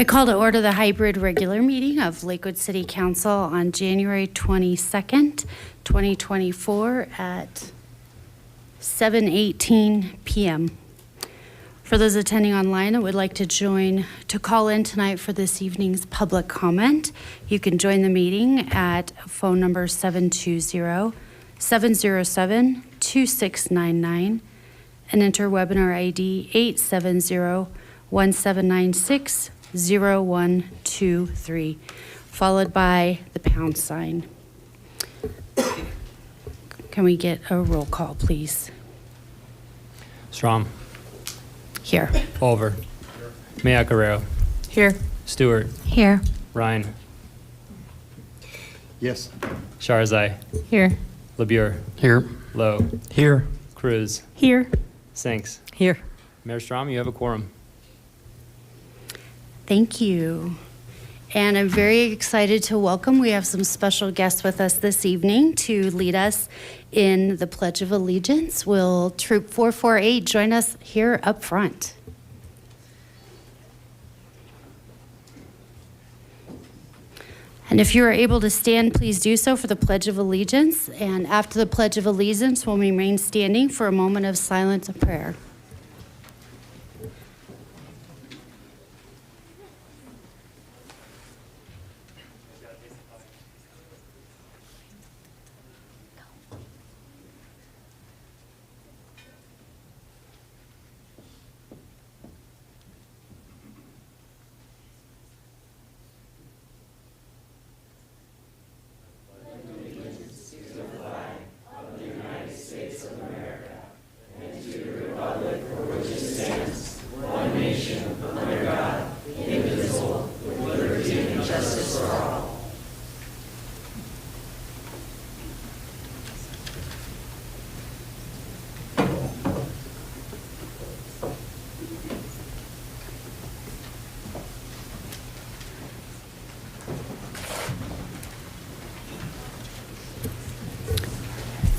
I call to order the hybrid regular meeting of Lakewood City Council on January 22nd, 2024 at 7:18 p.m. For those attending online that would like to call in tonight for this evening's public comment, you can join the meeting at phone number 720-707-2699 and enter webinar ID 870-1796-0123, followed by the pound sign. Can we get a roll call, please? Strom. Here. Oliver. Maya Guerrero. Here. Stewart. Here. Ryan. Yes. Sharzai. Here. LeBure. Here. Lowe. Here. Cruz. Here. Sinks. Here. Mayor Strom, you have a quorum. Thank you. And I'm very excited to welcome, we have some special guests with us this evening to lead us in the Pledge of Allegiance. Will Troop 448 join us here up front? And if you are able to stand, please do so for the Pledge of Allegiance. And after the Pledge of Allegiance, we'll remain standing for a moment of silence and prayer.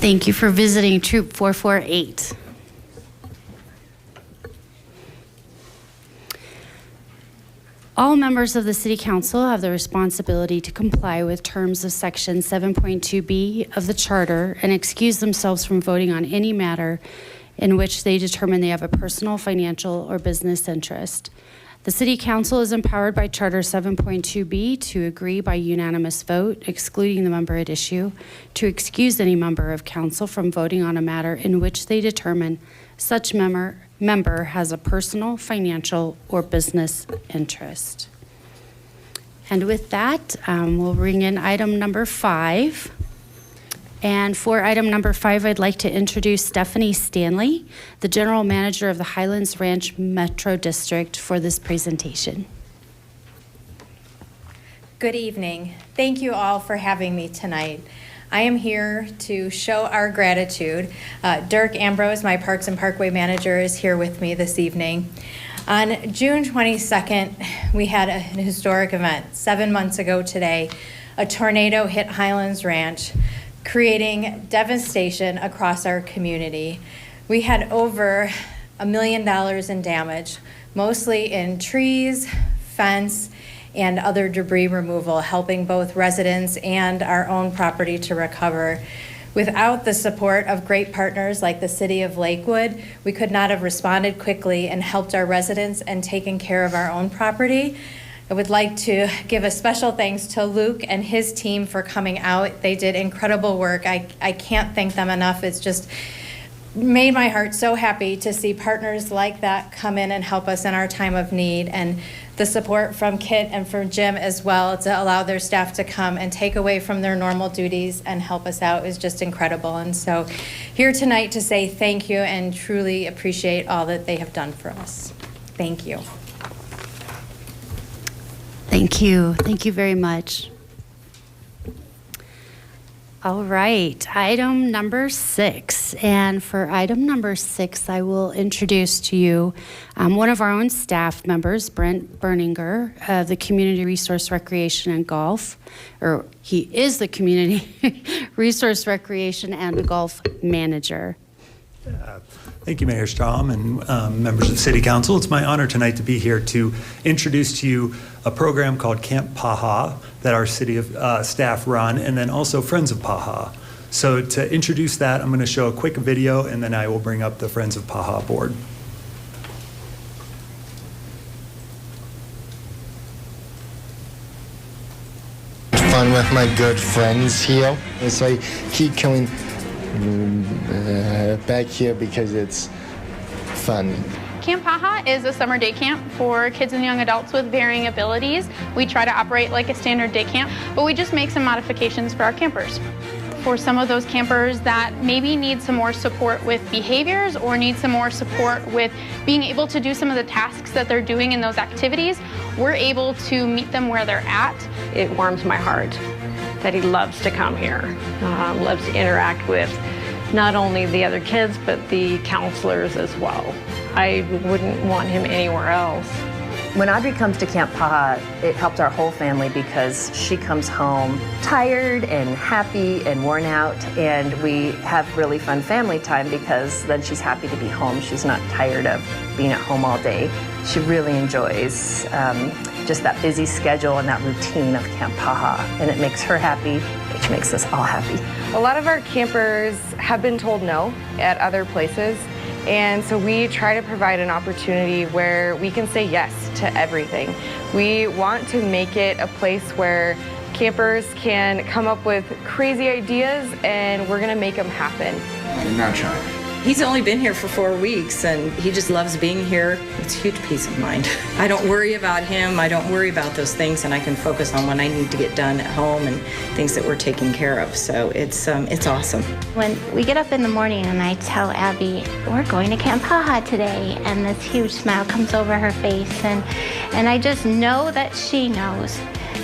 Thank you for visiting Troop 448. All members of the City Council have the responsibility to comply with terms of Section 7.2B of the Charter and excuse themselves from voting on any matter in which they determine they have a personal, financial, or business interest. The City Council is empowered by Charter 7.2B to agree by unanimous vote, excluding the member at issue, to excuse any member of council from voting on a matter in which they determine such member has a personal, financial, or business interest. And with that, we'll bring in item number 5. And for item number 5, I'd like to introduce Stephanie Stanley, the General Manager of the Highlands Ranch Metro District, for this presentation. Good evening. Thank you all for having me tonight. I am here to show our gratitude. Dirk Ambrose, my Parks and Parkway Manager, is here with me this evening. On June 22nd, we had an historic event. 7 months ago today, a tornado hit Highlands Ranch, creating devastation across our community. We had over $1 million in damage, mostly in trees, fence, and other debris removal, helping both residents and our own property to recover. Without the support of great partners like the City of Lakewood, we could not have responded quickly and helped our residents and taken care of our own property. I would like to give a special thanks to Luke and his team for coming out. They did incredible work. I can't thank them enough. It's just made my heart so happy to see partners like that come in and help us in our time of need, and the support from Kit and from Jim as well to allow their staff to come and take away from their normal duties and help us out is just incredible. And so here tonight to say thank you and truly appreciate all that they have done for us. Thank you. Thank you. Thank you very much. All right, item number 6. And for item number 6, I will introduce to you one of our own staff members, Brent Berninger, of the Community Resource Recreation and Golf, or he is the Community Resource Recreation and Golf Manager. Thank you, Mayor Strom and members of the City Council. It's my honor tonight to be here to introduce to you a program called Camp Paha that our city staff run, and then also Friends of Paha. So to introduce that, I'm going to show a quick video, and then I will bring up the Friends of Paha board. Fun with my good friends here. So I keep coming back here because it's fun. Camp Paha is a summer day camp for kids and young adults with varying abilities. We try to operate like a standard day camp, but we just make some modifications for our campers. For some of those campers that maybe need some more support with behaviors or need some more support with being able to do some of the tasks that they're doing in those activities, we're able to meet them where they're at. It warms my heart that he loves to come here, loves to interact with not only the other kids, but the counselors as well. I wouldn't want him anywhere else. When Audrey comes to Camp Paha, it helps our whole family because she comes home tired and happy and worn out, and we have really fun family time because then she's happy to be home. She's not tired of being at home all day. She really enjoys just that busy schedule and that routine of Camp Paha, and it makes her happy, which makes us all happy. A lot of our campers have been told no at other places, and so we try to provide an opportunity where we can say yes to everything. We want to make it a place where campers can come up with crazy ideas, and we're gonna make them happen. I'm not trying. He's only been here for 4 weeks, and he just loves being here. It's a huge peace of mind. I don't worry about him. I don't worry about those things, and I can focus on what I need to get done at home and things that we're taking care of. So it's awesome. When we get up in the morning and I tell Abby, we're going to Camp Paha today, and this huge smile comes over her face, and I just know that she knows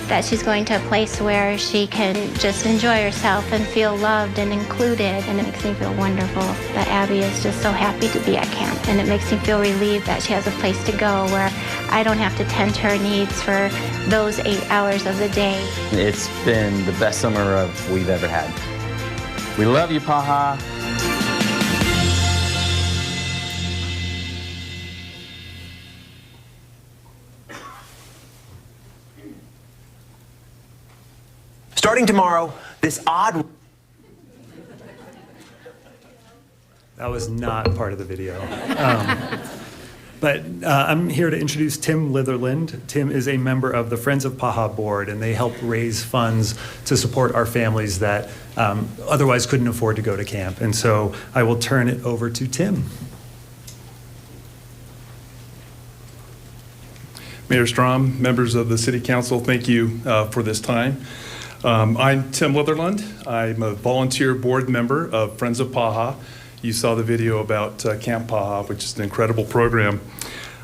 that she's going to a place where she can just enjoy herself and feel loved and included, and it makes me feel wonderful that Abby is just so happy to be at camp, and it makes me feel relieved that she has a place to go where I don't have to tend to her needs for those 8 hours of the day. It's been the best summer we've ever had. We love you, Paha. Starting tomorrow, this odd... That was not part of the video. But I'm here to introduce Tim Litherland. Tim is a member of the Friends of Paha board, and they help raise funds to support our families that otherwise couldn't afford to go to camp. And so I will turn it over to Tim. Mayor Strom, members of the City Council, thank you for this time. I'm Tim Litherland. I'm a volunteer board member of Friends of Paha. You saw the video about Camp Paha, which is an incredible program.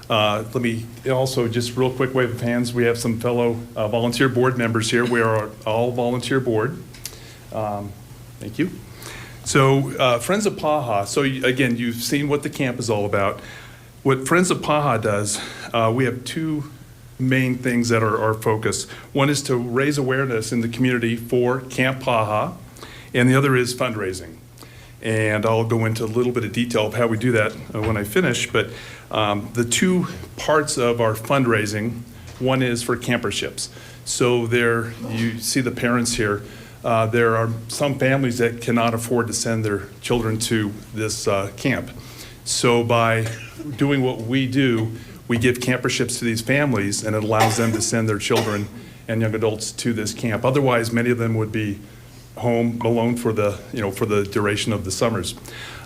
Let me also, just real quick wave of hands, we have some fellow volunteer board members here. We are all volunteer board. Thank you. So Friends of Paha, so again, you've seen what the camp is all about. What Friends of Paha does, we have two main things that are our focus. One is to raise awareness in the community for Camp Paha, and the other is fundraising. And I'll go into a little bit of detail of how we do that when I finish, but the two parts of our fundraising, one is for camperships. So there, you see the parents here. There are some families that cannot afford to send their children to this camp. So by doing what we do, we give camperships to these families, and it allows them to send their children and young adults to this camp. Otherwise, many of them would be home alone for the duration of the summers.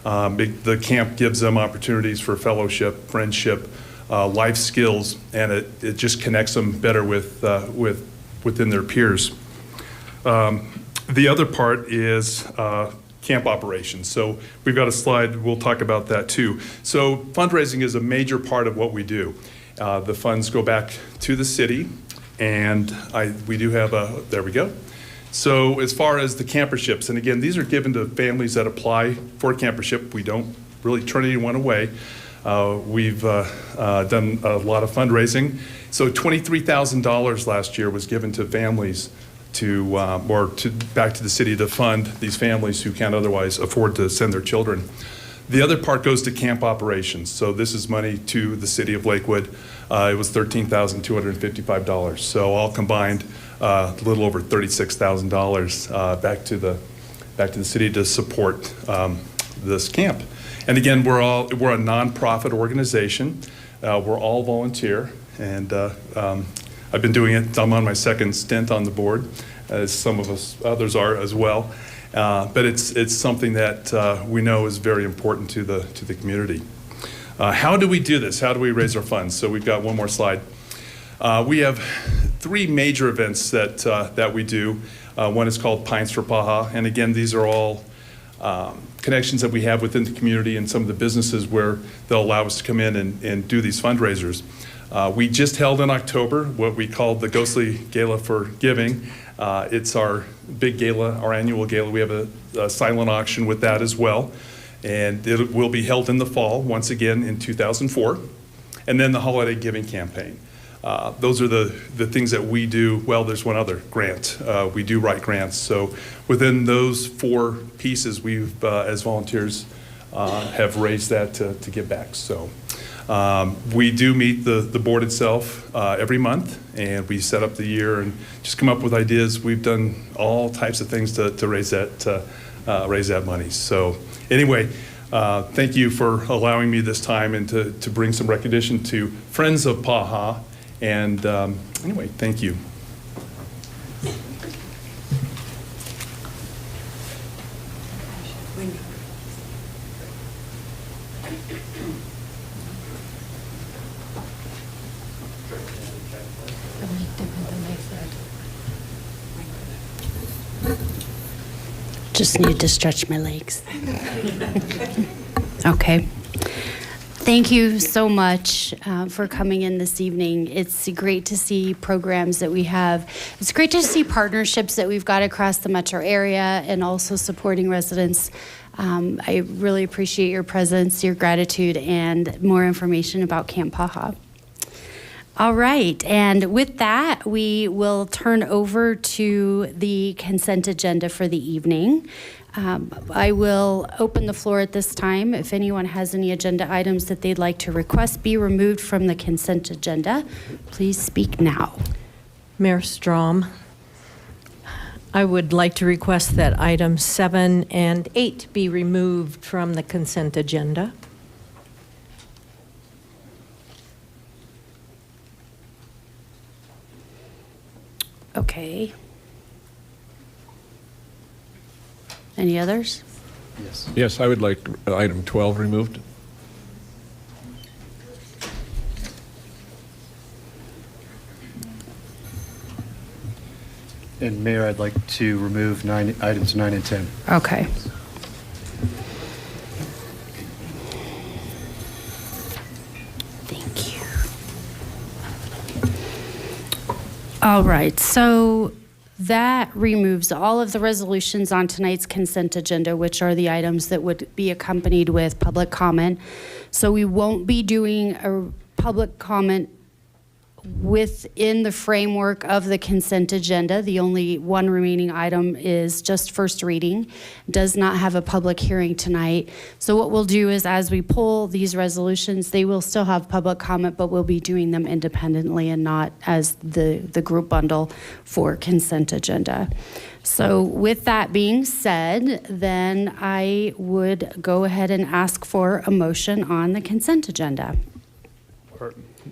The camp gives them opportunities for fellowship, friendship, life skills, and it just connects them better within their peers. The other part is camp operations. So we've got a slide, we'll talk about that too. So fundraising is a major part of what we do. The funds go back to the city, and we do have there we go. So as far as the camperships, and again, these are given to families that apply for a campership. We don't really turn anyone away. We've done a lot of fundraising. So $23,000 last year was given to families back to the city to fund these families who can't otherwise afford to send their children. The other part goes to camp operations. So this is money to the city of Lakewood. It was $13,255. So all combined, a little over $36,000 back to the city to support this camp. And again, we're a nonprofit organization. We're all volunteer, and I've been doing it. I'm on my second stint on the board, as some of us others are as well. But it's something that we know is very important to the community. How do we do this? How do we raise our funds? So we've got one more slide. We have 3 major events that we do. One is called Pines for Paha, and again, these are all connections that we have within the community and some of the businesses where they'll allow us to come in and do these fundraisers. We just held in October what we called the Ghostly Gala for Giving. It's our big gala, our annual gala. We have a silent auction with that as well. And it will be held in the fall, once again in 2004. And then the Holiday Giving Campaign. Those are the things that we do. Well, there's one other grant. We do write grants. So within those 4 pieces, we've, as volunteers, have raised that to give back. So we do meet the board itself every month, and we set up the year and just come up with ideas. We've done all types of things to raise that money. So anyway, thank you for allowing me this time and to bring some recognition to Friends of Paha. And anyway, thank you. Just need to stretch my legs. Okay. Thank you so much for coming in this evening. It's great to see programs that we have. It's great to see partnerships that we've got across the metro area and also supporting residents. I really appreciate your presence, your gratitude, and more information about Camp Paha. All right, and with that, we will turn over to the consent agenda for the evening. I will open the floor at this time. If anyone has any agenda items that they'd like to request be removed from the consent agenda, please speak now. Mayor Strom, I would like to request that items 7 and 8 be removed from the consent agenda. Okay. Any others? Yes. Yes, I would like item 12 removed. And Mayor, I'd like to remove items 9 and 10. Okay. Thank you. All right, so that removes all of the resolutions on tonight's consent agenda, which are the items that would be accompanied with public comment. So we won't be doing a public comment within the framework of the consent agenda. The only one remaining item is just first reading, does not have a public hearing tonight. So what we'll do is as we pull these resolutions, they will still have public comment, but we'll be doing them independently and not as the group bundle for consent agenda. So with that being said, then I would go ahead and ask for a motion on the consent agenda.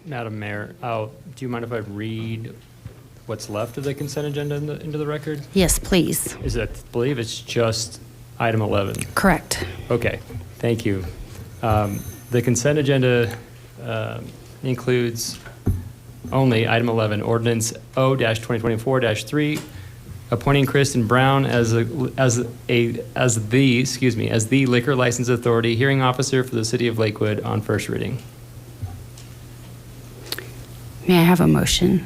Madam Mayor, do you mind if I read what's left of the consent agenda into the record? Yes, please. I believe it's just item 11. Correct. Okay, thank you. The consent agenda includes only item 11, ordinance O-2024-3, appointing Kristen Brown as the liquor license authority hearing officer for the city of Lakewood on first reading. May I have a motion?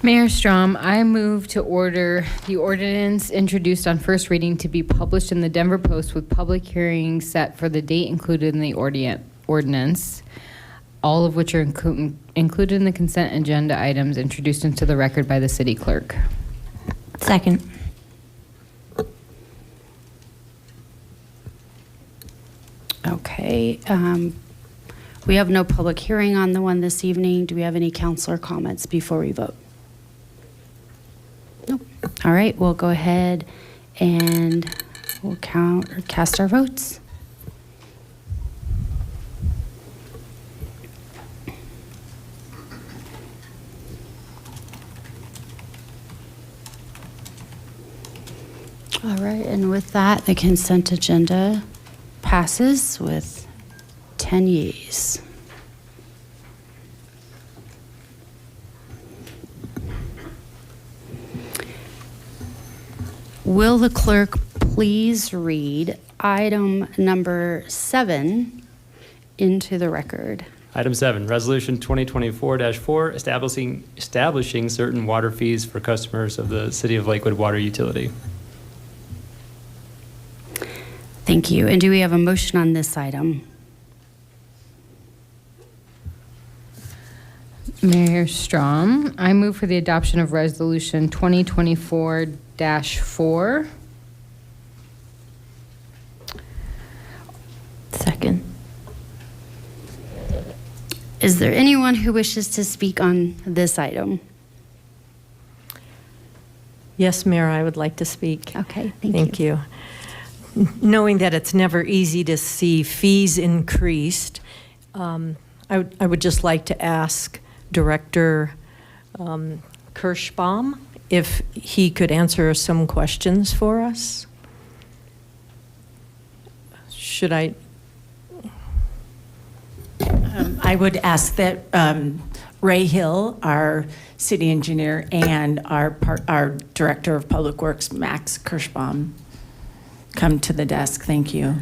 Mayor Strom, I move to order the ordinance introduced on first reading to be published in the Denver Post with public hearings set for the date included in the ordinance, all of which are included in the consent agenda items introduced into the record by the city clerk. Second. Okay. We have no public hearing on the one this evening. Do we have any counselor comments before we vote? Nope. All right, we'll go ahead and we'll cast our votes. All right, and with that, the consent agenda passes with 10 yeas. Will the clerk please read item number 7 into the record? Item 7, Resolution 2024-4, establishing certain water fees for customers of the City of Lakewood Water Utility. Thank you. And do we have a motion on this item? Mayor Strom, I move for the adoption of Resolution 2024-4. Second. Is there anyone who wishes to speak on this item? Yes, Mayor, I would like to speak. Okay, Thank you. Knowing that it's never easy to see fees increased, I would just like to ask Director Kirschbaum if he could answer some questions for us. Should I? I would ask that Ray Hill, our city engineer, and our Director of Public Works, Max Kirschbaum, come to the desk. Thank you.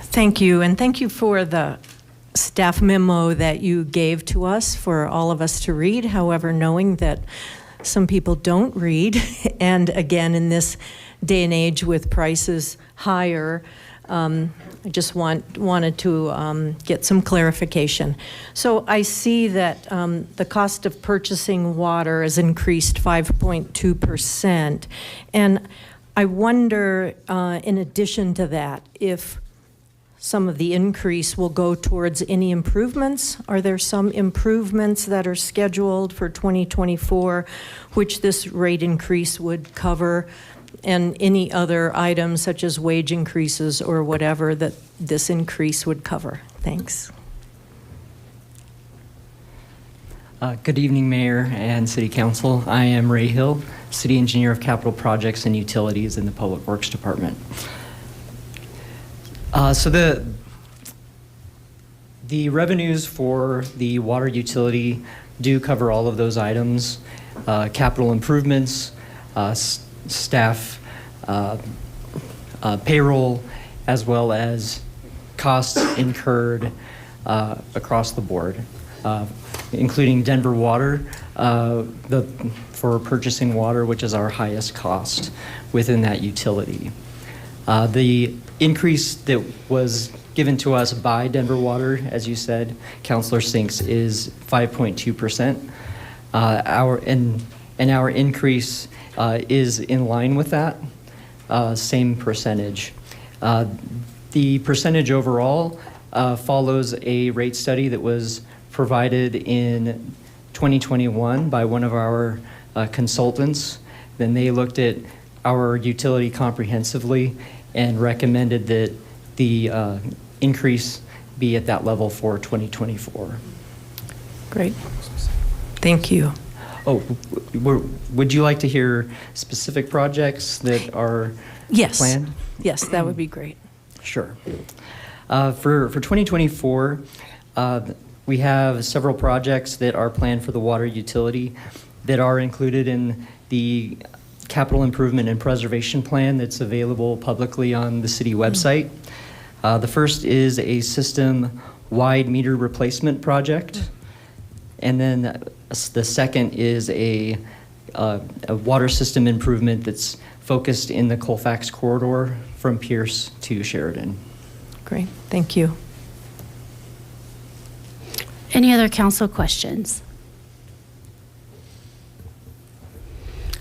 Thank you, and thank you for the staff memo that you gave to us for all of us to read. However, knowing that some people don't read, and again, in this day and age with prices higher, I just wanted to get some clarification. So I see that the cost of purchasing water has increased 5.2%, and I wonder, in addition to that, if some of the increase will go towards any improvements. Are there some improvements that are scheduled for 2024, which this rate increase would cover, and any other items such as wage increases or whatever that this increase would cover? Thanks. Good evening, Mayor and City Council. I am Ray Hill, City Engineer of Capital Projects and Utilities in the Public Works Department. So the revenues for the water utility do cover all of those items, capital improvements, staff, payroll, as well as costs incurred across the board, including Denver Water for purchasing water, which is our highest cost within that utility. The increase that was given to us by Denver Water, as you said, Councilor Sinks, is 5.2%. Our increase is in line with that same percentage. The percentage overall follows a rate study that was provided in 2021 by one of our consultants. Then they looked at our utility comprehensively and recommended that the increase be at that level for 2024. Great. Thank you. Oh, would you like to hear specific projects that are planned? Yes, that would be great. Sure. For 2024, we have several projects that are planned for the water utility that are included in the capital improvement and preservation plan that's available publicly on the city website. The first is a system-wide meter replacement project. And then the second is a water system improvement that's focused in the Colfax corridor from Pierce to Sheridan. Great, thank you. Any other council questions?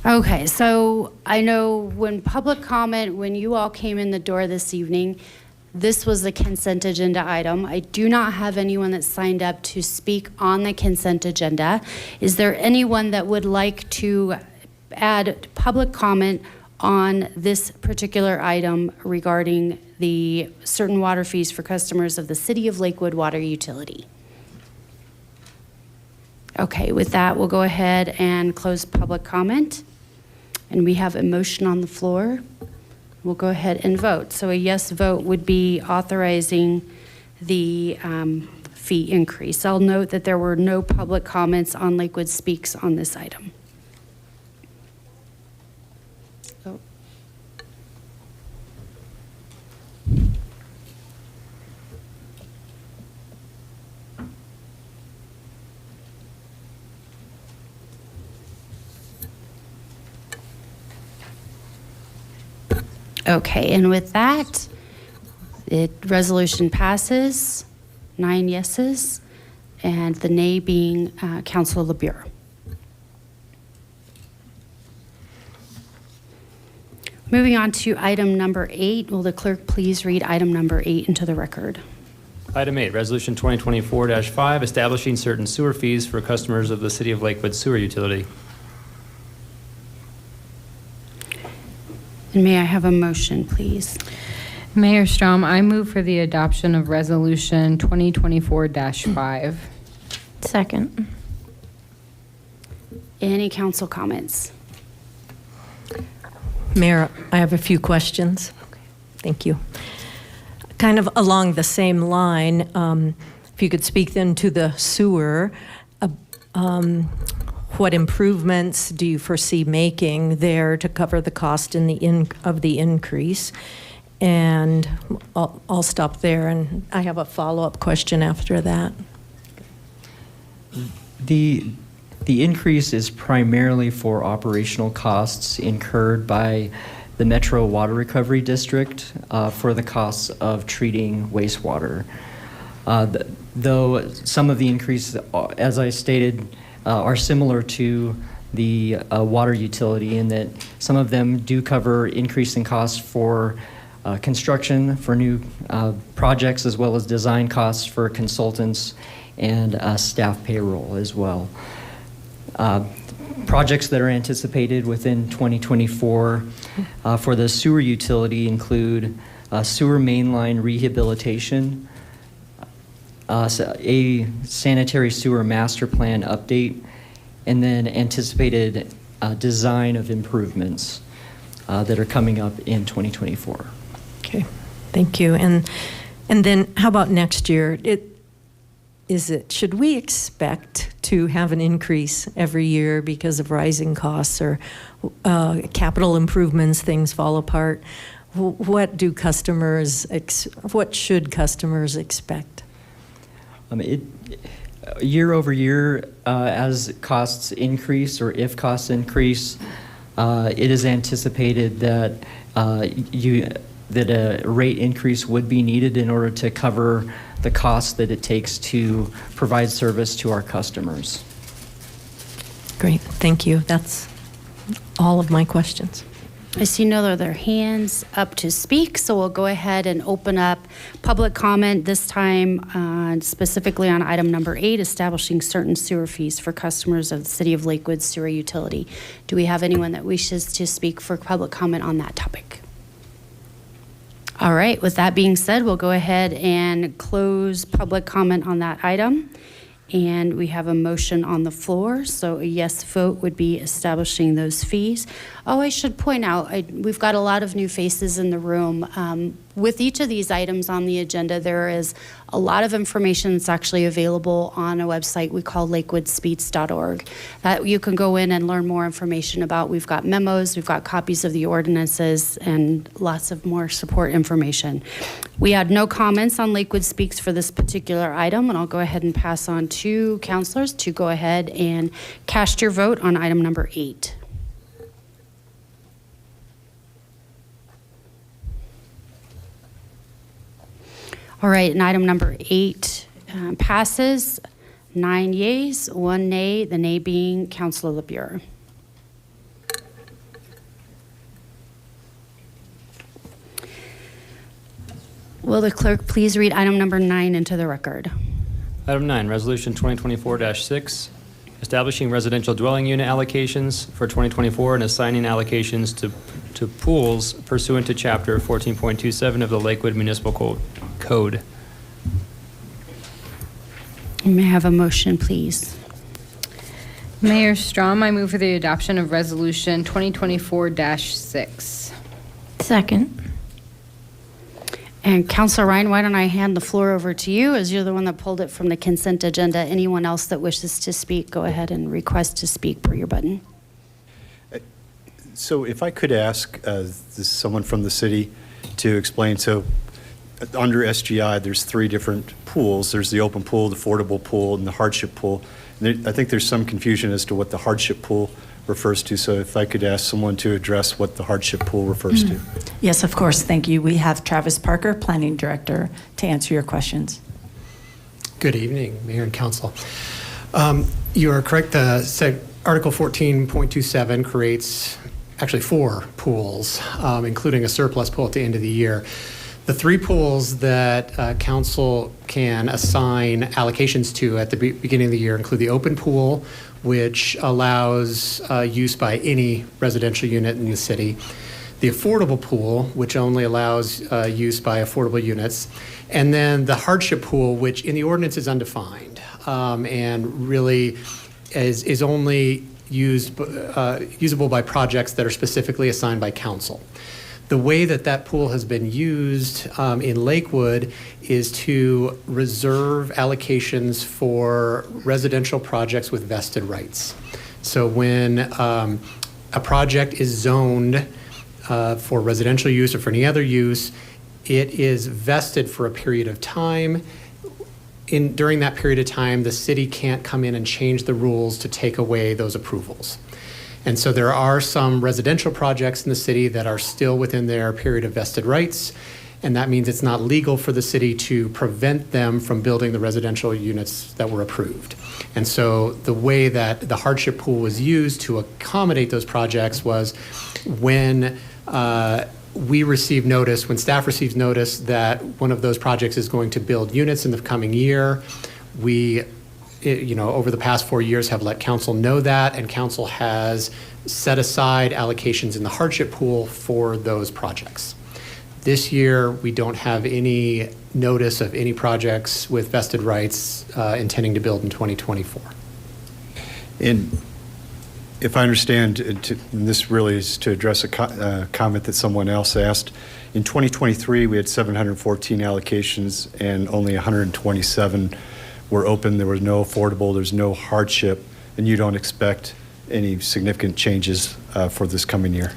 Okay, so I know when public comment, when you all came in the door this evening, this was the consent agenda item. I do not have anyone that signed up to speak on the consent agenda. Is there anyone that would like to add public comment on this particular item regarding the certain water fees for customers of the City of Lakewood Water Utility? Okay, with that, we'll go ahead and close public comment. And we have a motion on the floor. We'll go ahead and vote. So a yes vote would be authorizing the fee increase. I'll note that there were no public comments on Lakewood Speaks on this item. Oh. Okay, and with that, resolution passes, 9 yeses, and the nay being Councilor LeBure. Moving on to item number 8, will the clerk please read item number 8 into the record? Item 8, Resolution 2024-5, establishing certain sewer fees for customers of the City of Lakewood Sewer Utility. And may I have a motion, please? Mayor Strom, I move for the adoption of Resolution 2024-5. Second. Any council comments? Mayor, I have a few questions. Thank you. Kind of along the same line, if you could speak then to the sewer, what improvements do you foresee making there to cover the cost of the increase? And I'll stop there, and I have a follow-up question after that. The increase is primarily for operational costs incurred by the Metro Water Recovery District for the costs of treating wastewater. Though some of the increase, as I stated, are similar to the water utility in that some of them do cover increasing costs for construction for new projects, as well as design costs for consultants and staff payroll as well. Projects that are anticipated within 2024 for the sewer utility include sewer mainline rehabilitation, a sanitary sewer master plan update, and then anticipated design of improvements that are coming up in 2024. Okay, thank you. And then how about next year? Should we expect to have an increase every year because of rising costs or capital improvements, things fall apart? What should customers expect? Year over year, as costs increase or if costs increase, it is anticipated that that a rate increase would be needed in order to cover the cost that it takes to provide service to our customers. Great, thank you. That's all of my questions. I see no other hands up to speak, so we'll go ahead and open up public comment, this time specifically on item number 8, establishing certain sewer fees for customers of the City of Lakewood Sewer Utility. Do we have anyone that wishes to speak for public comment on that topic? All right, with that being said, we'll go ahead and close public comment on that item. And we have a motion on the floor, so a yes vote would be establishing those fees. Oh, I should point out, we've got a lot of new faces in the room. With each of these items on the agenda, there is a lot of information that's actually available on a website we call lakewoodspeeds.org that you can go in and learn more information about. We've got memos, we've got copies of the ordinances, and lots of more support information. We had no comments on Lakewood Speaks for this particular item, and I'll go ahead and pass on to councilors to go ahead and cast your vote on item number 8. All right, and item number 8 passes, 9 yeas, 1 nay, the nay being Councilor LeBure. Will the clerk please read item number 9 into the record? Item 9, Resolution 2024-6, establishing residential dwelling unit allocations for 2024 and assigning allocations to pools pursuant to Chapter 14.27 of the Lakewood Municipal Code. May I have a motion, please? Mayor Strom, I move for the adoption of Resolution 2024-6. Second. And Councilor Ryan, why don't I hand the floor over to you, as you're the one that pulled it from the consent agenda. Anyone else that wishes to speak, go ahead and request to speak per your button. So if I could ask someone from the city to explain, so under SGI, there's 3 different pools. There's the open pool, the affordable pool, and the hardship pool. And I think there's some confusion as to what the hardship pool refers to. So if I could ask someone to address what the hardship pool refers to. Yes, of course. Thank you. We have Travis Parker, Planning Director, to answer your questions. Good evening, Mayor and Council. You are correct. Article 14.27 creates actually 4 pools, including a surplus pool at the end of the year. The 3 pools that council can assign allocations to at the beginning of the year include the open pool, which allows use by any residential unit in the city, the affordable pool, which only allows use by affordable units, and then the hardship pool, which in the ordinance is undefined and really is only usable by projects that are specifically assigned by council. The way that pool has been used in Lakewood is to reserve allocations for residential projects with vested rights. So when a project is zoned for residential use or for any other use, it is vested for a period of time. During that period of time, the city can't come in and change the rules to take away those approvals. And so there are some residential projects in the city that are still within their period of vested rights, and that means it's not legal for the city to prevent them from building the residential units that were approved. And so the way that the hardship pool was used to accommodate those projects was when we receive notice, when staff receives notice that one of those projects is going to build units in the coming year, we over the past 4 years have let council know that, and council has set aside allocations in the hardship pool for those projects. This year, we don't have any notice of any projects with vested rights intending to build in 2024. And if I understand, and this really is to address a comment that someone else asked, in 2023, we had 714 allocations and only 127 were open. There was no affordable, there's no hardship, and you don't expect any significant changes for this coming year?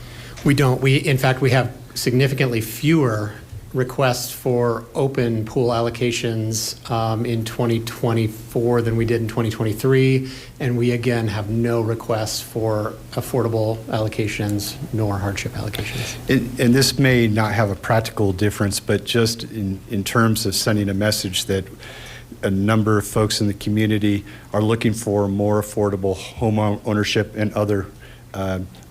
We don't. In fact, we have significantly fewer requests for open pool allocations in 2024 than we did in 2023, and we again have no requests for affordable allocations nor hardship allocations. And this may not have a practical difference, but just in terms of sending a message that a number of folks in the community are looking for more affordable home ownership and other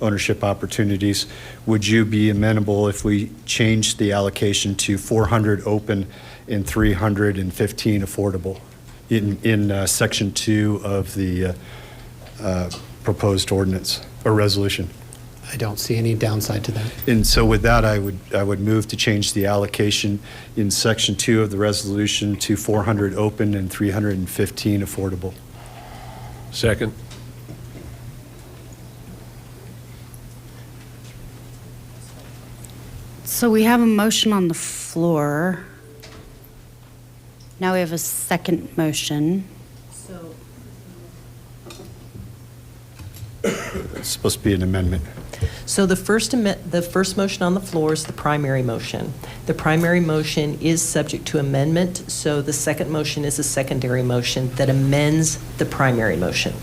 ownership opportunities. Would you be amenable if we changed the allocation to 400 open and 315 affordable in Section 2 of the proposed ordinance or resolution? I don't see any downside to that. And so with that, I would move to change the allocation in Section 2 of the resolution to 400 open and 315 affordable. Second. So we have a motion on the floor. Now we have a second motion. It's supposed to be an amendment. So the first motion on the floor is the primary motion. The primary motion is subject to amendment, so the second motion is a secondary motion that amends the primary motion.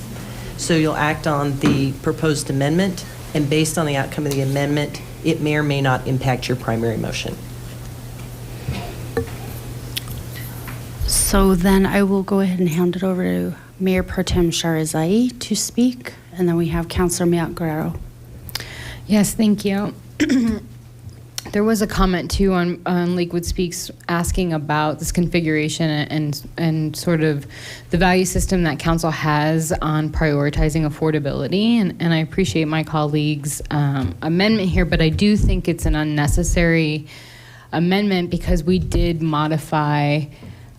So you'll act on the proposed amendment, and based on the outcome of the amendment, it may or may not impact your primary motion. So then I will go ahead and hand it over to Mayor Pro Tem Sharazai to speak, and then we have Councilor Mayotte Guerrero. Yes, thank you. There was a comment too on Lakewood Speaks asking about this configuration and sort of the value system that council has on prioritizing affordability. And I appreciate my colleague's amendment here, but I do think it's an unnecessary amendment because we did modify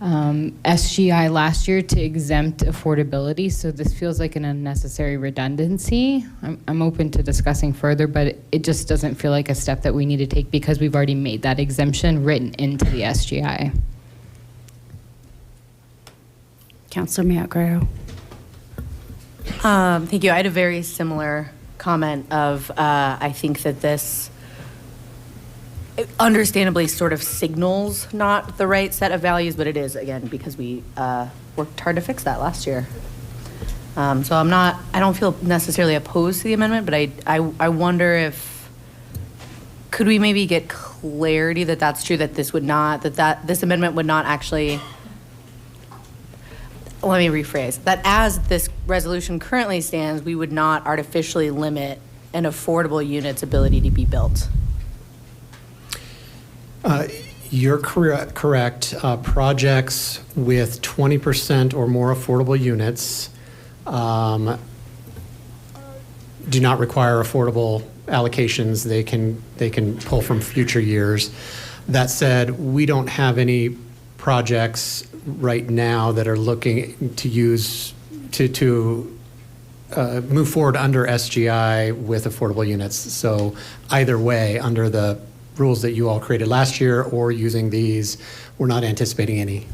SGI last year to exempt affordability, so this feels like an unnecessary redundancy. I'm open to discussing further, but it just doesn't feel like a step that we need to take because we've already made that exemption written into the SGI. Councilor Mayotte-Guerrero. Thank you. I had a very similar comment of I think that this understandably sort of signals not the right set of values, but it is, again, because we worked hard to fix that last year. So I don't feel necessarily opposed to the amendment, but I wonder if, could we maybe get clarity that that's true, that this would not, that this amendment would not actually, let me rephrase, that as this resolution currently stands, we would not artificially limit an affordable unit's ability to be built. You're correct. Projects with 20% or more affordable units do not require affordable allocations. They can pull from future years. That said, we don't have any projects right now that are looking to use to move forward under SGI with affordable units. So either way, under the rules that you all created last year or using these, we're not anticipating any.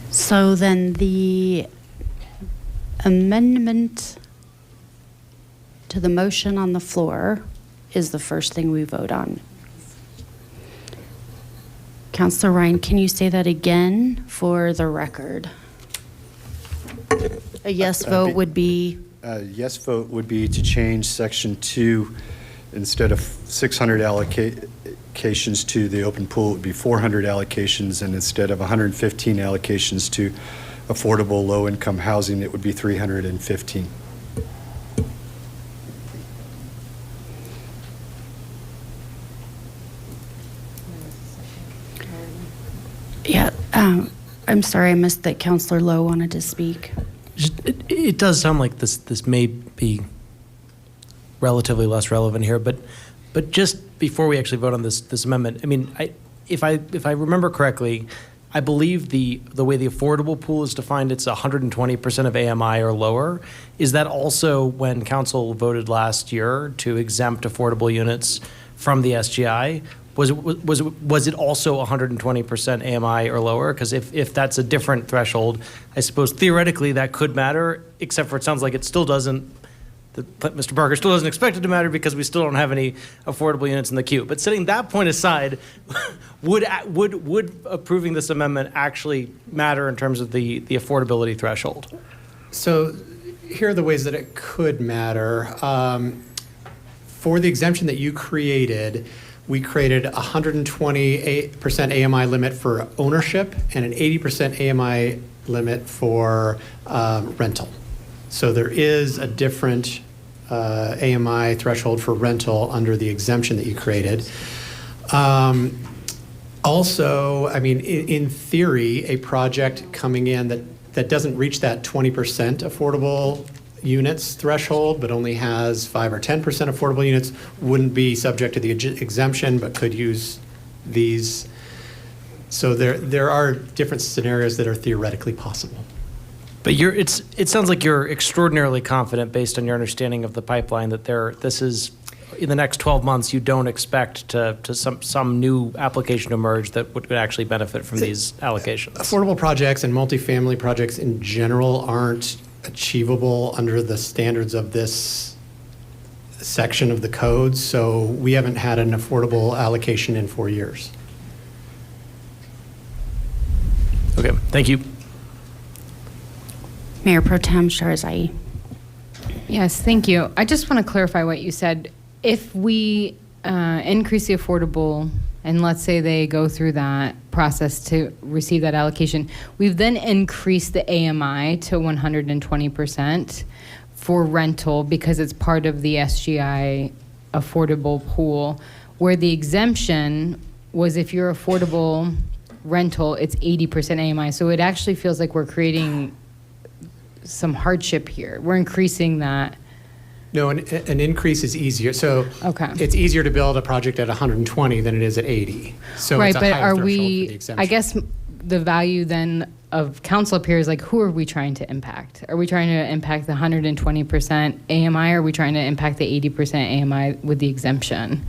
So then the amendment to the motion on the floor is the first thing we vote on. Councilor Ryan, can you say that again for the record? A yes vote would be? A yes vote would be to change section 2, instead of 600 allocations to the open pool, it would be 400 allocations, and instead of 115 allocations to affordable low-income housing, it would be 315. Yeah, I'm sorry, I missed that Councilor Lowe wanted to speak. It does sound like this may be relatively less relevant here, but just before we actually vote on this amendment, I mean, if I remember correctly, I believe the way the affordable pool is defined, it's 120% of AMI or lower. Is that also when council voted last year to exempt affordable units from the SGI? Was it also 120% AMI or lower? Because if that's a different threshold, I suppose theoretically that could matter, except for it sounds like it still doesn't. Mr. Parker still doesn't expect it to matter because we still don't have any affordable units in the queue. But setting that point aside, would approving this amendment actually matter in terms of the affordability threshold? So here are the ways that it could matter. For the exemption that you created, we created a 120% AMI limit for ownership and an 80% AMI limit for rental. So there is a different AMI threshold for rental under the exemption that you created. Also, I mean, in theory, a project coming in that doesn't reach that 20% affordable units threshold, but only has 5 or 10% affordable units, wouldn't be subject to the exemption, but could use these. So there are different scenarios that are theoretically possible. But it sounds like you're extraordinarily confident based on your understanding of the pipeline that this is, in the next 12 months, you don't expect to some new application to emerge that would actually benefit from these allocations. Affordable projects and multifamily projects in general aren't achievable under the standards of this section of the code, so we haven't had an affordable allocation in 4 years. Okay, thank you. Mayor Pro Tem Sharzai. Yes, thank you. I just want to clarify what you said. If we increase the affordable and let's say they go through that process to receive that allocation, we've then increased the AMI to 120% for rental because it's part of the SGI affordable pool, where the exemption was if you're affordable rental, it's 80% AMI. So it actually feels like we're creating some hardship here. We're increasing that. No, an increase is easier. So Okay. it's easier to build a project at 120 than it is at 80. So Right, it's a but higher are threshold for the we, exemption. I guess the value then of council up here is like, who are we trying to impact? Are we trying to impact the 120% AMI, or are we trying to impact the 80% AMI with the exemption?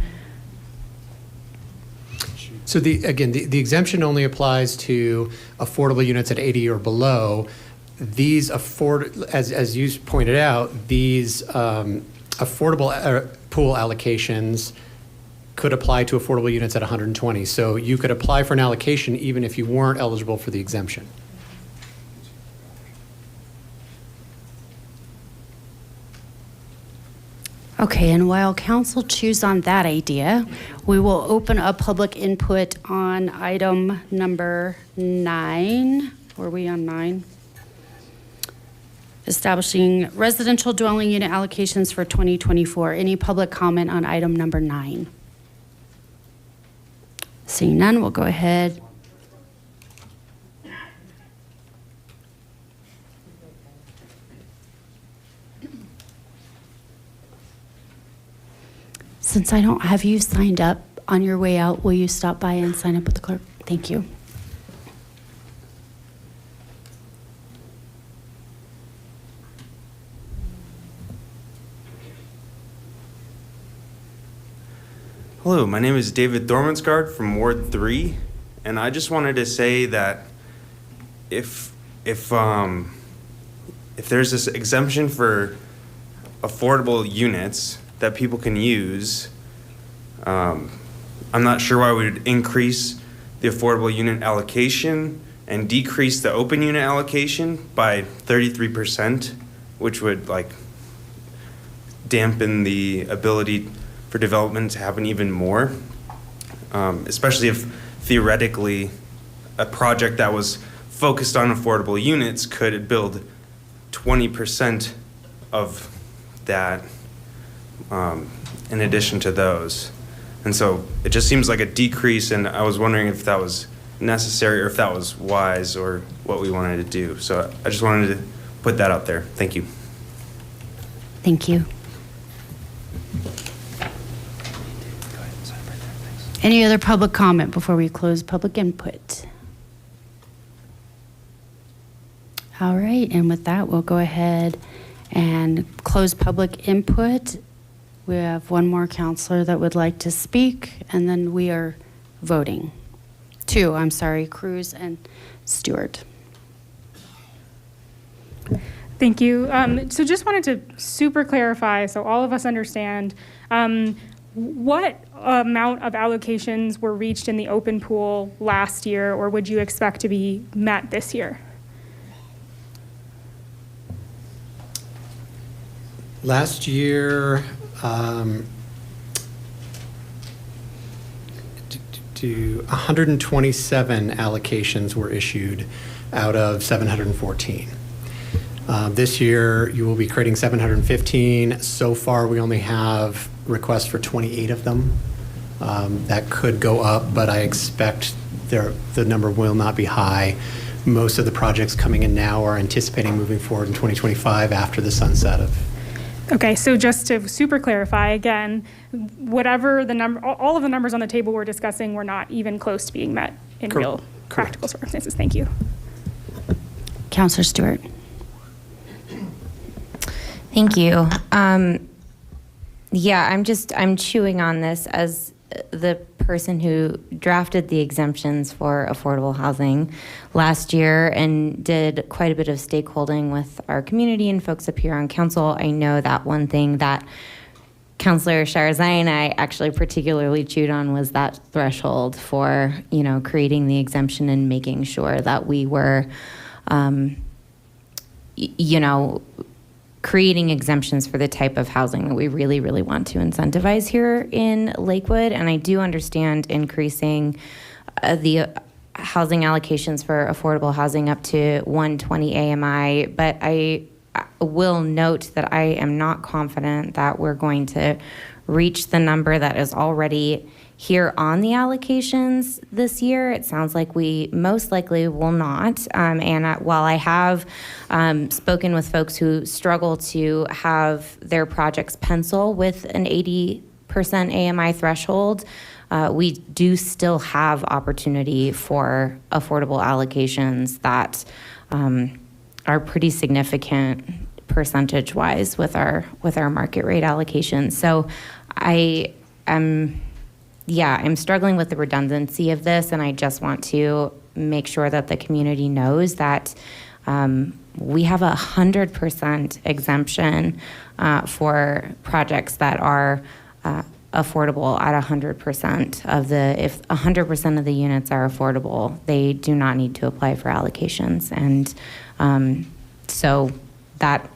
So the exemption only applies to affordable units at 80 or below. These as you pointed out, these affordable pool allocations could apply to affordable units at 120. So you could apply for an allocation even if you weren't eligible for the exemption. Okay, and while council chews on that idea, we will open up public input on item number 9. Were we on 9? Establishing residential dwelling unit allocations for 2024. Any public comment on item number 9? Seeing none, we'll go ahead. Since I don't have you signed up on your way out, will you stop by and sign up with the clerk? Thank you. Hello, my name is David Thormansgaard from Ward 3, and I just wanted to say that if there's this exemption for affordable units that people can use, I'm not sure why we would increase the affordable unit allocation and decrease the open unit allocation by 33%, which would like dampen the ability for development to happen even more, especially if theoretically a project that was focused on affordable units could build 20% of that in addition to those. And so it just seems like a decrease, and I was wondering if that was necessary or if that was wise or what we wanted to do. So I just wanted to put that out there. Thank you. Thank you. Any other public comment before we close public input? All right, and with that, we'll go ahead and close public input. We have one more counselor that would like to speak, and then we are voting. Two, I'm sorry, Cruz and Stewart. Thank you. So just wanted to super clarify so all of us understand what amount of allocations were reached in the open pool last year, or would you expect to be met this year? Last year, 127 allocations were issued out of 714. This year, you will be creating 715. So far, we only have requests for 28 of them. That could go up, but I expect the number will not be high. Most of the projects coming in now are anticipating moving forward in 2025 after the sunset of. Okay, so just to super clarify again, whatever the number, all of the numbers on the table we're discussing were not even close to being met in real practical circumstances. Thank you. Councilor Stewart. Thank you. Yeah, I'm chewing on this as the person who drafted the exemptions for affordable housing last year and did quite a bit of stakeholding with our community and folks up here on council. I know that one thing that Councilor Sharazai and I actually particularly chewed on was that threshold for, creating the exemption and making sure that we were, creating exemptions for the type of housing that we really, really want to incentivize here in Lakewood. And I do understand increasing the housing allocations for affordable housing up to 120 AMI, but I will note that I am not confident that we're going to reach the number that is already here on the allocations this year. It sounds like we most likely will not. While I have spoken with folks who struggle to have their projects pencil with an 80% AMI threshold, we do still have opportunity for affordable allocations that are pretty significant percentage-wise with our market rate allocations. So I'm struggling with the redundancy of this, and I just want to make sure that the community knows that we have 100% exemption for projects that are affordable at 100% of if 100% of the units are affordable, they do not need to apply for allocations. And so that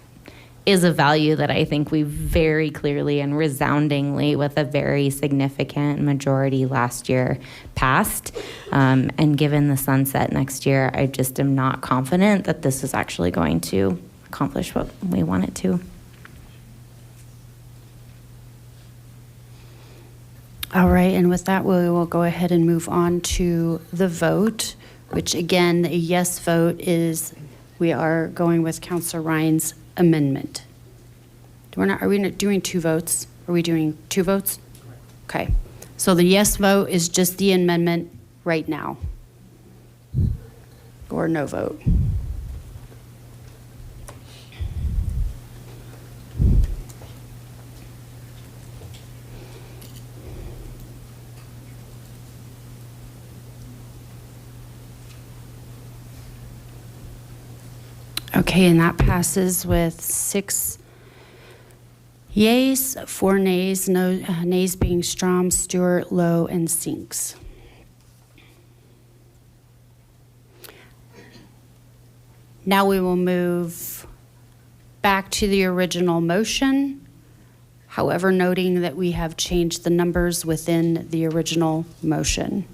is a value that I think we very clearly and resoundingly, with a very significant majority last year, passed. And given the sunset next year, I just am not confident that this is actually going to accomplish what we want it to. All right, and with that, we will go ahead and move on to the vote, which again, a yes vote is we are going with Councilor Ryan's amendment. Are we not doing two votes? Are we doing two votes? Okay, so the yes vote is just the amendment right now, or no vote. Okay, and that passes with 6 yeas, 4 nays, nays being Strom, Stewart, Lowe, and Sinks. Now we will move back to the original motion, however, noting that we have changed the numbers within the original motion.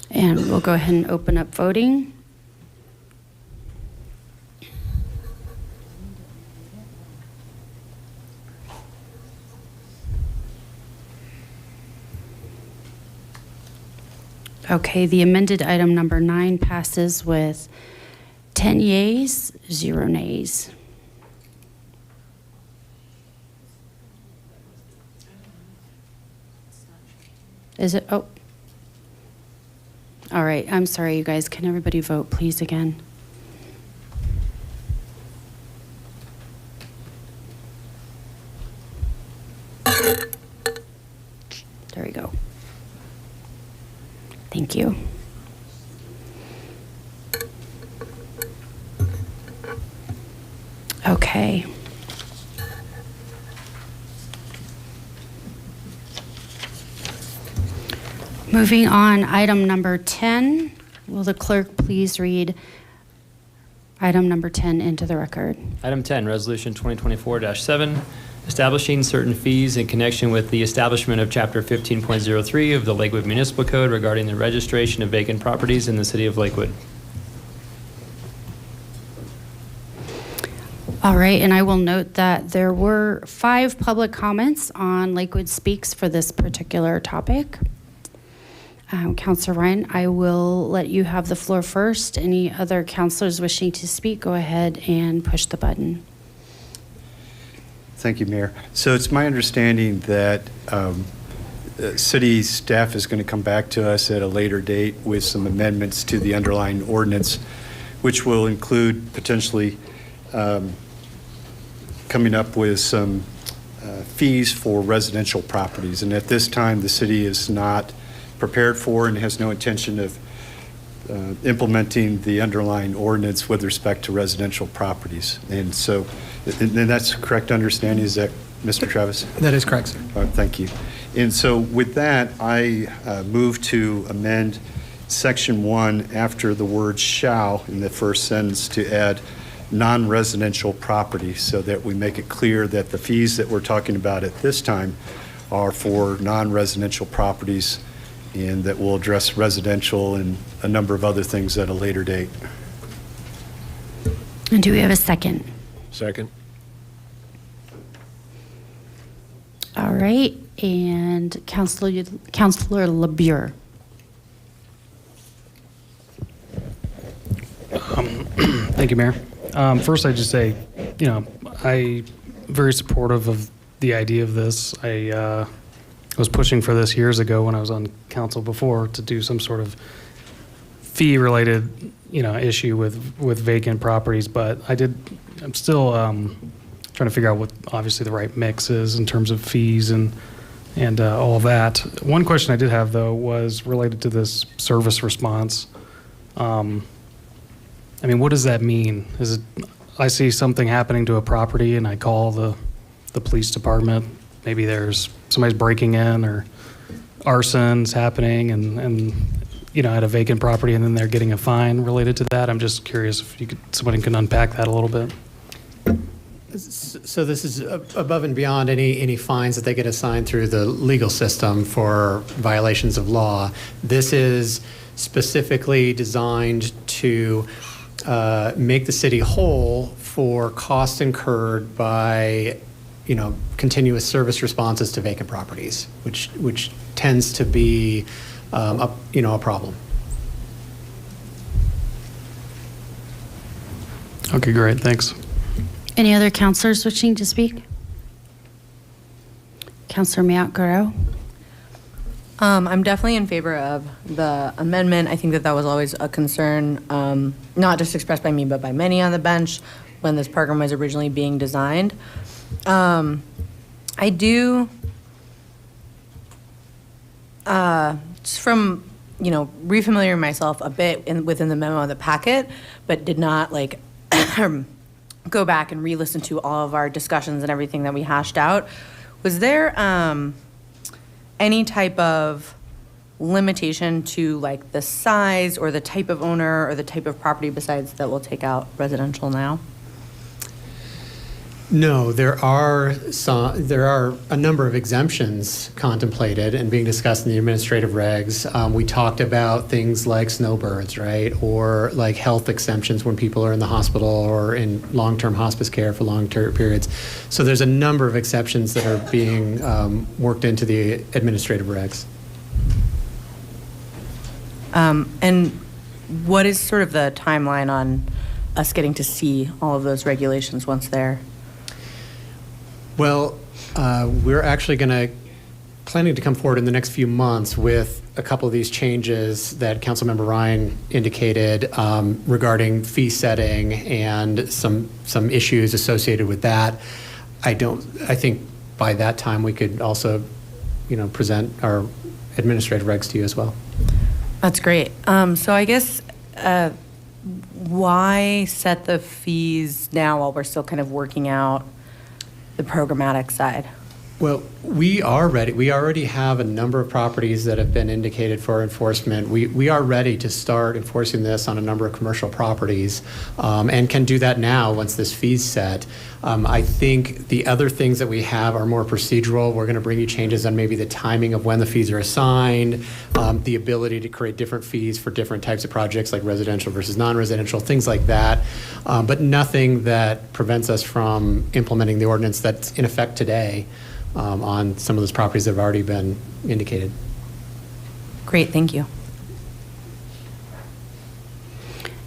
And we'll go ahead and open up voting. Okay, the amended item number 9 passes with 10 yeas, 0 nays. Is it? Oh. All right, I'm sorry, you guys. Can everybody vote, please, again? There we go. Thank you. Okay. Moving on, item number 10. Will the clerk please read item number 10 into the record? Item 10, Resolution 2024-7, establishing certain fees in connection with the establishment of Chapter 15.03 of the Lakewood Municipal Code regarding the registration of vacant properties in the city of Lakewood. All right, and I will note that there were 5 public comments on Lakewood Speaks for this particular topic. Councilor Ryan, I will let you have the floor first. Any other councilors wishing to speak, go ahead and push the button. Thank you, Mayor. So it's my understanding that city staff is going to come back to us at a later date with some amendments to the underlying ordinance, which will include potentially coming up with some fees for residential properties. And at this time, the city is not prepared for and has no intention of implementing the underlying ordinance with respect to residential properties. And so, and that's a correct understanding, is that Mr. Travis? That is correct, sir. Thank you. And so with that, I move to amend Section 1, after the word shall in the first sentence, to add non-residential property so that we make it clear that the fees that we're talking about at this time are for non-residential properties, and that we'll address residential and a number of other things at a later date. And do we have a second? Second. All right, and Councilor LeBure. Thank you, Mayor. First, I just say, I'm very supportive of the idea of this. I was pushing for this years ago when I was on council before to do some sort of fee-related, issue with vacant properties. But I'm still trying to figure out what obviously the right mix is in terms of fees and all of that. One question I did have though was related to this service response. What does that mean? Is it, I see something happening to a property and I call the police department, maybe there's somebody's breaking in or arson's happening and at a vacant property, and then they're getting a fine related to that. I'm just curious if somebody can unpack that a little bit. So this is above and beyond any fines that they get assigned through the legal system for violations of law. This is specifically designed to make the city whole for costs incurred by, continuous service responses to vacant properties, which tends to be a problem. Okay, great. Thanks. Any other councilors wishing to speak? Councilor Mayotte-Guerrero. I'm definitely in favor of the amendment. I think that was always a concern, not just expressed by me, but by many on the bench when this program was originally being designed. I do, just from, refamiliaring myself a bit within the memo of the packet, but did not go back and re-listen to all of our discussions and everything that we hashed out. Was there any type of limitation to the size or the type of owner or the type of property besides that will take out residential now? No, there are a number of exemptions contemplated and being discussed in the administrative regs. We talked about things like snowbirds, right? Or like health exemptions when people are in the hospital or in long-term hospice care for long-term periods. So there's a number of exceptions that are being worked into the administrative regs. And what is sort of the timeline on us getting to see all of those regulations once they're? Well, we're actually planning to come forward in the next few months with a couple of these changes that Councilmember Ryan indicated regarding fee setting and some issues associated with that. I think by that time we could also, present our administrative regs to you as well. That's great. So I guess why set the fees now while we're still kind of working out the programmatic side? Well, we are ready. We already have a number of properties that have been indicated for enforcement. We are ready to start enforcing this on a number of commercial properties and can do that now once this fee's set. I think the other things that we have are more procedural. We're going to bring you changes on maybe the timing of when the fees are assigned, the ability to create different fees for different types of projects like residential versus non-residential, things like that. But nothing that prevents us from implementing the ordinance that's in effect today on some of those properties that have already been indicated. Great, thank you.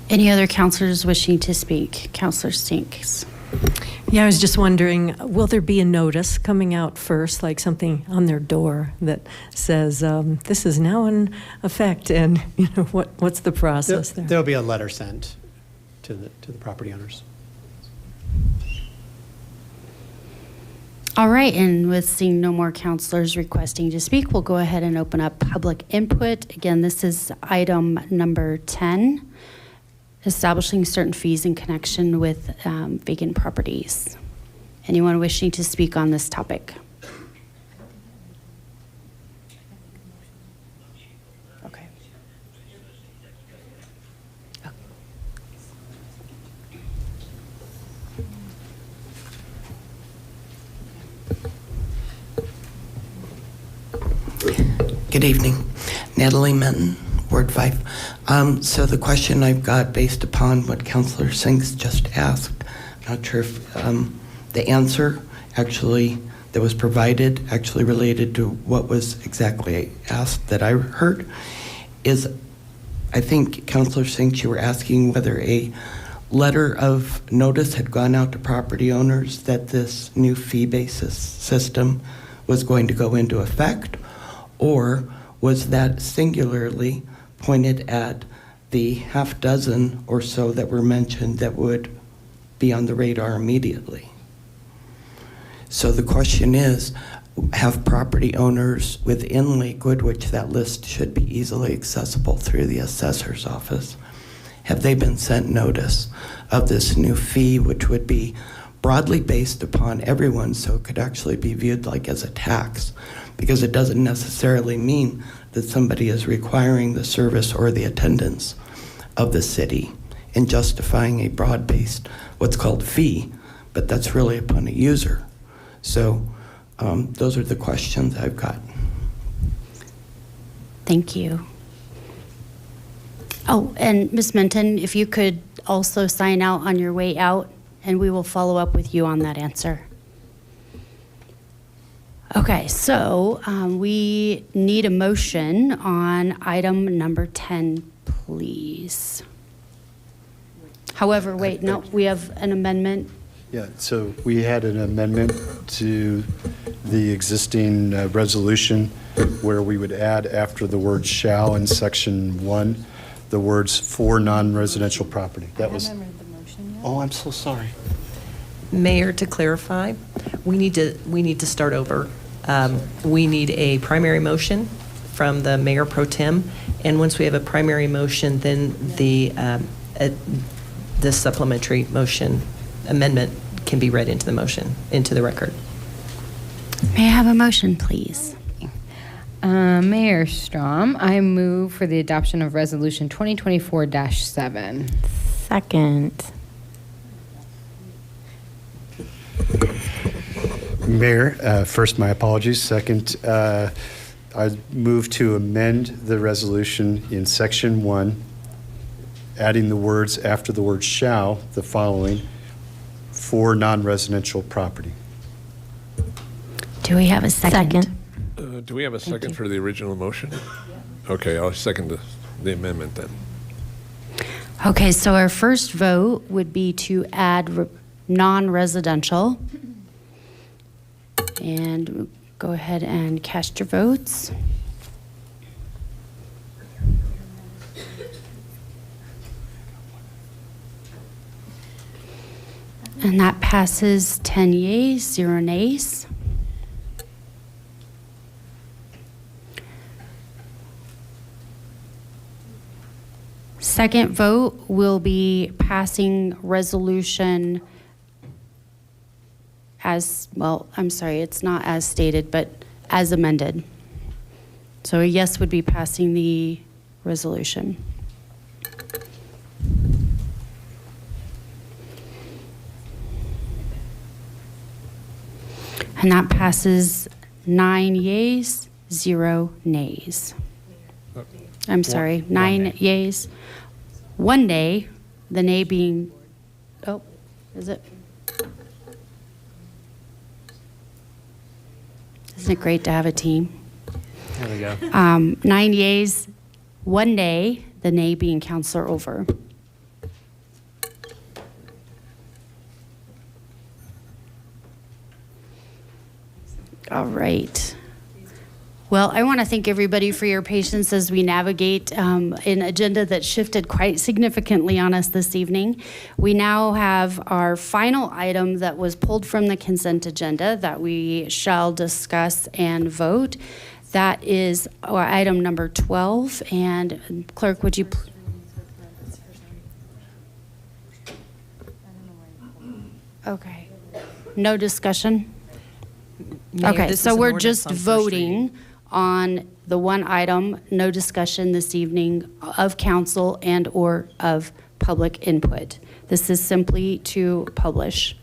Any other councilors wishing to speak? Councilor Stinks. Yeah, I was just wondering, will there be a notice coming out first, like something on their door that says this is now in effect, and what's the process there? There'll be a letter sent to the property owners. All right, and with seeing no more councilors requesting to speak, we'll go ahead and open up public input. Again, this is item number 10, establishing certain fees in connection with vacant properties. Anyone wishing to speak on this topic? Okay. Good evening. Natalie Menton, Ward 5. So the question I've got based upon what Councilor Sinks just asked, not sure if the answer actually that was provided actually related to what was exactly asked that I heard, is I think Councilor Sinks, you were asking whether a letter of notice had gone out to property owners that this new fee basis system was going to go into effect, or was that singularly pointed at the half dozen or so that were mentioned that would be on the radar immediately? So the question is, have property owners within Lakewood, which that list should be easily accessible through the assessor's office, have they been sent notice of this new fee, which would be broadly based upon everyone, so it could actually be viewed like as a tax, because it doesn't necessarily mean that somebody is requiring the service or the attendance of the city and justifying a broad-based, what's called fee, but that's really upon a user. So those are the questions I've got. Thank you. Oh, and Ms. Minton, if you could also sign out on your way out, and we will follow up with you on that answer. Okay, so we need a motion on item number 10, please. However, wait, no, we have an amendment. Yeah, so we had an amendment to the existing resolution where we would add after the word shall in section 1, the words for non-residential property. That was. Oh, I'm so sorry. Mayor, to clarify, we need to start over. We need a primary motion from the Mayor Pro Tem, and once we have a primary motion, then the supplementary motion amendment can be read into the motion, into the record. May I have a motion, please? Mayor Strom, I move for the adoption of Resolution 2024-7. Second. Mayor, first, my apologies. Second, I move to amend the resolution in section 1, adding the words after the word shall, the following, for non-residential property. Do we have a second? Do we have a second for the original motion? Okay, I'll second the amendment then. Okay, so our first vote would be to add non-residential. And go ahead and cast your votes. And that passes 10 yeas, 0 nays. Second vote will be passing resolution as, well, I'm sorry, it's not as stated, but as amended. So a yes would be passing the resolution. And that passes 9 yeas, 0 nays. I'm sorry, 9 yeas, 1 nay, the nay being, oh, is it? Isn't it great to have a team? There we go. 9 yeas, 1 nay, the nay being Counselor Over. All right. Well, I want to thank everybody for your patience as we navigate an agenda that shifted quite significantly on us this evening. We now have our final item that was pulled from the consent agenda that we shall discuss and vote. That is our item number 12. And clerk, would you okay. No discussion? Mayor, Okay, this so is an we're ordinance just on first voting on the one item, no discussion this evening of council and/or of public input. This is simply to publish.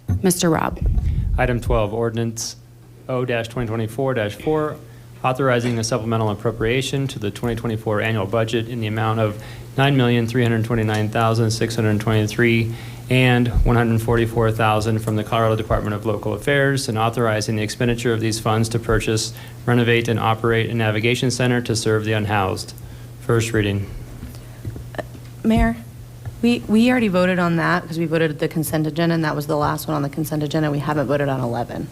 Mr. Robb. Item 12, ordinance O-2024-4, authorizing a supplemental appropriation to the 2024 annual budget in the amount of $9,329,623 and $144,000 from the Colorado Department of Local Affairs, and authorizing the expenditure of these funds to purchase, renovate, and operate a navigation center to serve the unhoused. First reading. Mayor, we already voted on that because we voted the consent agenda, and that was the last one on the consent agenda. We haven't voted on 11.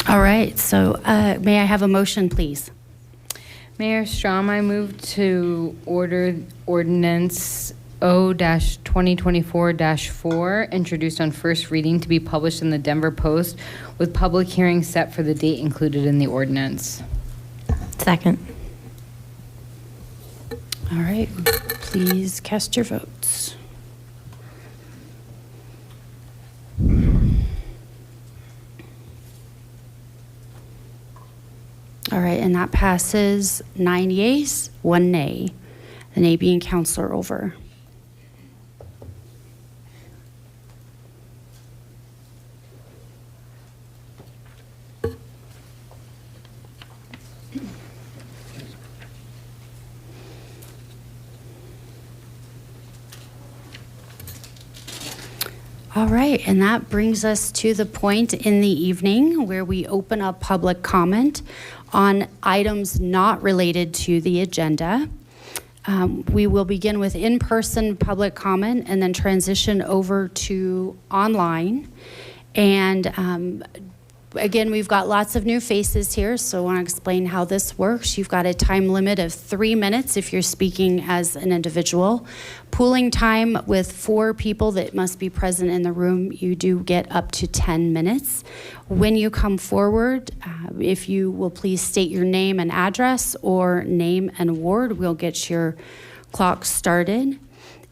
All right, so may I have a motion, please? Mayor Strom, I move to order ordinance O-2024-4, introduced on first reading to be published in the Denver Post with public hearing set for the date included in the ordinance. Second. All right, please cast your votes. All right, and that passes 9 yeas, 1 nay. The nay being Counselor Over. All right, and that brings us to the point in the evening where we open up public comment on items not related to the agenda. We will begin with in-person public comment and then transition over to online. And again, we've got lots of new faces here, so I want to explain how this works. You've got a time limit of 3 minutes if you're speaking as an individual. Pooling time with 4 people that must be present in the room, you do get up to 10 minutes. When you come forward, if you will please state your name and address or name and ward, we'll get your clock started.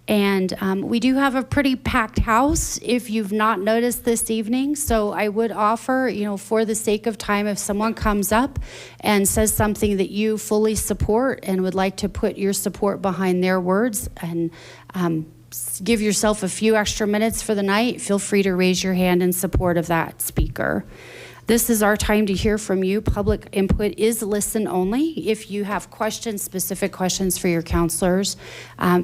And we do have a pretty packed house if you've not noticed this evening. So I would offer, for the sake of time, if someone comes up and says something that you fully support and would like to put your support behind their words and give yourself a few extra minutes for the night, feel free to raise your hand in support of that speaker. This is our time to hear from you. Public input is listen only. If you have questions, specific questions for your counselors,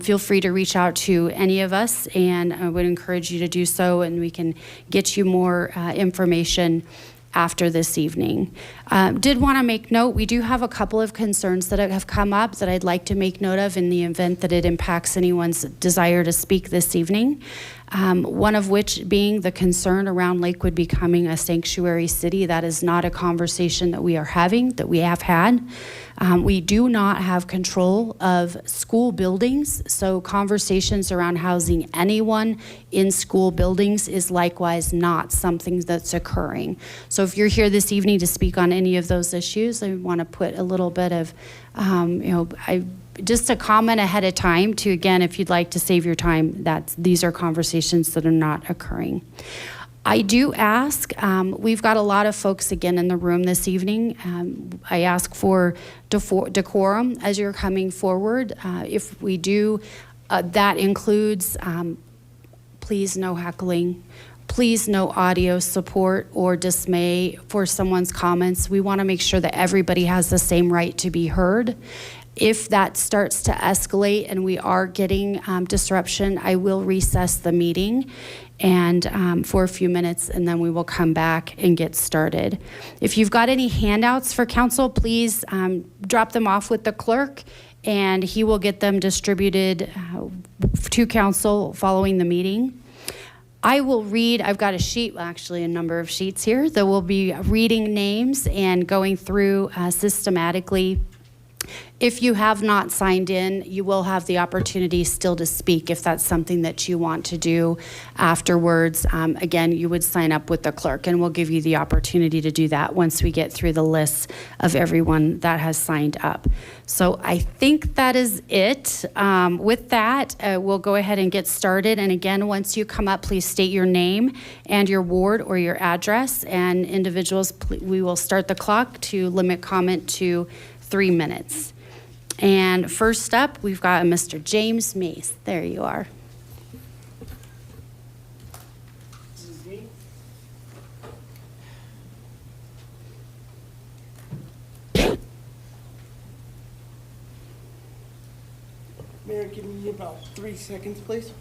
feel free to reach out to any of us, and I would encourage you to do so, and we can get you more information after this evening. Did want to make note, we do have a couple of concerns that have come up that I'd like to make note of in the event that it impacts anyone's desire to speak this evening. One of which being the concern around Lakewood becoming a sanctuary city. That is not a conversation that we are having, that we have had. We do not have control of school buildings, so conversations around housing anyone in school buildings is likewise not something that's occurring. So if you're here this evening to speak on any of those issues, I want to put a little bit of, just a comment ahead of time to, again, if you'd like to save your time, these are conversations that are not occurring. I do ask, we've got a lot of folks again in the room this evening. I ask for decorum as you're coming forward. If we do, that includes, please no heckling. Please no audio support or dismay for someone's comments. We want to make sure that everybody has the same right to be heard. If that starts to escalate and we are getting disruption, I will recess the meeting and for a few minutes, and then we will come back and get started. If you've got any handouts for council, please drop them off with the clerk, and he will get them distributed to council following the meeting. I will read, I've got a sheet, actually a number of sheets here, that will be reading names and going through systematically. If you have not signed in, you will have the opportunity still to speak if that's something that you want to do afterwards. Again, you would sign up with the clerk, and we'll give you the opportunity to do that once we get through the list of everyone that has signed up. So I think that is it. With that, we'll go ahead and get started. And again, once you come up, please state your name and your ward or your address. And individuals, we will start the clock to limit comment to 3 minutes. And first up, we've got Mr. James Mace. There you are. Mayor, give me about 3 seconds, please.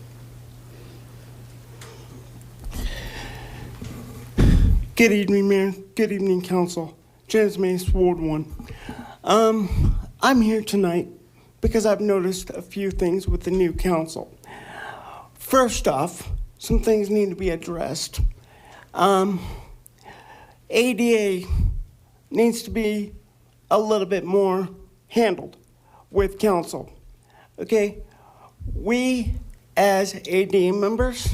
Good evening, Mayor. Good evening, Council. James Mace, Ward 1. I'm here tonight because I've noticed a few things with the new council. First off, some things need to be addressed. ADA needs to be a little bit more handled with council. Okay, we as ADA members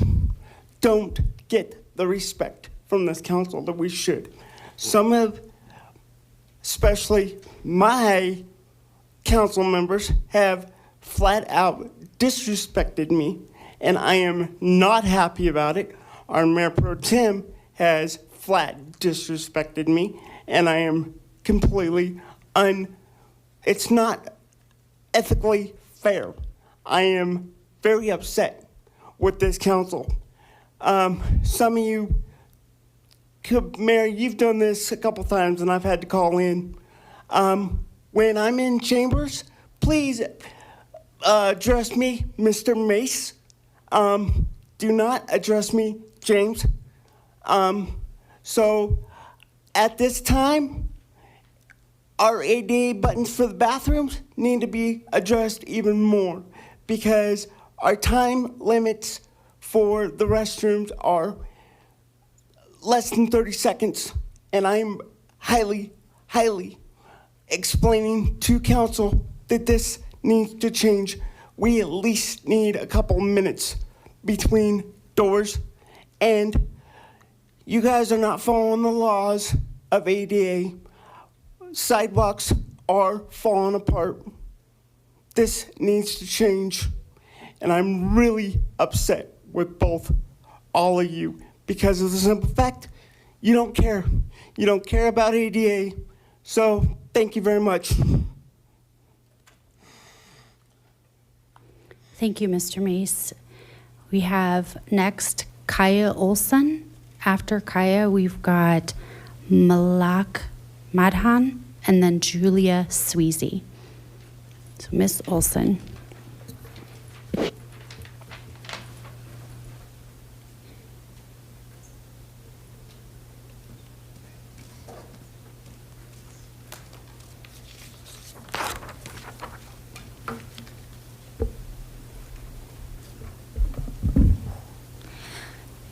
don't get the respect from this council that we should. Some of, especially my council members, have flat out disrespected me, and I am not happy about it. Our Mayor Pro Tem has flat disrespected me, and I am completely it's not ethically fair. I am very upset with this council. Some of you, Mayor, you've done this a couple times and I've had to call in. When I'm in chambers, please address me Mr. Mace. Do not address me James. So at this time, our ADA buttons for the bathrooms need to be addressed even more because our time limits for the restrooms are less than 30 seconds. And I'm highly explaining to council that this needs to change. We at least need a couple minutes between doors, and you guys are not following the laws of ADA. Sidewalks are falling apart. This needs to change, and I'm really upset with all of you because of the simple fact you don't care. You don't care about ADA. So thank you very much. Thank you, Mr. Mace. We have next Kaya Olson. After Kaya, we've got Malak Madhan and then Julia Sweezy. So Miss Olson.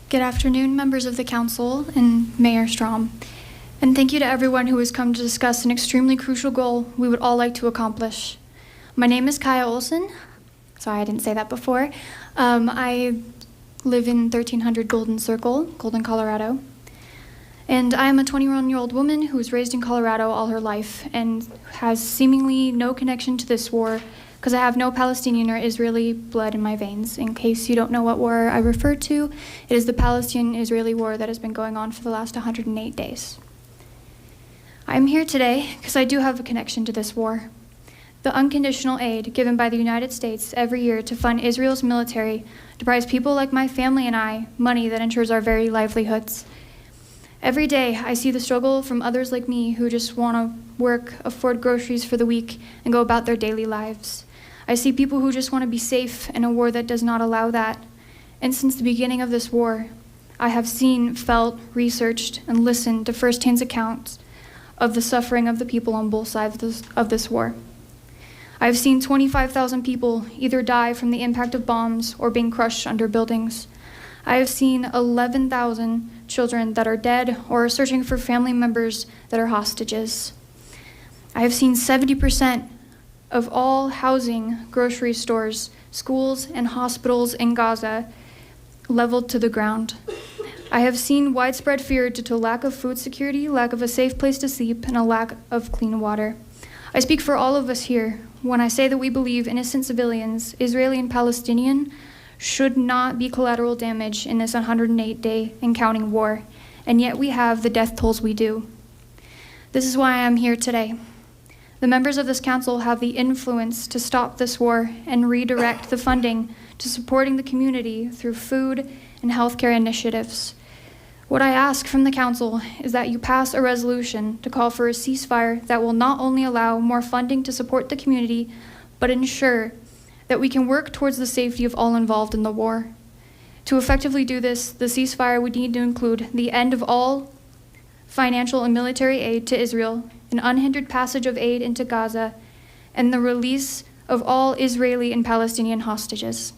Good afternoon, members of the council and Mayor Strom. And thank you to everyone who has come to discuss an extremely crucial goal we would all like to accomplish. My name is Kaya Olson. Sorry, I didn't say that before. I live in 1300 Golden Circle, Golden, Colorado. And I am a 21-year-old woman who was raised in Colorado all her life and has seemingly no connection to this war because I have no Palestinian or Israeli blood in my veins. In case you don't know what war I refer to, it is the Palestinian-Israeli war that has been going on for the last 108 days. I'm here today because I do have a connection to this war. The unconditional aid given by the United States every year to fund Israel's military deprives people like my family and I money that ensures our very livelihoods. Every day, I see the struggle from others like me who just want to work, afford groceries for the week, and go about their daily lives. I see people who just want to be safe in a war that does not allow that. And since the beginning of this war, I have seen, felt, researched, and listened to firsthand accounts of the suffering of the people on both sides of this war. I have seen 25,000 people either die from the impact of bombs or being crushed under buildings. I have seen 11,000 children that are dead or are searching for family members that are hostages. I have seen 70% of all housing, grocery stores, schools, and hospitals in Gaza leveled to the ground. I have seen widespread fear due to lack of food security, lack of a safe place to sleep, and a lack of clean water. I speak for all of us here when I say that we believe innocent civilians, Israeli and Palestinian, should not be collateral damage in this 108-day and counting war, and yet we have the death tolls we do. This is why I'm here today. The members of this council have the influence to stop this war and redirect the funding to supporting the community through food and healthcare initiatives. What I ask from the council is that you pass a resolution to call for a ceasefire that will not only allow more funding to support the community, but ensure that we can work towards the safety of all involved in the war. To effectively do this, the ceasefire would need to include the end of all financial and military aid to Israel, an unhindered passage of aid into Gaza, and the release of all Israeli and Palestinian hostages.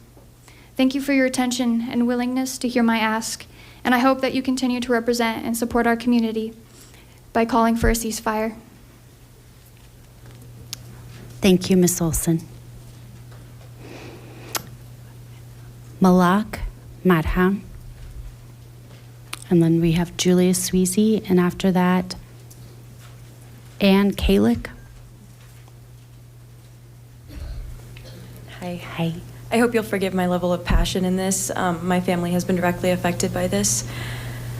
Thank you for your attention and willingness to hear my ask, and I hope that you continue to represent and support our community by calling for a ceasefire. Thank you, Ms. Olson. Malak Madham. And then we have Julia Sweezy, and after that, Ann Kalick. Hi. Hi. I hope you'll forgive my level of passion in this. My family has been directly affected by this.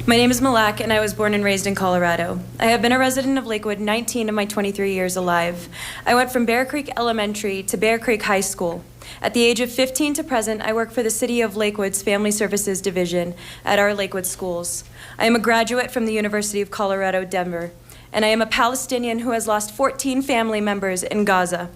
My name is Malak, and I was born and raised in Colorado. I have been a resident of Lakewood 19 of my 23 years alive. I went from Bear Creek Elementary to Bear Creek High School. At the age of 15 to present, I work for the City of Lakewood's Family Services Division at our Lakewood schools. I am a graduate from the University of Colorado, Denver, and I am a Palestinian who has lost 14 family members in Gaza.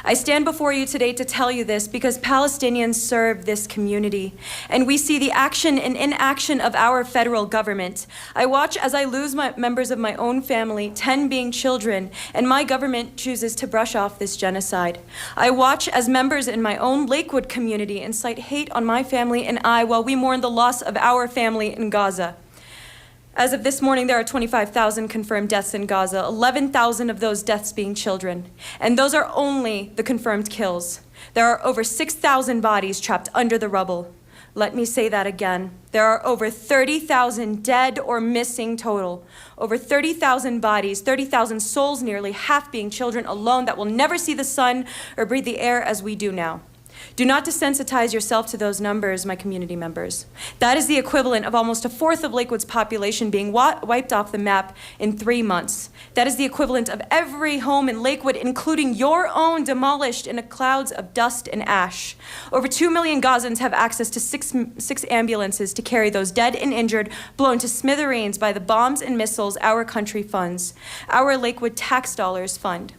I stand before you today to tell you this because Palestinians serve this community, and we see the action and inaction of our federal government. I watch as I lose members of my own family, 10 being children, and my government chooses to brush off this genocide. I watch as members in my own Lakewood community incite hate on my family and I while we mourn the loss of our family in Gaza. As of this morning, there are 25,000 confirmed deaths in Gaza, 11,000 of those deaths being children. And those are only the confirmed kills. There are over 6,000 bodies trapped under the rubble. Let me say that again. There are over 30,000 dead or missing total. Over 30,000 bodies, 30,000 souls, nearly half being children alone that will never see the sun or breathe the air as we do now. Do not desensitize yourself to those numbers, my community members. That is the equivalent of almost a fourth of Lakewood's population being wiped off the map in 3 months. That is the equivalent of every home in Lakewood, including your own, demolished in clouds of dust and ash. Over 2 million Gazans have access to six ambulances to carry those dead and injured, blown to smithereens by the bombs and missiles our country funds, our Lakewood tax dollars fund.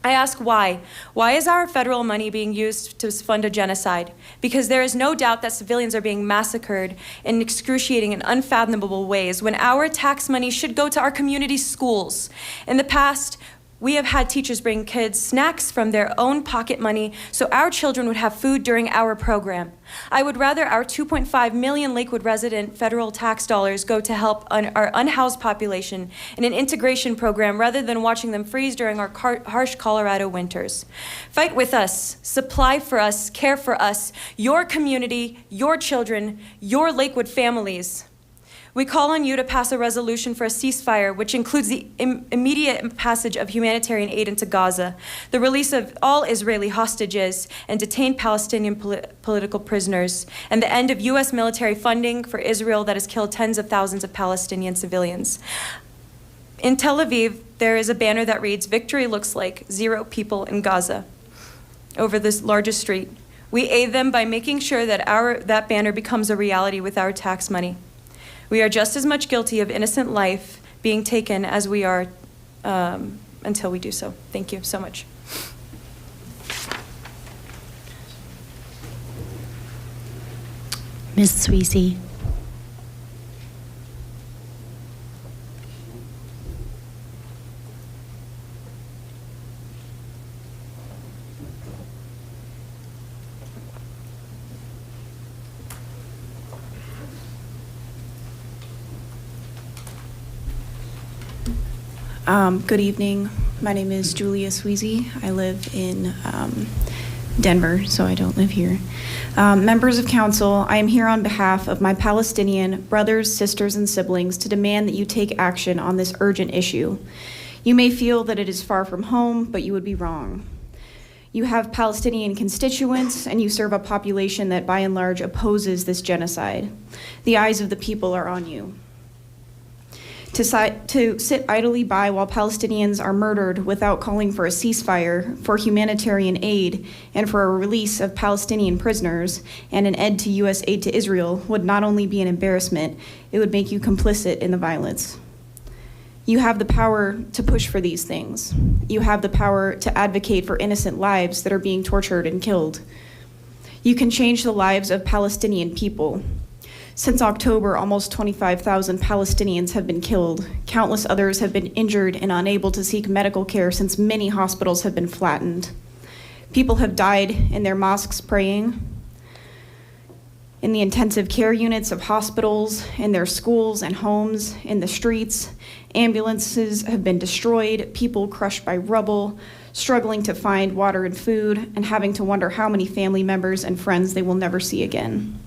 I ask why. Why is our federal money being used to fund a genocide? Because there is no doubt that civilians are being massacred in excruciating and unfathomable ways when our tax money should go to our community schools. In the past, we have had teachers bring kids snacks from their own pocket money so our children would have food during our program. I would rather our 2.5 million Lakewood resident federal tax dollars go to help our unhoused population in an integration program rather than watching them freeze during our harsh Colorado winters. Fight with us, supply for us, care for us, your community, your children, your Lakewood families. We call on you to pass a resolution for a ceasefire, which includes the immediate passage of humanitarian aid into Gaza, the release of all Israeli hostages and detained Palestinian political prisoners, and the end of U.S. military funding for Israel that has killed tens of thousands of Palestinian civilians. In Tel Aviv, there is a banner that reads, "Victory looks like 0 people in Gaza," over this largest street. We aid them by making sure that that banner becomes a reality with our tax money. We are just as much guilty of innocent life being taken as we are until we do so. Thank you so much. Ms. Sweezy. Good evening. My name is Julia Sweezy. I live in Denver, so I don't live here. Members of council, I am here on behalf of my Palestinian brothers, sisters, and siblings to demand that you take action on this urgent issue. You may feel that it is far from home, but you would be wrong. You have Palestinian constituents, and you serve a population that by and large opposes this genocide. The eyes of the people are on you. To sit idly by while Palestinians are murdered without calling for a ceasefire, for humanitarian aid, and for a release of Palestinian prisoners, and an end to U.S. aid to Israel would not only be an embarrassment, it would make you complicit in the violence. You have the power to push for these things. You have the power to advocate for innocent lives that are being tortured and killed. You can change the lives of Palestinian people. Since October, almost 25,000 Palestinians have been killed. Countless others have been injured and unable to seek medical care since many hospitals have been flattened. People have died in their mosques praying, in the intensive care units of hospitals, in their schools and homes, in the streets. Ambulances have been destroyed, people crushed by rubble, struggling to find water and food, and having to wonder how many family members and friends they will never see again.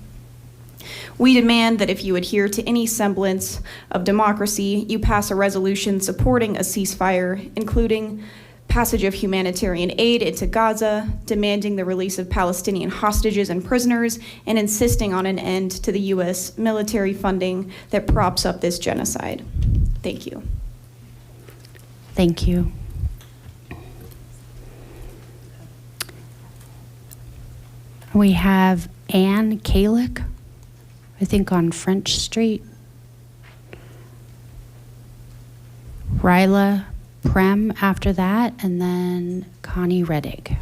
We demand that if you adhere to any semblance of democracy, you pass a resolution supporting a ceasefire, including passage of humanitarian aid into Gaza, demanding the release of Palestinian hostages and prisoners, and insisting on an end to the U.S. military funding that props up this genocide. Thank you. Thank you. We have Ann Kalick, I think on French Street. Ryla Prem after that, and then Connie Reddick.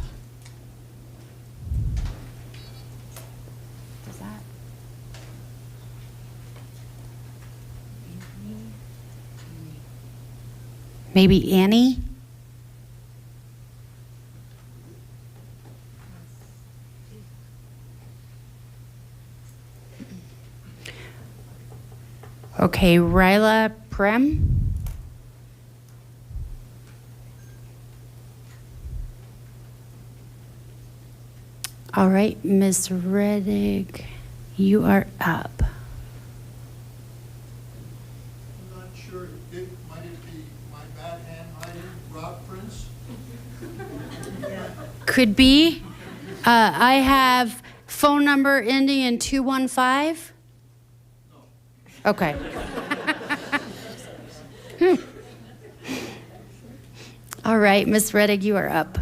Is that? Maybe Annie? Okay, Ryla Prem. All right, Ms. Reddick, you are up. I'm not sure, might it be my bad handwriting, Rob Prince? Could be. I have phone number ending in 215. Okay. All right, Ms. Reddick, you are up.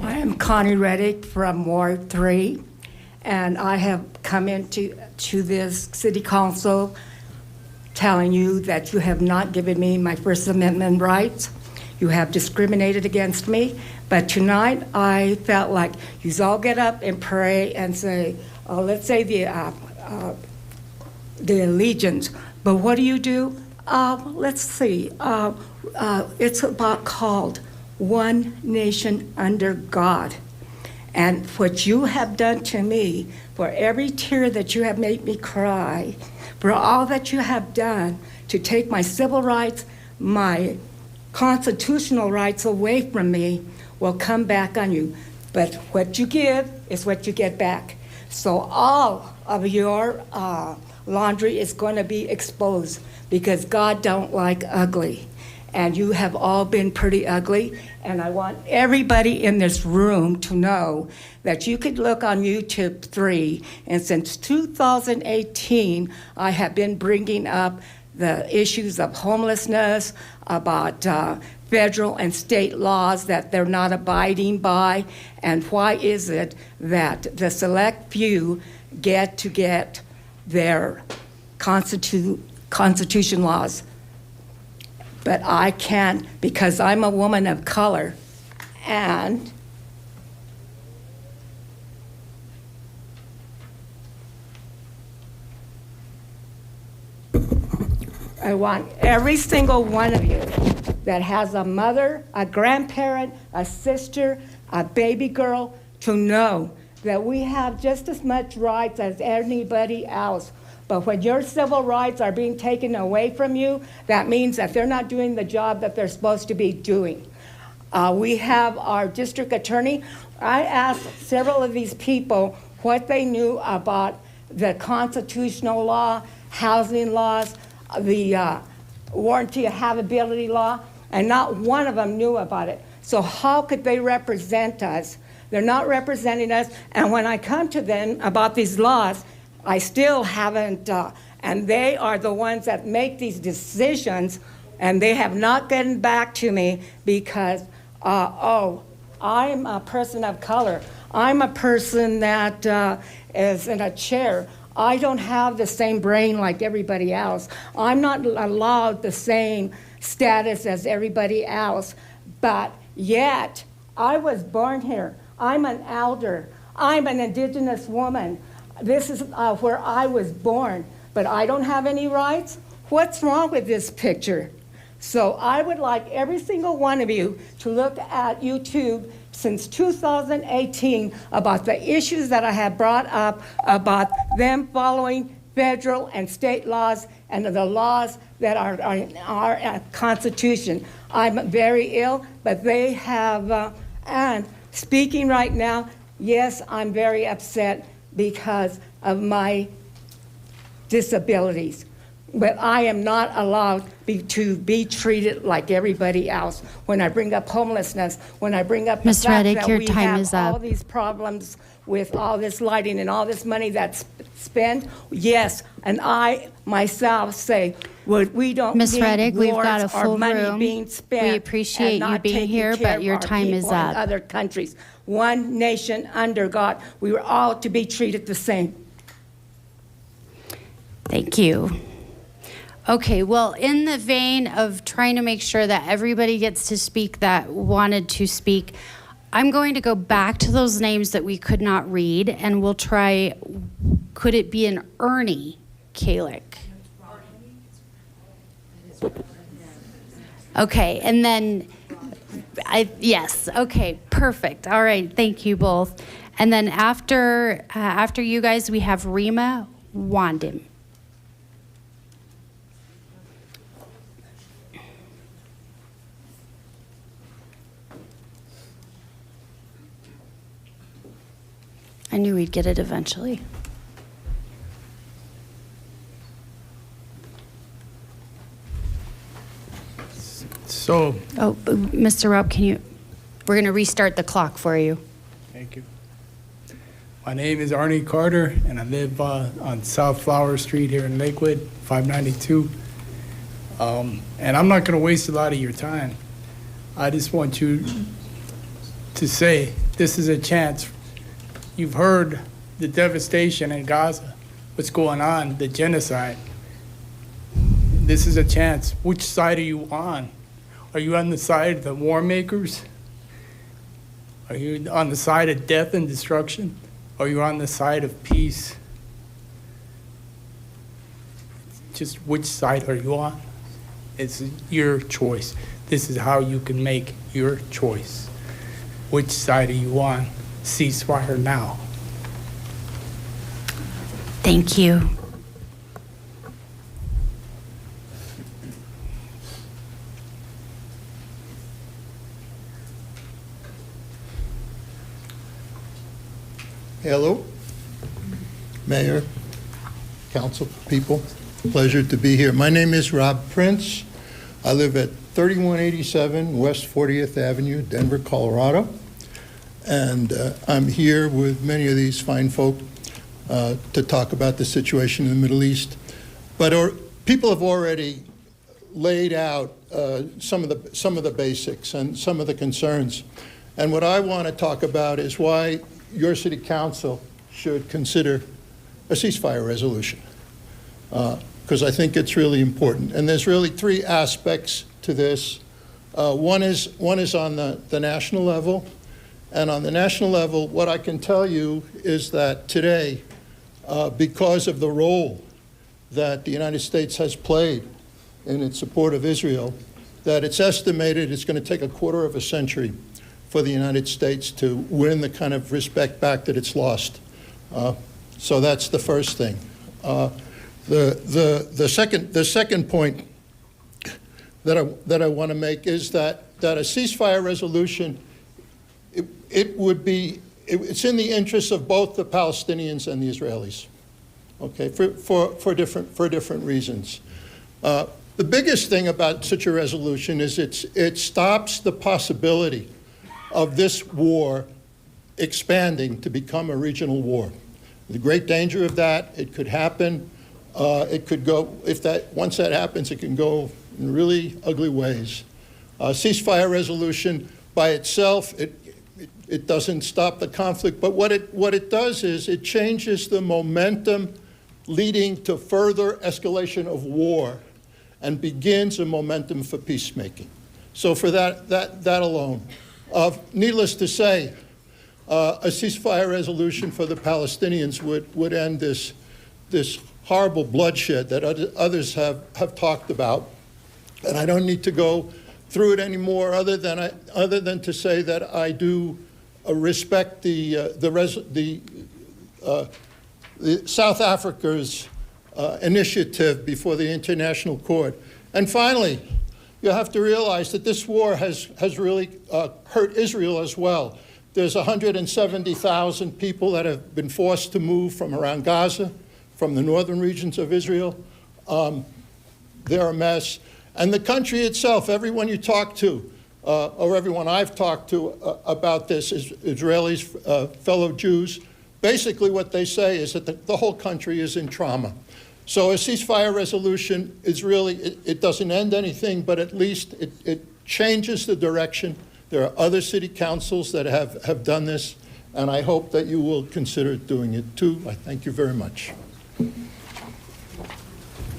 I am Connie Reddick from Ward 3, and I have come into this city council telling you that you have not given me my First Amendment rights. You have discriminated against me, but tonight I felt like you all get up and pray and say, let's say the allegiance, but what do? Let's see, it's about called One Nation Under God. And what you have done to me, for every tear that you have made me cry, for all that you have done to take my civil rights, my constitutional rights away from me, will come back on you. But what you give is what you get back. So all of your laundry is going to be exposed, because God don't like ugly. And you have all been pretty ugly. And I want everybody in this room to know that you could look on YouTube 3, and since 2018, I have been bringing up the issues of homelessness, about federal and state laws that they're not abiding by, and why is it that the select few get their constitution laws, but I can't, because I'm a woman of color. And I want every single one of you that has a mother, a grandparent, a sister, a baby girl, to know that we have just as much rights as anybody else. But when your civil rights are being taken away from you, that means that they're not doing the job that they're supposed to be doing. We have our district attorney. I asked several of these people what they knew about the constitutional law, housing laws, the warranty of habitability law, and not one of them knew about it. So how could they represent us? They're not representing us, and when I come to them about these laws, I still haven't, and they are the ones that make these decisions, and they have not gotten back to me because, I'm a person of color. I'm a person that is in a chair. I don't have the same brain like everybody else. I'm not allowed the same status as everybody else, but yet I was born here. I'm an elder. I'm an indigenous woman. This is where I was born, but I don't have any rights? What's wrong with this picture? So I would like every single one of you to look at YouTube since 2018 about the issues that I have brought up about them following federal and state laws and the laws that are in our Constitution. I'm very ill, but they have, and speaking right now, yes, I'm very upset because of my disabilities. But I am not allowed to be treated like everybody else. When I bring up homelessness, when I bring up the Ms. fact Reddick, that your we time have is all up. these problems with all this lighting and all this money that's spent, yes, and I myself say, well, we don't Ms. need Reddick, we've wars got a or full money room. being spent. We appreciate and you not being taking here, care but your of our time is people in up. other countries. One nation under God. We were all to be treated the same. Thank you. Okay, well, in the vein of trying to make sure that everybody gets to speak that wanted to speak, I'm going to go back to those names that we could not read, and we'll try, could it be an Ernie Kalick? Okay, and then, yes, okay, perfect. All right, thank you both. And then after you guys, we have Rima Wandim. I knew we'd get it eventually. So. Oh, Mr. Rob, we're going to restart the clock for you. Thank you. My name is Arnie Carter, and I live on South Flower Street here in Lakewood, 592. And I'm not going to waste a lot of your time. I just want you to say this is a chance. You've heard the devastation in Gaza, what's going on, the genocide. This is a chance. Which side are you on? Are you on the side of the war makers? Are you on the side of death and destruction? Or are you on the side of peace? Just which side are you on? It's your choice. This is how you can make your choice. Which side are you on? Ceasefire now. Thank you. Hello, Mayor, council people. Pleasure to be here. My name is Rob Prince. I live at 3187 West 40th Avenue, Denver, Colorado. And I'm here with many of these fine folk to talk about the situation in the Middle East. But people have already laid out some of the basics and some of the concerns. And what I want to talk about is why your city council should consider a ceasefire resolution, because I think it's really important. And there's really three aspects to this. One is on the national level. And on the national level, what I can tell you is that today, because of the role that the United States has played in its support of Israel, that it's estimated it's going to take a quarter of a century for the United States to win the kind of respect back that it's lost. So that's the first thing. The second point that I want to make is that a ceasefire resolution, it's in the interests of both the Palestinians and the Israelis, okay, for different reasons. The biggest thing about such a resolution is it stops the possibility of this war expanding to become a regional war. The great danger of that, it could happen. It could go, once that happens, it can go in really ugly ways. Ceasefire resolution by itself, it doesn't stop the conflict, but what it does is it changes the momentum leading to further escalation of war and begins a momentum for peacemaking. So for that alone, needless to say, a ceasefire resolution for the Palestinians would end this horrible bloodshed that others have talked about. And I don't need to go through it anymore other than to say that I do respect the South Africa's initiative before the International Court. And finally, you have to realize that this war has really hurt Israel as well. There's 170,000 people that have been forced to move from around Gaza, from the northern regions of Israel. They're a mess. And the country itself, everyone you talk to, or everyone I've talked to about this, is Israelis, fellow Jews, basically what they say is that the whole country is in trauma. So a ceasefire resolution is really, it doesn't end anything, but at least it changes the direction. There are other city councils that have done this, and I hope that you will consider doing it too. I thank you very much.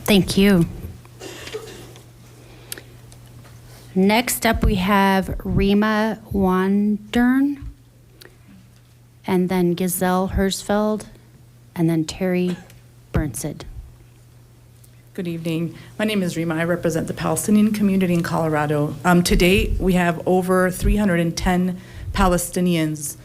Thank you. Next up, we have Rima Wandern, and then Giselle Hersfeld, and then Terry Burnsid. Good evening. My name is Rima. I represent the Palestinian community in Colorado. To date, we have over 310 Palestinians,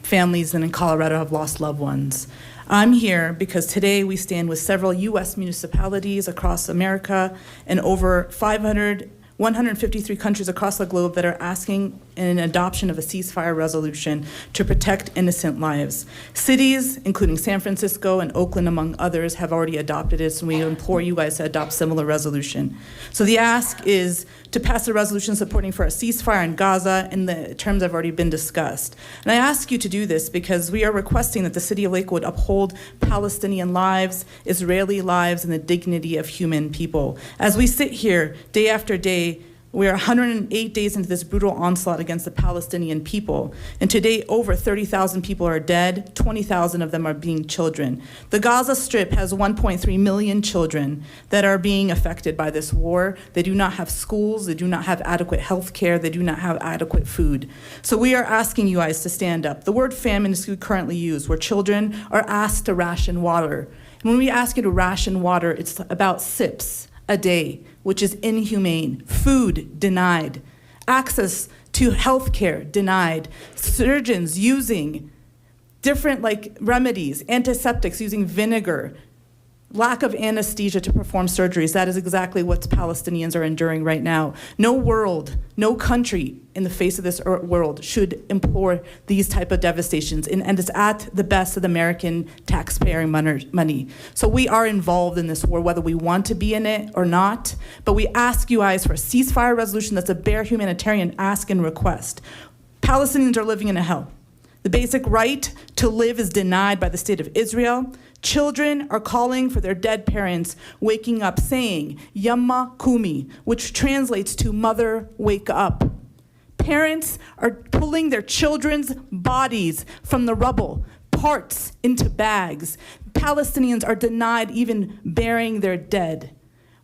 families in Colorado have lost loved ones. I'm here because today we stand with several U.S. municipalities across America and over 153 countries across the globe that are asking an adoption of a ceasefire resolution to protect innocent lives. Cities, including San Francisco and Oakland, among others, have already adopted it, and we implore you guys to adopt similar resolution. So the ask is to pass a resolution supporting for a ceasefire in Gaza in the terms that have already been discussed. And I ask you to do this because we are requesting that the city of Lakewood uphold Palestinian lives, Israeli lives, and the dignity of human people. As we sit here day after day, we are 108 days into this brutal onslaught against the Palestinian people. And today, over 30,000 people are dead, 20,000 of them are being children. The Gaza Strip has 1.3 million children that are being affected by this war. They do not have schools, they do not have adequate health care, they do not have adequate food. So we are asking you guys to stand up. The word famine is currently used, where children are asked to ration water. And when we ask you to ration water, it's about sips a day, which is inhumane. Food denied. Access to health care denied. Surgeons using different remedies, antiseptics, using vinegar. Lack of anesthesia to perform surgeries. That is exactly what Palestinians are enduring right now. No world, no country in the face of this world should implore these type of devastations, and it's at the best of the American taxpayer money. So we are involved in this war, whether we want to be in it or not, but we ask you guys for a ceasefire resolution that's a bare humanitarian ask and request. Palestinians are living in a hell. The basic right to live is denied by the state of Israel. Children are calling for their dead parents, waking up saying, Yamma Kumi, which translates to mother, wake up. Parents are pulling their children's bodies from the rubble, parts into bags. Palestinians are denied even burying their dead.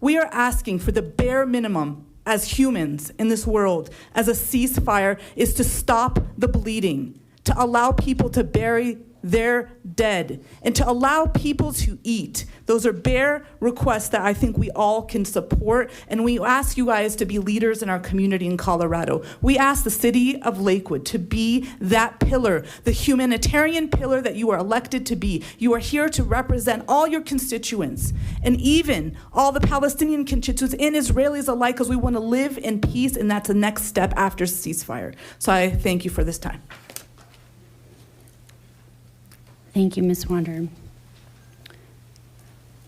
We are asking for the bare minimum as humans in this world, as a ceasefire, is to stop the bleeding, to allow people to bury their dead, and to allow people to eat. Those are bare requests that I think we all can support, and we ask you guys to be leaders in our community in Colorado. We ask the city of Lakewood to be that pillar, the humanitarian pillar that you are elected to be. You are here to represent all your constituents, and even all the Palestinian constituents and Israelis alike, because we want to live in peace, and that's the next step after ceasefire. So I thank you for this time. Thank you, Ms. Wander.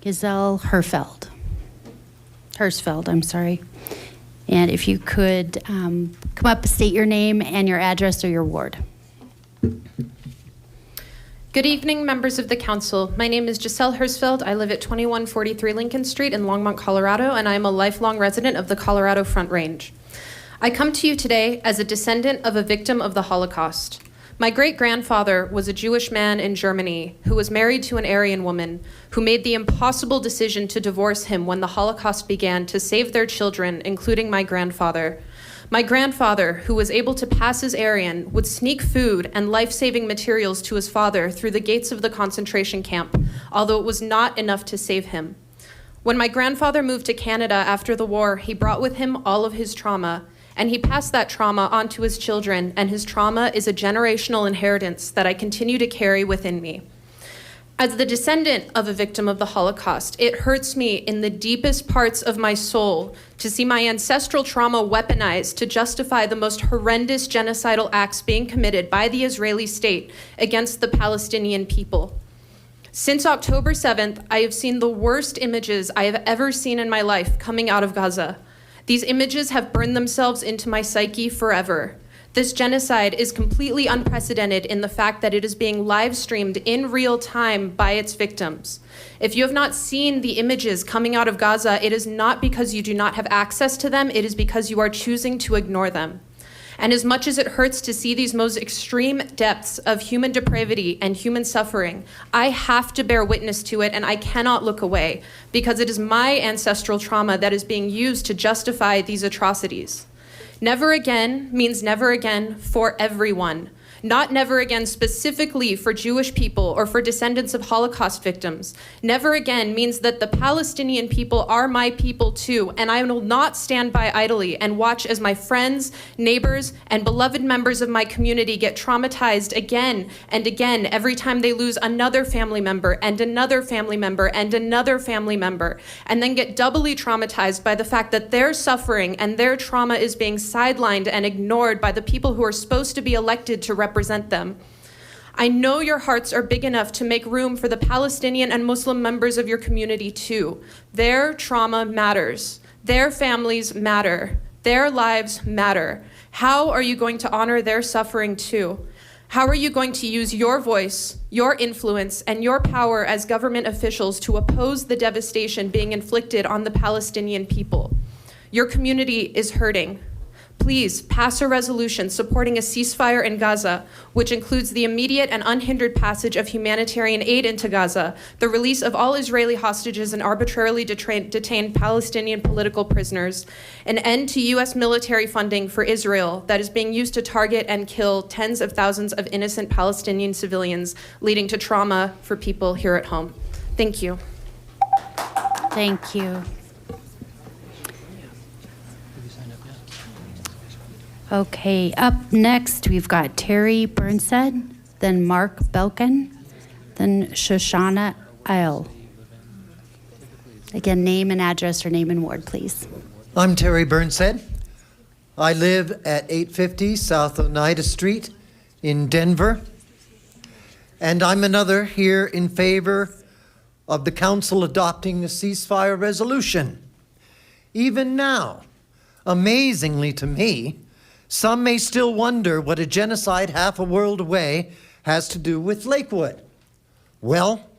Giselle Hirschfeld, I'm sorry. And if you could come up, state your name and your address or your ward. Good evening, members of the council. My name is Giselle Hirschfeld. I live at 2143 Lincoln Street in Longmont, Colorado, and I am a lifelong resident of the Colorado Front Range. I come to you today as a descendant of a victim of the Holocaust. My great-grandfather was a Jewish man in Germany who was married to an Aryan woman who made the impossible decision to divorce him when the Holocaust began to save their children, including my grandfather. My grandfather, who was able to pass as Aryan, would sneak food and life-saving materials to his father through the gates of the concentration camp, although it was not enough to save him. When my grandfather moved to Canada after the war, he brought with him all of his trauma, and he passed that trauma on to his children, and his trauma is a generational inheritance that I continue to carry within me. As the descendant of a victim of the Holocaust, it hurts me in the deepest parts of my soul to see my ancestral trauma weaponized to justify the most horrendous genocidal acts being committed by the Israeli state against the Palestinian people. Since October 7th, I have seen the worst images I have ever seen in my life coming out of Gaza. These images have burned themselves into my psyche forever. This genocide is completely unprecedented in the fact that it is being live streamed in real time by its victims. If you have not seen the images coming out of Gaza, it is not because you do not have access to them, it is because you are choosing to ignore them. And as much as it hurts to see these most extreme depths of human depravity and human suffering, I have to bear witness to it and I cannot look away because it is my ancestral trauma that is being used to justify these atrocities. Never again means never again for everyone, not never again specifically for Jewish people or for descendants of Holocaust victims. Never again means that the Palestinian people are my people too, and I will not stand by idly and watch as my friends, neighbors, and beloved members of my community get traumatized again and again every time they lose another family member and another family member and another family member, and then get doubly traumatized by the fact that their suffering and their trauma is being sidelined and ignored by the people who are supposed to be elected to represent them. I know your hearts are big enough to make room for the Palestinian and Muslim members of your community too. Their trauma matters. Their families matter. Their lives matter. How are you going to honor their suffering too? How are you going to use your voice, your influence, and your power as government officials to oppose the devastation being inflicted on the Palestinian people? Your community is hurting. Please pass a resolution supporting a ceasefire in Gaza, which includes the immediate and unhindered passage of humanitarian aid into Gaza, the release of all Israeli hostages and arbitrarily detained Palestinian political prisoners, an end to U.S. military funding for Israel that is being used to target and kill tens of thousands of innocent Palestinian civilians, leading to trauma for people here at home. Thank you. Thank you. Okay, up next, we've got Terry Burnsett, then Mark Belkin, then Shoshana Isle. Again, name and address or name and ward, please. I'm Terry Burnsett. I live at 850 South Oneida Street in Denver. And I'm another here in favor of the council adopting a ceasefire resolution. Even now, amazingly to me, some may still wonder what a genocide half a world away has to do with Lakewood. Well,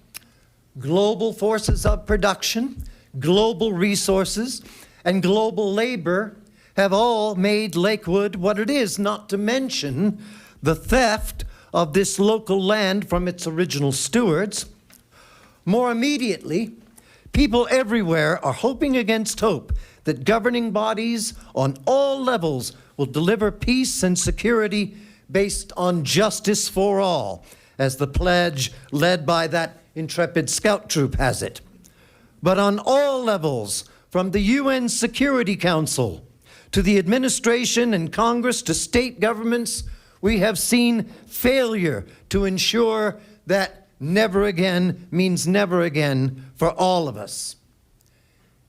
global forces of production, global resources, and global labor have all made Lakewood what it is, not to mention the theft of this local land from its original stewards. More immediately, people everywhere are hoping against hope that governing bodies on all levels will deliver peace and security based on justice for all, as the pledge led by that intrepid scout troop has it. But on all levels, from the UN Security Council to the administration and Congress to state governments, we have seen failure to ensure that never again means never again for all of us.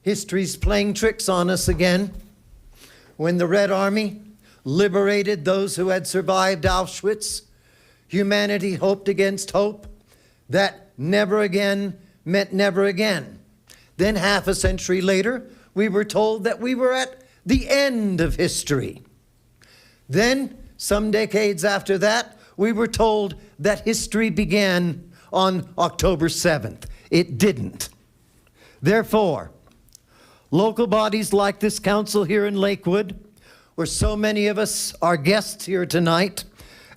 History's playing tricks on us again. When the Red Army liberated those who had survived Auschwitz, humanity hoped against hope that never again meant never again. Then half a century later, we were told that we were at the end of history. Then, some decades after that, we were told that history began on October 7th. It didn't. Therefore, local bodies like this council here in Lakewood, where so many of us are guests here tonight,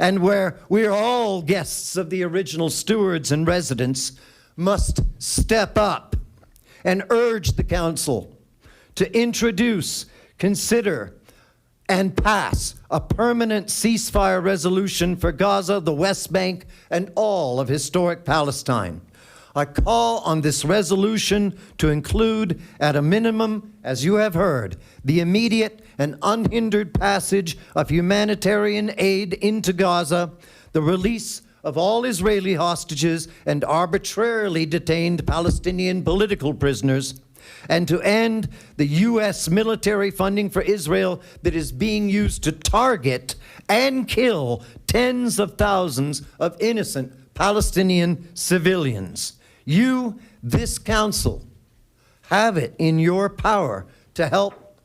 and where we are all guests of the original stewards and residents, must step up and urge the council to introduce, consider, and pass a permanent ceasefire resolution for Gaza, the West Bank, and all of historic Palestine. I call on this resolution to include, at a minimum, as you have heard, the immediate and unhindered passage of humanitarian aid into Gaza, the release of all Israeli hostages and arbitrarily detained Palestinian political prisoners, and to end the U.S. military funding for Israel that is being used to target and kill tens of thousands of innocent Palestinian civilians. You, this council, have it in your power to help,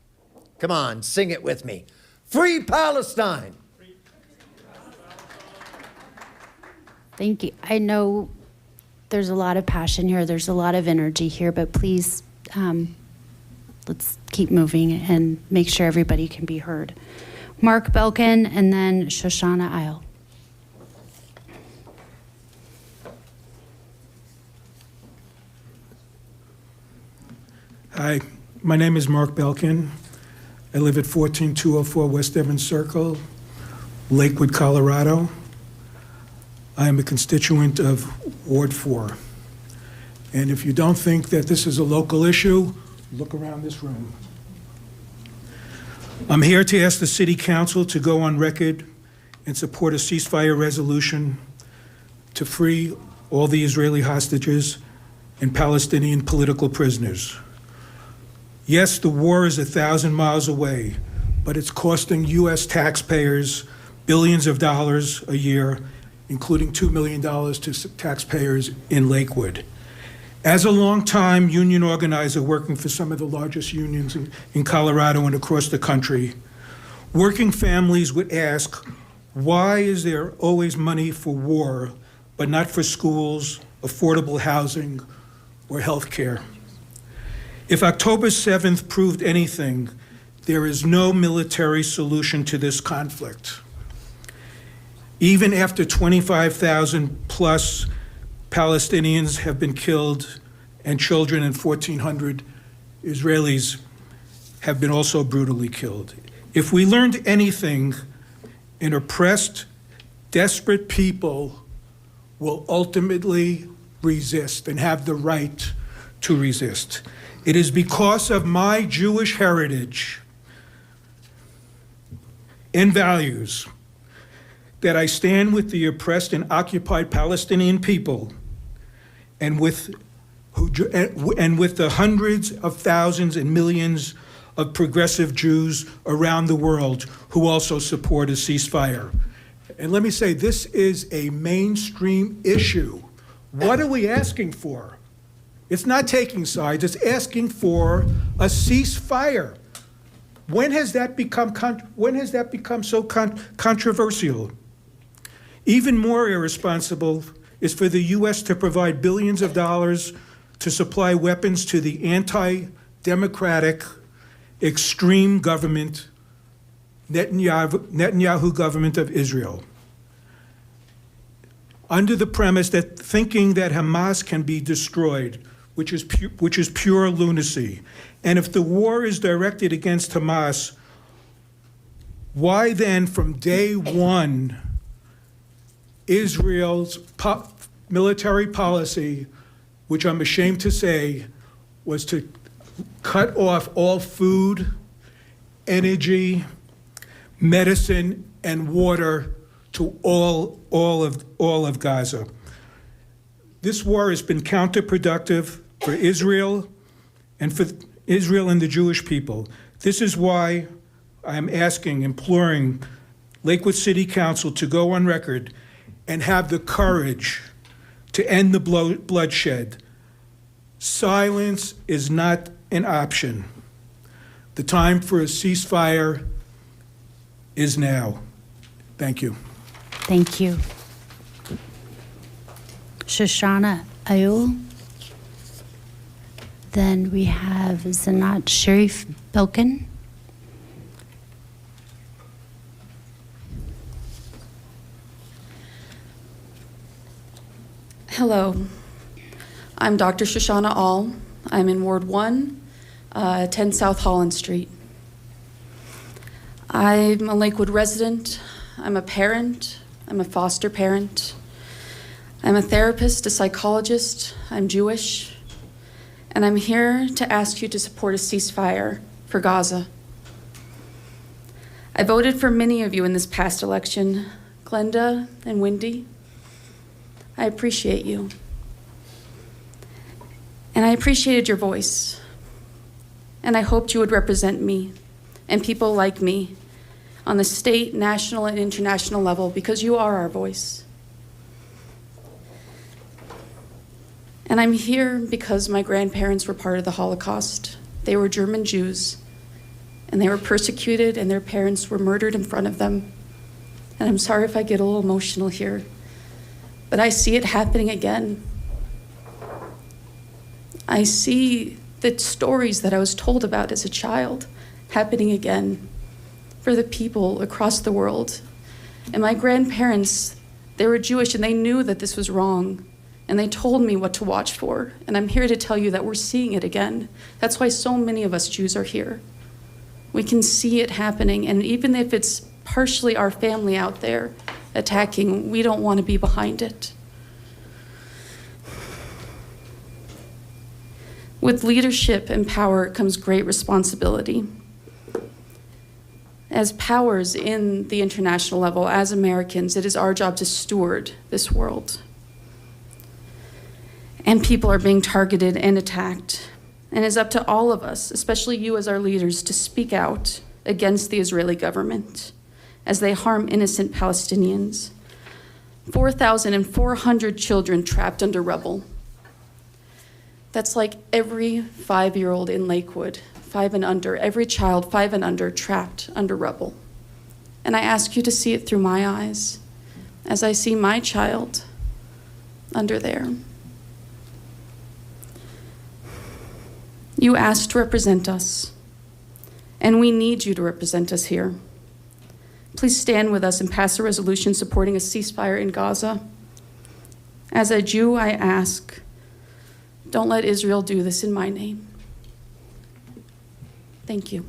come on, sing it with me, free Palestine. Thank you. I know there's a lot of passion here, there's a lot of energy here, but please, let's keep moving and make sure everybody can be heard. Mark Belkin and then Shoshana Isle. Hi, my name is Mark Belkin. I live at 14204 West Evans Circle, Lakewood, Colorado. I am a constituent of Ward 4. And if you don't think that this is a local issue, look around this room. I'm here to ask the City Council to go on record and support a ceasefire resolution to free all the Israeli hostages and Palestinian political prisoners. Yes, the war is 1,000 miles away, but it's costing U.S. taxpayers billions of dollars a year, including $2 million to taxpayers in Lakewood. As a longtime union organizer working for some of the largest unions in Colorado and across the country, working families would ask, why is there always money for war, but not for schools, affordable housing, or health care? If October 7th proved anything, there is no military solution to this conflict. Even after 25,000 plus Palestinians have been killed and children and 1,400 Israelis have been also brutally killed. If we learned anything, an oppressed, desperate people will ultimately resist and have the right to resist. It is because of my Jewish heritage and values that I stand with the oppressed and occupied Palestinian people and with the hundreds of thousands and millions of progressive Jews around the world who also support a ceasefire. And let me say, this is a mainstream issue. What are we asking for? It's not taking sides, it's asking for a ceasefire. When has that become so controversial? Even more irresponsible is for the U.S. to provide billions of dollars to supply weapons to the anti-democratic, extreme government, Netanyahu government of Israel, under the premise that thinking that Hamas can be destroyed, which is pure lunacy. And if the war is directed against Hamas, why then from day one, Israel's military policy, which I'm ashamed to say, was to cut off all food, energy, medicine, and water to all of Gaza. This war has been counterproductive for Israel and the Jewish people. This is why I'm imploring Lakewood City Council to go on record and have the courage to end the bloodshed. Silence is not an option. The time for a ceasefire is now. Thank you. Thank you. Shoshana Ayul. Then we have Zanat Sharif Belkin. Hello, I'm Dr. Shoshana All. I'm in Ward 1, 10 South Holland Street. I'm a Lakewood resident. I'm a parent. I'm a foster parent. I'm a therapist, a psychologist. I'm Jewish. And I'm here to ask you to support a ceasefire for Gaza. I voted for many of you in this past election, Glenda and Wendy. I appreciate you. And I appreciated your voice. And I hoped you would represent me and people like me on the state, national, and international level because you are our voice. And I'm here because my grandparents were part of the Holocaust. They were German Jews, and they were persecuted, and their parents were murdered in front of them. And I'm sorry if I get a little emotional here, but I see it happening again. I see the stories that I was told about as a child happening again for the people across the world. And my grandparents, they were Jewish and they knew that this was wrong. And they told me what to watch for. And I'm here to tell you that we're seeing it again. That's why so many of us Jews are here. We can see it happening. And even if it's partially our family out there attacking, we don't want to be behind it. With leadership and power comes great responsibility. As powers in the international level, as Americans, it is our job to steward this world. And people are being targeted and attacked. And it's up to all of us, especially you as our leaders, to speak out against the Israeli government as they harm innocent Palestinians. 4,400 children trapped under rubble. That's like every 5-year-old in Lakewood, 5 and under, every child 5 and under trapped under rubble. And I ask you to see it through my eyes as I see my child under there. You asked to represent us, and we need you to represent us here. Please stand with us and pass a resolution supporting a ceasefire in Gaza. As a Jew, I ask, don't let Israel do this in my name. Thank you.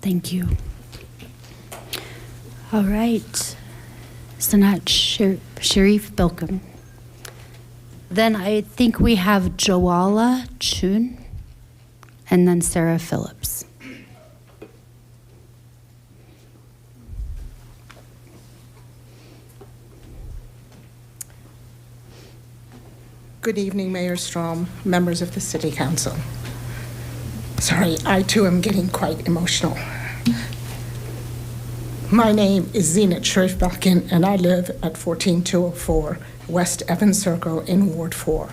Thank you. All right. Sanat Sharif Belkin. Then I think we have Joala Chun and then Sarah Phillips. Good evening, Mayor Strom, members of the City Council. Sorry, I too am getting quite emotional. My name is Zinat Sharif Belkin, and I live at 14204 West Evans Circle in Ward 4.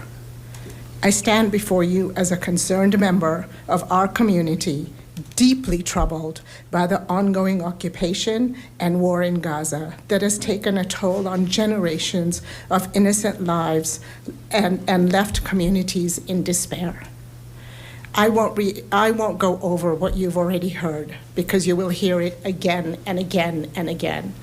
I stand before you as a concerned member of our community, deeply troubled by the ongoing occupation and war in Gaza that has taken a toll on generations of innocent lives and left communities in despair. I won't go over what you've already heard because you will hear it again and again and again.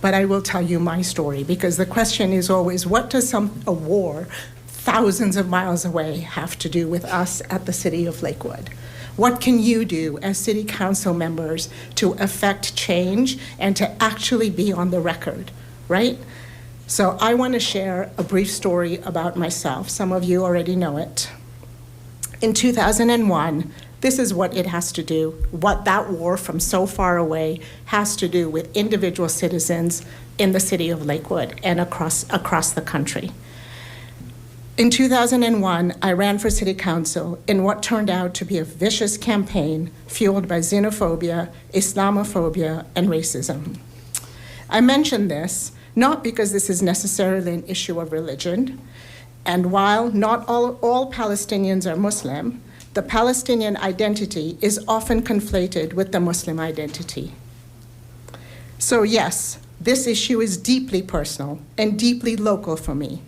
But I will tell you my story because the question is always, what does a war thousands of miles away have to do with us at the City of Lakewood? What can you do as City Council members to affect change and to actually be on the record, right? So I want to share a brief story about myself. Some of you already know it. In 2001, this is what it has to do, what that war from so far away has to do with individual citizens in the City of Lakewood and across the country. In 2001, I ran for City Council in what turned out to be a vicious campaign fueled by xenophobia, Islamophobia, and racism. I mention this not because this is necessarily an issue of religion, and while not all Palestinians are Muslim, the Palestinian identity is often conflated with the Muslim identity. So yes, this issue is deeply personal and deeply local for me,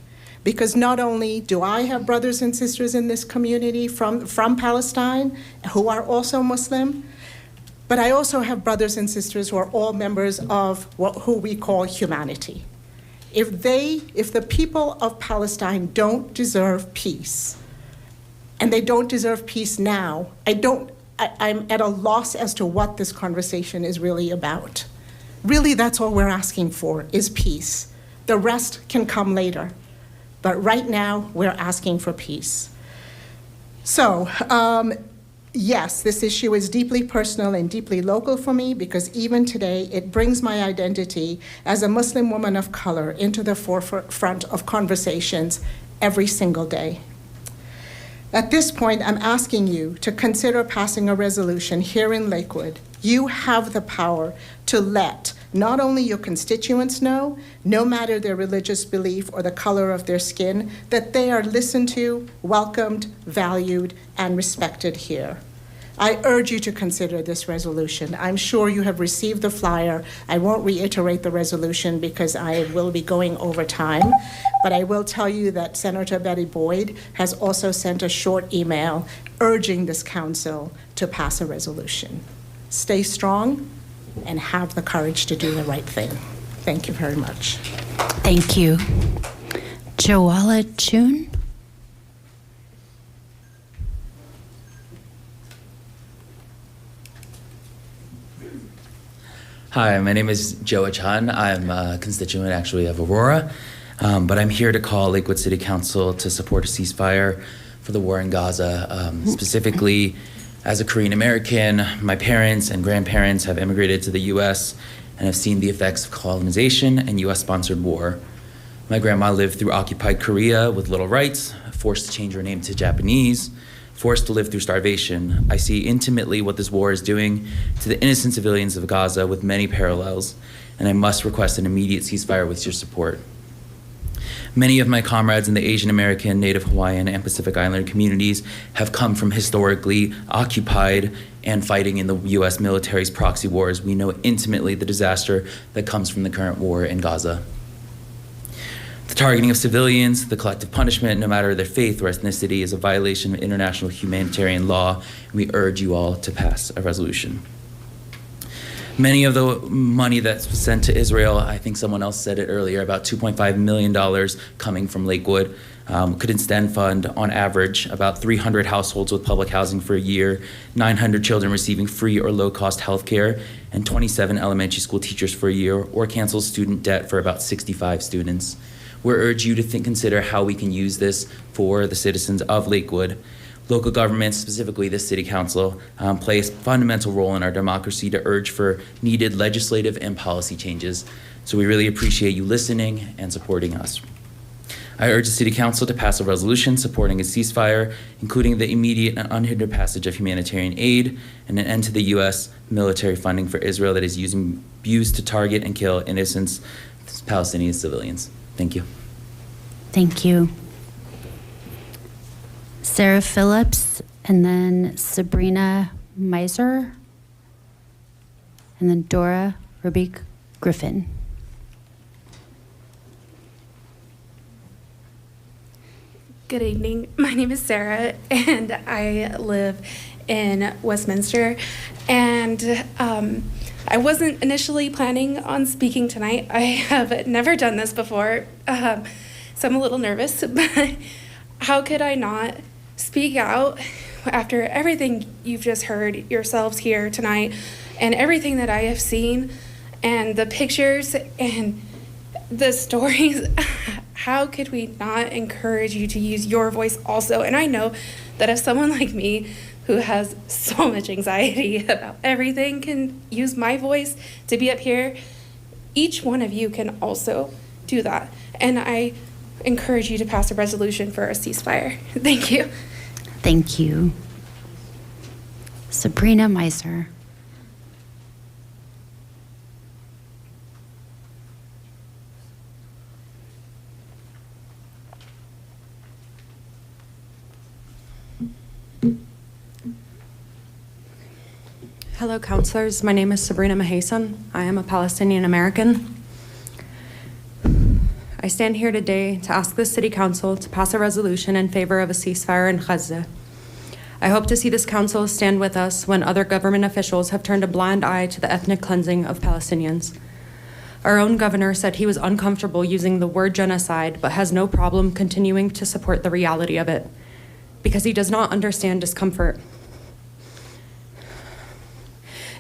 because not only do I have brothers and sisters in this community from Palestine who are also Muslim, but I also have brothers and sisters who are all members of who we call humanity. If the people of Palestine don't deserve peace, and they don't deserve peace now, I'm at a loss as to what this conversation is really about. Really, that's all we're asking for, is peace. The rest can come later. But right now, we're asking for peace. So, yes, this issue is deeply personal and deeply local for me, because even today, it brings my identity as a Muslim woman of color into the forefront of conversations every single day. At this point, I'm asking you to consider passing a resolution here in Lakewood. You have the power to let not only your constituents know, no matter their religious belief or the color of their skin, that they are listened to, welcomed, valued, and respected here. I urge you to consider this resolution. I'm sure you have received the flyer. I won't reiterate the resolution because I will be going over time, but I will tell you that Senator Betty Boyd has also sent a short email urging this council to pass a resolution. Stay strong and have the courage to do the right thing. Thank you very much. Thank you. Joala Chun? Hi, my name is Joa Chan. I'm a constituent actually of Aurora, but I'm here to call Lakewood City Council to support a ceasefire for the war in Gaza. Specifically, as a Korean American, my parents and grandparents have immigrated to the U.S. and have seen the effects of colonization and U.S.-sponsored war. My grandma lived through occupied Korea with little rights, forced to change her name to Japanese, forced to live through starvation. I see intimately what this war is doing to the innocent civilians of Gaza with many parallels, and I must request an immediate ceasefire with your support. Many of my comrades in the Asian American, Native Hawaiian, and Pacific Islander communities have come from historically occupied and fighting in the U.S. military's proxy wars. We know intimately the disaster that comes from the current war in Gaza. The targeting of civilians, the collective punishment, no matter their faith or ethnicity, is a violation of international humanitarian law, and we urge you all to pass a resolution. Many of the money that's sent to Israel, I think someone else said it earlier, about $2.5 million coming from Lakewood, could instead fund, on average, about 300 households with public housing for a year, 900 children receiving free or low-cost health care, and 27 elementary school teachers for a year, or cancel student debt for about 65 students. We urge you to consider how we can use this for the citizens of Lakewood. Local governments, specifically the City Council, play a fundamental role in our democracy to urge for needed legislative and policy changes. So we really appreciate you listening and supporting us. I urge the City Council to pass a resolution supporting a ceasefire, including the immediate and unhindered passage of humanitarian aid and an end to the U.S. military funding for Israel that is used to target and kill innocent Palestinian civilians. Thank you. Thank you. Sarah Phillips, and then Sabrina Meiser, and then Dora Rabique Griffin. Good evening. My name is Sarah, and I live in Westminster. And I wasn't initially planning on speaking tonight. I have never done this before, so I'm a little nervous. But how could I not speak out after everything you've just heard yourselves here tonight, and everything that I have seen, and the pictures and the stories? How could we not encourage you to use your voice also? And I know that if someone like me, who has so much anxiety about everything, can use my voice to be up here, each one of you can also do that. And I encourage you to pass a resolution for a ceasefire. Thank you. Thank you. Sabrina Meiser. Hello, counselors. My name is Sabrina Mahason. I am a Palestinian American. I stand here today to ask the City Council to pass a resolution in favor of a ceasefire in Gaza. I hope to see this council stand with us when other government officials have turned a blind eye to the ethnic cleansing of Palestinians. Our own governor said he was uncomfortable using the word genocide, but has no problem continuing to support the reality of it, because he does not understand discomfort.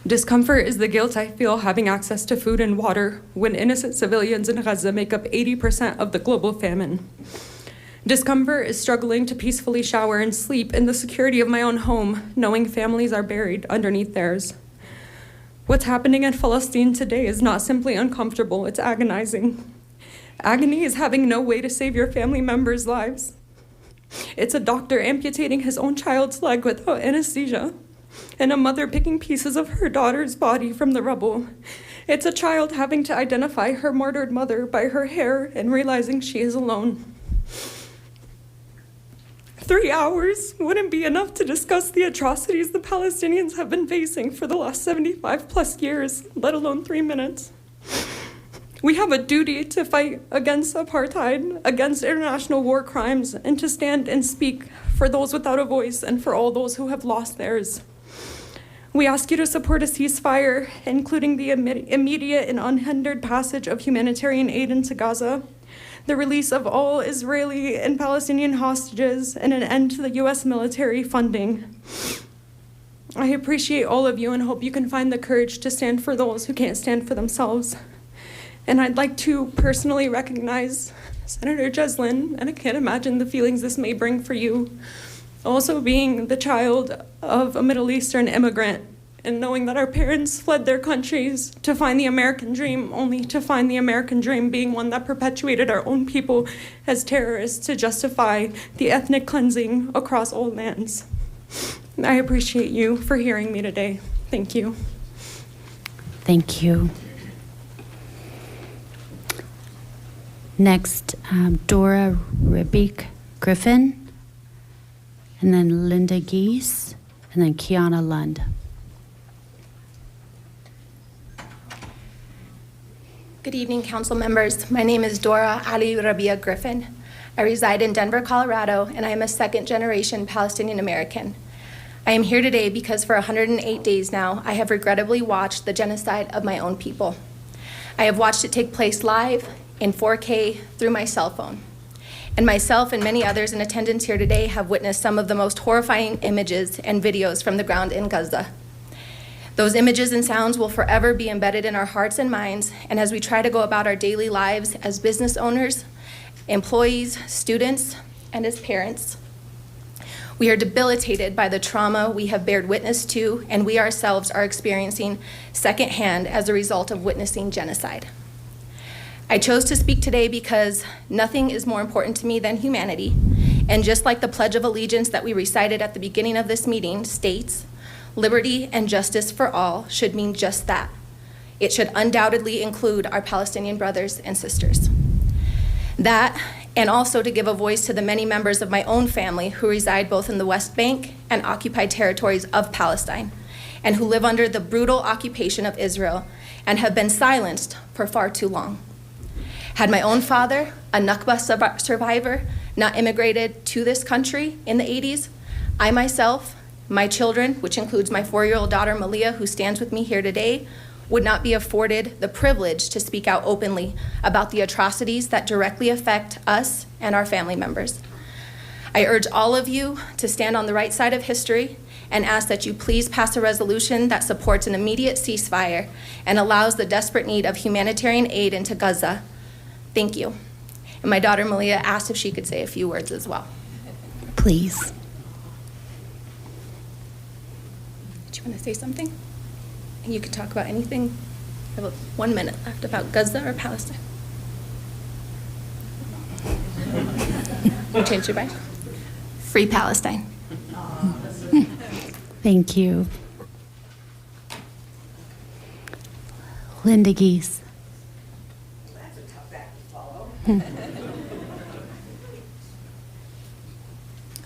Discomfort is the guilt I feel having access to food and water when innocent civilians in Gaza make up 80% of the global famine. Discomfort is struggling to peacefully shower and sleep in the security of my own home, knowing families are buried underneath theirs. What's happening in Palestine today is not simply uncomfortable, it's agonizing. Agony is having no way to save your family members' lives. It's a doctor amputating his own child's leg without anesthesia, and a mother picking pieces of her daughter's body from the rubble. It's a child having to identify her martyred mother by her hair and realizing she is alone. 3 hours wouldn't be enough to discuss the atrocities the Palestinians have been facing for the last 75 plus years, let alone 3 minutes. We have a duty to fight against apartheid, against international war crimes, and to stand and speak for those without a voice and for all those who have lost theirs. We ask you to support a ceasefire, including the immediate and unhindered passage of humanitarian aid into Gaza, the release of all Israeli and Palestinian hostages, and an end to the U.S. military funding. I appreciate all of you and hope you can find the courage to stand for those who can't stand for themselves. And I'd like to personally recognize Senator Jeslin, and I can't imagine the feelings this may bring for you. Also being the child of a Middle Eastern immigrant and knowing that our parents fled their countries to find the American dream, only to find the American dream being one that perpetuated our own people as terrorists to justify the ethnic cleansing across all lands. I appreciate you for hearing me today. Thank you. Thank you. Next, Dora Ribic Griffin, and then Linda Geese, and then Kiana Lund. Good evening, council members. My name is Dora Ali Rabia Griffin. I reside in Denver, Colorado, and I am a second-generation Palestinian American. I am here today because for 108 days now, I have regrettably watched the genocide of my own people. I have watched it take place live in 4K through my cell phone. And myself and many others in attendance here today have witnessed some of the most horrifying images and videos from the ground in Gaza. Those images and sounds will forever be embedded in our hearts and minds, and as we try to go about our daily lives as business owners, employees, students, and as parents, we are debilitated by the trauma we have bared witness to, and we ourselves are experiencing secondhand as a result of witnessing genocide. I chose to speak today because nothing is more important to me than humanity, and just like the Pledge of Allegiance that we recited at the beginning of this meeting states, liberty and justice for all should mean just that. It should undoubtedly include our Palestinian brothers and sisters. That, and also to give a voice to the many members of my own family who reside both in the West Bank and occupied territories of Palestine, and who live under the brutal occupation of Israel and have been silenced for far too long. Had my own father, a Nakba survivor, not immigrated to this country in the 80s, I myself, my children, which includes my 4-year-old daughter Malia, who stands with me here today, would not be afforded the privilege to speak out openly about the atrocities that directly affect us and our family members. I urge all of you to stand on the right side of history and ask that you please pass a resolution that supports an immediate ceasefire and allows the desperate need of humanitarian aid into Gaza. Thank you. And my daughter Malia asked if she could say a few words as well. Please. Do you want to say something? And you could talk about anything. I have 1 minute left about Gaza or Palestine. You changed your mind? Free Palestine. Thank you. Linda Geese.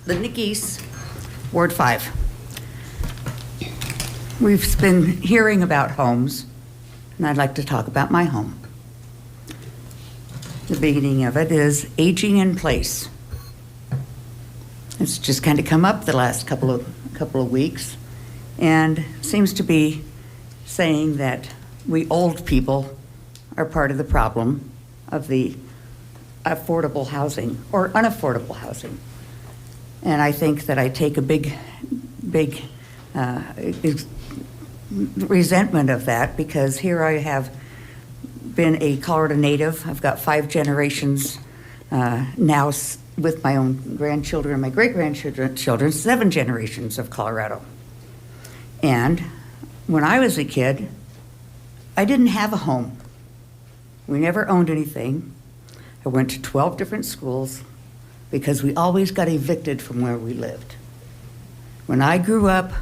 Linda Geese, Ward 5. We've been hearing about homes, and I'd like to talk about my home. The beginning of it is aging in place. It's just kind of come up the last couple of weeks, and seems to be saying that we old people are part of the problem of the affordable housing or unaffordable housing. And I think that I take a big resentment of that, because here I have been a Colorado native. I've got 5 generations now with my own grandchildren and my great-grandchildren, 7 generations of Colorado. And when I was a kid, I didn't have a home. We never owned anything. I went to 12 different schools because we always got evicted from where we lived. When I grew up,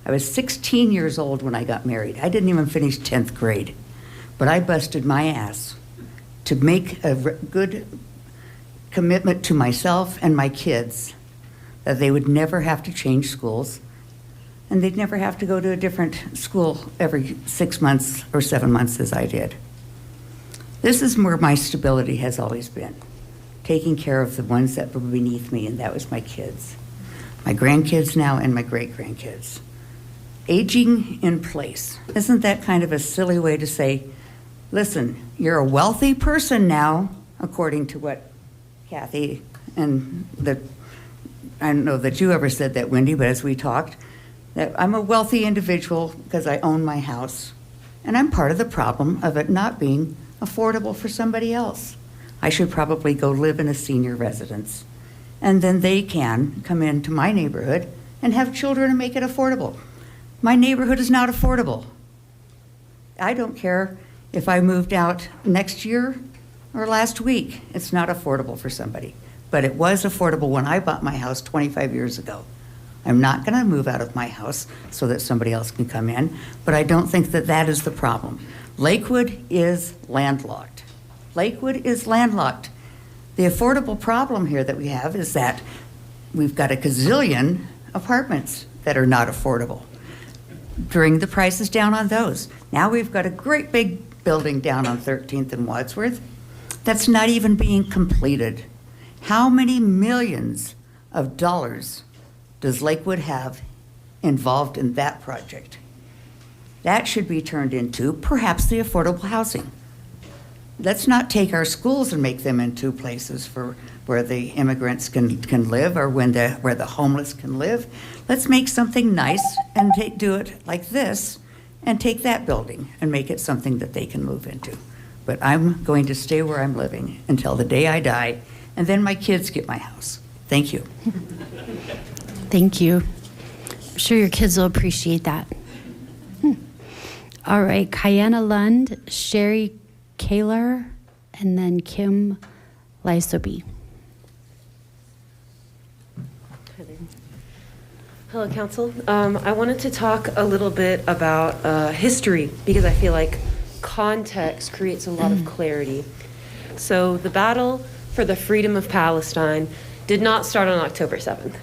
I was 16 years old when I got married. I didn't even finish 10th grade, but I busted my ass to make a good commitment to myself and my kids that they would never have to change schools, and they'd never have to go to a different school every 6 months or 7 months as I did. This is where my stability has always been, taking care of the ones that were beneath me, and that was my kids, my grandkids now, and my great-grandkids. Aging in place. Isn't that kind of a silly way to say, listen, you're a wealthy person now, according to what Kathy and I don't know that you ever said that, Wendy, but as we talked, that I'm a wealthy individual because I own my house. And I'm part of the problem of it not being affordable for somebody else. I should probably go live in a senior residence. And then they can come into my neighborhood and have children and make it affordable. My neighborhood is not affordable. I don't care if I moved out next year or last week. It's not affordable for somebody. But it was affordable when I bought my house 25 years ago. I'm not going to move out of my house so that somebody else can come in, but I don't think that that is the problem. Lakewood is landlocked. Lakewood is landlocked. The affordable problem here that we have is that we've got a gazillion apartments that are not affordable. Bring the prices down on those. Now we've got a great big building down on 13th and Wadsworth that's not even being completed. How many millions of dollars does Lakewood have involved in that project? That should be turned into perhaps the affordable housing. Let's not take our schools and make them into places for where the immigrants can live, or where the homeless can live. Let's make something nice and do it like this, and take that building and make it something that they can move into. But I'm going to stay where I'm living until the day I die, and then my kids get my house. Thank you. Thank you. I'm sure your kids will appreciate that. All right, Kayana Lund, Sherry Kaler, and then Kim Lysobi. Hello, Council. I wanted to talk a little bit about history, because I feel like context creates a lot of clarity. So the battle for the freedom of Palestine did not start on October 7th.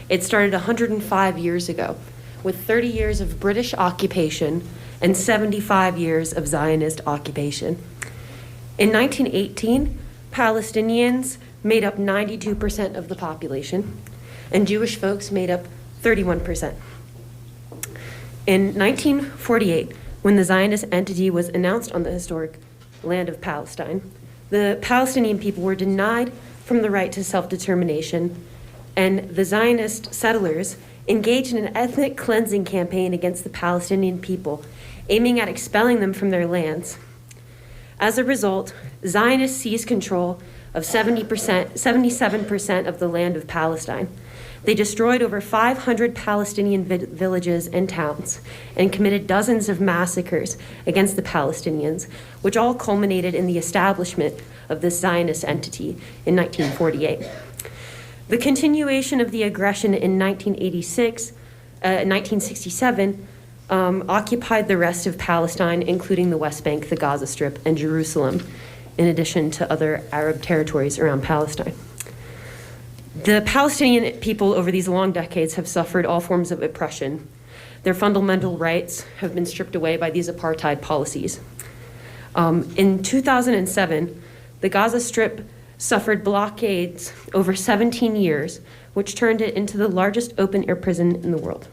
It started 105 years ago, with 30 years of British occupation and 75 years of Zionist occupation. In 1918, Palestinians made up 92% of the population, and Jewish folks made up 31%. In 1948, when the Zionist entity was announced on the historic land of Palestine, the Palestinian people were denied from the right to self-determination, and the Zionist settlers engaged in an ethnic cleansing campaign against the Palestinian people, aiming at expelling them from their lands. As a result, Zionists seized control of 77% of the land of Palestine. They destroyed over 500 Palestinian villages and towns and committed dozens of massacres against the Palestinians, which all culminated in the establishment of this Zionist entity in 1948. The continuation of the aggression in 1967 occupied the rest of Palestine, including the West Bank, the Gaza Strip, and Jerusalem, in addition to other Arab territories around Palestine. The Palestinian people over these long decades have suffered all forms of oppression. Their fundamental rights have been stripped away by these apartheid policies. In 2007, the Gaza Strip suffered blockades over 17 years, which turned it into the largest open-air prison in the world.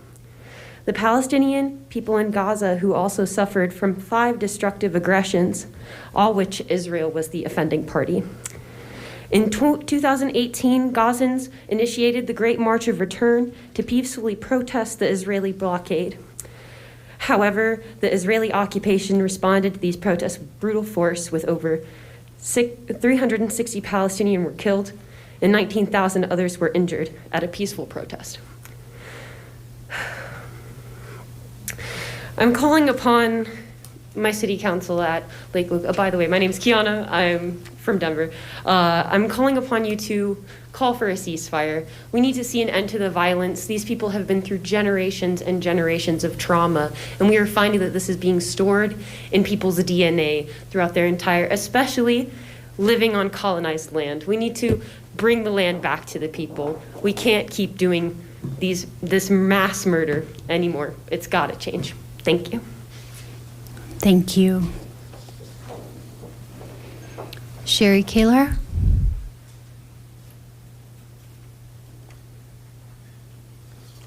The Palestinian people in Gaza who also suffered from 5 destructive aggressions, all which Israel was the offending party. In 2018, Gazans initiated the Great March of Return to peacefully protest the Israeli blockade. However, the Israeli occupation responded to these protests with brutal force, with over 360 Palestinians were killed and 19,000 others were injured at a peaceful protest. I'm calling upon my city council at Lakewood. By the way, my name is Kiana. I'm from Denver. I'm calling upon you to call for a ceasefire. We need to see an end to the violence. These people have been through generations and generations of trauma, and we are finding that this is being stored in people's DNA throughout their entire, especially living on colonized land. We need to bring the land back to the people. We can't keep doing this mass murder anymore. It's got to change. Thank you. Thank you. Sherry Kaler?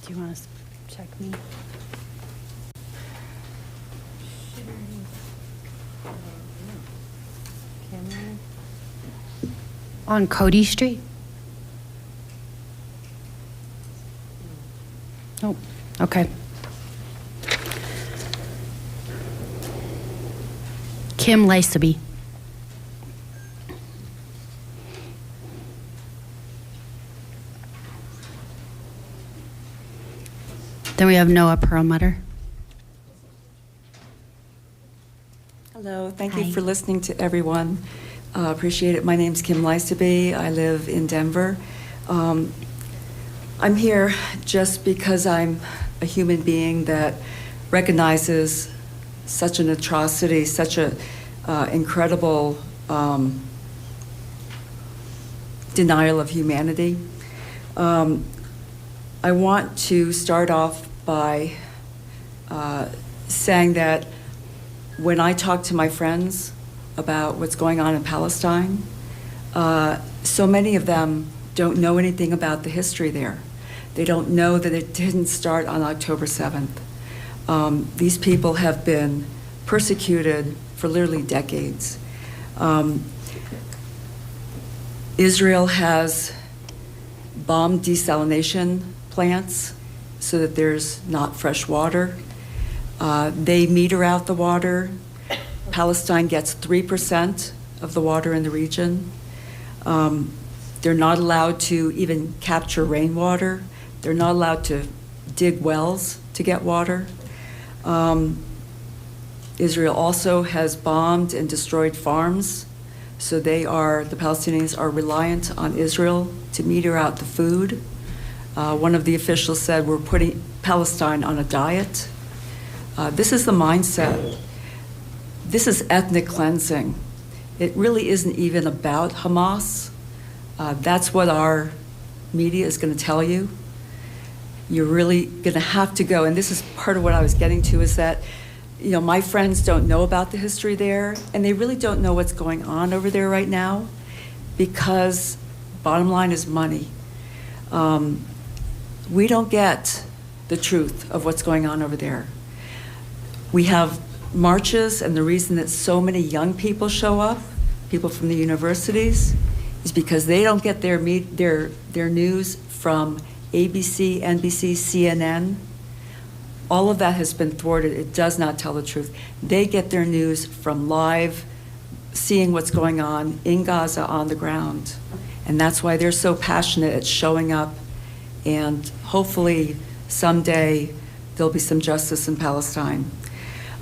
Do you want to check me? On Cody Street? Oh, okay. Kim Laceby. Then we have Noah Perlmutter. Hello, thank Hi. you for listening to everyone. Appreciate it. My name's Kim Lyseby. I live in Denver. I'm here just because I'm a human being that recognizes such an atrocity, such a incredible denial of humanity. I want to start off by saying that when I talk to my friends about what's going on in Palestine, so many of them don't know anything about the history there. They don't know that it didn't start on October 7th. These people have been persecuted for literally decades. Israel has bombed desalination plants so that there's not fresh water. They meter out the water. Palestine gets 3% of the water in the region. They're not allowed to even capture rainwater. They're not allowed to dig wells to get water. Israel also has bombed and destroyed farms, so the Palestinians are reliant on Israel to meter out the food. One of the officials said, we're putting Palestine on a diet. This is the mindset. This is ethnic cleansing. It really isn't even about Hamas. That's what our media is going to tell you. You're really going to have to go, and this is part of what I was getting to, is that my friends don't know about the history there, and they really don't know what's going on over there right now, because bottom line is money. We don't get the truth of what's going on over there. We have marches, and the reason that so many young people show up, people from the universities, is because they don't get their news from ABC, NBC, CNN. All of that has been thwarted. It does not tell the truth. They get their news from live, seeing what's going on in Gaza on the ground. And that's why they're so passionate at showing up. And hopefully someday there'll be some justice in Palestine.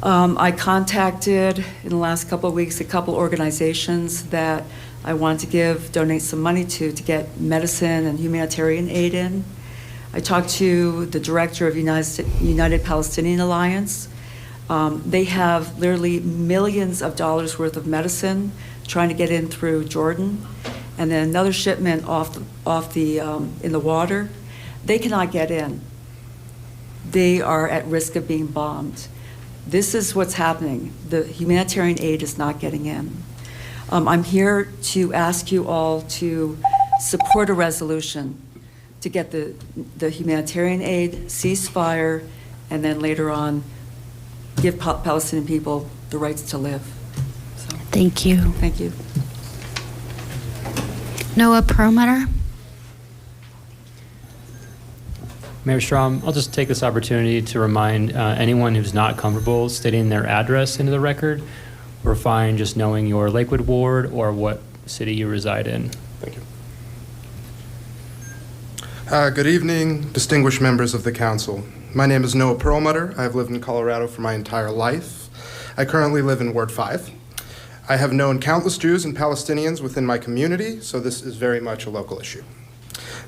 I contacted in the last couple of weeks a couple organizations that I want to donate some money to get medicine and humanitarian aid in. I talked to the director of United Palestinian Alliance. They have literally millions of dollars worth of medicine trying to get in through Jordan, and then another shipment in the water. They cannot get in. they are at risk of being bombed. This is what's happening. The humanitarian aid is not getting in. I'm here to ask you all to support a resolution to get the humanitarian aid, ceasefire, and then later on give Palestinian people the rights to live. So, Thank you. thank you. Noah Perlmutter. Mayor Strom, I'll just take this opportunity to remind anyone who's not comfortable stating their address into the record. We're fine just knowing your Lakewood ward or what city you reside in. Thank you. Good evening, distinguished members of the council. My name is Noah Perlmutter. I've lived in Colorado for my entire life. I currently live in Ward 5. I have known countless Jews and Palestinians within my community, so this is very much a local issue.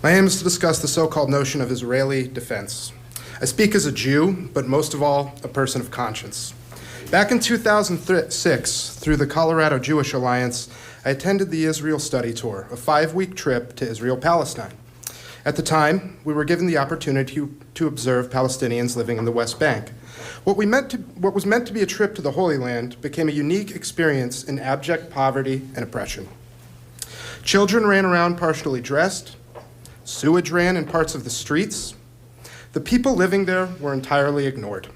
My aim is to discuss the so-called notion of Israeli defense. I speak as a Jew, but most of all, a person of conscience. Back in 2006, through the Colorado Jewish Alliance, I attended the Israel Study Tour, a 5-week trip to Israel-Palestine. At the time, we were given the opportunity to observe Palestinians living in the West Bank. What was meant to be a trip to the Holy Land became a unique experience in abject poverty and oppression. Children ran around partially dressed. Sewage ran in parts of the streets. The people living there were entirely ignored.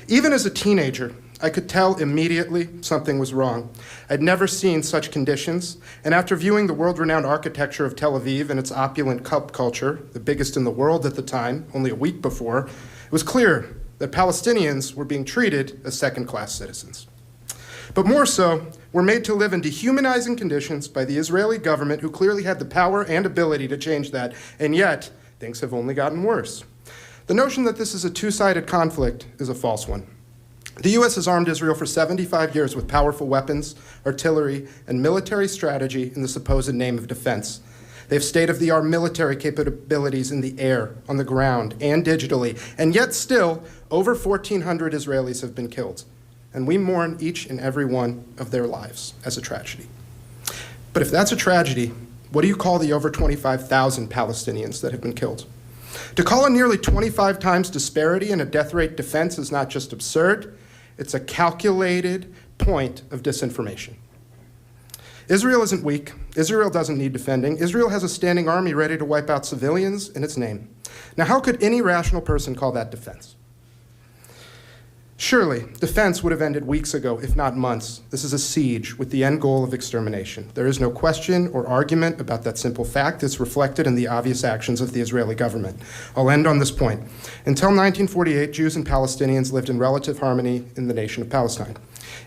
Even as a teenager, I could tell immediately something was wrong. I'd never seen such conditions, and after viewing the world-renowned architecture of Tel Aviv and its opulent cup culture, the biggest in the world at the time, only a week before, it was clear that Palestinians were being treated as second-class citizens. But more so, were made to live in dehumanizing conditions by the Israeli government, who clearly had the power and ability to change that, and yet things have only gotten worse. The notion that this is a two-sided conflict is a false one. The U.S. has armed Israel for 75 years with powerful weapons, artillery, and military strategy in the supposed name of defense. They have state-of-the-art military capabilities in the air, on the ground, and digitally, and yet still, over 1,400 Israelis have been killed. And we mourn each and every one of their lives as a tragedy. But if that's a tragedy, what do you call the over 25,000 Palestinians that have been killed? To call a nearly 25 times disparity in a death rate defense is not just absurd, it's a calculated point of disinformation. Israel isn't weak. Israel doesn't need defending. Israel has a standing army ready to wipe out civilians in its name. Now, how could any rational person call that defense? Surely, defense would have ended weeks ago, if not months. This is a siege with the end goal of extermination. There is no question or argument about that simple fact. It's reflected in the obvious actions of the Israeli government. I'll end on this point. Until 1948, Jews and Palestinians lived in relative harmony in the nation of Palestine.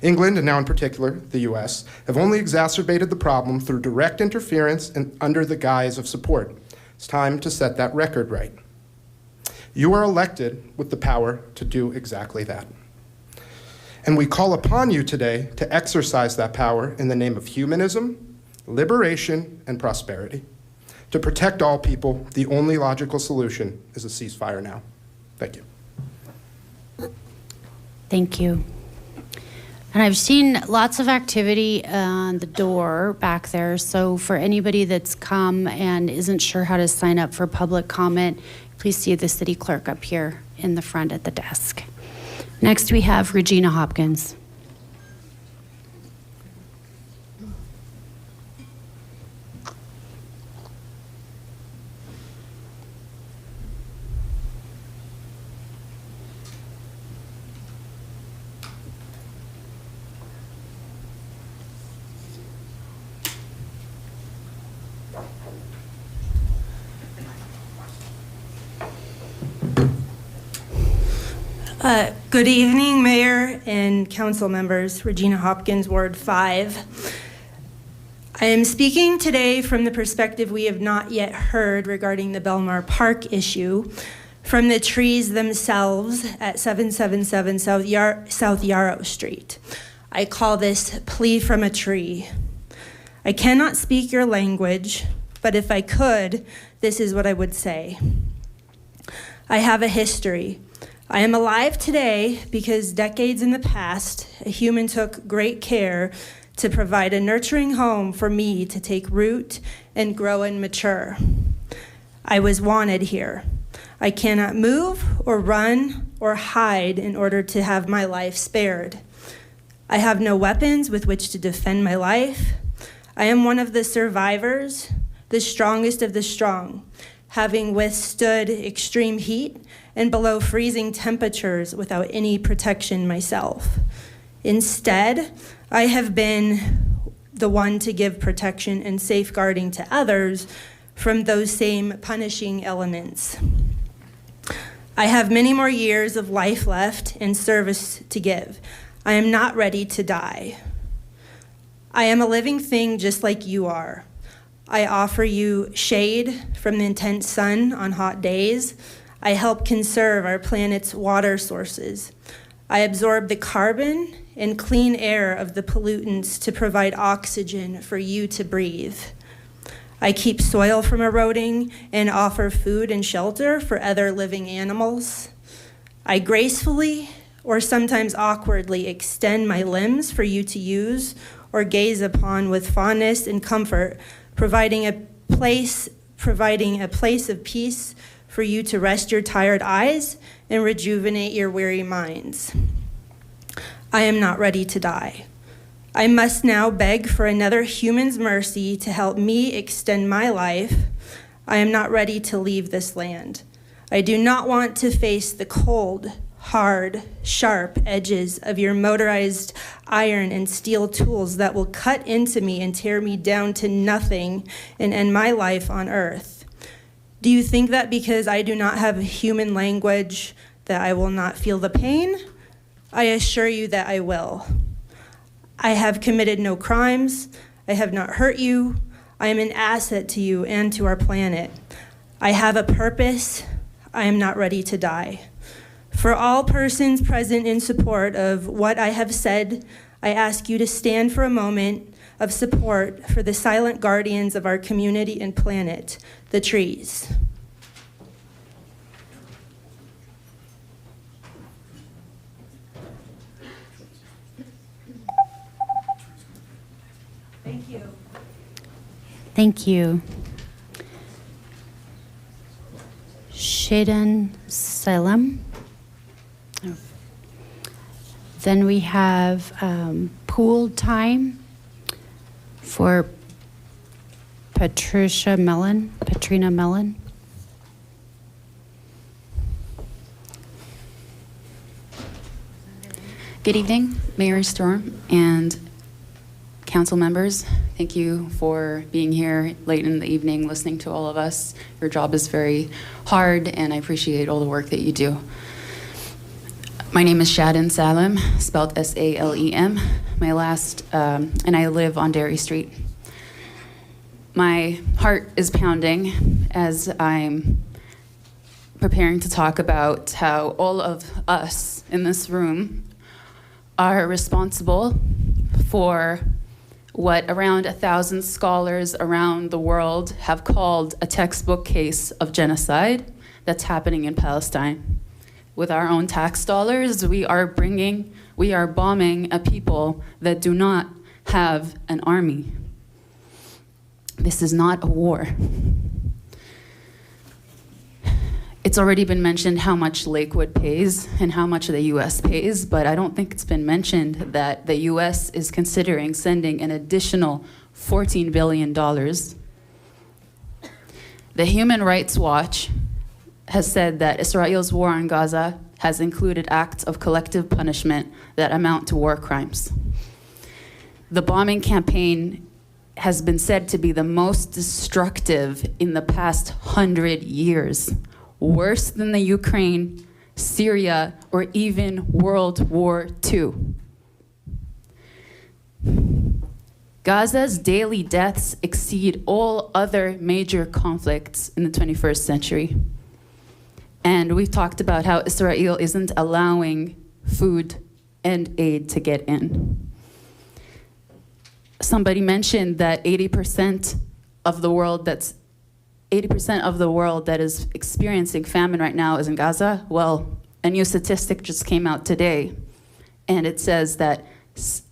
England, and now in particular the US, have only exacerbated the problem through direct interference and under the guise of support. It's time to set that record right. You are elected with the power to do exactly that. And we call upon you today to exercise that power in the name of humanism, liberation, and prosperity. To protect all people, the only logical solution is a ceasefire now. Thank you. Thank you. And I've seen lots of activity on the door back there. So for anybody that's come and isn't sure how to sign up for public comment, please see the city clerk up here in the front at the desk. Next, we have Regina Hopkins. Good evening, Mayor and Council members. Regina Hopkins, Ward 5. I am speaking today from the perspective we have not yet heard regarding the Belmar Park issue, from the trees themselves at 777 South Yarrow Street. I call this plea from a tree. I cannot speak your language, but if I could, this is what I would say. I have a history. I am alive today because decades in the past, a human took great care to provide a nurturing home for me to take root and grow and mature. I was wanted here. I cannot move or run or hide in order to have my life spared. I have no weapons with which to defend my life. I am one of the survivors, the strongest of the strong, having withstood extreme heat and below freezing temperatures without any protection myself. Instead, I have been the one to give protection and safeguarding to others from those same punishing elements. I have many more years of life left and service to give. I am not ready to die. I am a living thing just like you are. I offer you shade from the intense sun on hot days. I help conserve our planet's water sources. I absorb the carbon and clean air of the pollutants to provide oxygen for you to breathe. I keep soil from eroding and offer food and shelter for other living animals. I gracefully or sometimes awkwardly extend my limbs for you to use or gaze upon with fondness and comfort, providing a place of peace for you to rest your tired eyes and rejuvenate your weary minds. I am not ready to die. I must now beg for another human's mercy to help me extend my life. I am not ready to leave this land. I do not want to face the cold, hard, sharp edges of your motorized iron and steel tools that will cut into me and tear me down to nothing and end my life on earth. Do you think that because I do not have human language that I will not feel the pain? I assure you that I will. I have committed no crimes. I have not hurt you. I am an asset to you and to our planet. I have a purpose. I am not ready to die. For all persons present in support of what I have said, I ask you to stand for a moment of support for the silent guardians of our community and planet, the trees. Thank you. Thank you. Shaden Salem. Then we have pool time for Patrina Mellon. Good evening, Mayor Storm and council members. Thank you for being here late in the evening, listening to all of us. Your job is very hard, and I appreciate all the work that you do. My name is Shaden Salem, spelled S-A-L-E-M. And I live on Derry Street. My heart is pounding as I'm preparing to talk about how all of us in this room are responsible for what around 1,000 scholars around the world have called a textbook case of genocide that's happening in Palestine. With our own tax dollars, we are bombing a people that do not have an army. This is not a war. It's already been mentioned how much Lakewood pays and how much the US pays, but I don't think it's been mentioned that the US is considering sending an additional $14 billion. The Human Rights Watch has said that Israel's war on Gaza has included acts of collective punishment that amount to war crimes. The bombing campaign has been said to be the most destructive in the past 100 years, worse than the Ukraine, Syria, or even World War II. Gaza's daily deaths exceed all other major conflicts in the 21st century. And we've talked about how Israel isn't allowing food and aid to get in. Somebody mentioned that 80% of the world that is experiencing famine right now is in Gaza. Well, a new statistic just came out today, and it says that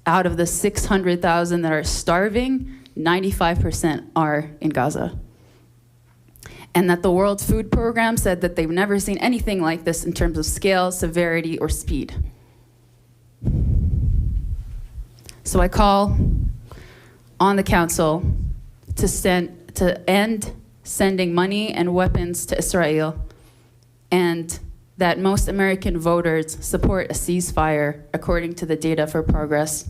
out of the 600,000 that are starving, 95% are in Gaza. and that the World Food Program said that they've never seen anything like this in terms of scale, severity, or speed. So I call on the council to end sending money and weapons to Israel, and that most American voters support a ceasefire according to the Data for Progress,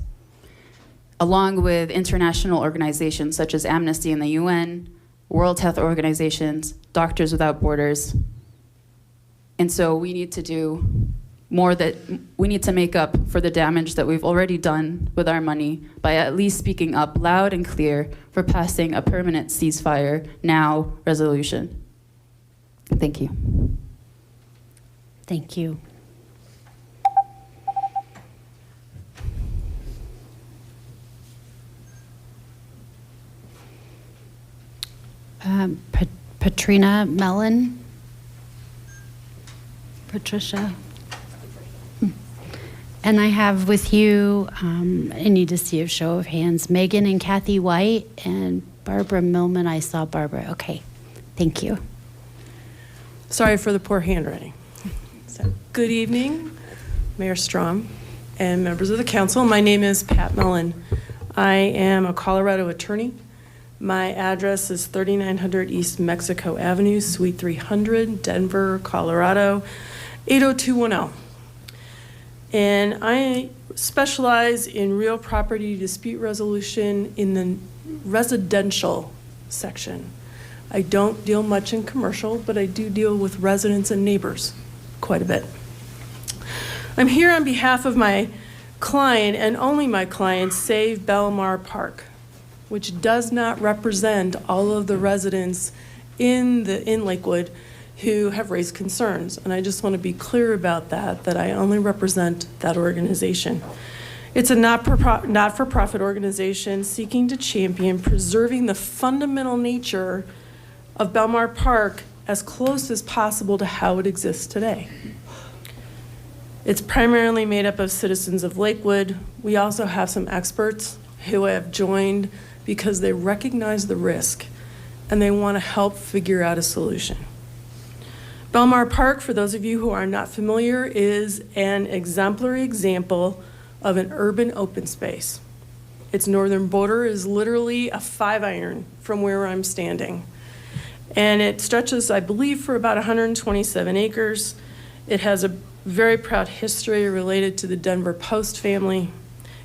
along with international organizations such as Amnesty and the UN, World Health Organizations, Doctors Without Borders. And so we need to do more, that we need to make up for the damage that we've already done with our money by at least speaking up loud and clear for passing a permanent ceasefire now resolution. Thank you. Thank you. Patrina Mellon? Patricia? And I have with you, I need to see a show of hands, Megan and Kathy White, and Barbara Millman. I saw Barbara. Okay, thank you. Sorry for the poor handwriting. So, good evening, Mayor Strom and members of the council. My name is Pat Mellon. I am a Colorado attorney. My address is 3900 East Mexico Avenue, Suite 300, Denver, Colorado, 80210. And I specialize in real property dispute resolution in the residential section. I don't deal much in commercial, but I do deal with residents and neighbors quite a bit. I'm here on behalf of my client and only my client, Save Belmar Park, which does not represent all of the residents in Lakewood who have raised concerns. And I just want to be clear about that I only represent that organization. It's a not-for-profit organization seeking to champion preserving the fundamental nature of Belmar Park as close as possible to how it exists today. It's primarily made up of citizens of Lakewood. We also have some experts who have joined because they recognize the risk and they want to help figure out a solution. Belmar Park, for those of you who are not familiar, is an exemplary example of an urban open space. Its northern border is literally a 5-iron from where I'm standing. And it stretches, I believe, for about 127 acres. It has a very proud history related to the Denver Post family.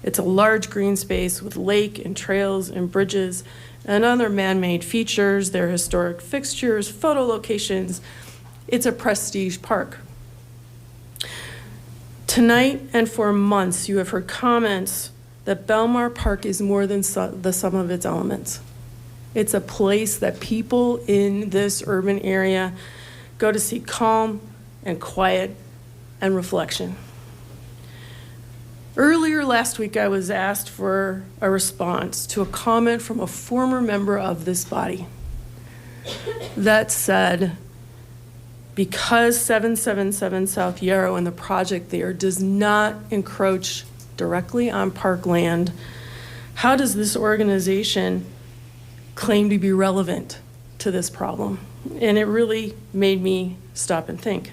It's a large green space with lake and trails and bridges and other man-made features. There are historic fixtures, photo locations. It's a prestige park. Tonight and for months, you have heard comments that Belmar Park is more than the sum of its elements. It's a place that people in this urban area go to seek calm and quiet and reflection. Earlier last week, I was asked for a response to a comment from a former member of this body that said, because 777 South Yarrow and the project there does not encroach directly on parkland, how does this organization claim to be relevant to this problem? And it really made me stop and think.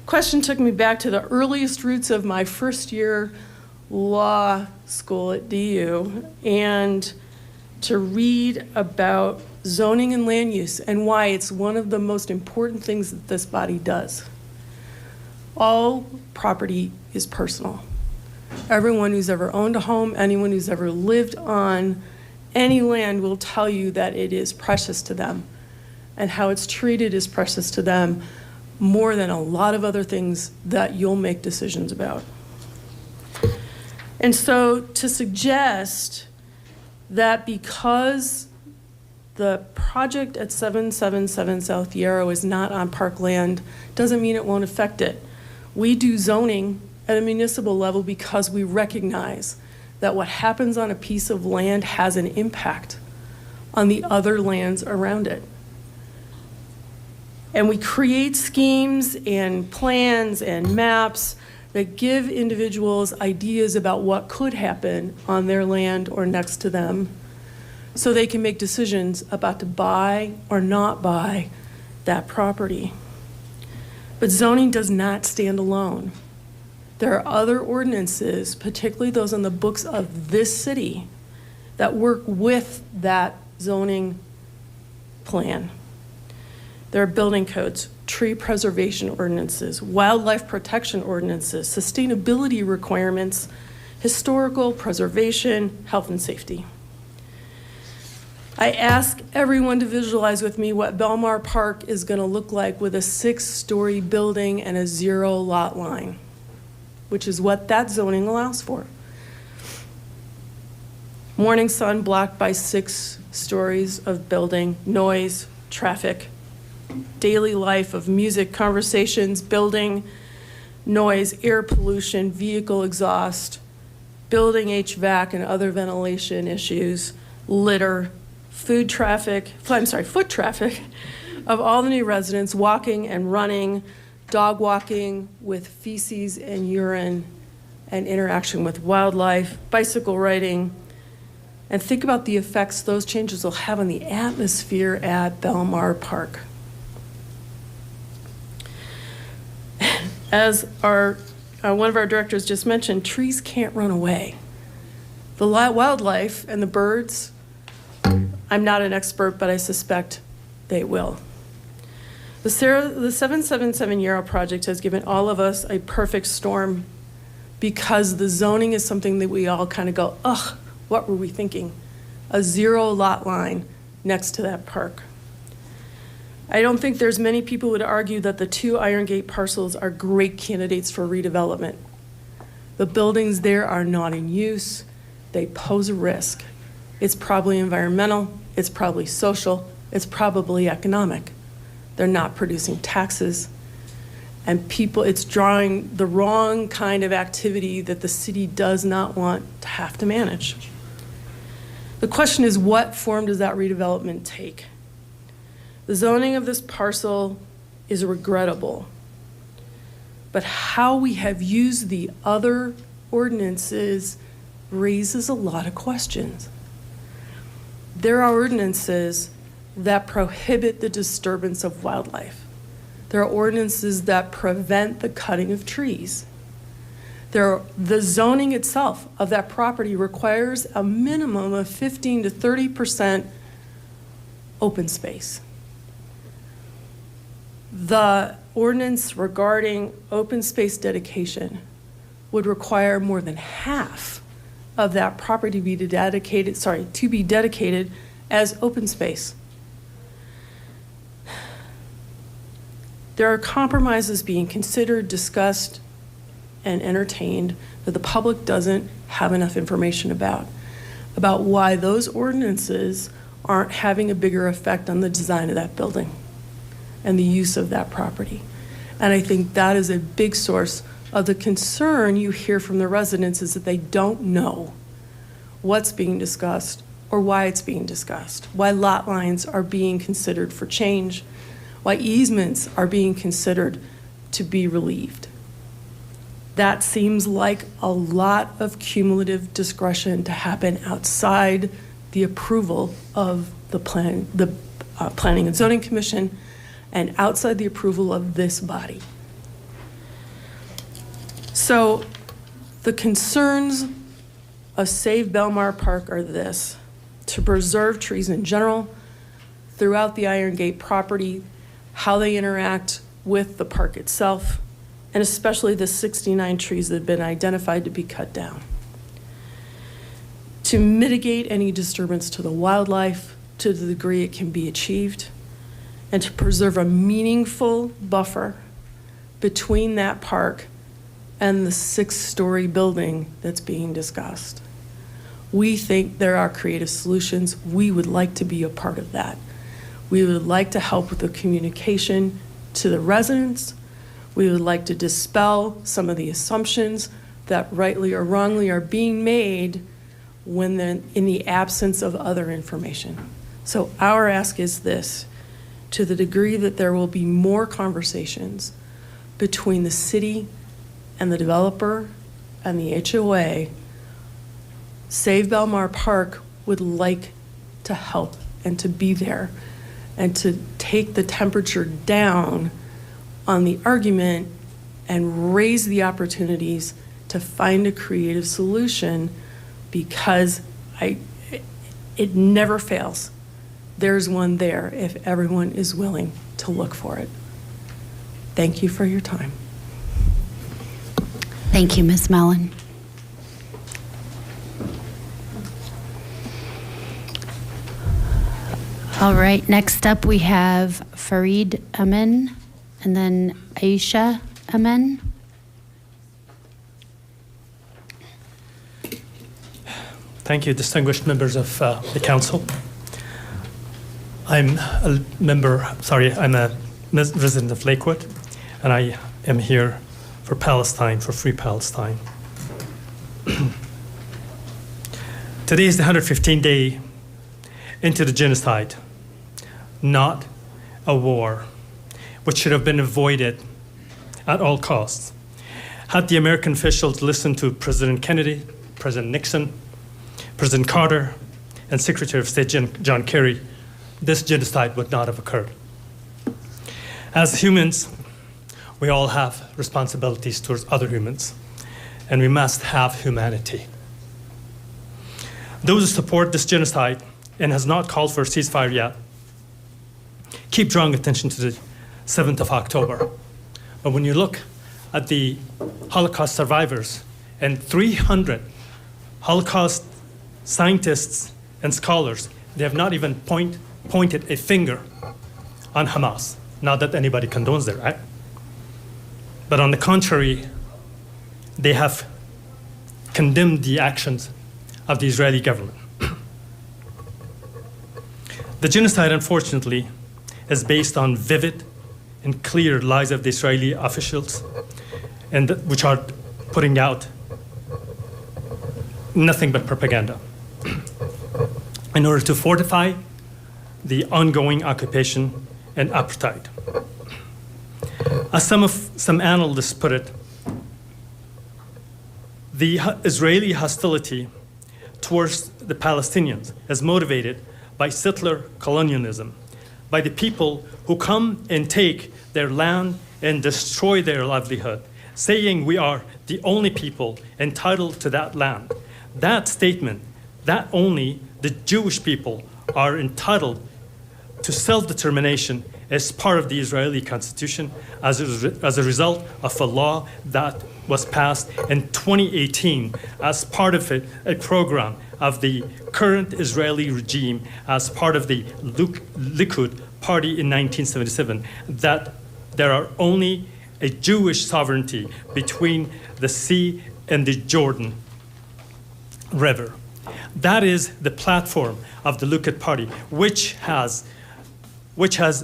Question took me back to the earliest roots of my first year law school at DU, and to read about zoning and land use and why it's one of the most important things that this body does. All property is personal. Everyone who's ever owned a home, anyone who's ever lived on any land will tell you that it is precious to them, and how it's treated is precious to them more than a lot of other things that you'll make decisions about. And so to suggest that because the project at 777 South Yarrow is not on parkland doesn't mean it won't affect it. We do zoning at a municipal level because we recognize that what happens on a piece of land has an impact on the other lands around it. And we create schemes and plans and maps that give individuals ideas about what could happen on their land or next to them, so they can make decisions about to buy or not buy that property. But zoning does not stand alone. There are other ordinances, particularly those on the books of this city, that work with that zoning plan. There are building codes, tree preservation ordinances, wildlife protection ordinances, sustainability requirements, historical preservation, health and safety. I ask everyone to visualize with me what Belmar Park is going to look like with a 6-story building and a 0 lot line, which is what that zoning allows for. Morning sun blocked by 6 stories of building, noise, traffic, daily life of music, conversations, building, noise, air pollution, vehicle exhaust, building HVAC and other ventilation issues, litter, foot traffic of all the new residents walking and running, dog walking with feces and urine, and interaction with wildlife, bicycle riding, and think about the effects those changes will have on the atmosphere at Belmar Park. As one of our directors just mentioned, trees can't run away. The wildlife and the birds, I'm not an expert, but I suspect they will. The 777 Yarrow project has given all of us a perfect storm because the zoning is something that we all kind of go, ugh, what were we thinking? A 0 lot line next to that park. I don't think there's many people who would argue that the 2 Iron Gate parcels are great candidates for redevelopment. The buildings there are not in use. They pose a risk. It's probably environmental, it's probably social, it's probably economic. They're not producing taxes. And it's drawing the wrong kind of activity that the city does not want to have to manage. The question is, what form does that redevelopment take? The zoning of this parcel is regrettable, but how we have used the other ordinances raises a lot of questions. There are ordinances that prohibit the disturbance of wildlife. There are ordinances that prevent the cutting of trees. The zoning itself of that property requires a minimum of 15 to 30% open space. The ordinance regarding open space dedication would require more than half of that property to be dedicated as open space. There are compromises being considered, discussed, and entertained that the public doesn't have enough information about why those ordinances aren't having a bigger effect on the design of that building and the use of that property. And I think that is a big source of the concern you hear from the residents, is that they don't know what's being discussed or why it's being discussed, why lot lines are being considered for change, why easements are being considered to be relieved. That seems like a lot of cumulative discretion to happen outside the approval of the Planning and Zoning Commission and outside the approval of this body. So the concerns of Save Belmar Park are this: to preserve trees in general throughout the Iron Gate property, how they interact with the park itself, and especially the 69 trees that have been identified to be cut down. To mitigate any disturbance to the wildlife to the degree it can be achieved, and to preserve a meaningful buffer between that park and the 6-story building that's being discussed. We think there are creative solutions. We would like to be a part of that. We would like to help with the communication to the residents. We would like to dispel some of the assumptions that rightly or wrongly are being made when in the absence of other information. So our ask is this: to the degree that there will be more conversations between the city and the developer and the HOA, Save Belmar Park would like to help and to be there and to take the temperature down on the argument and raise the opportunities to find a creative solution, because it never fails. There's one there if everyone is willing to look for it. Thank you for your time. Thank you, Ms. Mellon. All right, next up we have Fareed Amin and then Aisha Amin. Thank you, distinguished members of the council. I'm a resident of Lakewood, and I am here for Palestine, for Free Palestine. Today is the 115th day into the genocide, not a war, which should have been avoided at all costs. Had the American officials listened to President Kennedy, President Nixon, President Carter, and Secretary of State John Kerry, this genocide would not have occurred. As humans, we all have responsibilities towards other humans, and we must have humanity. Those who support this genocide and has not called for a ceasefire yet, keep drawing attention to the 7th of October. But when you look at the Holocaust survivors and 300 Holocaust scientists and scholars, they have not even pointed a finger on Hamas. Not that anybody condones that, right? But on the contrary, they have condemned the actions of the Israeli government. The genocide, unfortunately, is based on vivid and clear lies of the Israeli officials, and which are putting out nothing but propaganda in order to fortify the ongoing occupation and apartheid. As some analysts put it, the Israeli hostility towards the Palestinians is motivated by settler colonialism, by the people who come and take their land and destroy their livelihood, saying we are the only people entitled to that land. That statement, that only the Jewish people are entitled to self-determination as part of the Israeli constitution as a result of a law that was passed in 2018 as part of a program of the current Israeli regime as part of the Likud party in 1977, that there are only a Jewish sovereignty between the sea and the Jordan River. That is the platform of the Likud party, which has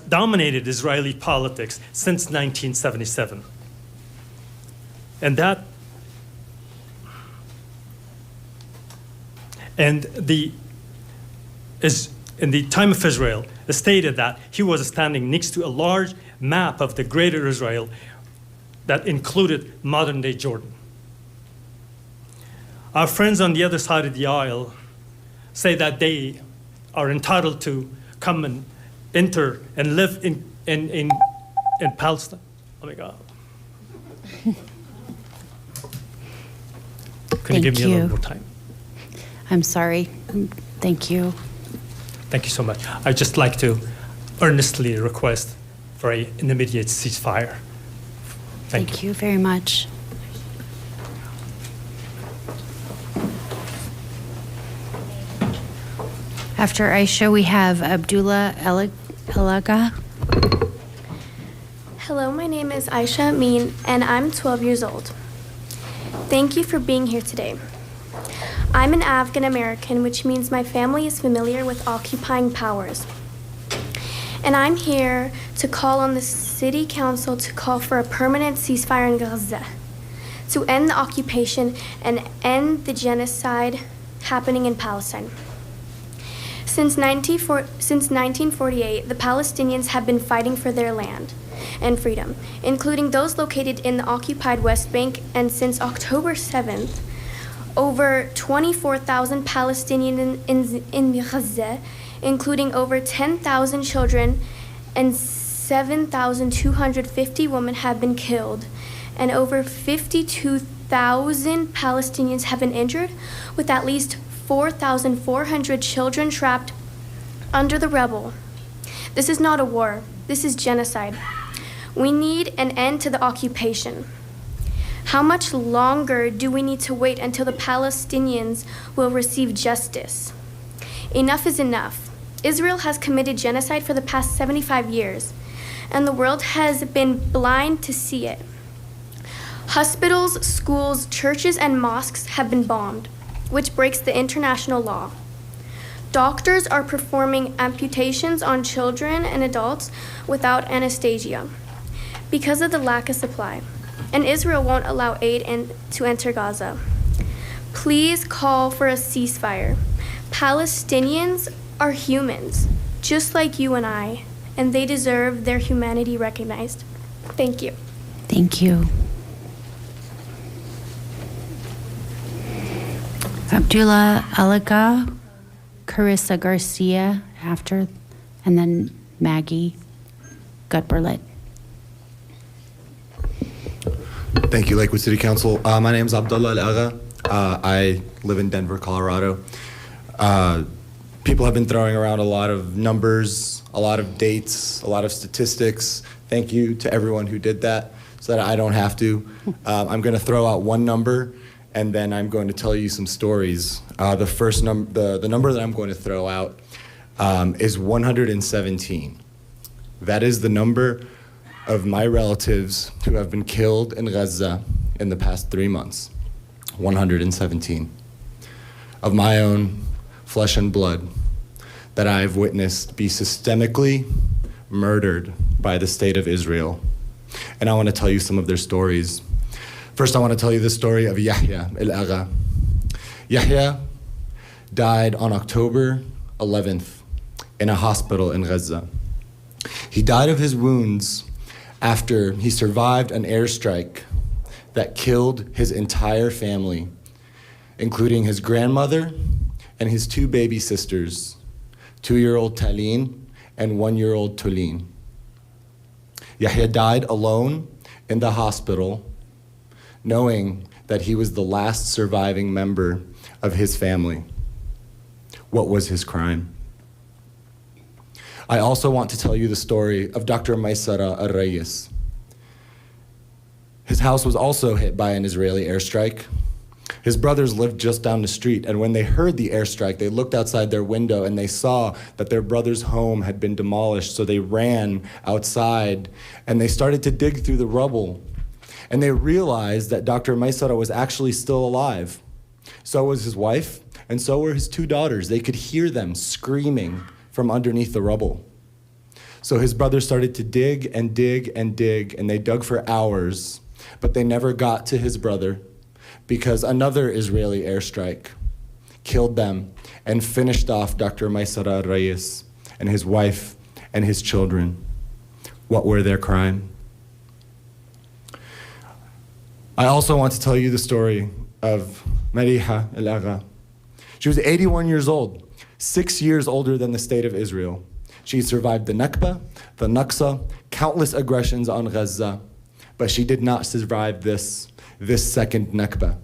dominated Israeli politics since 1977. In the time of Israel, it stated that he was standing next to a large map of the greater Israel that included modern-day Jordan. Our friends on the other side of the aisle say that they are entitled to come and enter and live in Palestine. Oh my God. Can you give me a little more time? I'm sorry. Thank you. Thank you so much. I'd just like to earnestly request for an immediate ceasefire. Thank you very much. After Aisha, we have Abdullah Elaga. Hello, my name is Aisha Amin, and I'm 12 years old. Thank you for being here today. I'm an Afghan American, which means my family is familiar with occupying powers. And I'm here to call on the City Council to call for a permanent ceasefire in Gaza, to end the occupation and end the genocide happening in Palestine. Since 1948, the Palestinians have been fighting for their land and freedom, including those located in the occupied West Bank, and since October 7th, over 24,000 Palestinians in Gaza including over 10,000 children and 7,250 women have been killed, and over 52,000 Palestinians have been injured, with at least 4,400 children trapped under the rubble. This is not a war. This is genocide. We need an end to the occupation. How much longer do we need to wait until the Palestinians will receive justice? Enough is enough. Israel has committed genocide for the past 75 years, and the world has been blind to see it. Hospitals, schools, churches, and mosques have been bombed, which breaks the international law. Doctors are performing amputations on children and adults without anesthesia because of the lack of supply, and Israel won't allow aid to enter Gaza. Please call for a ceasefire. Palestinians are humans, just like you and I, and they deserve their humanity recognized. Thank you. Thank you. Abdullah Alaga, Carissa Garcia after, and then Maggie Gutberlet. Thank you, Lakewood City Council. My name is Abdullah Al-Agha. I live in Denver, Colorado. People have been throwing around a lot of numbers, a lot of dates, a lot of statistics. Thank you to everyone who did that so that I don't have to. I'm going to throw out one number, and then I'm going to tell you some stories. The first number, the number that I'm going to throw out is 117. That is the number of my relatives who have been killed in Gaza in the past 3 months. 117. Of my own flesh and blood that I've witnessed be systemically murdered by the state of Israel. And I want to tell you some of their stories. First, I want to tell you the story of Yahya Al-Agha. Yahya died on October 11th in a hospital in Gaza. He died of his wounds after he survived an airstrike that killed his entire family, including his grandmother and his 2 baby sisters, 2-year-old Talin and 1-year-old Tulin. Yahya died alone in the hospital, knowing that he was the last surviving member of his family. What was his crime? I also want to tell you the story of Dr. Maysara Al-Rayis. His house was also hit by an Israeli airstrike. His brothers lived just down the street, and when they heard the airstrike, they looked outside their window and they saw that their brother's home had been demolished, so they ran outside and they started to dig through the rubble. And they realized that Dr. Maysara was actually still alive. So was his wife, and so were his 2 daughters. They could hear them screaming from underneath the rubble. So his brothers started to dig and dig and dig, and they dug for hours, but they never got to his brother because another Israeli airstrike killed them and finished off Dr. Maysara Al-Rayis and his wife and his children. What were their crime? I also want to tell you the story of Mariha Al-Agha. She was 81 years old, 6 years older than the state of Israel. She survived the Nakba, the Naqsa, countless aggressions on Gaza, but she did not survive this second Nakba.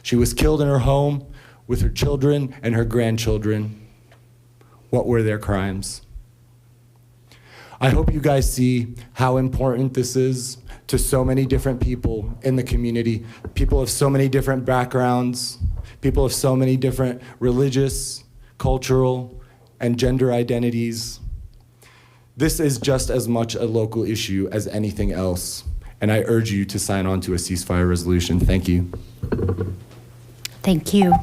She was killed in her home with her children and her grandchildren. What were their crimes? I hope you guys see how important this is to so many different people in the community, people of so many different backgrounds, people of so many different religious, cultural, and gender identities. This is just as much a local issue as anything else, and I urge you to sign on to a ceasefire resolution. Thank you. Thank you.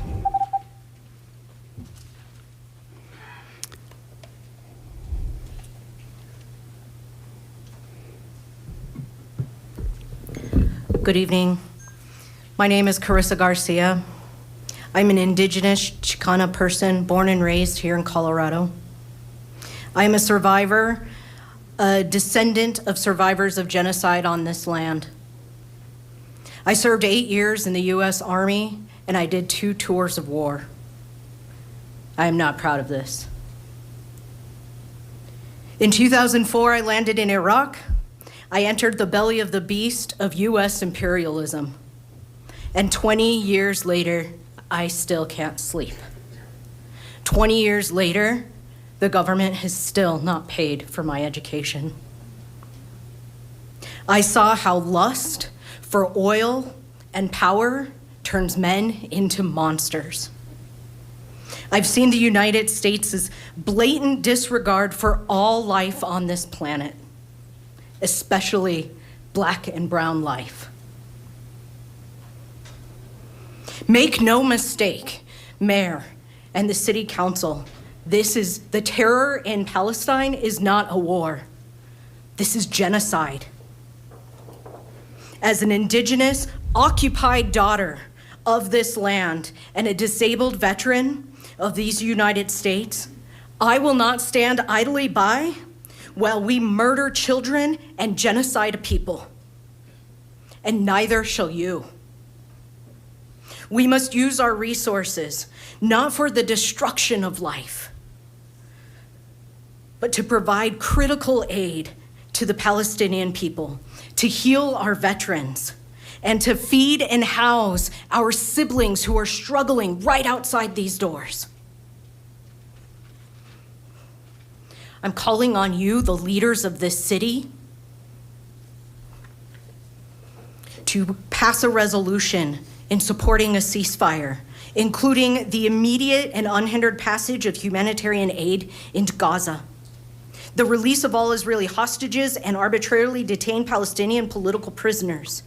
Good evening. My name is Carissa Garcia. I'm an indigenous Chicana person born and raised here in Colorado. I am a survivor, a descendant of survivors of genocide on this land. I served 8 years in the U.S. Army, and I did 2 tours of war. I am not proud of this. In 2004, I landed in Iraq. I entered the belly of the beast of US imperialism. And 20 years later, I still can't sleep. 20 years later, the government has still not paid for my education. I saw how lust for oil and power turns men into monsters. I've seen the United States' blatant disregard for all life on this planet, especially Black and brown life. Make no mistake, Mayor and the City Council, the terror in Palestine is not a war. This is genocide. As an indigenous, occupied daughter of this land and a disabled veteran of these United States, I will not stand idly by while we murder children and genocide a people. And neither shall you. We must use our resources, not for the destruction of life, but to provide critical aid to the Palestinian people, to heal our veterans, and to feed and house our siblings who are struggling right outside these doors. I'm calling on you, the leaders of this city, to pass a resolution in supporting a ceasefire, including the immediate and unhindered passage of humanitarian aid into Gaza, the release of all Israeli hostages and arbitrarily detained Palestinian political prisoners,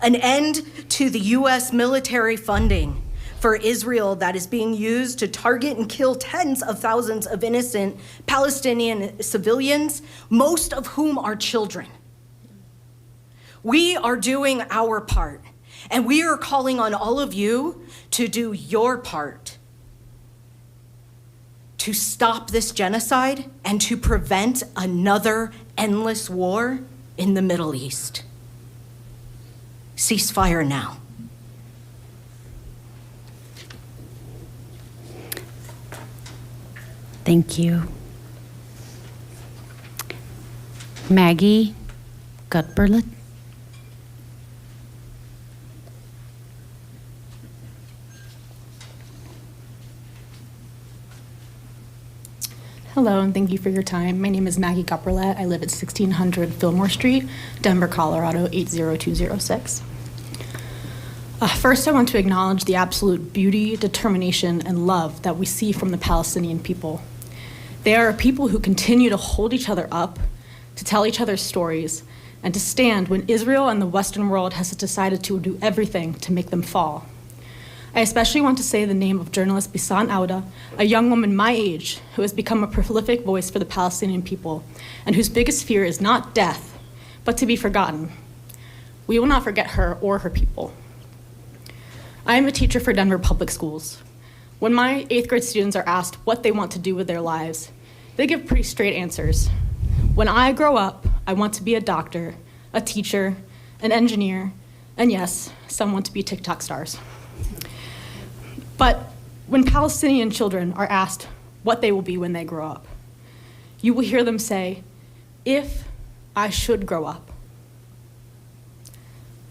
an end to the US military funding for Israel that is being used to target and kill tens of thousands of innocent Palestinian civilians, most of whom are children. We are doing our part, and we are calling on all of you to do your part to stop this genocide and to prevent another endless war in the Middle East. Ceasefire now. Thank you. Maggie Gutberlet. Hello, and thank you for your time. My name is Maggie Gupperlet. I live at 1600 Fillmore Street, Denver, Colorado, 80206. First, I want to acknowledge the absolute beauty, determination, and love that we see from the Palestinian people. They are a people who continue to hold each other up, to tell each other stories, and to stand when Israel and the Western world has decided to do everything to make them fall. I especially want to say the name of journalist Bisan Auda, a young woman my age who has become a prolific voice for the Palestinian people and whose biggest fear is not death, but to be forgotten. We will not forget her or her people. I am a teacher for Denver Public Schools. When my 8th grade students are asked what they want to do with their lives, they give pretty straight answers. When I grow up, I want to be a doctor, a teacher, an engineer, and yes, some want to be TikTok stars. But when Palestinian children are asked what they will be when they grow up, you will hear them say, if I should grow up.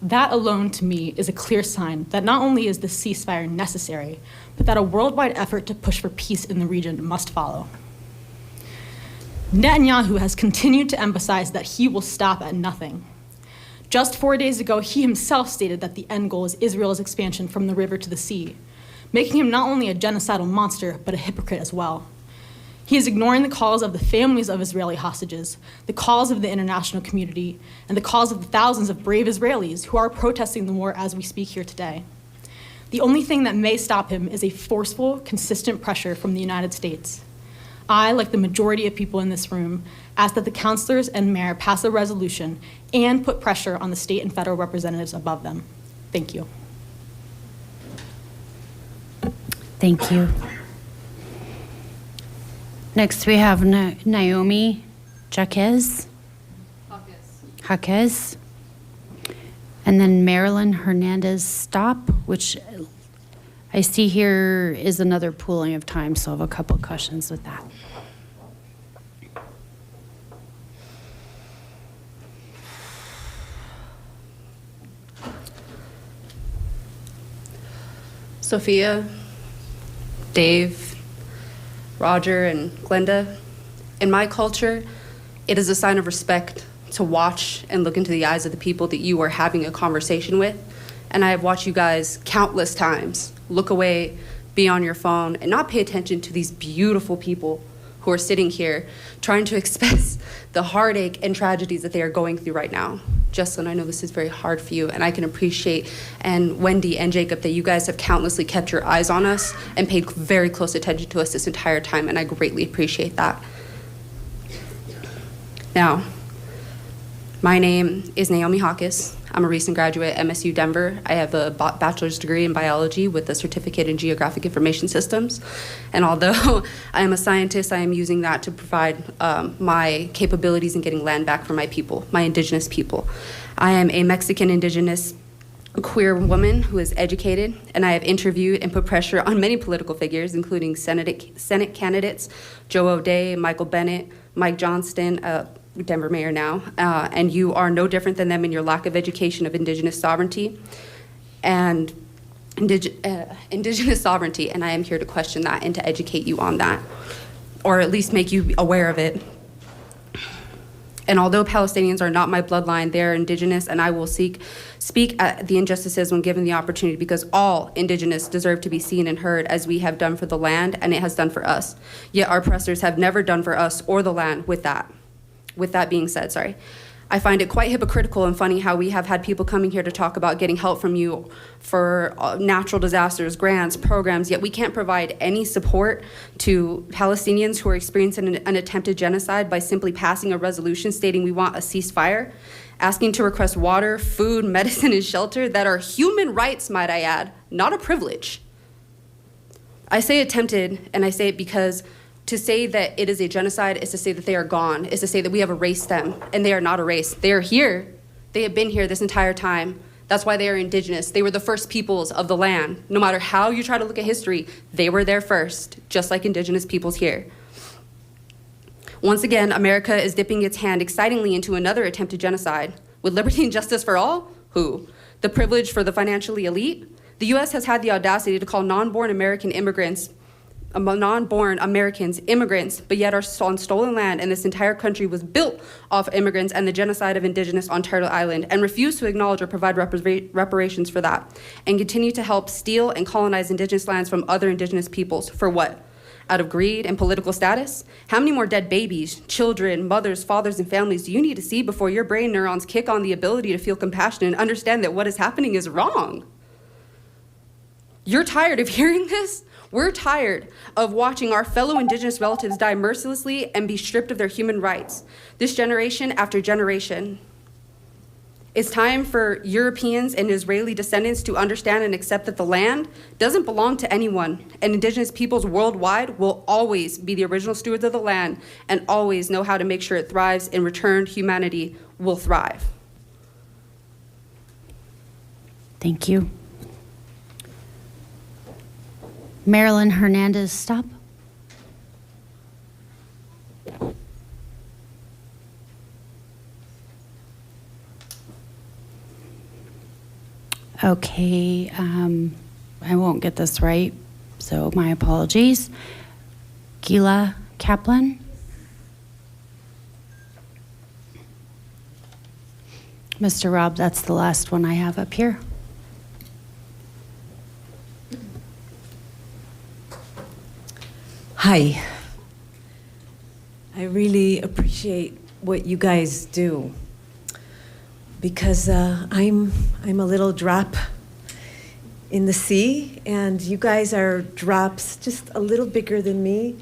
That alone to me is a clear sign that not only is the ceasefire necessary, but that a worldwide effort to push for peace in the region must follow. Netanyahu has continued to emphasize that he will stop at nothing. Just 4 days ago, he himself stated that the end goal is Israel's expansion from the river to the sea, making him not only a genocidal monster, but a hypocrite as well. He is ignoring the calls of the families of Israeli hostages, the calls of the international community, and the calls of the thousands of brave Israelis who are protesting the war as we speak here today. The only thing that may stop him is a forceful, consistent pressure from the United States. I, like the majority of people in this room, ask that the councilors and mayor pass a resolution and put pressure on the state and federal representatives above them. Thank you. Thank you. Next, we have Naomi Jaquez. Jaquez. And then Marilyn Hernandez Stop, which I see here is another pooling of time, so I have a couple questions with that. Sophia, Dave, Roger, and Glenda, in my culture, it is a sign of respect to watch and look into the eyes of the people that you are having a conversation with. And I have watched you guys countless times look away, be on your phone, and not pay attention to these beautiful people who are sitting here trying to express the heartache and tragedies that they are going through right now. Jocelyn, I know this is very hard for you, and I can appreciate, and Wendy and Jacob, that you guys have countlessly kept your eyes on us and paid very close attention to us this entire time, and I greatly appreciate that. Now, my name is Naomi Hawkes. I'm a recent graduate at MSU Denver. I have a bachelor's degree in biology with a certificate in geographic information systems. And although I am a scientist, I am using that to provide my capabilities in getting land back for my people, my indigenous people. I am a Mexican indigenous queer woman who is educated, and I have interviewed and put pressure on many political figures, including Senate candidates, Joe O'Dea, Michael Bennett, Mike Johnston, Denver mayor now, and you are no different than them in your lack of education of indigenous sovereignty and indigenous sovereignty, and I am here to question that and to educate you on that, or at least make you aware of it. And although Palestinians are not my bloodline, they are indigenous, and I will speak at the injustices when given the opportunity, because all indigenous deserve to be seen and heard as we have done for the land, and it has done for us. Yet our oppressors have never done for us or the land with that. With that being said, I find it quite hypocritical and funny how we have had people coming here to talk about getting help from you for natural disasters, grants, programs, yet we can't provide any support to Palestinians who are experiencing an attempted genocide by simply passing a resolution stating we want a ceasefire, asking to request water, food, medicine, and shelter that are human rights, might I add, not a privilege. I say attempted, and I say it because to say that it is a genocide is to say that they are gone, is to say that we have erased them, and they are not erased. They are here. They have been here this entire time. That's why they are indigenous. They were the first peoples of the land. No matter how you try to look at history, they were there first, just like indigenous peoples here. Once again, America is dipping its hand excitingly into another attempted genocide. With liberty and justice for all? Who? The privilege for the financially elite? The U.S. has had the audacity to call non-born Americans immigrants, but yet are on stolen land, and this entire country was built off immigrants and the genocide of indigenous on Turtle Island, and refuse to acknowledge or provide reparations for that, and continue to help steal and colonize indigenous lands from other indigenous peoples. For what? Out of greed and political status? How many more dead babies, children, mothers, fathers, and families do you need to see before your brain neurons kick on the ability to feel compassion and understand that what is happening is wrong? You're tired of hearing this? We're tired of watching our fellow indigenous relatives die mercilessly and be stripped of their human rights, this generation after generation. It's time for Europeans and Israeli descendants to understand and accept that the land doesn't belong to anyone, and indigenous peoples worldwide will always be the original stewards of the land and always know how to make sure it thrives. In return, humanity will thrive. Thank you. Marilyn Hernandez, stop. Okay, I won't get this right, so my apologies. Gila Kaplan. Mr. Rob, that's the last one I have up here. Hi. I really appreciate what you guys do, because I'm a little drop in the sea, and you guys are drops just a little bigger than me,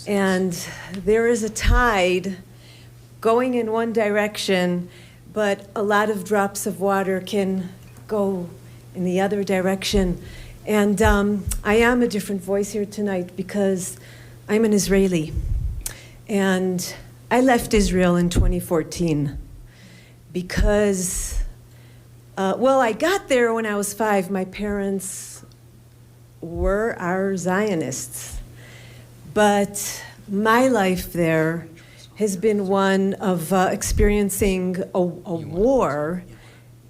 and there is a tide going in one direction, but a lot of drops of water can go in the other direction. And I am a different voice here tonight because I'm an Israeli. And I left Israel in 2014 because, I got there when I was 5. My parents were our Zionists. But my life there has been one of experiencing a war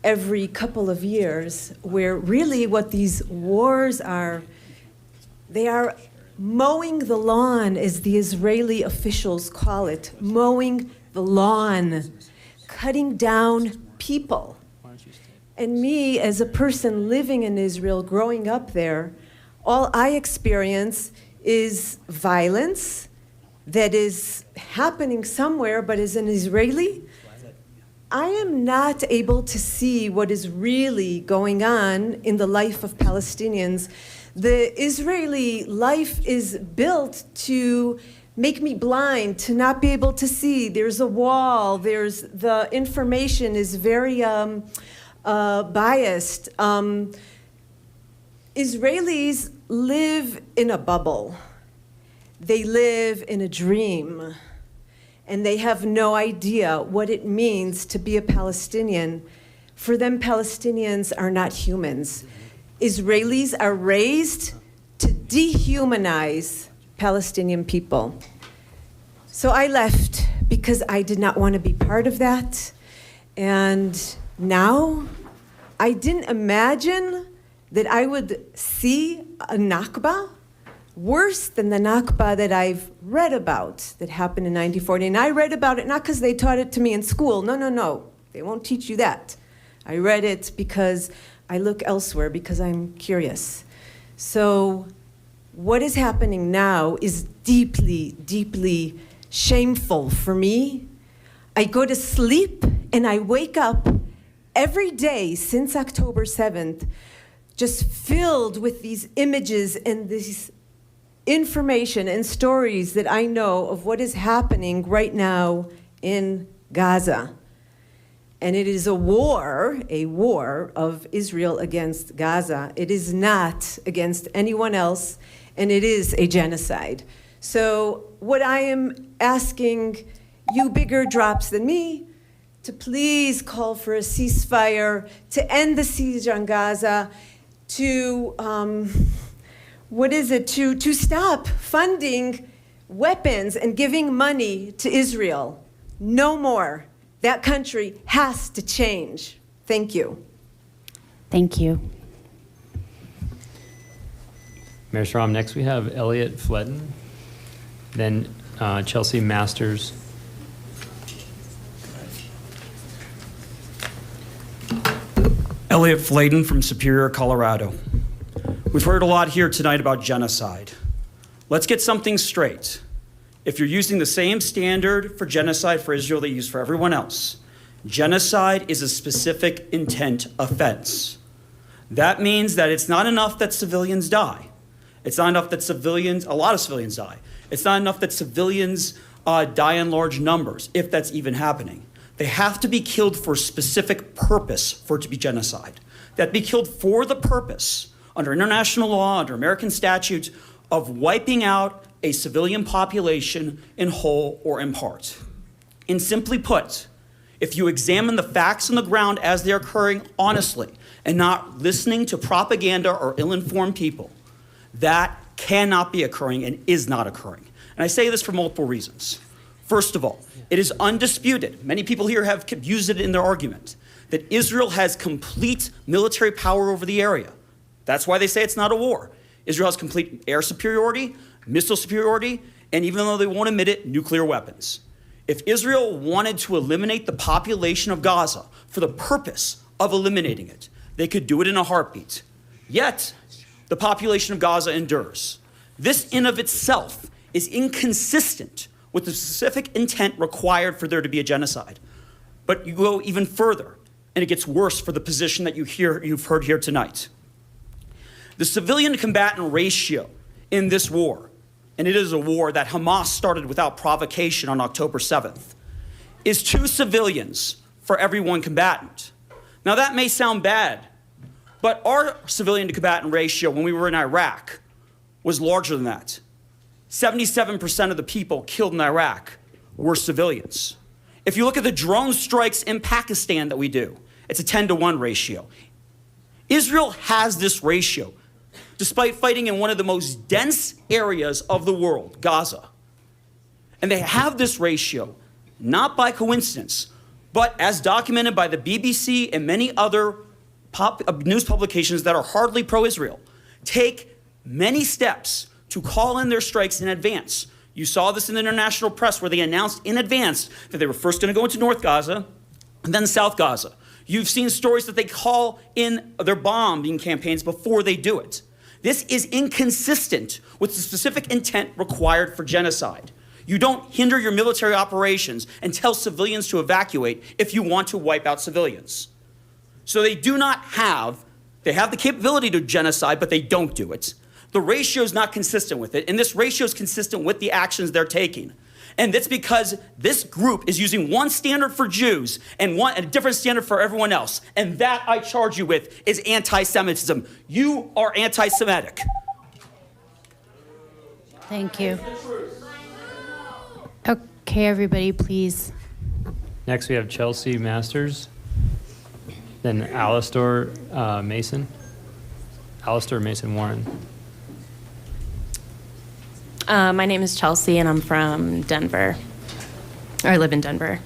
every couple of years, where really what these wars are, they are mowing the lawn, as the Israeli officials call it, mowing the lawn, cutting down people. And me, as a person living in Israel, growing up there, all I experience is violence that is happening somewhere, but as an Israeli, I am not able to see what is really going on in the life of Palestinians. The Israeli life is built to make me blind, to not be able to see. There's a wall, the information is very biased. Israelis live in a bubble. They live in a dream. And they have no idea what it means to be a Palestinian. For them, Palestinians are not humans. Israelis are raised to dehumanize Palestinian people. So I left because I did not want to be part of that. And now, I didn't imagine that I would see a Nakba worse than the Nakba that I've read about that happened in 1940. And I read about it not because they taught it to me in school. No. They won't teach you that. I read it because I look elsewhere, because I'm curious. So what is happening now is deeply, deeply shameful for me. I go to sleep and I wake up every day since October 7th, just filled with these images and this information and stories that I know of what is happening right now in Gaza. And it is a war of Israel against Gaza. It is not against anyone else, and it is a genocide. So what I am asking you bigger drops than me to please call for a ceasefire, to end the siege on Gaza, to to stop funding weapons and giving money to Israel. No more. That country has to change. Thank you. Thank you. Mayor Strom, next we have Elliot Fledden, then Chelsea Masters. Elliot Flayden from Superior, Colorado. We've heard a lot here tonight about genocide. Let's get something straight. If you're using the same standard for genocide for Israel that you use for everyone else, genocide is a specific intent offense. That means that it's not enough that civilians die. It's not enough that a lot of civilians die. It's not enough that civilians die in large numbers, if that's even happening. They have to be killed for a specific purpose for it to be genocide. That be killed for the purpose, under international law, under American statutes, of wiping out a civilian population in whole or in part. And simply put, if you examine the facts on the ground as they're occurring honestly and not listening to propaganda or ill-informed people, that cannot be occurring and is not occurring. And I say this for multiple reasons. First of all, it is undisputed, many people here have used it in their argument, that Israel has complete military power over the area. That's why they say it's not a war. Israel has complete air superiority, missile superiority, and even though they won't admit it, nuclear weapons. If Israel wanted to eliminate the population of Gaza for the purpose of eliminating it, they could do it in a heartbeat. Yet, the population of Gaza endures. This in of itself is inconsistent with the specific intent required for there to be a genocide. But you go even further, and it gets worse for the position that you've heard here tonight. The civilian to combatant ratio in this war, and it is a war that Hamas started without provocation on October 7th, is 2 civilians for every 1 combatant. Now that may sound bad, but our civilian to combatant ratio when we were in Iraq was larger than that. 77% of the people killed in Iraq were civilians. If you look at the drone strikes in Pakistan that we do, it's a 10-to-1 ratio. Israel has this ratio, despite fighting in one of the most dense areas of the world, Gaza. And they have this ratio, not by coincidence, But as documented by the BBC and many other news publications that are hardly pro-Israel, take many steps to call in their strikes in advance. You saw this in the international press where they announced in advance that they were first going to go into North Gaza and then South Gaza. You've seen stories that they call in their bombing campaigns before they do it. This is inconsistent with the specific intent required for genocide. You don't hinder your military operations and tell civilians to evacuate if you want to wipe out civilians. So they have the capability to genocide, but they don't do it. The ratio is not consistent with it, and this ratio is consistent with the actions they're taking. And that's because this group is using one standard for Jews and a different standard for everyone else. And that, I charge you with, is anti-Semitism. You are anti-Semitic. Thank you. Okay, everybody, please. Next, we have Chelsea Masters, then Alistair Mason. Alistair Mason Warren. My name is Chelsea, and I'm from Denver. I live in Denver.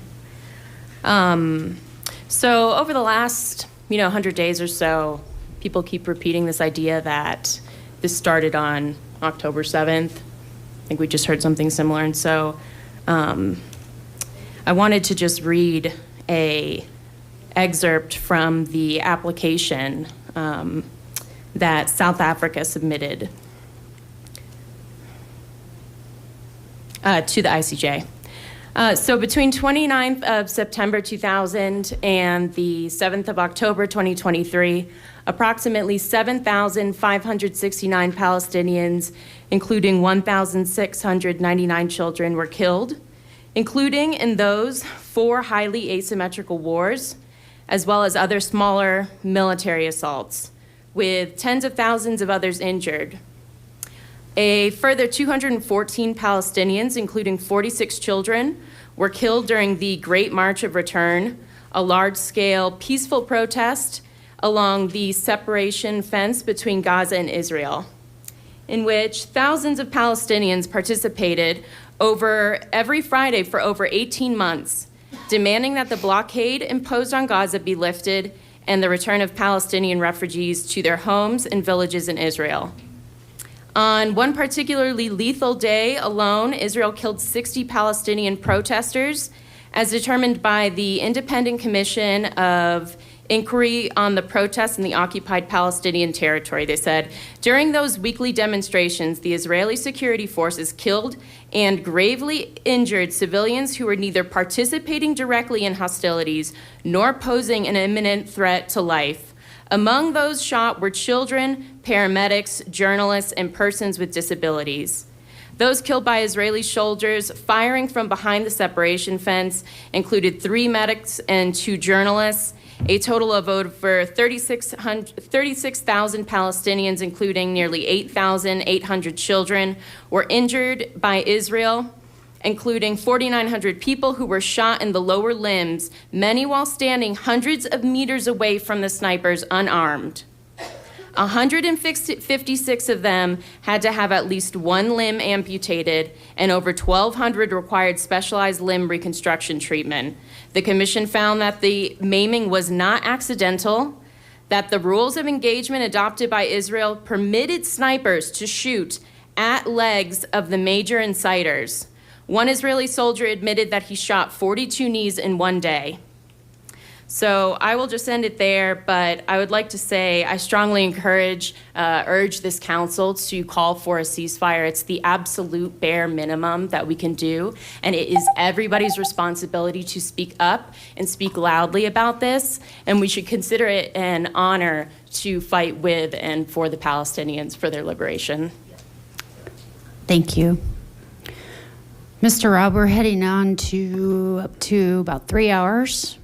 So over the last, 100 days or so, people keep repeating this idea that this started on October 7th. I think we just heard something similar. And so I wanted to just read a excerpt from the application that South Africa submitted to the ICJ. So between 29th of September 2000 and the 7th of October 2023, approximately 7,569 Palestinians, including 1,699 children, were killed, including in those 4 highly asymmetrical wars, as well as other smaller military assaults, with tens of thousands of others injured. A further 214 Palestinians, including 46 children, were killed during the Great March of Return, a large-scale peaceful protest along the separation fence between Gaza and Israel, in which thousands of Palestinians participated every Friday for over 18 months, demanding that the blockade imposed on Gaza be lifted and the return of Palestinian refugees to their homes and villages in Israel. On one particularly lethal day alone, Israel killed 60 Palestinian protesters, as determined by the Independent Commission of Inquiry on the Protests in the Occupied Palestinian Territory. They said, during those weekly demonstrations, the Israeli security forces killed and gravely injured civilians who were neither participating directly in hostilities nor posing an imminent threat to life. Among those shot were children, paramedics, journalists, and persons with disabilities. Those killed by Israeli soldiers firing from behind the separation fence included 3 medics and 2 journalists. A total of over 36,000 Palestinians, including nearly 8,800 children, were injured by Israel, including 4,900 people who were shot in the lower limbs, many while standing hundreds of meters away from the snipers unarmed. 156 of them had to have at least 1 limb amputated, and over 1,200 required specialized limb reconstruction treatment. The commission found that the maiming was not accidental, that the rules of engagement adopted by Israel permitted snipers to shoot at legs of the major inciters. One Israeli soldier admitted that he shot 42 knees in one day. So I will just end it there, but I would like to say I strongly urge this council to call for a ceasefire. It's the absolute bare minimum that we can do, and it is everybody's responsibility to speak up and speak loudly about this, and we should consider it an honor to fight with and for the Palestinians for their liberation. Thank you. Mr. Rob, we're heading on to up to about 3 hours.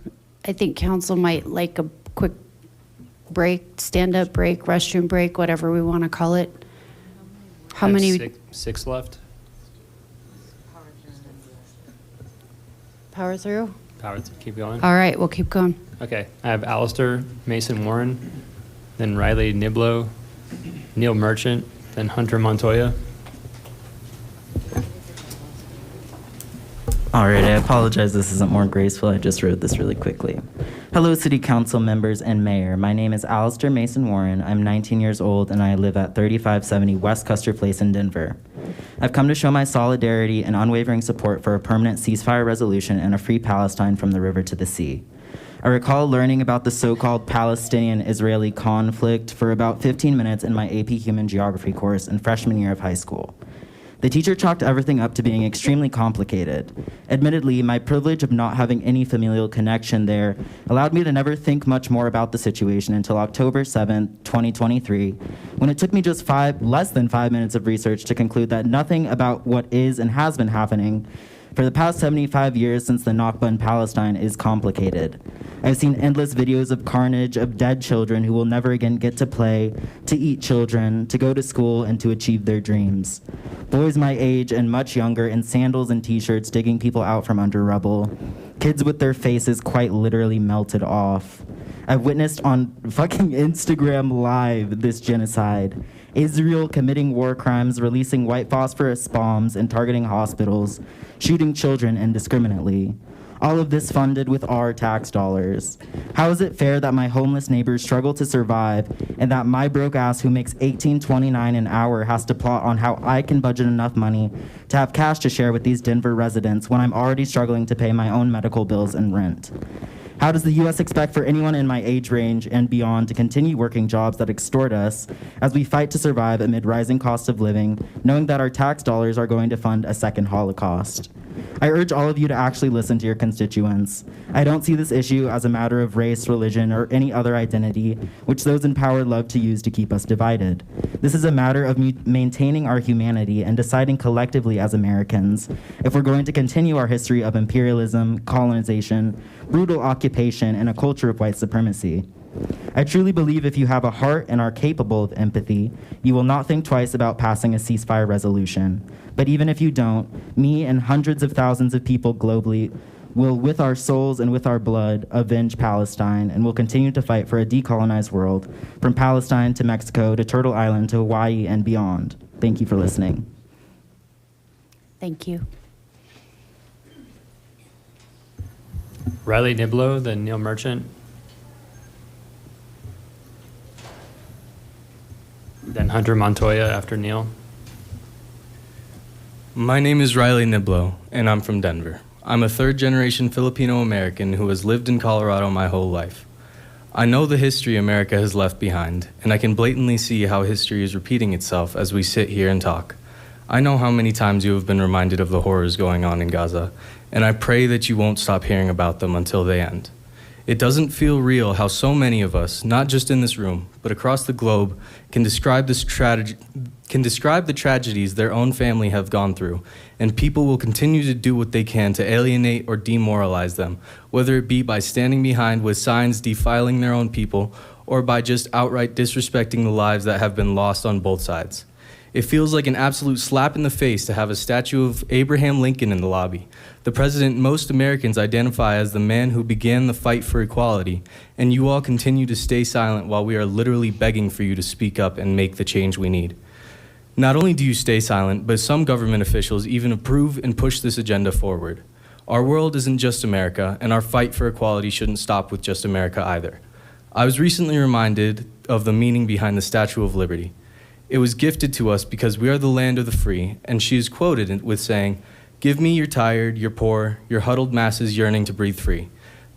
I think council might like a quick break, stand-up break, restroom break, whatever we want to call it. How many? 6 left. Power through? Keep going. All right, we'll keep going. Okay, I have Alistair Mason Warren, then Riley Niblo, Neil Merchant, then Hunter Montoya. All right, I apologize this isn't more graceful. I just wrote this really quickly. Hello, City Council members and Mayor. My name is Alistair Mason Warren. I'm 19 years old and I live at 3570 West Custer Place in Denver. I've come to show my solidarity and unwavering support for a permanent ceasefire resolution and a free Palestine from the river to the sea. I recall learning about the so-called Palestinian-Israeli conflict for about 15 minutes in my AP Human Geography course in freshman year of high school. The teacher chalked everything up to being extremely complicated. Admittedly, my privilege of not having any familial connection there allowed me to never think much more about the situation until October 7th, 2023, when it took me just less than 5 minutes of research to conclude that nothing about what is and has been happening for the past 75 years since the Nakba in Palestine is complicated. I've seen endless videos of carnage of dead children who will never again get to play, to eat children, to go to school, and to achieve their dreams. Boys my age and much younger in sandals and t-shirts digging people out from under rubble. Kids with their faces quite literally melted off. I've witnessed on fucking Instagram Live this genocide. Israel committing war crimes, releasing white phosphorus bombs and targeting hospitals, shooting children indiscriminately. All of this funded with our tax dollars. How is it fair that my homeless neighbors struggle to survive and that my broke ass who makes $18.29 an hour has to plot on how I can budget enough money to have cash to share with these Denver residents when I'm already struggling to pay my own medical bills and rent? How does the U.S. expect for anyone in my age range and beyond to continue working jobs that extort us as we fight to survive amid rising costs of living, knowing that our tax dollars are going to fund a second Holocaust? I urge all of you to actually listen to your constituents. I don't see this issue as a matter of race, religion, or any other identity, which those in power love to use to keep us divided. This is a matter of maintaining our humanity and deciding collectively as Americans if we're going to continue our history of imperialism, colonization, brutal occupation, and a culture of white supremacy. I truly believe if you have a heart and are capable of empathy, you will not think twice about passing a ceasefire resolution. But even if you don't, me and hundreds of thousands of people globally will, with our souls and with our blood, avenge Palestine and will continue to fight for a decolonized world, from Palestine to Mexico to Turtle Island to Hawaii and beyond. Thank you for listening. Thank you. Riley Niblo, then Neil Merchant. Then Hunter Montoya after Neil. My name is Riley Niblo, and I'm from Denver. I'm a third-generation Filipino-American who has lived in Colorado my whole life. I know the history America has left behind, and I can blatantly see how history is repeating itself as we sit here and talk. I know how many times you have been reminded of the horrors going on in Gaza, and I pray that you won't stop hearing about them until they end. It doesn't feel real how so many of us, not just in this room, but across the globe, can describe the tragedies their own family have gone through, and people will continue to do what they can to alienate or demoralize them, whether it be by standing behind with signs defiling their own people, or by just outright disrespecting the lives that have been lost on both sides. It feels like an absolute slap in the face to have a statue of Abraham Lincoln in the lobby, the president most Americans identify as the man who began the fight for equality, and you all continue to stay silent while we are literally begging for you to speak up and make the change we need. Not only do you stay silent, but some government officials even approve and push this agenda forward. Our world isn't just America, and our fight for equality shouldn't stop with just America either. I was recently reminded of the meaning behind the Statue of Liberty. It was gifted to us because we are the land of the free, and she is quoted with saying, "Give me your tired, your poor, your huddled masses yearning to breathe free.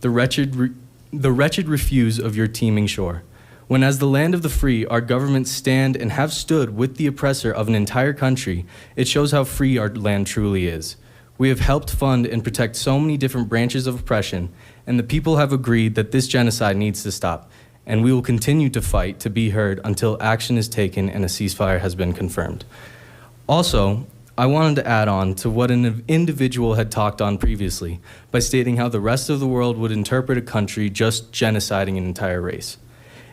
The wretched refuse of your teeming shore." When as the land of the free, our governments stand and have stood with the oppressor of an entire country, it shows how free our land truly is. We have helped fund and protect so many different branches of oppression, and the people have agreed that this genocide needs to stop. And we will continue to fight to be heard until action is taken and a ceasefire has been confirmed. Also, I wanted to add on to what an individual had talked on previously by stating how the rest of the world would interpret a country just genociding an entire race.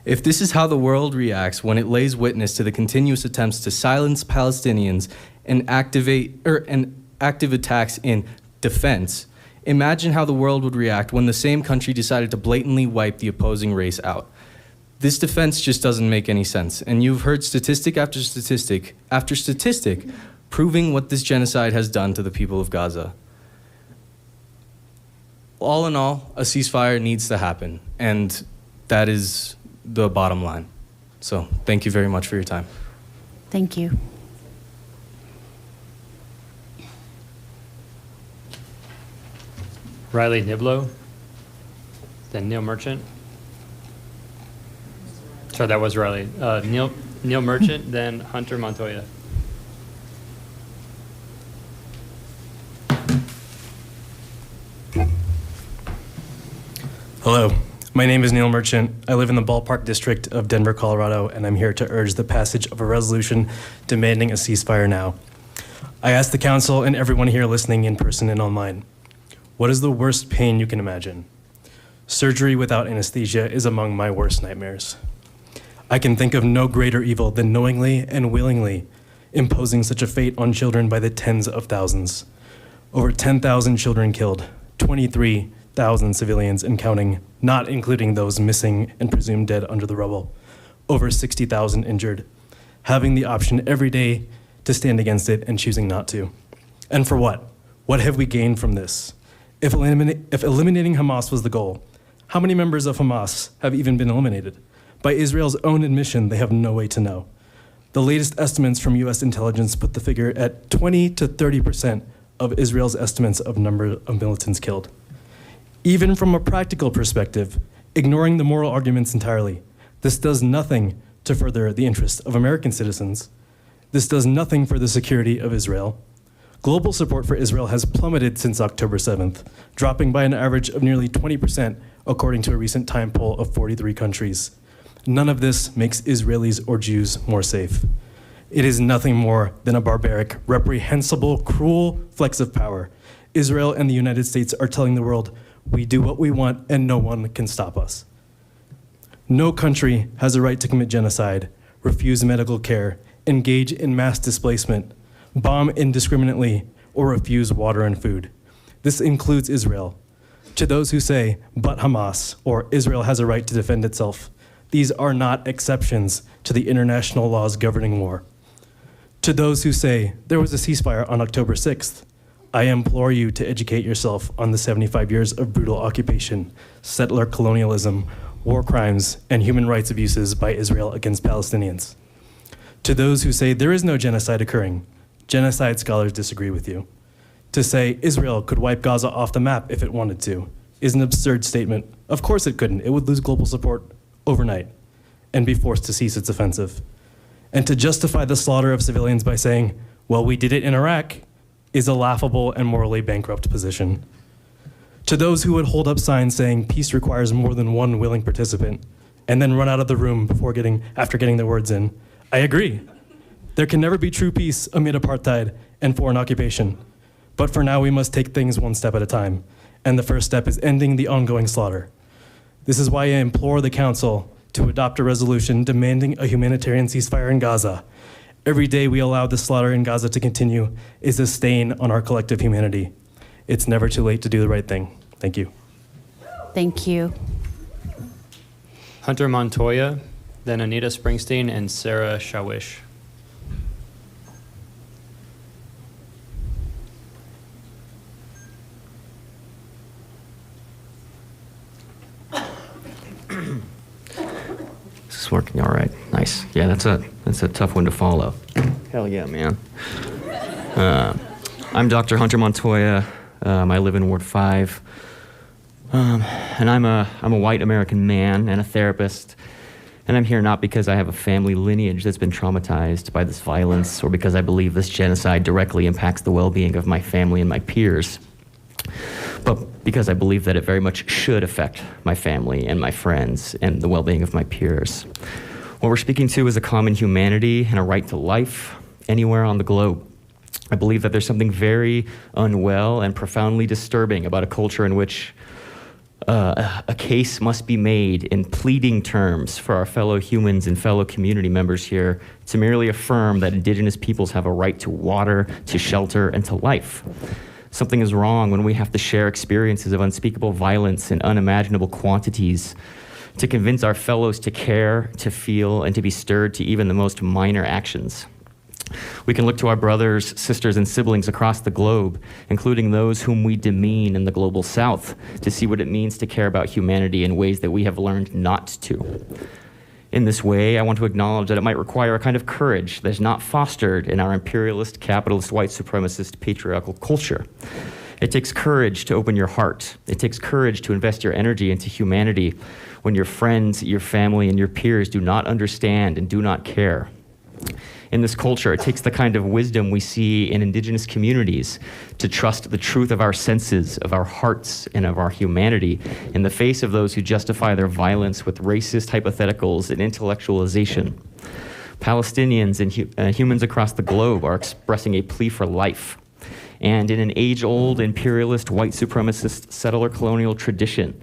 If this is how the world reacts when it lays witness to the continuous attempts to silence Palestinians and active attacks in defense, imagine how the world would react when the same country decided to blatantly wipe the opposing race out. This defense just doesn't make any sense, and you've heard statistic after statistic after statistic proving what this genocide has done to the people of Gaza. all in all, a ceasefire needs to happen, and that is the bottom line. So thank you very much for your time. Thank you. Riley Niblo, then Neil Merchant. Sorry, that was Riley. Neil Merchant, then Hunter Montoya. Hello, my name is Neil Merchant. I live in the Ballpark District of Denver, Colorado, and I'm here to urge the passage of a resolution demanding a ceasefire now. I ask the council and everyone here listening in person and online, what is the worst pain you can imagine? Surgery without anesthesia is among my worst nightmares. I can think of no greater evil than knowingly and willingly imposing such a fate on children by the tens of thousands. Over 10,000 children killed, 23,000 civilians and counting, not including those missing and presumed dead under the rubble. Over 60,000 injured. Having the option every day to stand against it and choosing not to. And for what? What have we gained from this? If eliminating Hamas was the goal, how many members of Hamas have even been eliminated? By Israel's own admission, they have no way to know. The latest estimates from US intelligence put the figure at 20 to 30% of Israel's estimates of number of militants killed. Even from a practical perspective, ignoring the moral arguments entirely, this does nothing to further the interests of American citizens. This does nothing for the security of Israel. Global support for Israel has plummeted since October 7th, dropping by an average of nearly 20%, according to a recent time poll of 43 countries. None of this makes Israelis or Jews more safe. It is nothing more than a barbaric, reprehensible, cruel flex of power. Israel and the United States are telling the world, we do what we want and no one can stop us. No country has a right to commit genocide, refuse medical care, engage in mass displacement, bomb indiscriminately, or refuse water and food. This includes Israel. To those who say, but Hamas, or Israel has a right to defend itself, these are not exceptions to the international laws governing war. To those who say, there was a ceasefire on October 6th, I implore you to educate yourself on the 75 years of brutal occupation, settler colonialism, war crimes, and human rights abuses by Israel against Palestinians. To those who say there is no genocide occurring, genocide scholars disagree with you. To say Israel could wipe Gaza off the map if it wanted to is an absurd statement. Of course it couldn't. It would lose global support overnight and be forced to cease its offensive. And to justify the slaughter of civilians by saying, well, we did it in Iraq, is a laughable and morally bankrupt position. To those who would hold up signs saying peace requires more than one willing participant and then run out of the room after getting their words in, I agree. There can never be true peace amid apartheid and foreign occupation. But for now, we must take things one step at a time. And the first step is ending the ongoing slaughter. This is why I implore the Council to adopt a resolution demanding a humanitarian ceasefire in Gaza. Every day we allow the slaughter in Gaza to continue is a stain on our collective humanity. It's never too late to do the right thing. Thank you. Thank you. Hunter Montoya, then Anita Springsteen and Sarah Shawish. This is working all right. Nice. Yeah, that's a tough one to follow. Hell yeah, man. I'm Dr. Hunter Montoya. I live in Ward 5. And I'm a white American man and a therapist. And I'm here not because I have a family lineage that's been traumatized by this violence or because I believe this genocide directly impacts the well-being of my family and my peers, but because I believe that it very much should affect my family and my friends and the well-being of my peers. What we're speaking to is a common humanity and a right to life anywhere on the globe. I believe that there's something very unwell and profoundly disturbing about a culture in which a case must be made in pleading terms for our fellow humans and fellow community members here to merely affirm that Indigenous peoples have a right to water, to shelter, and to life. Something is wrong when we have to share experiences of unspeakable violence in unimaginable quantities to convince our fellows to care, to feel, and to be stirred to even the most minor actions. We can look to our brothers, sisters, and siblings across the globe, including those whom we demean in the global south, to see what it means to care about humanity in ways that we have learned not to. In this way, I want to acknowledge that it might require a kind of courage that is not fostered in our imperialist, capitalist, white supremacist, patriarchal culture. It takes courage to open your heart. It takes courage to invest your energy into humanity when your friends, your family, and your peers do not understand and do not care. In this culture, it takes the kind of wisdom we see in indigenous communities to trust the truth of our senses, of our hearts, and of our humanity in the face of those who justify their violence with racist hypotheticals and intellectualization. Palestinians and humans across the globe are expressing a plea for life. And in an age-old imperialist white supremacist settler colonial tradition,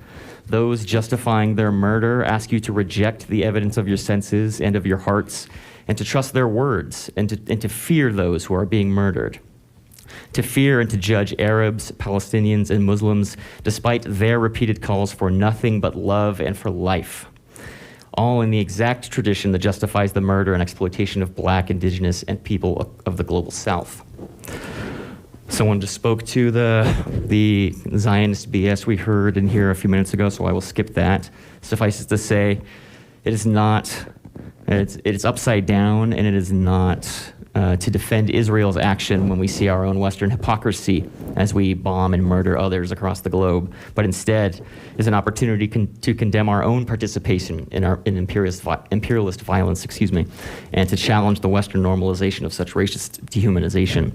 those justifying their murder ask you to reject the evidence of your senses and of your hearts, and to trust their words, and to fear those who are being murdered. To fear and to judge Arabs, Palestinians, and Muslims despite their repeated calls for nothing but love and for life. All in the exact tradition that justifies the murder and exploitation of Black, Indigenous, and people of the global South. Someone just spoke to the Zionist BS we heard in here a few minutes ago, so I will skip that. Suffice it to say, it is not, it's upside down, and it is not to defend Israel's action when we see our own Western hypocrisy as we bomb and murder others across the globe, but instead is an opportunity to condemn our own participation in imperialist violence, and to challenge the Western normalization of such racist dehumanization.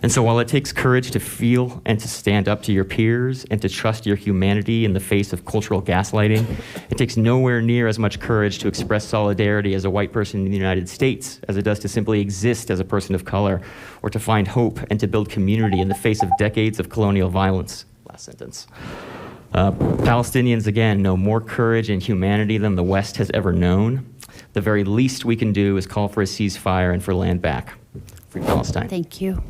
And so while it takes courage to feel and to stand up to your peers and to trust your humanity in the face of cultural gaslighting, it takes nowhere near as much courage to express solidarity as a white person in the United States as it does to simply exist as a person of color, or to find hope and to build community in the face of decades of colonial violence. Last sentence. Palestinians, again, know more courage and humanity than the West has ever known. The very least we can do is call for a ceasefire and for land back. Free Palestine. Thank you.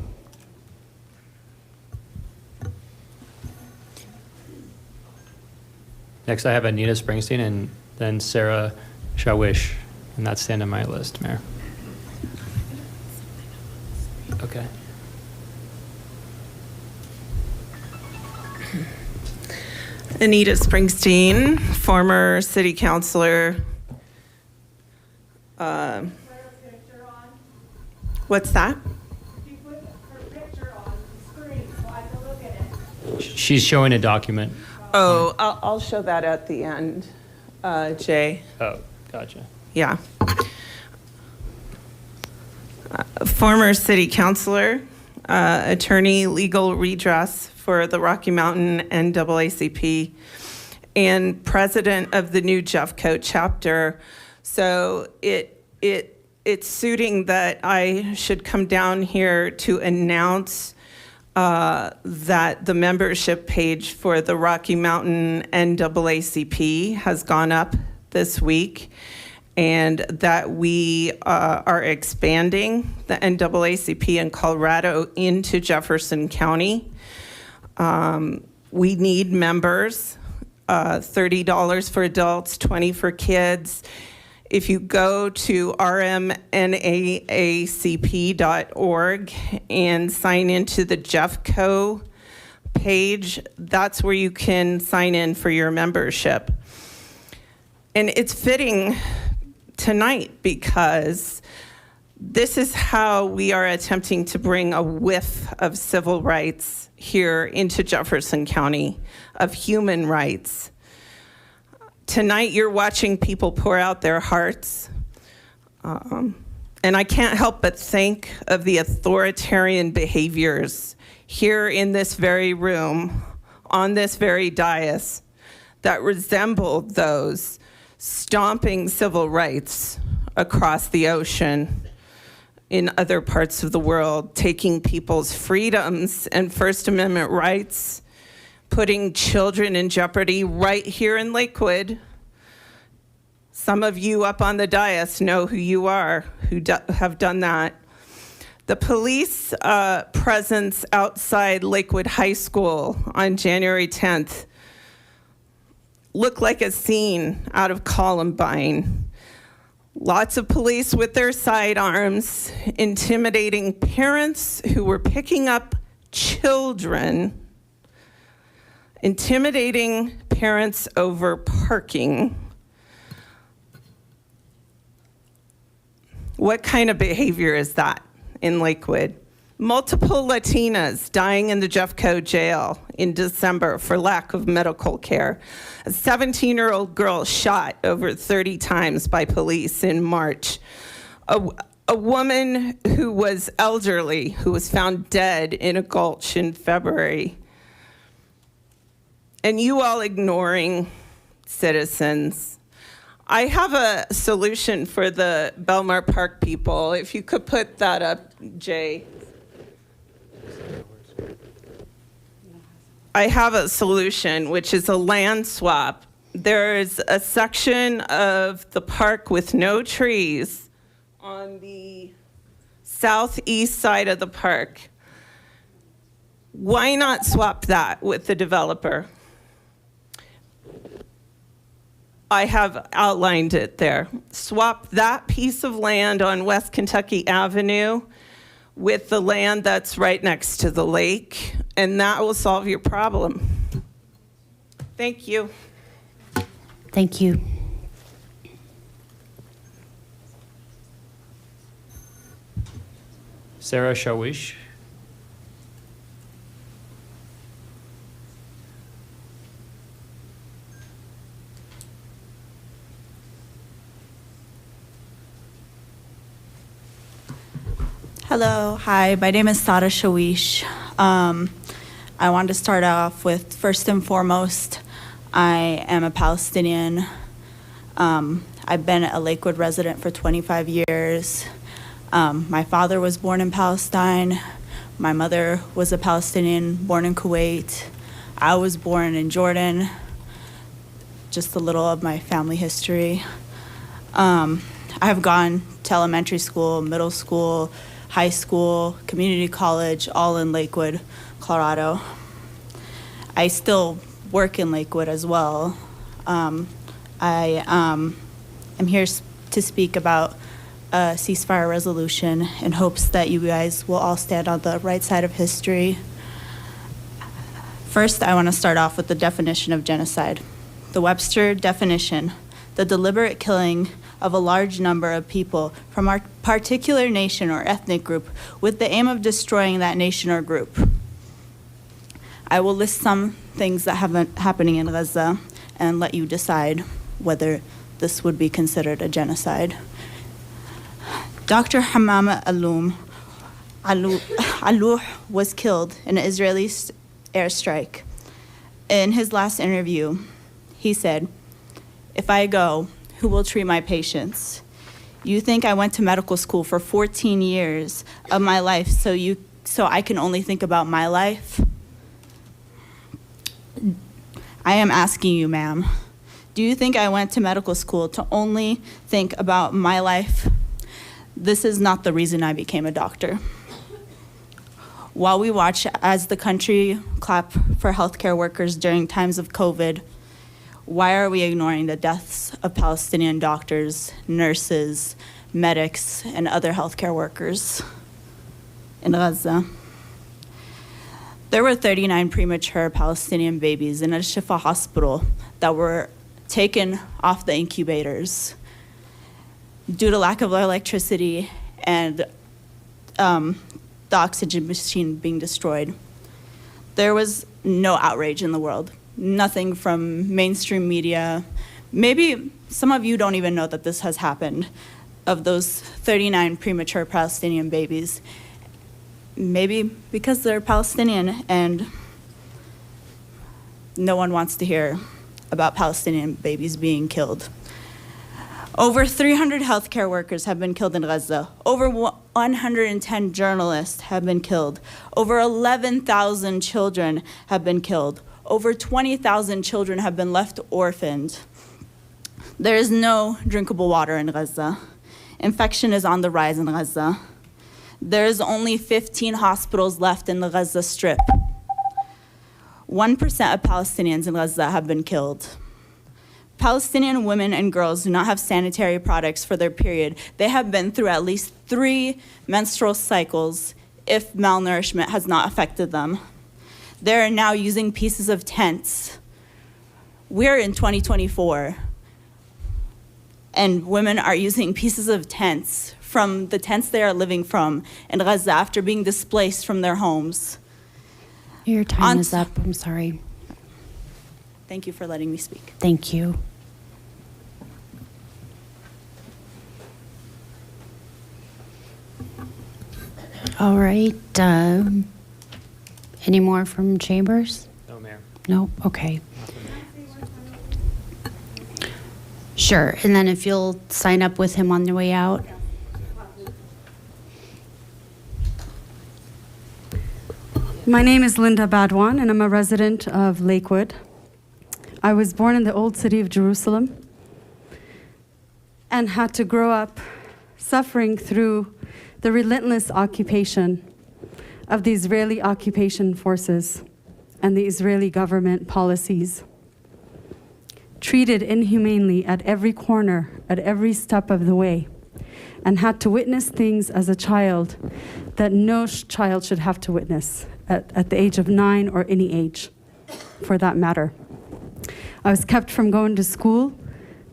Next, I have Anita Springsteen and then Sarah Shawish, and that's the end of my list, Mayor. Okay. Anita Springsteen, former city councilor. What's that? She's showing a document. Oh, I'll show that at the end, Jay. Oh, gotcha. Yeah. Former city councilor, attorney, legal redress for the Rocky Mountain NAACP, and president of the new Jeffco chapter. So it's suiting that I should come down here to announce that the membership page for the Rocky Mountain NAACP has gone up this week, and that we are expanding the NAACP in Colorado into Jefferson County. We need members, $30 for adults, $20 for kids. If you go to rmnaacp.org and sign into the Jeffco page, that's where you can sign in for your membership. And it's fitting tonight because this is how we are attempting to bring a whiff of civil rights here into Jefferson County, of human rights. Tonight, you're watching people pour out their hearts. And I can't help but think of the authoritarian behaviors here in this very room, on this very dais, that resemble those stomping civil rights across the ocean in other parts of the world, taking people's freedoms and First Amendment rights, putting children in jeopardy right here in Lakewood. Some of you up on the dais know who you are, who have done that. The police presence outside Lakewood High School on January 10th looked like a scene out of Columbine. Lots of police with their sidearms, intimidating parents who were picking up children, intimidating parents over parking. What kind of behavior is that in Lakewood? Multiple Latinas dying in the Jeffco jail in December for lack of medical care. A 17-year-old girl shot over 30 times by police in March. A woman who was elderly who was found dead in a gulch in February. And you all ignoring citizens. I have a solution for the Belmar Park people. If you could put that up, Jay. I have a solution, which is a land swap. There's a section of the park with no trees on the southeast side of the park. Why not swap that with the developer? I have outlined it there. Swap that piece of land on West Kentucky Avenue with the land that's right next to the lake, and that will solve your problem. Thank you. Thank you. Sarah Shawish. Hello, hi, my name is Sada Shawish. I want to start off with, first and foremost, I am a Palestinian. I've been a Lakewood resident for 25 years. My father was born in Palestine. My mother was a Palestinian born in Kuwait. I was born in Jordan. Just a little of my family history. I have gone to elementary school, middle school, high school, community college, all in Lakewood, Colorado. I still work in Lakewood as well. I am here to speak about a ceasefire resolution in hopes that you guys will all stand on the right side of history. First, I want to start off with the definition of genocide. The Webster definition, the deliberate killing of a large number of people from a particular nation or ethnic group with the aim of destroying that nation or group. I will list some things that have been happening in Gaza and let you decide whether this would be considered a genocide. Dr. Hammam Alouh was killed in an Israeli airstrike. In his last interview, he said, "If I go, who will treat my patients? You think I went to medical school for 14 years of my life so I can only think about my life? I am asking you, ma'am, do you think I went to medical school to only think about my life? This is not the reason I became a doctor." While we watch as the country clap for healthcare workers during times of COVID, why are we ignoring the deaths of Palestinian doctors, nurses, medics, and other healthcare workers in Gaza? There were 39 premature Palestinian babies in Al-Shifa hospital that were taken off the incubators due to lack of electricity and the oxygen machine being destroyed. There was no outrage in the world. Nothing from mainstream media. Maybe some of you don't even know that this has happened, of those 39 premature Palestinian babies. Maybe because they're Palestinian and no one wants to hear about Palestinian babies being killed. Over 300 healthcare workers have been killed in Gaza. Over 110 journalists have been killed. Over 11,000 children have been killed. Over 20,000 children have been left orphaned. There is no drinkable water in Gaza. Infection is on the rise in Gaza. There is only 15 hospitals left in the Gaza Strip. 1% of Palestinians in Gaza have been killed. Palestinian women and girls do not have sanitary products for their period. They have been through at least 3 menstrual cycles if malnourishment has not affected them. They're now using pieces of tents. We're in 2024, and women are using pieces of tents from the tents they are living from in Gaza after being displaced from their homes. Your time is up. I'm sorry. Thank you for letting me speak. Thank you. All right. Any more from Chambers? No, Mayor. Nope. Okay. Sure. And then if you'll sign up with him on the way out. My name is Linda Badwan, and I'm a resident of Lakewood. I was born in the old city of Jerusalem and had to grow up suffering through the relentless occupation of the Israeli occupation forces and the Israeli government policies. Treated inhumanely at every corner, at every step of the way, and had to witness things as a child that no child should have to witness at the age of 9 or any age, for that matter. I was kept from going to school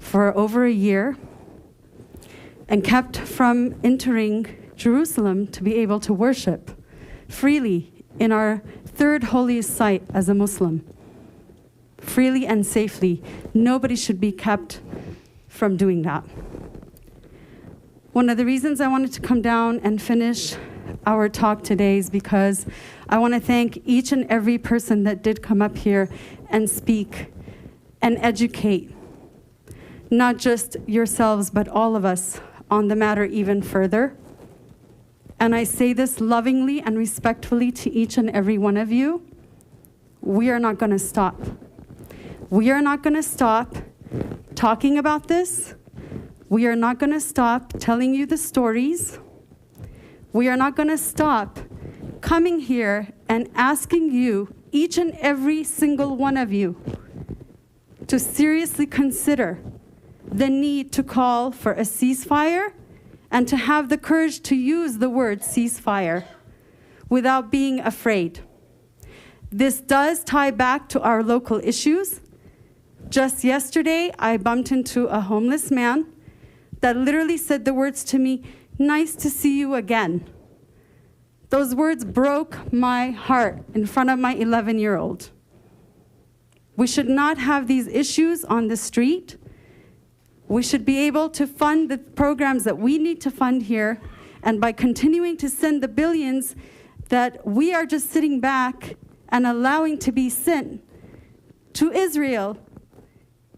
for over a year and kept from entering Jerusalem to be able to worship freely in our third holiest site as a Muslim. Freely and safely. Nobody should be kept from doing that. One of the reasons I wanted to come down and finish our talk today is because I want to thank each and every person that did come up here and speak and educate, not just yourselves, but all of us on the matter even further. And I say this lovingly and respectfully to each and every one of you. We are not going to stop. We are not going to stop talking about this. We are not going to stop telling you the stories. We are not going to stop coming here and asking you, each and every single one of you, to seriously consider the need to call for a ceasefire and to have the courage to use the word ceasefire without being afraid. This does tie back to our local issues. Just yesterday, I bumped into a homeless man that literally said the words to me, "Nice to see you again." Those words broke my heart in front of my 11-year-old. We should not have these issues on the street. We should be able to fund the programs that we need to fund here, and by continuing to send the billions that we are just sitting back and allowing to be sent to Israel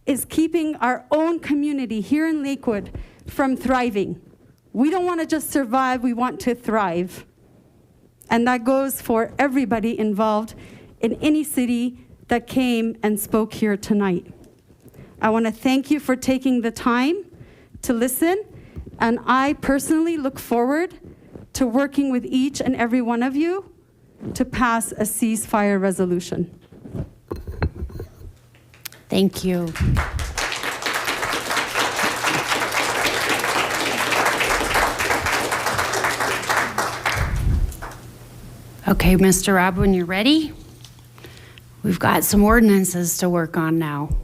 is keeping our own community here in Lakewood from thriving. We don't want to just survive, we want to thrive. And that goes for everybody involved in any city that came and spoke here tonight. I want to thank you for taking the time to listen, and I personally look forward to working with each and every one of you to pass a ceasefire resolution. Thank you. Okay, Mr. Rob, when you're ready, we've got some ordinances to work on now.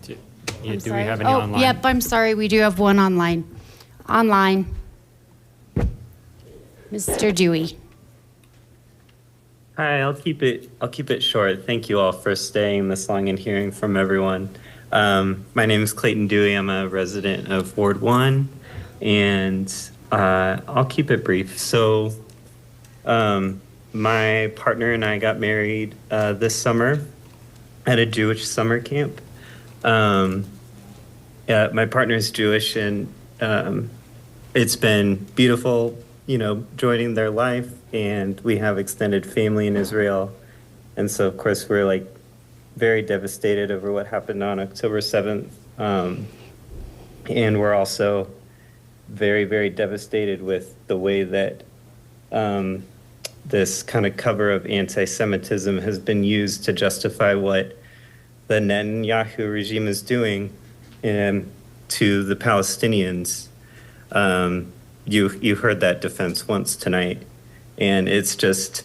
Do we have any online? Yep, I'm sorry, we do have one online. Online. Mr. Dewey. Hi, I'll keep it short. Thank you all for staying this long and hearing from everyone. My name is Clayton Dewey. I'm a resident of Ward 1, and I'll keep it brief. So my partner and I got married this summer at a Jewish summer camp. My partner's Jewish, and it's been beautiful, joining their life, and we have extended family in Israel. And so, of course, we're like very devastated over what happened on October 7th. And we're also very, very devastated with the way that this kind of cover of anti-Semitism has been used to justify what the Netanyahu regime is doing to the Palestinians. You heard that defense once tonight, and it's just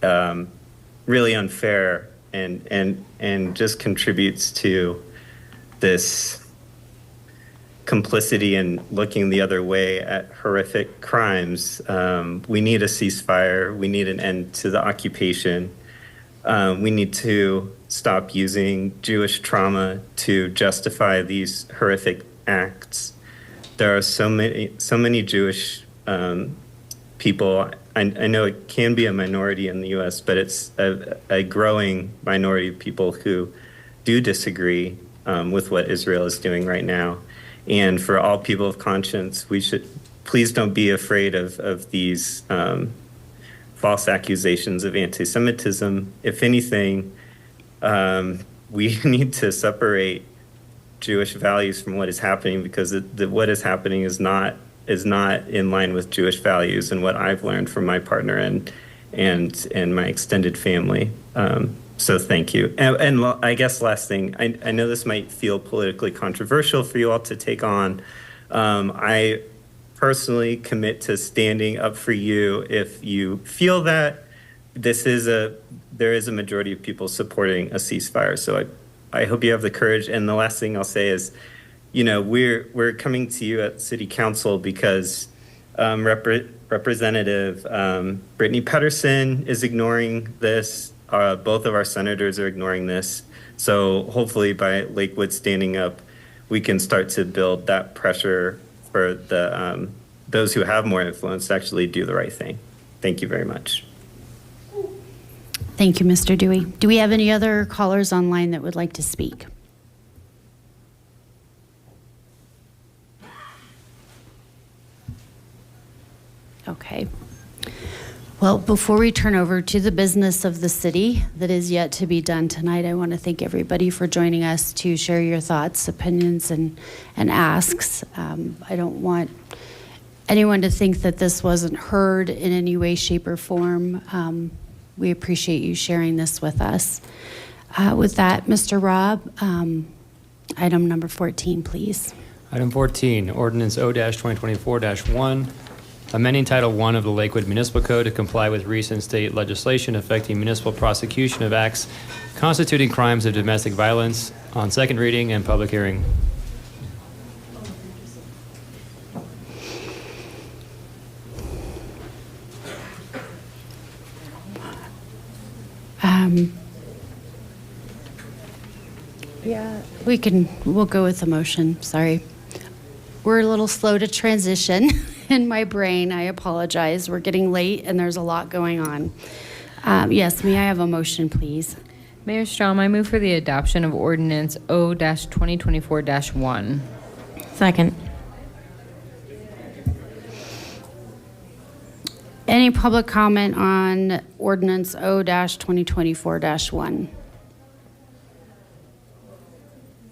really unfair and just contributes to this complicity and looking the other way at horrific crimes. We need a ceasefire. We need an end to the occupation. We need to stop using Jewish trauma to justify these horrific acts. There are so many Jewish people. I know it can be a minority in the U.S., but it's a growing minority of people who do disagree with what Israel is doing right now. And for all people of conscience, we should please don't be afraid of these false accusations of anti-Semitism. If anything, we need to separate Jewish values from what is happening, because what is happening is not in line with Jewish values and what I've learned from my partner and my extended family. So thank you. And I guess last thing, I know this might feel politically controversial for you all to take on. I personally commit to standing up for you if you feel that there is a majority of people supporting a ceasefire. So I hope you have the courage. And the last thing I'll say is, we're coming to you at City Council because Representative Brittany Pedersen is ignoring this. Both of our senators are ignoring this. So hopefully by Lakewood standing up, we can start to build that pressure for those who have more influence to actually do the right thing. Thank you very much. Thank you, Mr. Dewey. Do we have any other callers online that would like to speak? Okay. Well, before we turn over to the business of the city that is yet to be done tonight, I want to thank everybody for joining us to share your thoughts, opinions, and asks. I don't want anyone to think that this wasn't heard in any way, shape, or form. We appreciate you sharing this with us. With that, Mr. Robb, item number 14, please. Item 14, Ordinance O-2024-1, amending Title I of the Lakewood Municipal Code to comply with recent state legislation affecting municipal prosecution of acts constituting crimes of domestic violence, on second reading and public hearing. Yeah, we'll go with the motion. Sorry. We're a little slow to transition in my brain. I apologize. We're getting late and there's a lot going on. Yes, may I have a motion, please? Mayor Strom, I move for the adoption of Ordinance O-2024-1. Second. Any public comment on Ordinance O-2024-1?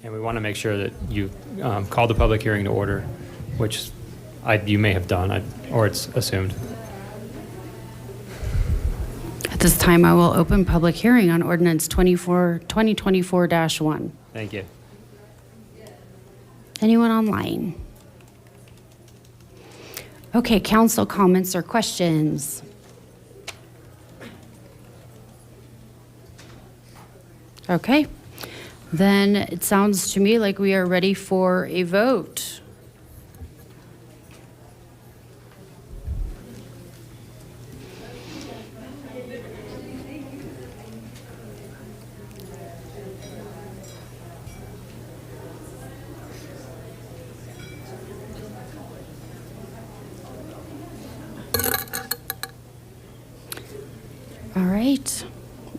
And we want to make sure that you call the public hearing to order, which you may have done, or it's assumed. At this time, I will open public hearing on Ordinance 2024-1. Thank you. Anyone online? Okay, council comments or questions? Okay, then it sounds to me like we are ready for a vote. All right.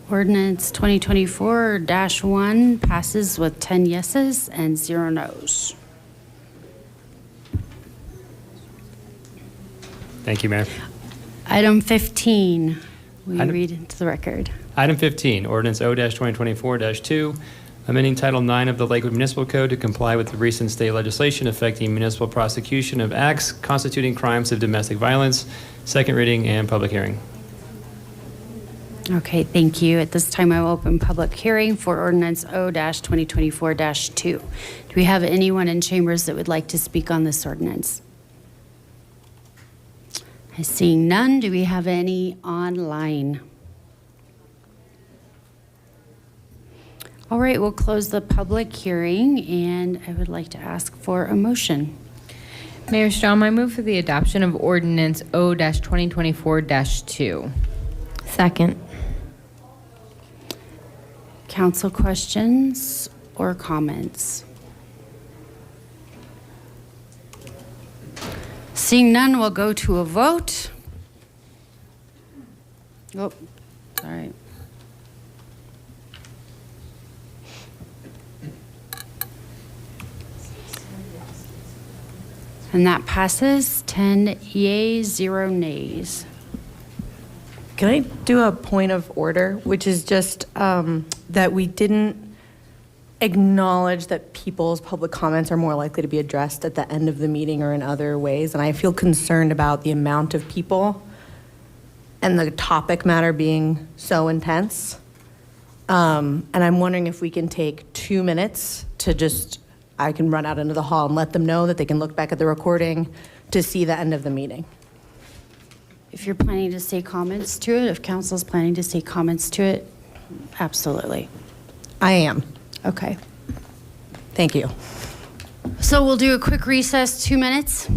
Ordinance 2024-1 passes with 10 yeses and 0 noes. Thank you, Mayor. Item 15, will you Item- read into the record? Item 15, Ordinance O-2024-2, amending Title IX of the Lakewood Municipal Code to comply with the recent state legislation affecting municipal prosecution of acts constituting crimes of domestic violence, second reading and public hearing. Okay, thank you. At this time, I will open public hearing for ordinance O-2024-2. Do we have anyone in chambers that would like to speak on this ordinance? I see none. Do we have any online? All right, we'll close the public hearing, and I would like to ask for a motion. Mayor Strom, I move for the adoption of ordinance O-2024-2. Second. Council questions or comments? Seeing none, we'll go to a vote. Oh, all right. And that passes 10 yeas, 0 nays. Can I do a point of order, which is just that we didn't acknowledge that people's public comments are more likely to be addressed at the end of the meeting or in other ways, and I feel concerned about the amount of people and the topic matter being so intense. And I'm wondering if we can take 2 minutes to I can run out into the hall and let them know that they can look back at the recording to see the end of the meeting. If you're planning to say comments to it, if council's planning to say comments to it, absolutely. I am. Okay. Thank you. So we'll do a quick recess, 2 minutes.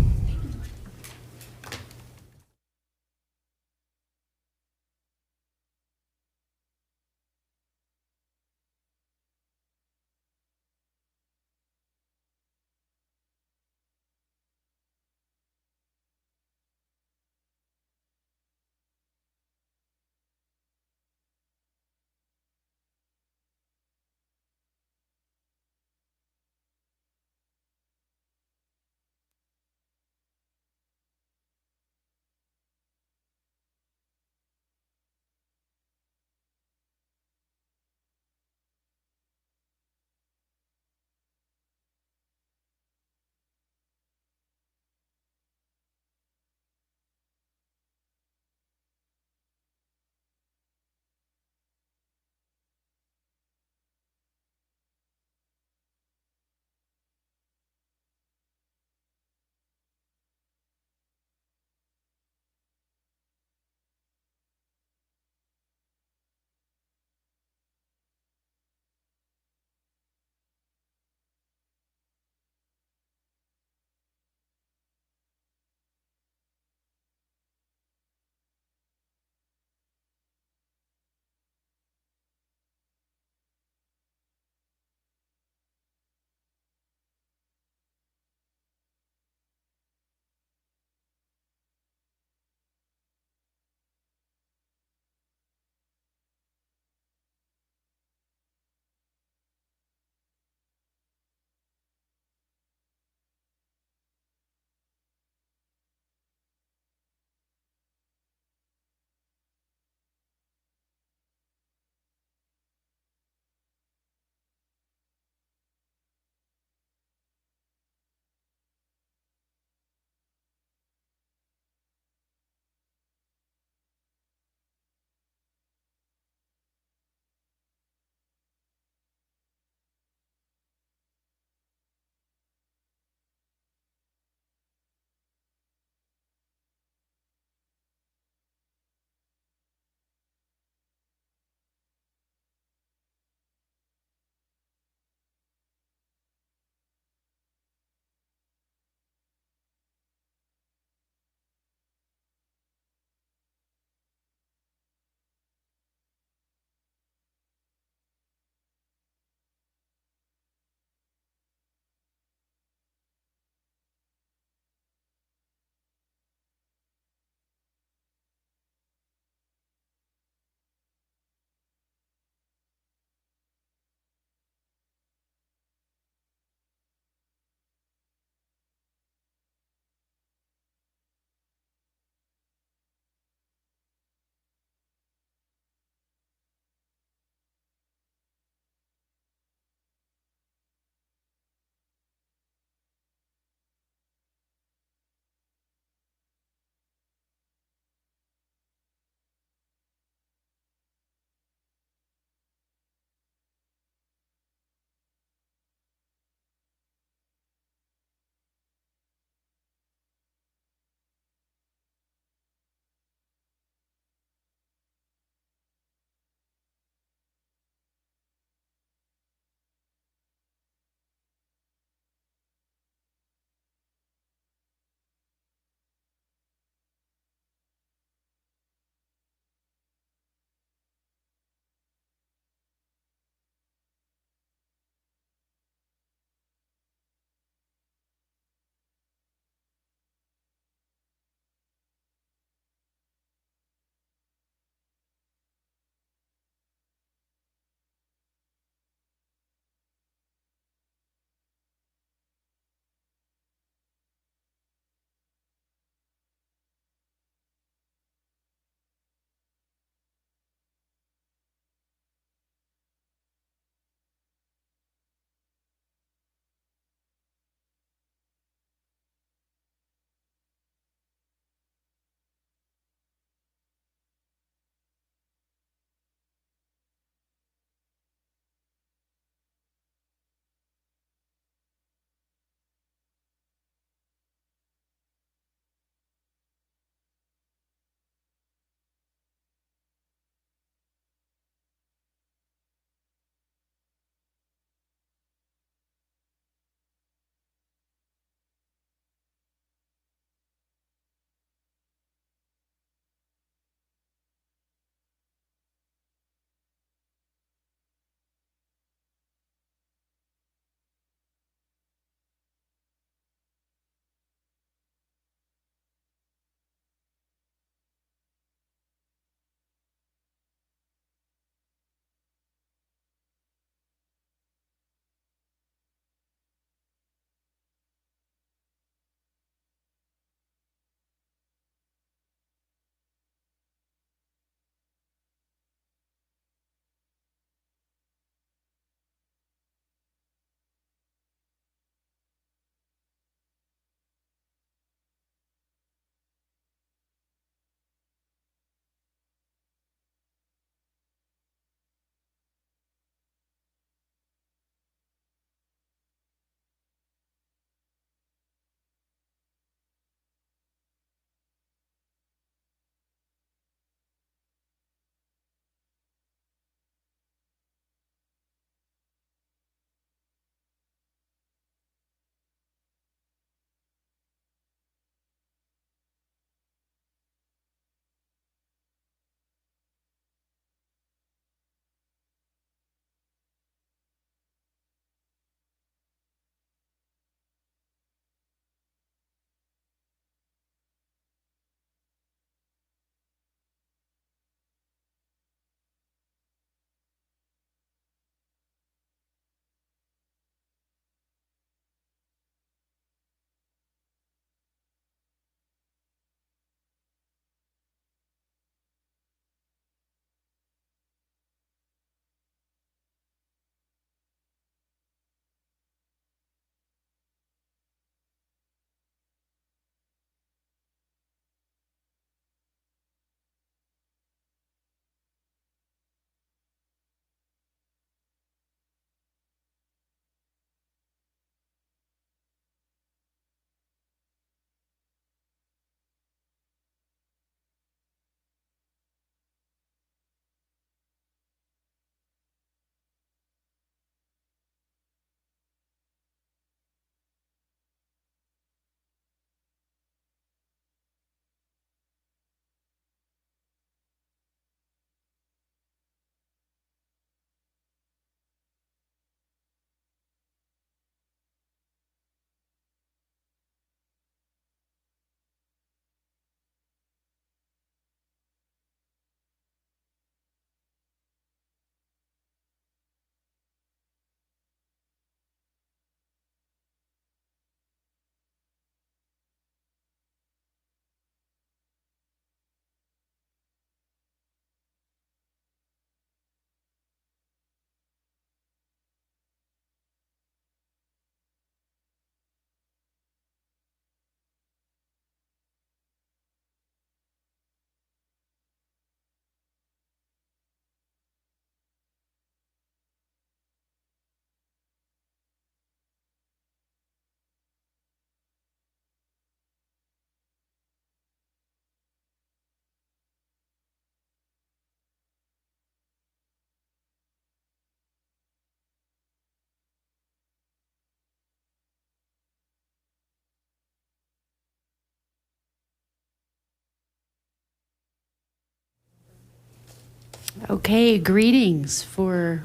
Okay, greetings for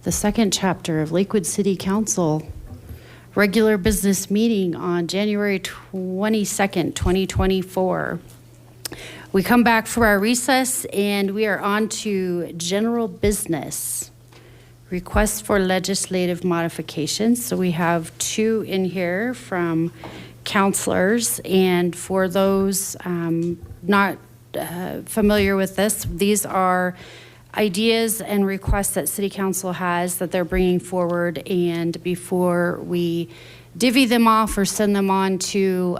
the second chapter of Lakewood City Council regular business meeting on January 22nd, 2024. We come back for our recess and we are on to general business. Requests for legislative modifications. So we have two in here from counselors, and for those not familiar with this, these are ideas and requests that City Council has that they're bringing forward, and before we divvy them off or send them on to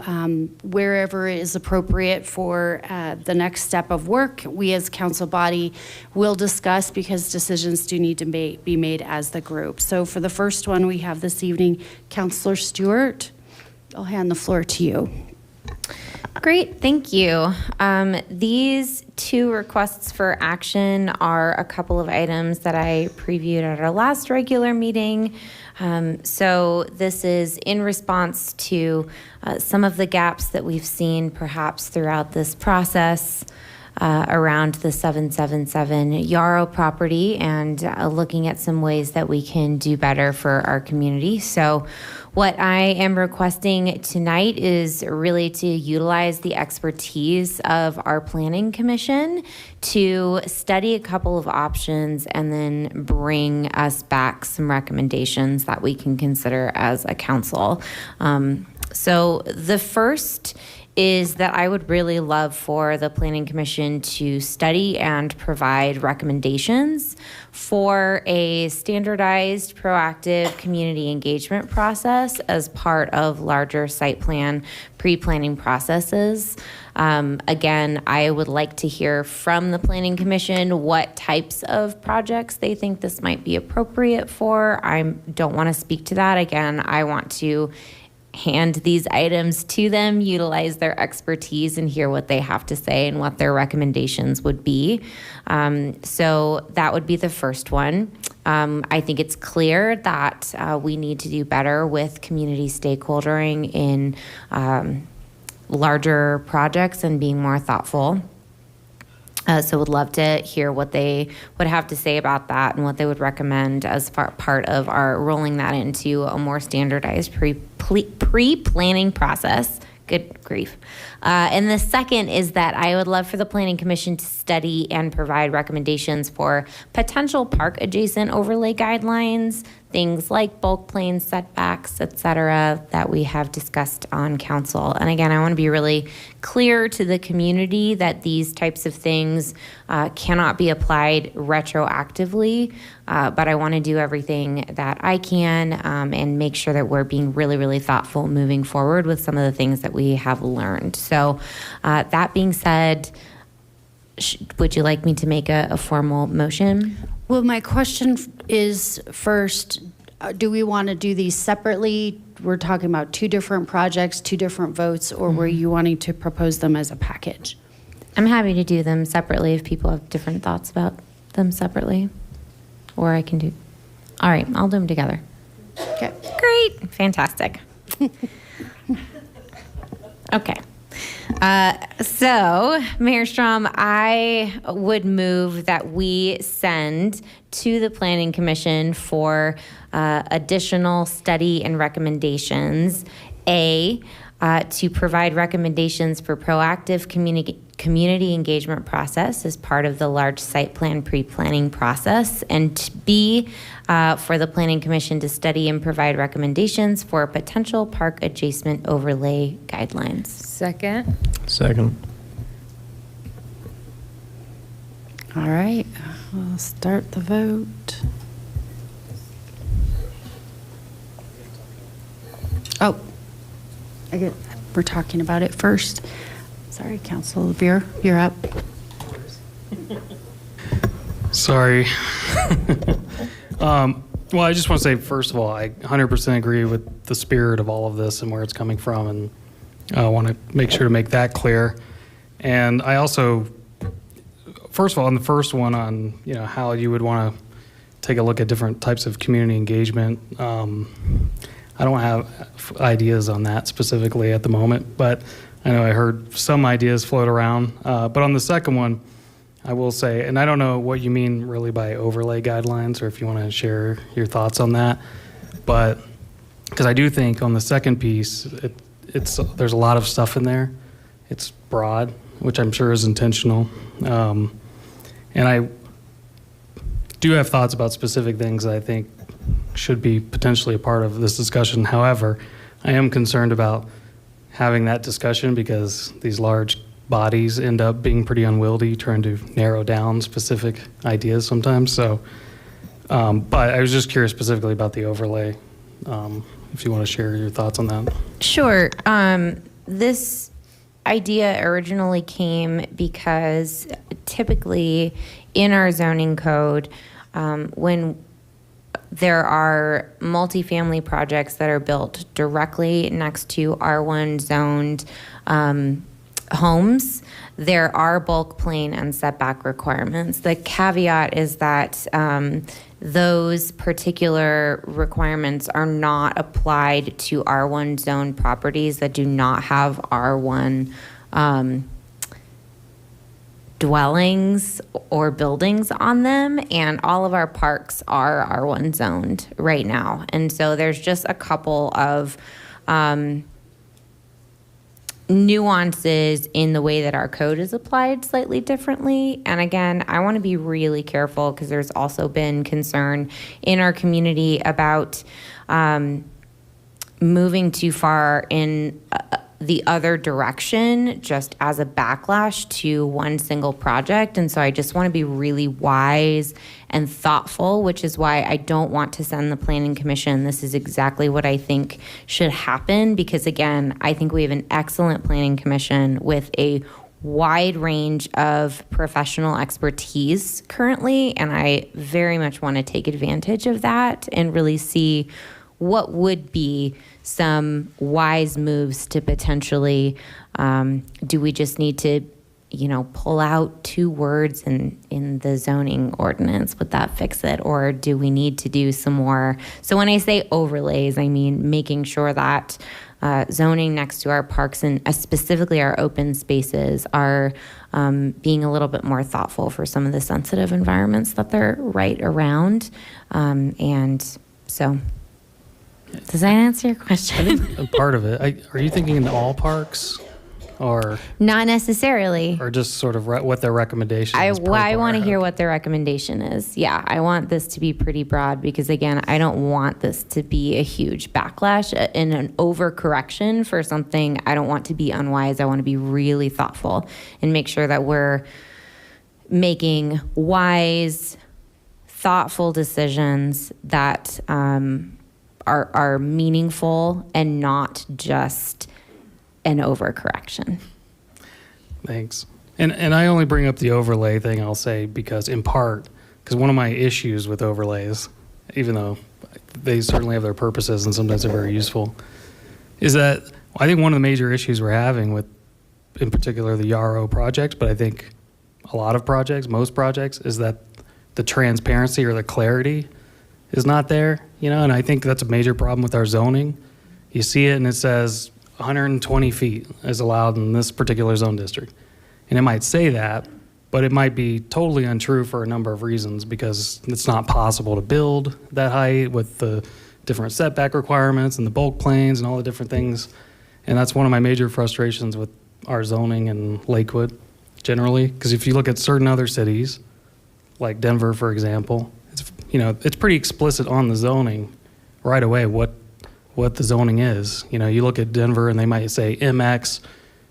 wherever is appropriate for the next step of work, we as council body will discuss, because decisions do need to be made as the group. So for the first one we have this evening, Councilor Stewart, I'll hand the floor to you. Great, thank you. These two requests for action are a couple of items that I previewed at our last regular meeting. So this is in response to some of the gaps that we've seen perhaps throughout this process around the 777 Yarrow property, and looking at some ways that we can do better for our community. So what I am requesting tonight is really to utilize the expertise of our Planning Commission to study a couple of options and then bring us back some recommendations that we can consider as a council. So the first is that I would really love for the Planning Commission to study and provide recommendations for a standardized, proactive community engagement process as part of larger site plan pre-planning processes. Again, I would like to hear from the Planning Commission what types of projects they think this might be appropriate for. I don't want to speak to that. Again, I want to hand these items to them, utilize their expertise, and hear what they have to say and what their recommendations would be. So that would be the first one. I think it's clear that we need to do better with community stakeholdering in larger projects and being more thoughtful. So would love to hear what they would have to say about that and what they would recommend as part of our rolling that into a more standardized pre-planning process. Good grief. And the second is that I would love for the Planning Commission to study and provide recommendations for potential park adjacent overlay guidelines, things like bulk plain setbacks, et cetera, that we have discussed on council. And again, I want to be really clear to the community that these types of things cannot be applied retroactively, but I want to do everything that I can and make sure that we're being really, really thoughtful moving forward with some of the things that we have learned. So that being said, would you like me to make a formal motion? Well, my question is first, do we want to do these separately? We're talking about two different projects, two different votes, or were you wanting to propose them as a package? I'm happy to do them separately if people have different thoughts about them separately. Or I can do, all right, I'll do them together. Okay. Great, fantastic. Okay. So, Mayor Strom, I would move that we send to the Planning Commission for additional study and recommendations. To provide recommendations for proactive community engagement process as part of the large site plan pre-planning process, and B, for the Planning Commission to study and provide recommendations for potential park adjacent overlay guidelines. Second. Second. All right, we'll start the vote. Oh, we're talking about it first. Sorry, Councilor Veer, you're up. Sorry. Well, I just want to say, first of all, I 100% agree with the spirit of all of this and where it's coming from, and I want to make sure to make that clear. And I also, first of all, on the first one on, how you would want to take a look at different types of community engagement, I don't have ideas on that specifically at the moment, but I know I heard some ideas float around. But on the second one, I will say, and I don't know what you mean really by overlay guidelines, or if you want to share your thoughts on that, but because I do think on the second piece, there's a lot of stuff in there. It's broad, which I'm sure is intentional, and I do have thoughts about specific things that I think should be potentially a part of this discussion. However, I am concerned about having that discussion because these large bodies end up being pretty unwieldy, trying to narrow down specific ideas sometimes. So, but I was just curious specifically about the overlay, if you want to share your thoughts on that. Sure. This idea originally came because typically in our zoning code, when there are multifamily projects that are built directly next to R1 zoned homes, there are bulk plane and setback requirements. The caveat is that those particular requirements are not applied to R1 zone properties that do not have R1 dwellings or buildings on them, and all of our parks are R1 zoned right now. And so there's just a couple of nuances in the way that our code is applied slightly differently. And again, I want to be really careful because there's also been concern in our community about moving too far in the other direction just as a backlash to one single project. And so I just want to be really wise and thoughtful, which is why I don't want to send the Planning Commission. This is exactly what I think should happen, because again, I think we have an excellent Planning Commission with a wide range of professional expertise currently, and I very much want to take advantage of that and really see what would be some wise moves to potentially, do we just need to, pull out 2 words in the zoning ordinance? Would that fix it? Or do we need to do some more? So when I say overlays, I mean making sure that zoning next to our parks and specifically our open spaces are being a little bit more thoughtful for some of the sensitive environments that they're right around. And so, does that answer your question? I think a part of it. Are you thinking in all parks, or not necessarily, or just sort of what their recommendation is? I want to hear what their recommendation is. Yeah, I want this to be pretty broad because again, I don't want this to be a huge backlash and an overcorrection for something. I don't want to be unwise. I want to be really thoughtful and make sure that we're making wise, thoughtful decisions that are meaningful and not just an overcorrection. Thanks. And I only bring up the overlay thing, I'll say, because in part, because one of my issues with overlays, even though they certainly have their purposes and sometimes they're very useful, is that I think one of the major issues we're having with, in particular, the Yarrow project, but I think a lot of projects, most projects, is that the transparency or the clarity is not there, and I think that's a major problem with our zoning. You see it and it says 120 feet is allowed in this particular zone district. And it might say that, but it might be totally untrue for a number of reasons because it's not possible to build that height with the different setback requirements and the bulk planes and all the different things. And that's one of my major frustrations with our zoning in Lakewood generally, because if you look at certain other cities, like Denver, for example, it's pretty explicit on the zoning right away what the zoning is. You look at Denver and they might say MX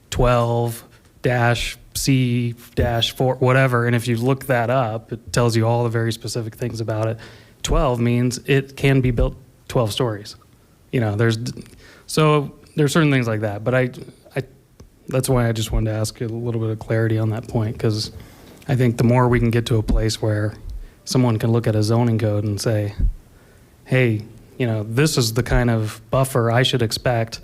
12-C-4, whatever. And if you look that up, it tells you all the very specific things about it. 12 means it can be built 12 stories. There's certain things like that. But I that's why I just wanted to ask you a little bit of clarity on that point, because I think the more we can get to a place where someone can look at a zoning code and say, hey, this is the kind of buffer I should expect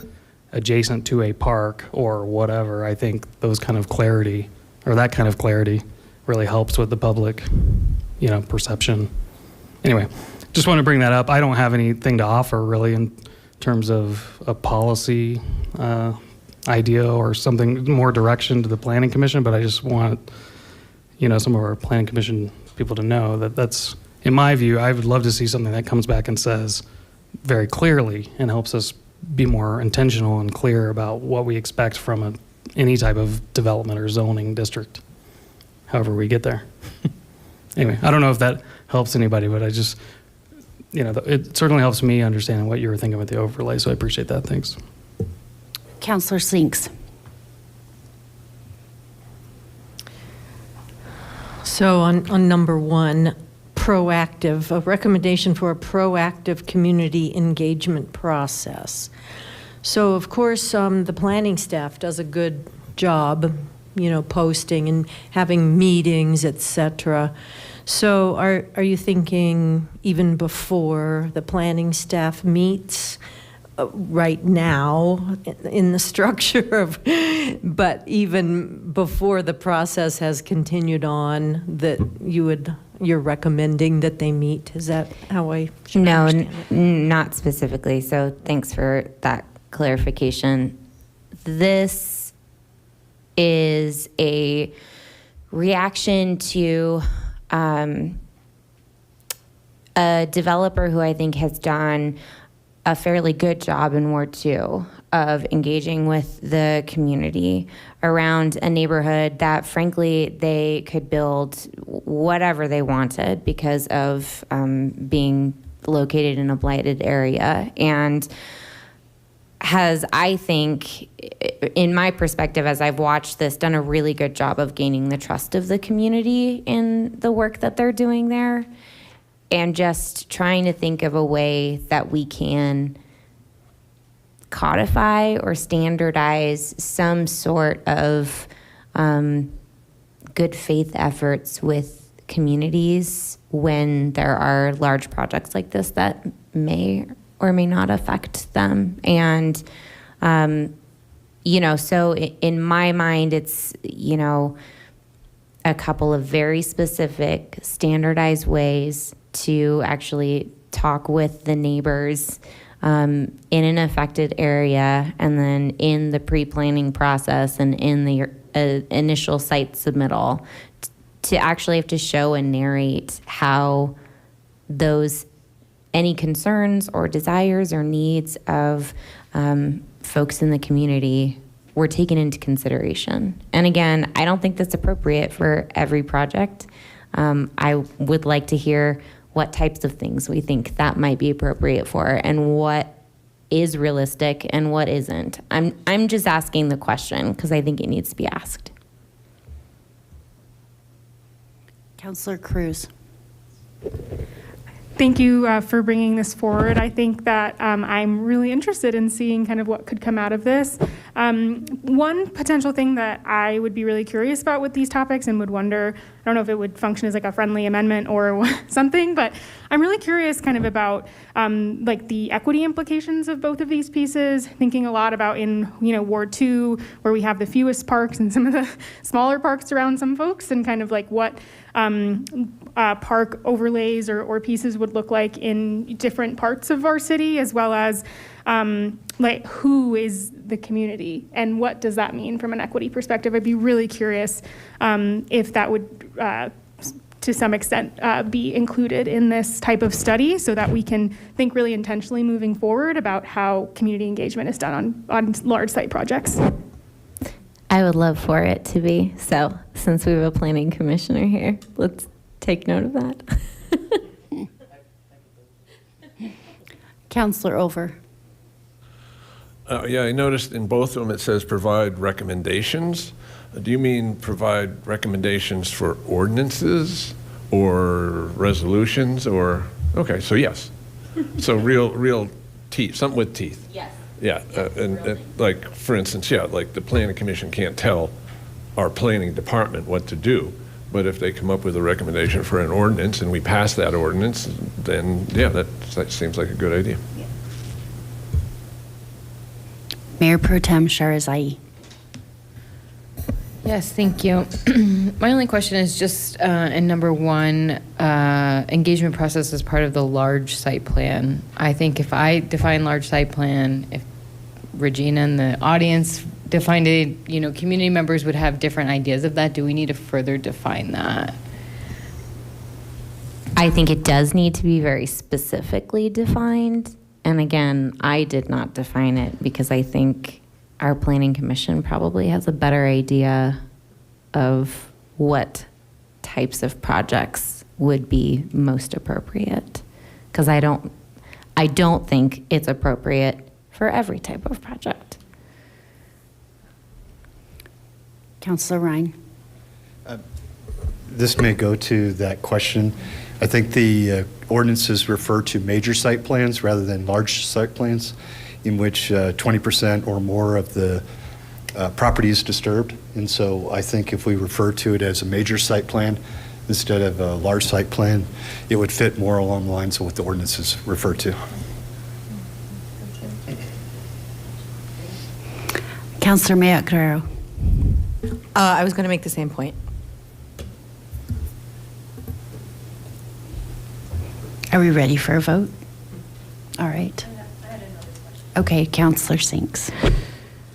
adjacent to a park or whatever. I think those kind of clarity, or that kind of clarity, really helps with the public, perception. Anyway, just want to bring that up. I don't have anything to offer really in terms of a policy idea or something more direction to the Planning Commission, but I just want, some of our planning commission people to know that that's, in my view, I would love to see something that comes back and says very clearly and helps us be more intentional and clear about what we expect from any type of development or zoning district, however we get there. Anyway, I don't know if that helps anybody, but I just, it certainly helps me understand what you were thinking with the overlay, so I appreciate that. Thanks. Councillor Sinks. So on number one, a recommendation for a proactive community engagement process. So of course, the planning staff does a good job, posting and having meetings, etc. So are you thinking even before the planning staff meets right now in the structure of, but even before the process has continued on, that you're recommending that they meet? Is that how I should understand it? Not specifically. So thanks for that clarification. This is a reaction to a developer who I think has done a fairly good job in Ward 2 of engaging with the community around a neighborhood that, frankly, they could build whatever they wanted because of being located in a blighted area. And has, I think, in my perspective, as I've watched this, done a really good job of gaining the trust of the community in the work that they're doing there. And just trying to think of a way that we can codify or standardize some sort of good faith efforts with communities when there are large projects like this that may or may not affect them. And, so in my mind, it's, a couple of very specific standardized ways to actually talk with the neighbors in an affected area, and then in the pre-planning process and in the initial site submittal, to actually have to show and narrate how any concerns or desires or needs of folks in the community were taken into consideration. And again, I don't think that's appropriate for every project. I would like to hear what types of things we think that might be appropriate for, and what is realistic and what isn't. I'm just asking the question because I think it needs to be asked. Councillor Cruz. Thank you for bringing this forward. I think that I'm really interested in seeing kind of what could come out of this. One potential thing that I would be really curious about with these topics and would wonder, I don't know if it would function as like a friendly amendment or something, but I'm really curious kind of about like the equity implications of both of these pieces, thinking a lot about in Ward 2, where we have the fewest parks and some of the smaller parks around some folks, and kind of like what park overlays or pieces would look like in different parts of our city, as well as like who is the community and what does that mean from an equity perspective. I'd be really curious if that would to some extent be included in this type of study, so that we can think really intentionally moving forward about how community engagement is done on large site projects. I would love for it to be. So since we have a planning commissioner here, let's take note of that. Councillor Over. Yeah, I noticed in both of them it says provide recommendations. Do you mean provide recommendations for ordinances or resolutions or, okay, so yes. So real teeth, something with teeth. Yes. Yeah, and like, for instance, yeah, like the planning commission can't tell our planning department what to do, but if they come up with a recommendation for an ordinance and we pass that ordinance, then yeah, that seems like a good idea. Yeah. Mayor Pro Tem Shahrazai. Yes, thank you. My only question is just in number one, engagement process as part of the large site plan. I think if I define large site plan, if Regina and the audience defined it, community members would have different ideas of that. Do we need to further define that? I think it does need to be very specifically defined. And again, I did not define it because I think our planning commission probably has a better idea of what types of projects would be most appropriate. Because I don't think it's appropriate for every type of project. Councilor Ryan. This may go to that question. I think the ordinances refer to major site plans rather than large site plans in which 20% or more of the property is disturbed. And so I think if we refer to it as a major site plan instead of a large site plan, it would fit more along the lines of what the ordinances refer to. Councilor Mayotte Guerrero. I was going to make the same point. Are we ready for a vote? All right. Okay, Councilor Sinks.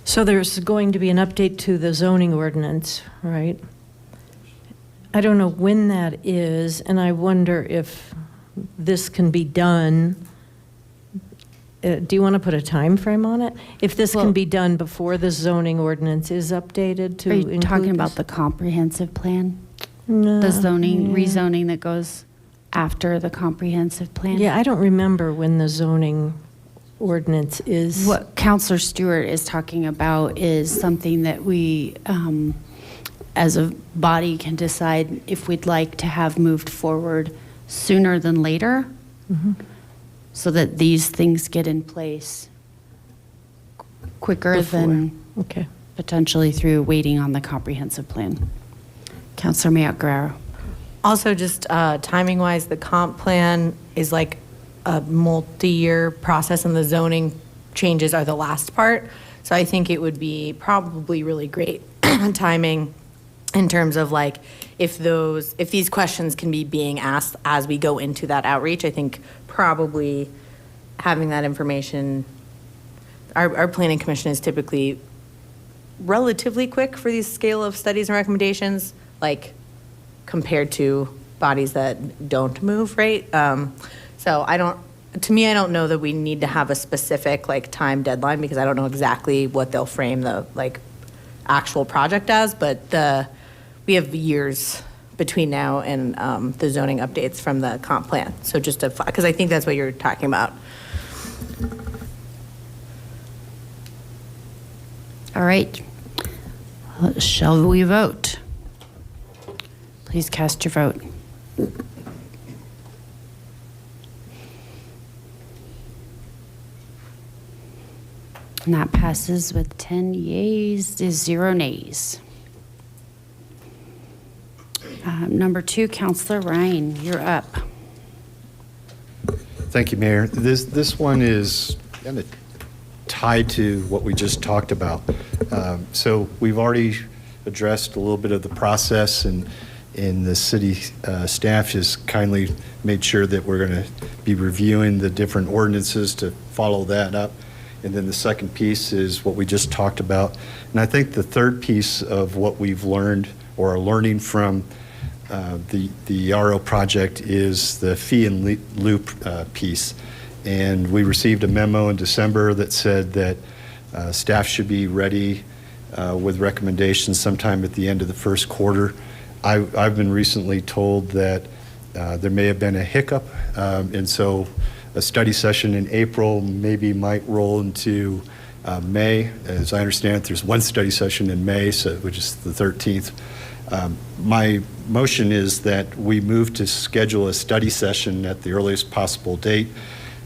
So there's going to be an update to the zoning ordinance, right? I don't know when that is, and I wonder if this can be done. Do you want to put a time frame on it? If this can be done before the zoning ordinance is updated to Are you include talking this? about the comprehensive plan? No. The zoning, Yeah. rezoning that goes after the comprehensive plan? Yeah, I don't remember when the zoning ordinance is. What Councilor Stewart is talking about is something that we, as a body, can decide if we'd like to have moved forward sooner than later, so that these things get in place quicker than potentially through waiting on the comprehensive plan. Councilor Mayotte Guerrero. Also, just timing-wise, the comp plan is like a multi-year process, and the zoning changes are the last part. So I think it would be probably really great timing in terms of like if these questions can be being asked as we go into that outreach. I think probably having that information. Our planning commission is typically relatively quick for these scale of studies and recommendations, like compared to bodies that don't move, right? So I don't know that we need to have a specific like time deadline because I don't know exactly what they'll frame the like actual project as, but we have years between now and the zoning updates from the comp plan. So just because I think that's what you're talking about. All right. Shall we vote? Please cast your vote. And that passes with 10 yeas to 0 nays. Number 2, Councilor Ryan, you're up. Thank you, Mayor. This one is kind of tied to what we just talked about. So we've already addressed a little bit of the process, and the city staff has kindly made sure that we're going to be reviewing the different ordinances to follow that up. And then the second piece is what we just talked about. And I think the third piece of what we've learned or are learning from the RO project is the fee and loop piece. And we received a memo in December that said that staff should be ready with recommendations sometime at the end of the first quarter. I've been recently told that there may have been a hiccup, and so a study session in April maybe might roll into May. As I understand it, there's one study session in May, which is the 13th. My motion is that we move to schedule a study session at the earliest possible date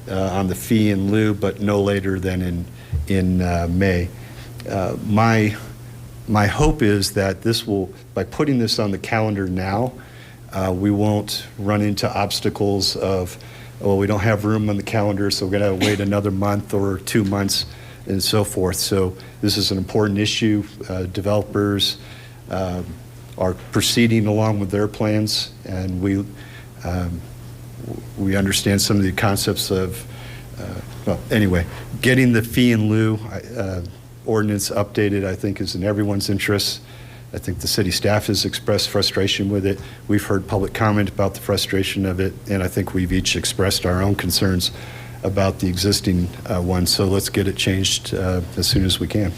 on the fee in lieu, but no later than in May. My hope is that this will, by putting this on the calendar now, we won't run into obstacles of, well, we don't have room on the calendar, so we're going to wait another month or 2 months and so forth. So this is an important issue. Developers are proceeding along with their plans, and we understand some of the concepts of, well, anyway, getting the fee in lieu ordinance updated, I think, is in everyone's interest. I think the city staff has expressed frustration with it. We've heard public comment about the frustration of it, and I think we've each expressed our own concerns about the existing one. So let's get it changed as soon as we can.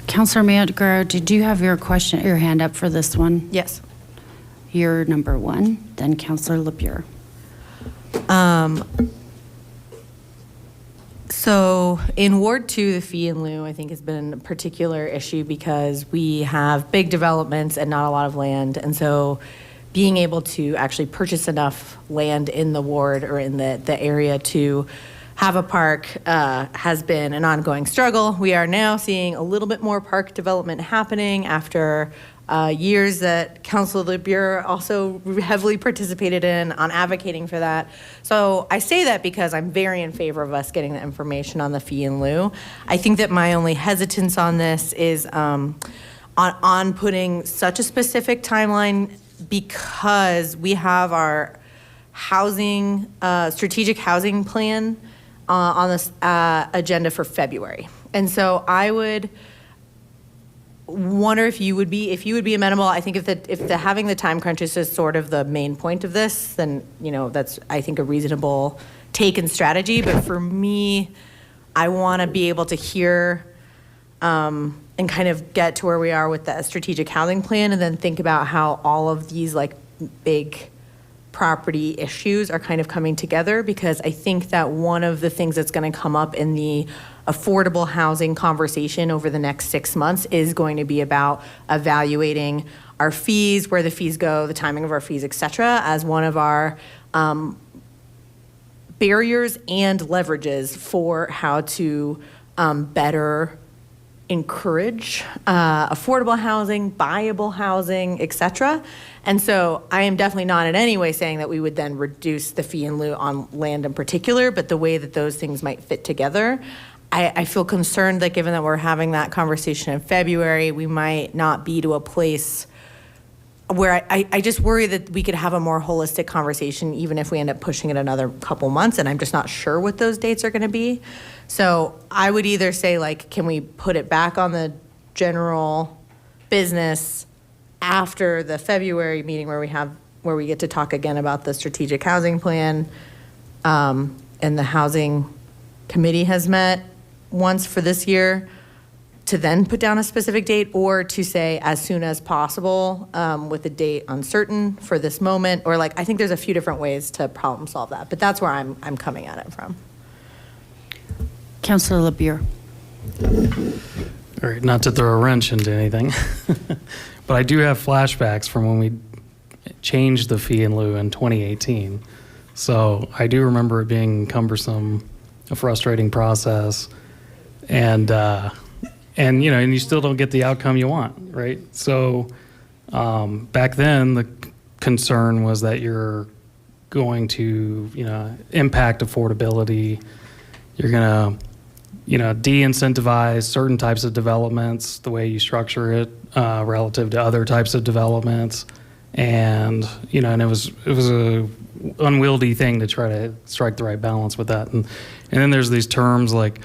Councilor Mayor, did you have your hand up for this one? Yes. You're number one, then Councilor LeBure. So in Ward 2, the fee in lieu, I think, has been a particular issue because we have big developments and not a lot of land. And so being able to actually purchase enough land in the ward or in the area to have a park has been an ongoing struggle. We are now seeing a little bit more park development happening after years that Councilor LeBure also heavily participated in on advocating for that. So I say that because I'm very in favor of us getting the information on the fee in lieu. I think that my only hesitance on this is on putting such a specific timeline because we have our housing, strategic housing plan on this agenda for February. And so I would wonder if you would be amenable. I think if the having the time crunches is sort of the main point of this, then that's, I think, a reasonable take and strategy. But for me, I want to be able to hear and kind of get to where we are with the strategic housing plan, and then think about how all of these like big property issues are kind of coming together, because I think that one of the things that's going to come up in the affordable housing conversation over the next 6 months is going to be about evaluating our fees, where the fees go, the timing of our fees, et cetera, as one of our barriers and leverages for how to better encourage affordable housing, buyable housing, et cetera. And so I am definitely not in any way saying that we would then reduce the fee in lieu on land in particular, but the way that those things might fit together, I feel concerned that given that we're having that conversation in February, we might not be to a place where I just worry that we could have a more holistic conversation even if we end up pushing it another couple months, and I'm just not sure what those dates are going to be. So I would either say, like, can we put it back on the general business after the February meeting where we get to talk again about the strategic housing plan, and the housing committee has met once for this year, to then put down a specific date, or to say as soon as possible with a date uncertain for this moment, or like, I think there's a few different ways to problem solve that, but that's where I'm coming at it from. Councilor LeBure. All right, not to throw a wrench into anything, but I do have flashbacks from when we changed the fee in lieu in 2018. So I do remember it being cumbersome, a frustrating process, and you still don't get the outcome you want, right? So back then, the concern was that you're going to, impact affordability. You're going to, de-incentivize certain types of developments, the way you structure it relative to other types of developments. And, and it was a unwieldy thing to try to strike the right balance with that. And then there's these terms like,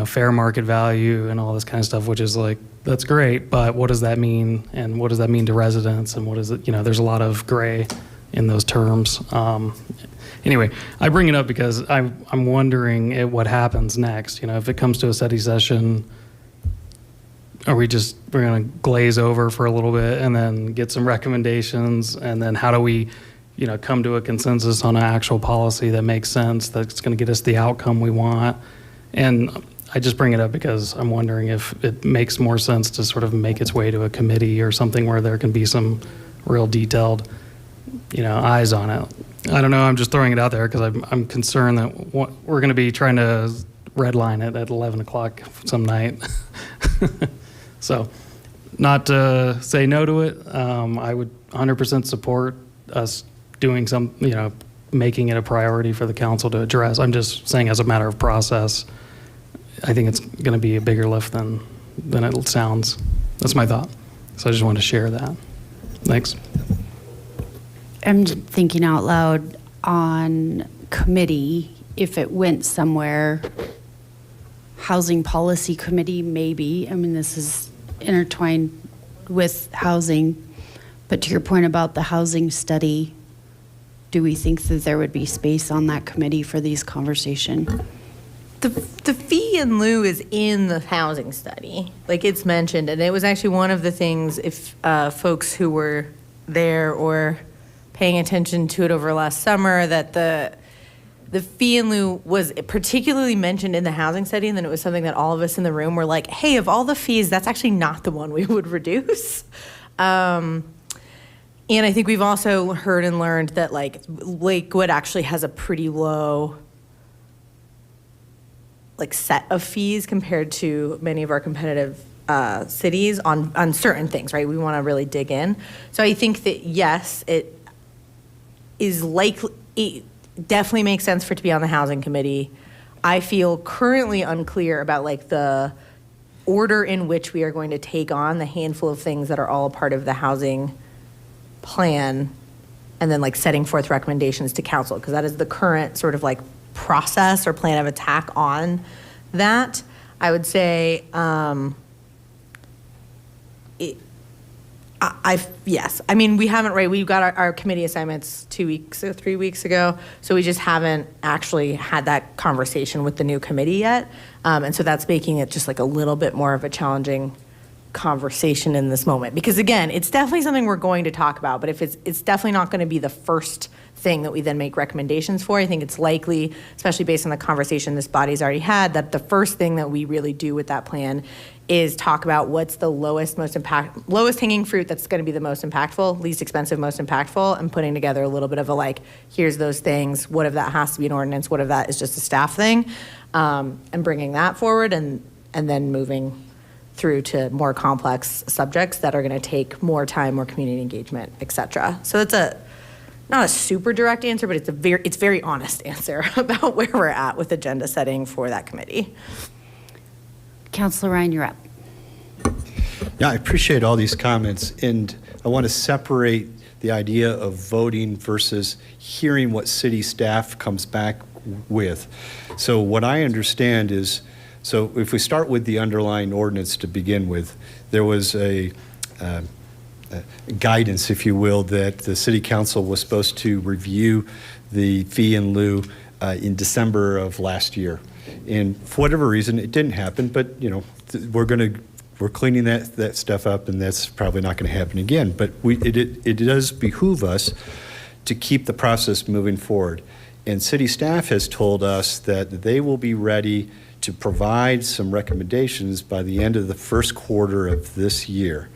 fair market value and all this kind of stuff, which is like, that's great, but what does that mean? And what does that mean to residents? And what is it, there's a lot of gray in those terms. Anyway, I bring it up because I'm wondering what happens next. If it comes to a study session, we're going to glaze over for a little bit and then get some recommendations, and then how do we, come to a consensus on an actual policy that makes sense, that's going to get us the outcome we want. And I just bring it up because I'm wondering if it makes more sense to sort of make its way to a committee or something where there can be some real detailed, eyes on it. I don't know. I'm just throwing it out there because I'm concerned that we're going to be trying to redline it at 11 o'clock some night. So not to say no to it. I would 100% support us doing some, making it a priority for the council to address. I'm just saying as a matter of process, I think it's going to be a bigger lift than it sounds. That's my thought. So I just wanted to share that. Thanks. I'm thinking out loud on committee. if it went somewhere, Housing Policy Committee, maybe. I mean, this is intertwined with housing. But to your point about the housing study, do we think that there would be space on that committee for these conversations? The fee in lieu is in the housing study, like it's mentioned, and it was actually one of the things, if folks who were there or paying attention to it over last summer, that the fee in lieu was particularly mentioned in the housing study, and then it was something that all of us in the room were like, hey, of all the fees, that's actually not the one we would reduce. And I think we've also heard and learned that like Lakewood actually has a pretty low like set of fees compared to many of our competitive cities on certain things, right? We want to really dig in. So I think that yes, it is likely, it definitely makes sense for it to be on the housing committee. I feel currently unclear about like the order in which we are going to take on the handful of things that are all a part of the housing plan and then like setting forth recommendations to council, because that is the current sort of like process or plan of attack on that. I would say, yes. I mean, we haven't, right, we've got our committee assignments 3 weeks ago, so we just haven't actually had that conversation with the new committee yet. And so that's making it just like a little bit more of a challenging conversation in this moment, because again, it's definitely something we're going to talk about, but if it's definitely not going to be the first thing that we then make recommendations for. I think it's likely, especially based on the conversation this body's already had, that the first thing that we really do with that plan is talk about what's the lowest hanging fruit that's going to be the most impactful, least expensive, most impactful, and putting together a little bit of a like, here's those things, what if that has to be an ordinance, what if that is just a staff thing, and bringing that forward, and then moving through to more complex subjects that are going to take more time, more community engagement, et cetera. So it's not a super direct answer, but it's a very honest answer about where we're at with agenda setting for that committee. Councilor Ryan, you're up. Yeah, I appreciate all these comments, and I want to separate the idea of voting versus hearing what city staff comes back with. So what I understand is, so if we start with the underlying ordinance to begin with, there was a guidance, if you will, that the city council was supposed to review the fee in lieu in December of last year. And for whatever reason, it didn't happen, but you know, we're cleaning that stuff up, and that's probably not going to happen again. But it does behoove us to keep the process moving forward. And city staff has told us that they will be ready to provide some recommendations by the end of the first quarter of this year,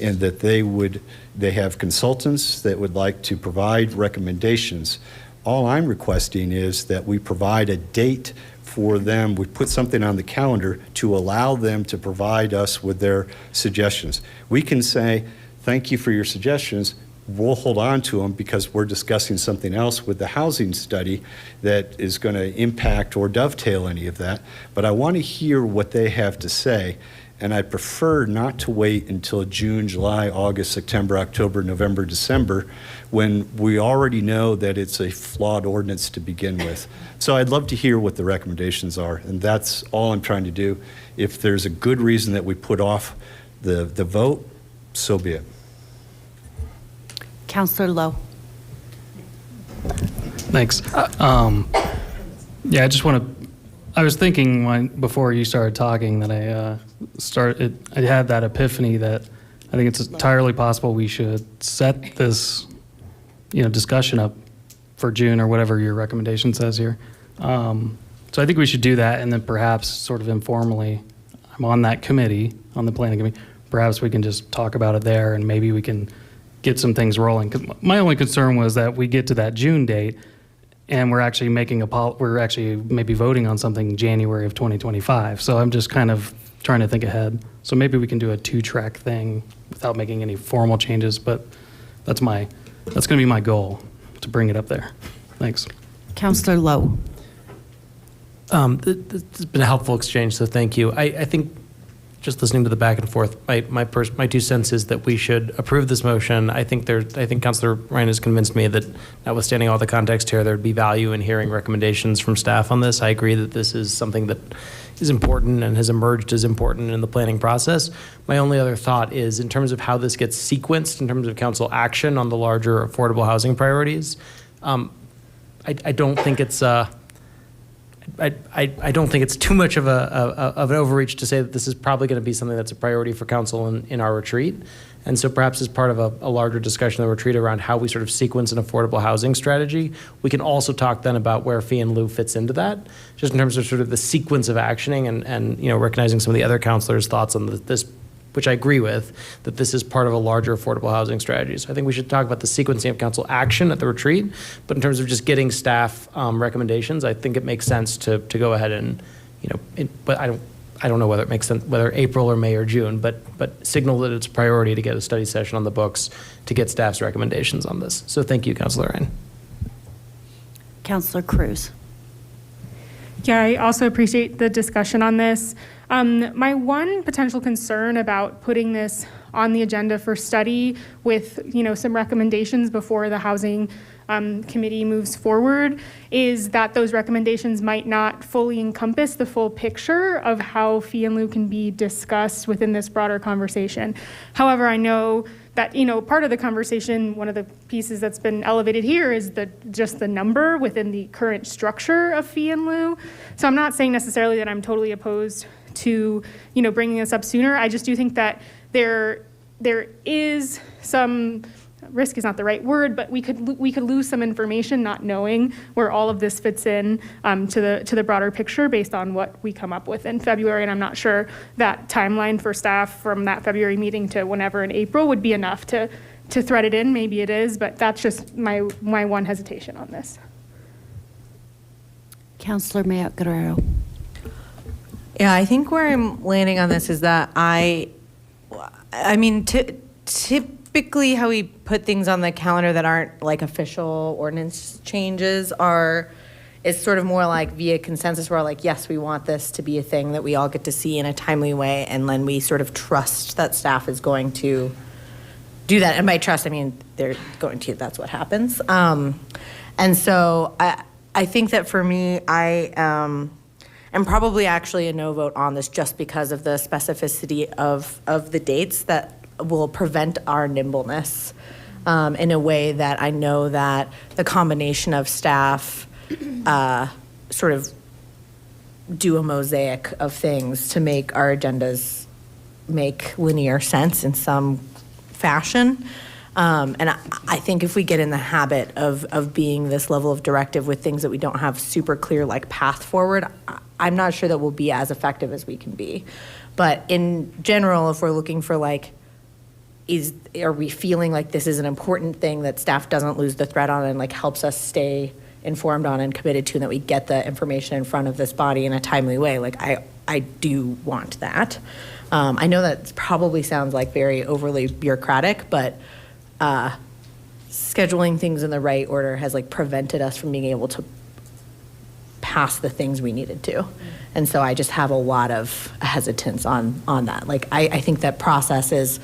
and that they have consultants that would like to provide recommendations. All I'm requesting is that we provide a date for them. We put something on the calendar to allow them to provide us with their suggestions. We can say, thank you for your suggestions. We'll hold on to them because we're discussing something else with the housing study that is going to impact or dovetail any of that. But I want to hear what they have to say, and I prefer not to wait until June, July, August, September, October, November, December, when we already know that it's a flawed ordinance to begin with. So I'd love to hear what the recommendations are, and that's all I'm trying to do. If there's a good reason that we put off the vote, so be it. Councilor Lowe. Thanks. Yeah, I just want to, I was thinking before you started talking that I had that epiphany that I think it's entirely possible we should set this, discussion up for June or whatever your recommendation says here. So I think we should do that, and then perhaps sort of informally, I'm on that committee, on the planning committee, perhaps we can just talk about it there, and maybe we can get some things rolling. 'Cause my only concern was that we get to that June date and we're actually we're actually maybe voting on something January of 2025. So I'm just kind of trying to think ahead. So maybe we can do a 2-track thing without making any formal changes, but that's going to be my goal, to bring it up there. Thanks. Councilor Lowe. It's been a helpful exchange, so thank you. I think just listening to the back and forth, my 2 cents is that we should approve this motion. I think Councilor Ryan has convinced me that, notwithstanding all the context here, there'd be value in hearing recommendations from staff on this. I agree that this is something that is important and has emerged as important in the planning process. My only other thought is in terms of how this gets sequenced in terms of council action on the larger affordable housing priorities. I don't think it's I don't think it's too much of an overreach to say that this is probably going to be something that's a priority for council in our retreat. And so perhaps as part of a larger discussion of the retreat around how we sort of sequence an affordable housing strategy, we can also talk then about where fee and lieu fits into that, just in terms of sort of the sequence of actioning and recognizing some of the other councilors' thoughts on this, which I agree with, that this is part of a larger affordable housing strategy. So I think we should talk about the sequencing of council action at the retreat, but in terms of just getting staff recommendations, I think it makes sense to go ahead and, but I don't know whether it makes sense, whether April or May or June, but signal that it's a priority to get a study session on the books to get staff's recommendations on this. So thank you, Councilor Ryan. Councilor Cruz. Yeah, I also appreciate the discussion on this. My one potential concern about putting this on the agenda for study with, some recommendations before the housing committee moves forward is that those recommendations might not fully encompass the full picture of how fee and lieu can be discussed within this broader conversation. However, I know that, part of the conversation, one of the pieces that's been elevated here is just the number within the current structure of fee and lieu. So I'm not saying necessarily that I'm totally opposed to, bringing this up sooner. I just do think that there is some risk is not the right word, but we could lose some information not knowing where all of this fits in to the broader picture based on what we come up with in February. And I'm not sure that timeline for staff from that February meeting to whenever in April would be enough to thread it in. Maybe it is, but that's just my one hesitation on this. Councilor Mayotte Guerrero. Yeah, I think where I'm landing on this is that typically how we put things on the calendar that aren't like official ordinance changes is sort of more like via consensus where like, yes, we want this to be a thing that we all get to see in a timely way. And then we sort of trust that staff is going to do that. And by trust, I mean, they're going to, that's what happens. And so I think that for me, I'm probably actually a no vote on this just because of the specificity of the dates that will prevent our nimbleness in a way that I know that the combination of staff sort of do a mosaic of things to make our agendas make linear sense in some fashion. And I think if we get in the habit of being this level of directive with things that we don't have super clear like path forward, I'm not sure that we'll be as effective as we can be. But in general, if we're looking for like, are we feeling like this is an important thing that staff doesn't lose the thread on and like helps us stay informed on and committed to, and that we get the information in front of this body in a timely way? Like I do want that. I know that probably sounds like very overly bureaucratic, but scheduling things in the right order has like prevented us from being able to pass the things we needed to. And so I just have a lot of hesitance on that. Like I think that process is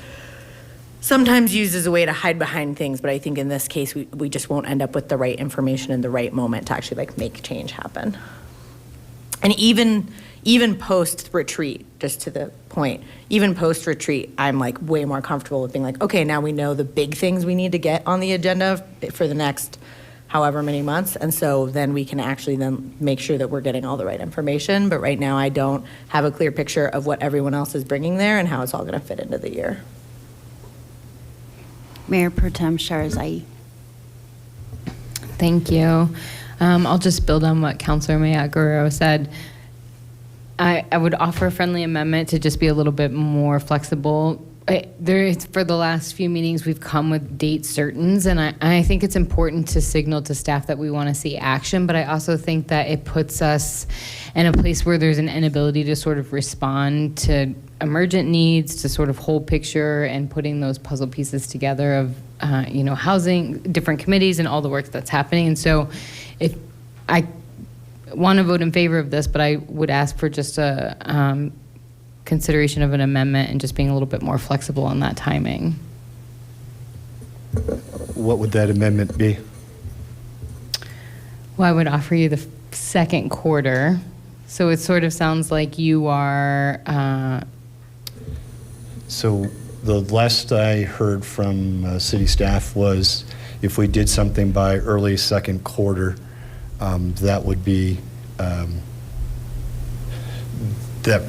sometimes used as a way to hide behind things, but I think in this case we just won't end up with the right information in the right moment to actually like make change happen. And even post-retreat, just to the point, even post-retreat, I'm like way more comfortable with being like, okay, now we know the big things we need to get on the agenda for the next however many months. And so then we can actually then make sure that we're getting all the right information. But right now I don't have a clear picture of what everyone else is bringing there and how it's all gonna fit into the year. Mayor Pro Tem Sharazai. Thank you. I'll just build on what Councilor Mayotte Guerrero said. I would offer a friendly amendment to just be a little bit more flexible. For the last few meetings, we've come with date certains, and I think it's important to signal to staff that we want to see action, but I also think that it puts us in a place where there's an inability to sort of respond to emergent needs, to sort of whole picture and putting those puzzle pieces together of, housing, different committees and all the work that's happening. And so if I want to vote in favor of this, but I would ask for just a consideration of an amendment and just being a little bit more flexible on that timing. What would that amendment be? Well, I would offer you the second quarter. So it sort of sounds like you are. So the last I heard from city staff was if we did something by early second quarter, that would be, that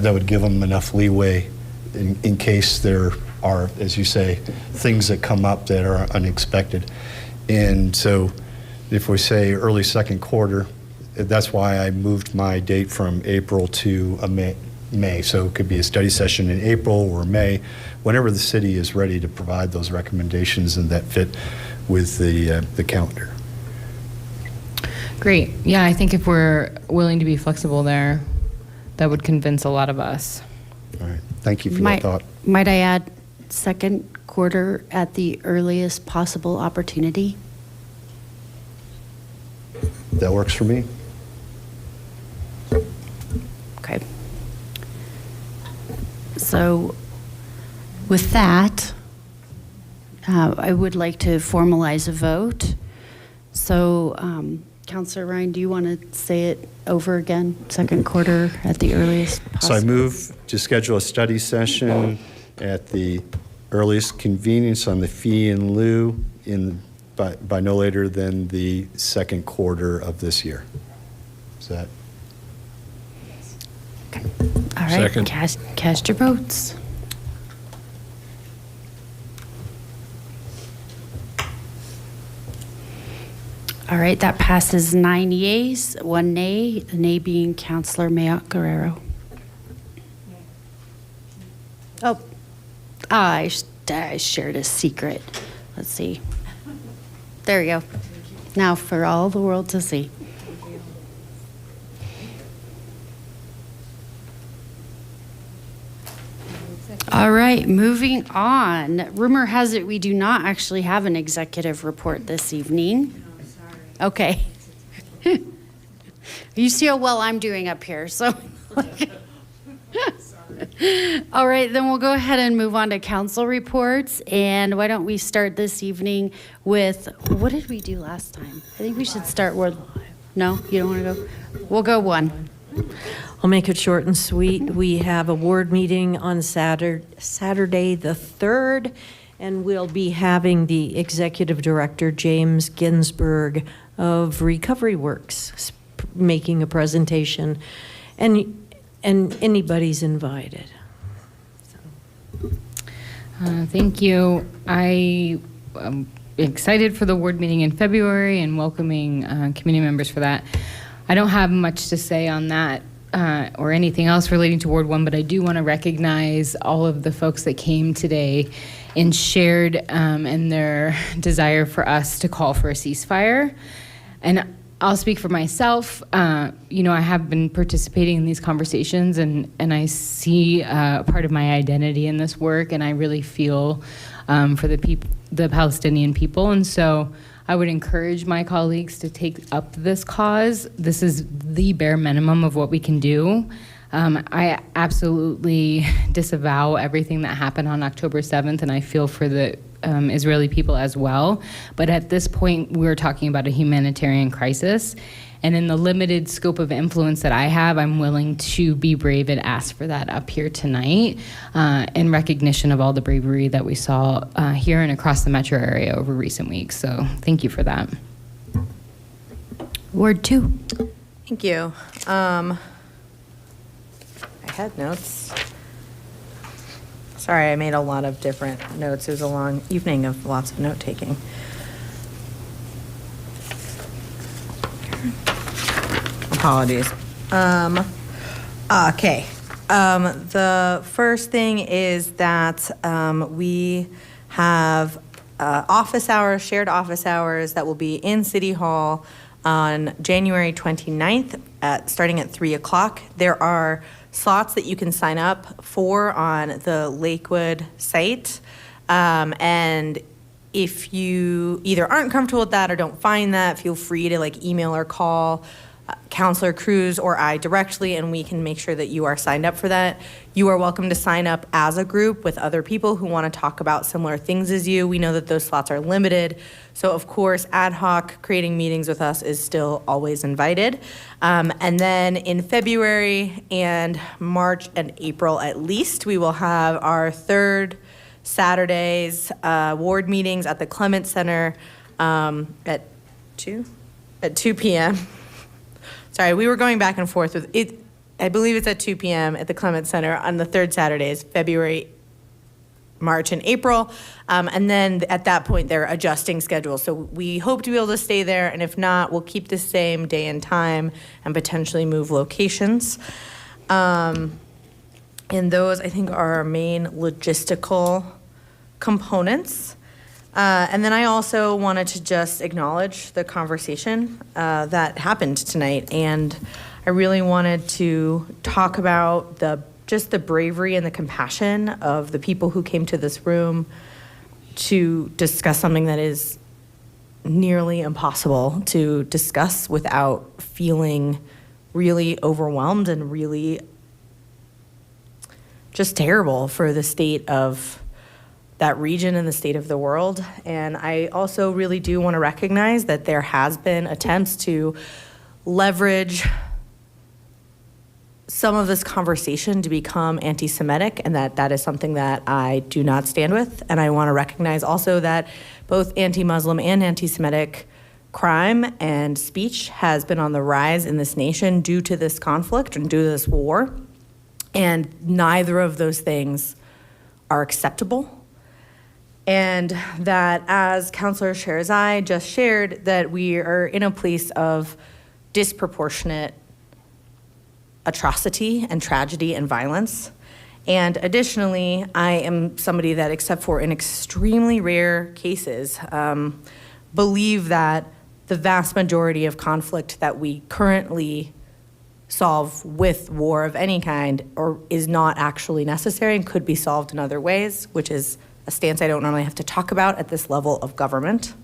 would give them enough leeway in case there are, as you say, things that come up that are unexpected. And so if we say early second quarter, that's why I moved my date from April to May. So it could be a study session in April or May, whenever the city is ready to provide those recommendations and that fit with the calendar. Great. Yeah, I think if we're willing to be flexible there, that would convince a lot of us. All right. Thank you for that thought. Might I add second quarter at the earliest possible opportunity? That works for me. Okay. So with that, I would like to formalize a vote. So, Councilor Ryan, do you want to say it over again? Second quarter at the earliest possible? So I move to schedule a study session at the earliest convenience on the fee in lieu by no later than the second quarter of this year. Is that? All right, Second. cast your votes. All right, that passes 9 yeas, 1 nay, the nay being Councilor Mayotte Guerrero. Oh, I shared a secret. Let's see. There we go. Now for all the world to see. All right, moving on. Rumor has it we do not actually have an executive report this evening. Okay. You see how well I'm doing up here, so. All right, then we'll go ahead and move on to council reports. And why don't we start this evening with, what did we do last time? I think we should start with, no, you don't want to go? We'll go one. I'll make it short and sweet. We have a ward meeting on Saturday the 3rd, and we'll be having the Executive Director, James Ginsburg of Recovery Works, making a presentation, and anybody's invited. Thank you. I am excited for the ward meeting in February and welcoming community members for that. I don't have much to say on that or anything else relating to Ward 1, but I do want to recognize all of the folks that came today and shared in their desire for us to call for a ceasefire. And I'll speak for myself. You know, I have been participating in these conversations, and I see part of my identity in this work, and I really feel for the Palestinian people. And so I would encourage my colleagues to take up this cause. This is the bare minimum of what we can do. I absolutely disavow everything that happened on October 7th, and I feel for the Israeli people as well. But at this point, we're talking about a humanitarian crisis. And in the limited scope of influence that I have, I'm willing to be brave and ask for that up here tonight in recognition of all the bravery that we saw here and across the metro area over recent weeks. So thank you for that. Ward 2. Thank you. I had notes. Sorry, I made a lot of different notes. It was a long evening of lots of note taking. Apologies. Okay. The first thing is that we have office hours, shared office hours that will be in City Hall on January 29th starting at 3 o'clock. There are slots that you can sign up for on the Lakewood site. And if you either aren't comfortable with that or don't find that, feel free to email or call Counselor Cruz or I directly, and we can make sure that you are signed up for that. You are welcome to sign up as a group with other people who want to talk about similar things as you. We know that those slots are limited. So of course, ad hoc creating meetings with us is still always invited. And then in February and March and April at least, we will have our third Saturdays ward meetings at the Clement Center at 2 p.m. Sorry, we were going back and forth with it. I believe it's at 2 p.m. at the Clement Center on the third Saturdays, February, March, and April. And then at that point, they're adjusting schedules. So we hope to be able to stay there. And if not, we'll keep the same day and time and potentially move locations. And those, I think, are our main logistical components. And then I also wanted to just acknowledge the conversation that happened tonight. And I really wanted to talk about just the bravery and the compassion of the people who came to this room to discuss something that is nearly impossible to discuss without feeling really overwhelmed and really just terrible for the state of that region and the state of the world. And I also really do want to recognize that there has been attempts to leverage some of this conversation to become anti-Semitic, and that is something that I do not stand with. And I want to recognize also that both anti-Muslim and anti-Semitic crime and speech has been on the rise in this nation due to this conflict and due to this war. And neither of those things are acceptable. And that, as Councilor Sherzai just shared, that we are in a place of disproportionate atrocity and tragedy and violence. And additionally, I am somebody that, except for in extremely rare cases, believe that the vast majority of conflict that we currently solve with war of any kind or is not actually necessary and could be solved in other ways, which is a stance I don't normally have to talk about at this level of government.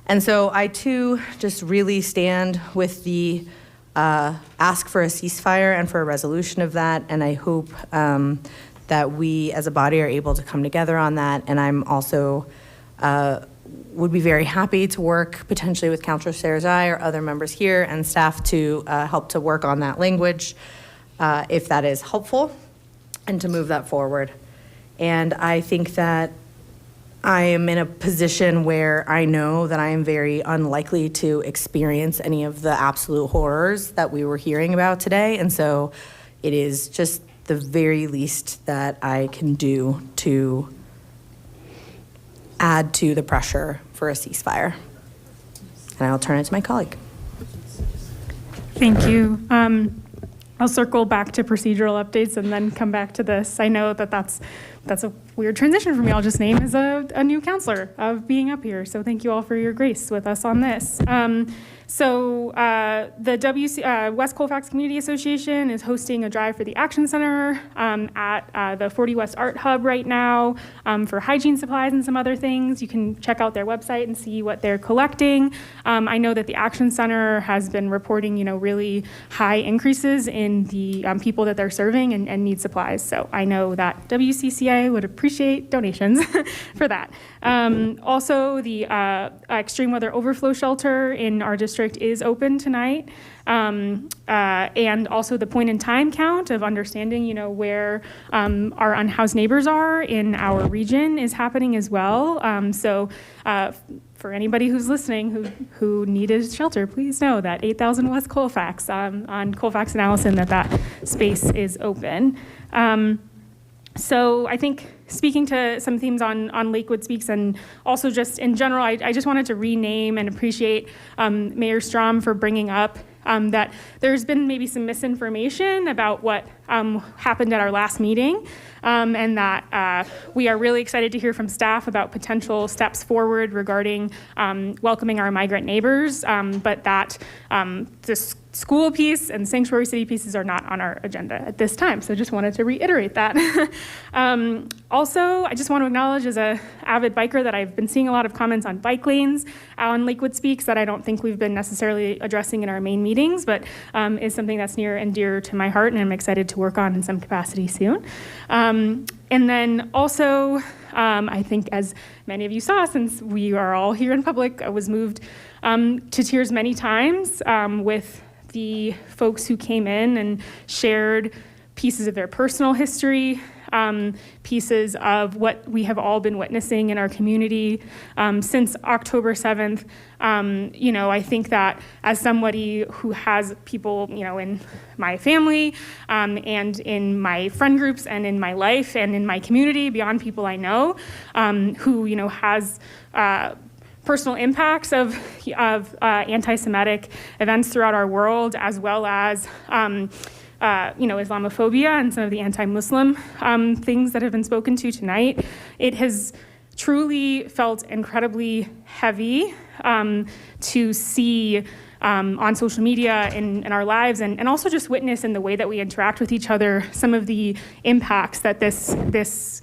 And so I too just really stand with the ask for a ceasefire and for a resolution of that, and I hope that we as a body are able to come together on that. And I'm also would be very happy to work potentially with Councilor Sherzai or other members here and staff to help to work on that language if that is helpful and to move that forward. And I think that I am in a position where I know that I am very unlikely to experience any of the absolute horrors that we were hearing about today. And so it is just the very least that I can do to add to the pressure for a ceasefire. And I'll turn it to my colleague. Thank you. I'll circle back to procedural updates and then come back to this. I know that that's a weird transition for me. I'll just name as a new counselor of being up here. So thank you all for your grace with us on this. The West Colfax Community Association is hosting a drive for the Action Center at the 40 West Art Hub right now for hygiene supplies and some other things. You can check out their website and see what they're collecting. I know that the Action Center has been reporting, really high increases in the people that they're serving and need supplies. So I know that WCCA would appreciate donations for that. Also, the extreme weather overflow shelter in our district is open tonight. And also the point in time count of understanding, where our unhoused neighbors are in our region is happening as well. For anybody who's listening who needed shelter, please know that 8000 West Colfax on Colfax and Allison, that space is open. So I think speaking to some themes on Lakewood Speaks and also just in general, I just wanted to rename and appreciate Mayor Strom for bringing up that there's been maybe some misinformation about what happened at our last meeting, and that we are really excited to hear from staff about potential steps forward regarding welcoming our migrant neighbors, but that this school piece and sanctuary city pieces are not on our agenda at this time. So just wanted to reiterate that. Also, I just want to acknowledge as an avid biker that I've been seeing a lot of comments on bike lanes on Lakewood Speaks that I don't think we've been necessarily addressing in our main meetings, but is something that's near and dear to my heart and I'm excited to work on in some capacity soon. And then also, I think as many of you saw, since we are all here in public, I was moved to tears many times with the folks who came in and shared pieces of their personal history, pieces of what we have all been witnessing in our community since October 7th. I think that as somebody who has people, in my family and in my friend groups and in my life and in my community, beyond people I know, who, has personal impacts of anti-Semitic events throughout our world, as well as Islamophobia and some of the anti-Muslim things that have been spoken to tonight. It has truly felt incredibly heavy to see on social media in our lives and also just witness in the way that we interact with each other some of the impacts that this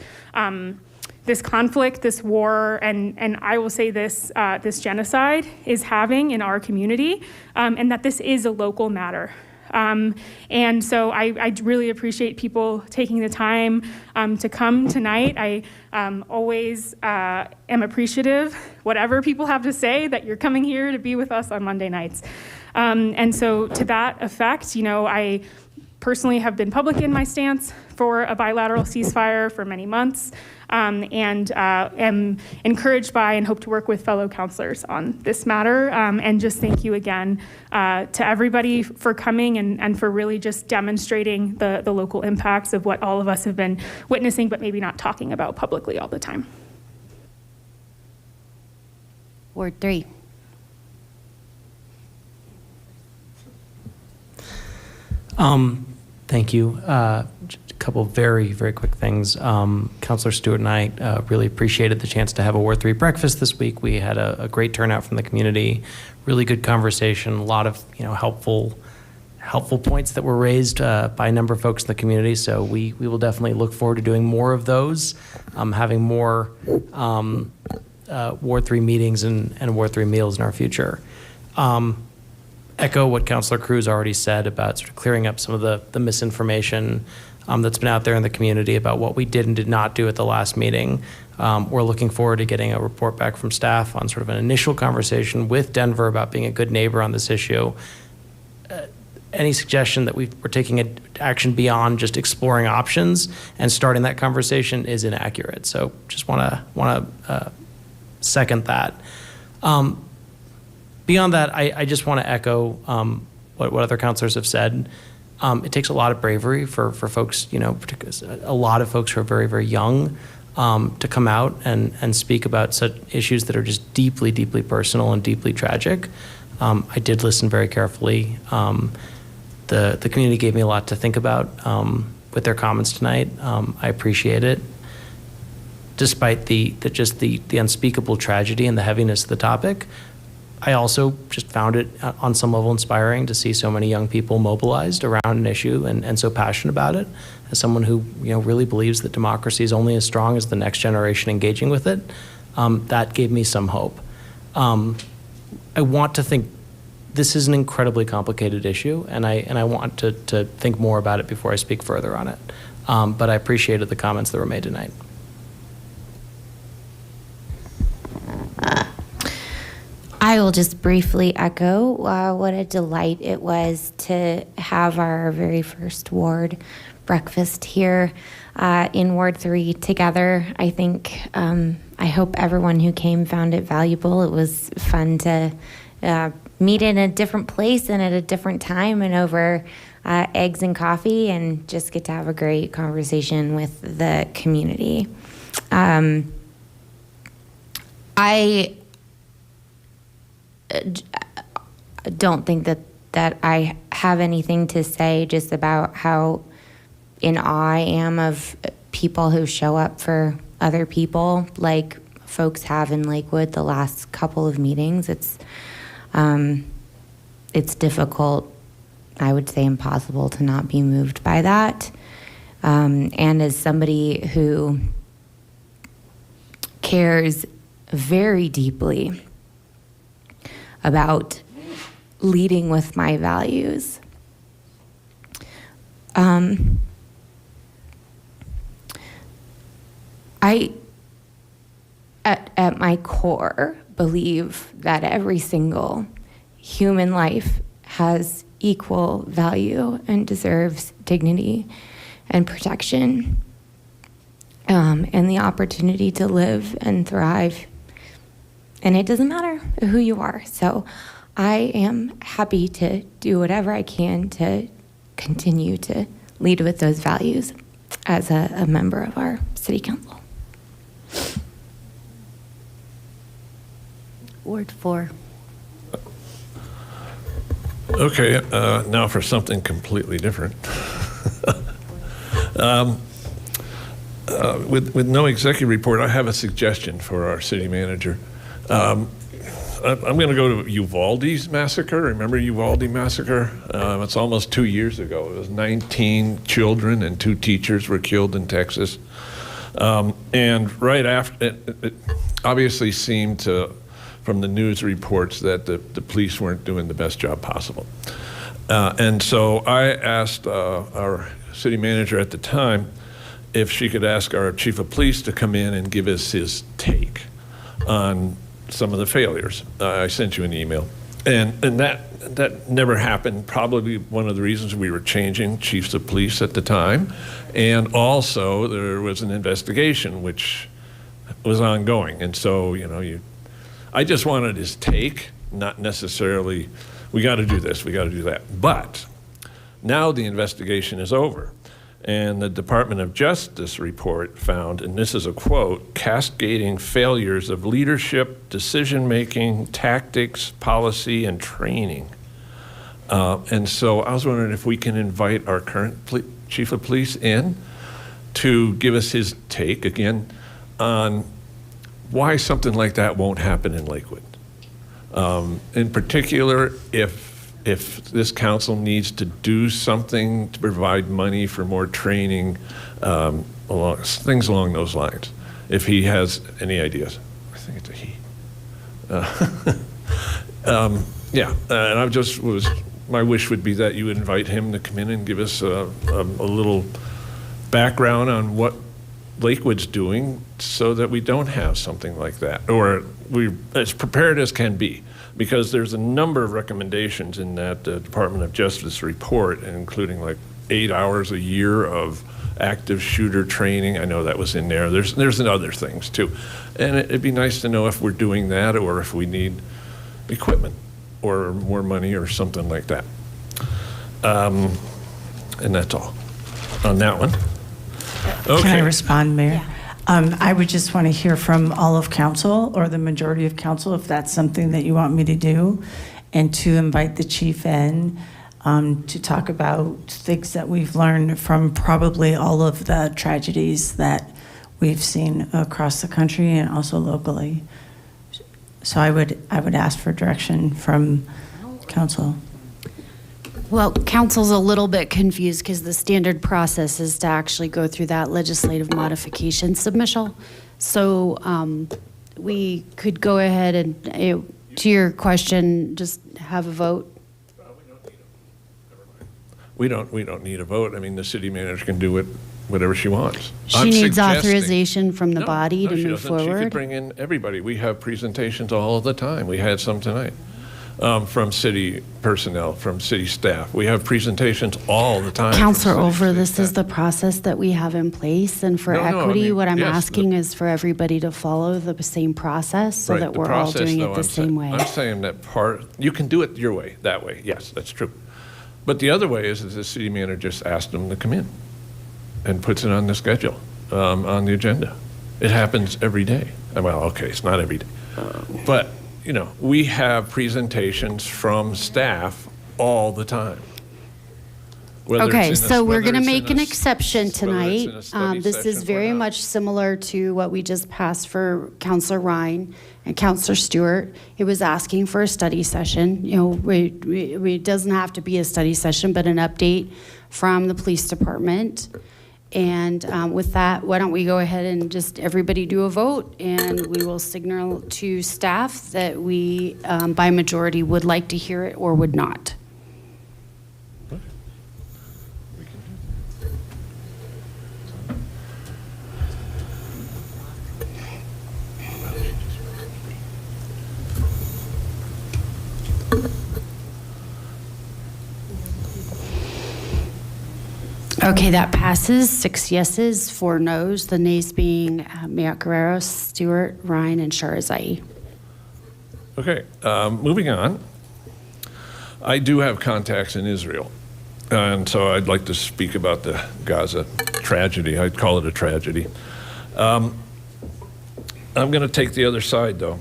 conflict, this war, and I will say this genocide is having in our community, and that this is a local matter. And so I really appreciate people taking the time to come tonight. I always am appreciative, whatever people have to say, that you're coming here to be with us on Monday nights. And so to that effect, I personally have been public in my stance for a bilateral ceasefire for many months, and am encouraged by and hope to work with fellow counselors on this matter. And just thank you again to everybody for coming and for really just demonstrating the local impacts of what all of us have been witnessing, but maybe not talking about publicly all the time. Ward 3. Thank you. Just a couple of very, very quick things. Councilor Stewart and I really appreciated the chance to have a Ward 3 breakfast this week. We had a great turnout from the community, really good conversation, a lot of helpful points that were raised by a number of folks in the community. So we will definitely look forward to doing more of those, having more Ward 3 meetings and Ward 3 meals in our future. Echo what Councilor Cruz already said about sort of clearing up some of the misinformation that's been out there in the community about what we did and did not do at the last meeting. We're looking forward to getting a report back from staff on sort of an initial conversation with Denver about being a good neighbor on this issue. Any suggestion that we're taking action beyond just exploring options and starting that conversation is inaccurate. So just want to second that. Beyond that, I just want to echo what other counselors have said. It takes a lot of bravery for folks, particularly a lot of folks who are very, very young to come out and speak about such issues that are just deeply, deeply personal and deeply tragic. I did listen very carefully. The community gave me a lot to think about with their comments tonight. I appreciate it. Despite the unspeakable tragedy and the heaviness of the topic, I also just found it on some level inspiring to see so many young people mobilized around an issue and so passionate about it. As someone who really believes that democracy is only as strong as the next generation engaging with it, that gave me some hope. I want to think this is an incredibly complicated issue, and I want to think more about it before I speak further on it. But I appreciated the comments that were made tonight. I will just briefly echo what a delight it was to have our very first ward breakfast here in Ward 3 together. I think, I hope everyone who came found it valuable. It was fun to meet in a different place and at a different time and over eggs and coffee and just get to have a great conversation with the community. I don't think that I have anything to say just about how in awe I am of people who show up for other people like folks have in Lakewood the last couple of meetings. It's difficult I would say, impossible to not be moved by that. And as somebody who cares very deeply about leading with my values, I, at my core, believe that every single human life has equal value and deserves dignity and protection, and the opportunity to live and thrive. And it doesn't matter who you are. So I am happy to do whatever I can to continue to lead with those values as a member of our city council. Ward 4. Okay, now for something completely different. With no executive report, I have a suggestion for our city manager. I'm going to go to Uvalde's massacre. Remember Uvalde massacre? It's almost 2 years ago. It was 19 children and 2 teachers were killed in Texas. And right after, it obviously seemed to, from the news reports, that the police weren't doing the best job possible. And so I asked our city manager at the time if she could ask our chief of police to come in and give us his take on some of the failures. I sent you an email. And that never happened. Probably one of the reasons we were changing chiefs of police at the time. And also there was an investigation which was ongoing. And so, I just wanted his take, not necessarily, we got to do this, we got to do that. But now the investigation is over. And the Department of Justice report found, and this is a quote, cascading failures of leadership, decision-making, tactics, policy, and training. And so I was wondering if we can invite our current chief of police in to give us his take, again, on why something like that won't happen in Lakewood. In particular, if this council needs to do something to provide money for more training, things along those lines, if he has any ideas. I think it's a he. And my wish would be that you would invite him to come in and give us a little background on what Lakewood's doing so that we don't have something like that, or we're as prepared as can be, because there's a number of recommendations in that Department of Justice report, including like 8 hours a year of active shooter training. I know that was in there. There's other things too. And it'd be nice to know if we're doing that or if we need equipment or more money or something like that. And that's all on that one. Okay. Can I respond, Mayor? I would just want to hear from all of council or the majority of council if that's something that you want me to do, and to invite the chief in to talk about things that we've learned from probably all of the tragedies that we've seen across the country and also locally. So I would ask for direction from council. Well, council's a little bit confused because the standard process is to actually go through that legislative modification submission. So we could go ahead and, to your question, just have a vote. We don't need a vote. I mean, the city manager can do whatever she wants. She needs authorization from the body to she move doesn't. She could forward. bring in everybody. We have presentations all the time. We had some tonight. From city personnel, from city staff. We have presentations all the time. Counselor Over, this is the process that we have in place, and for No, I equity, mean, what I'm yes, asking is for everybody to follow the same process so Right, that the we're all process, doing though, it the same way. I'm saying that you can do it your way, that way. Yes, that's true. But the other way is the city manager just asks them to come in and puts it on the schedule, on the agenda. It happens every day. Well, okay, it's not every day. But we have presentations from staff all the time. Whether Okay, it's in a- so we're whether going to it's in make a an s- exception whether it's in tonight. a study This is session or very not. much similar to what we just passed for Counselor Ryan and Counselor Stewart. It was asking for a study session. You know, it doesn't have to be a study session, but an update from the police department. And with that, why don't we go ahead and just everybody do a vote, and we will signal to staff that we, by majority, would like to hear it or would not. Okay, that passes. 6 yeses, 4 noes. The nays being Mayotte Guerrero, Stewart, Ryan, and Sharazai. Okay, moving on. I do have contacts in Israel, and so I'd like to speak about the Gaza tragedy. I'd call it a tragedy. I'm going to take the other side, though.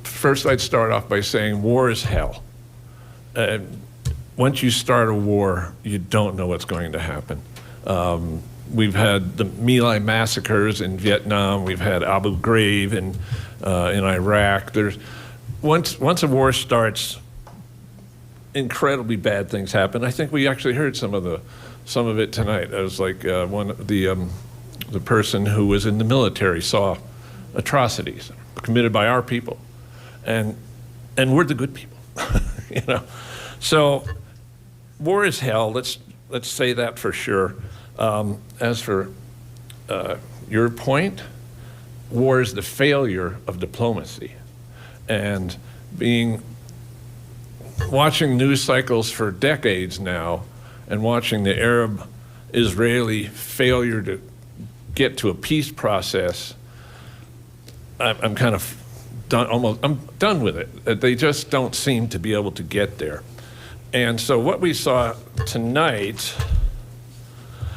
First, I'd start off by saying war is hell. Once you start a war, you don't know what's going to happen. We've had the My Lai massacres in Vietnam. We've had Abu Ghraib in Iraq. Once a war starts, incredibly bad things happen. I think we actually heard some of it tonight. It was like the person who was in the military saw atrocities committed by our people, and we're the good people, you know. So war is hell. Let's say that for sure. As for your point, war is the failure of diplomacy, and watching news cycles for decades now, and watching the Arab-Israeli failure to get to a peace process, I'm kind of done. I'm done with it. They just don't seem to be able to get there. And so what we saw tonight,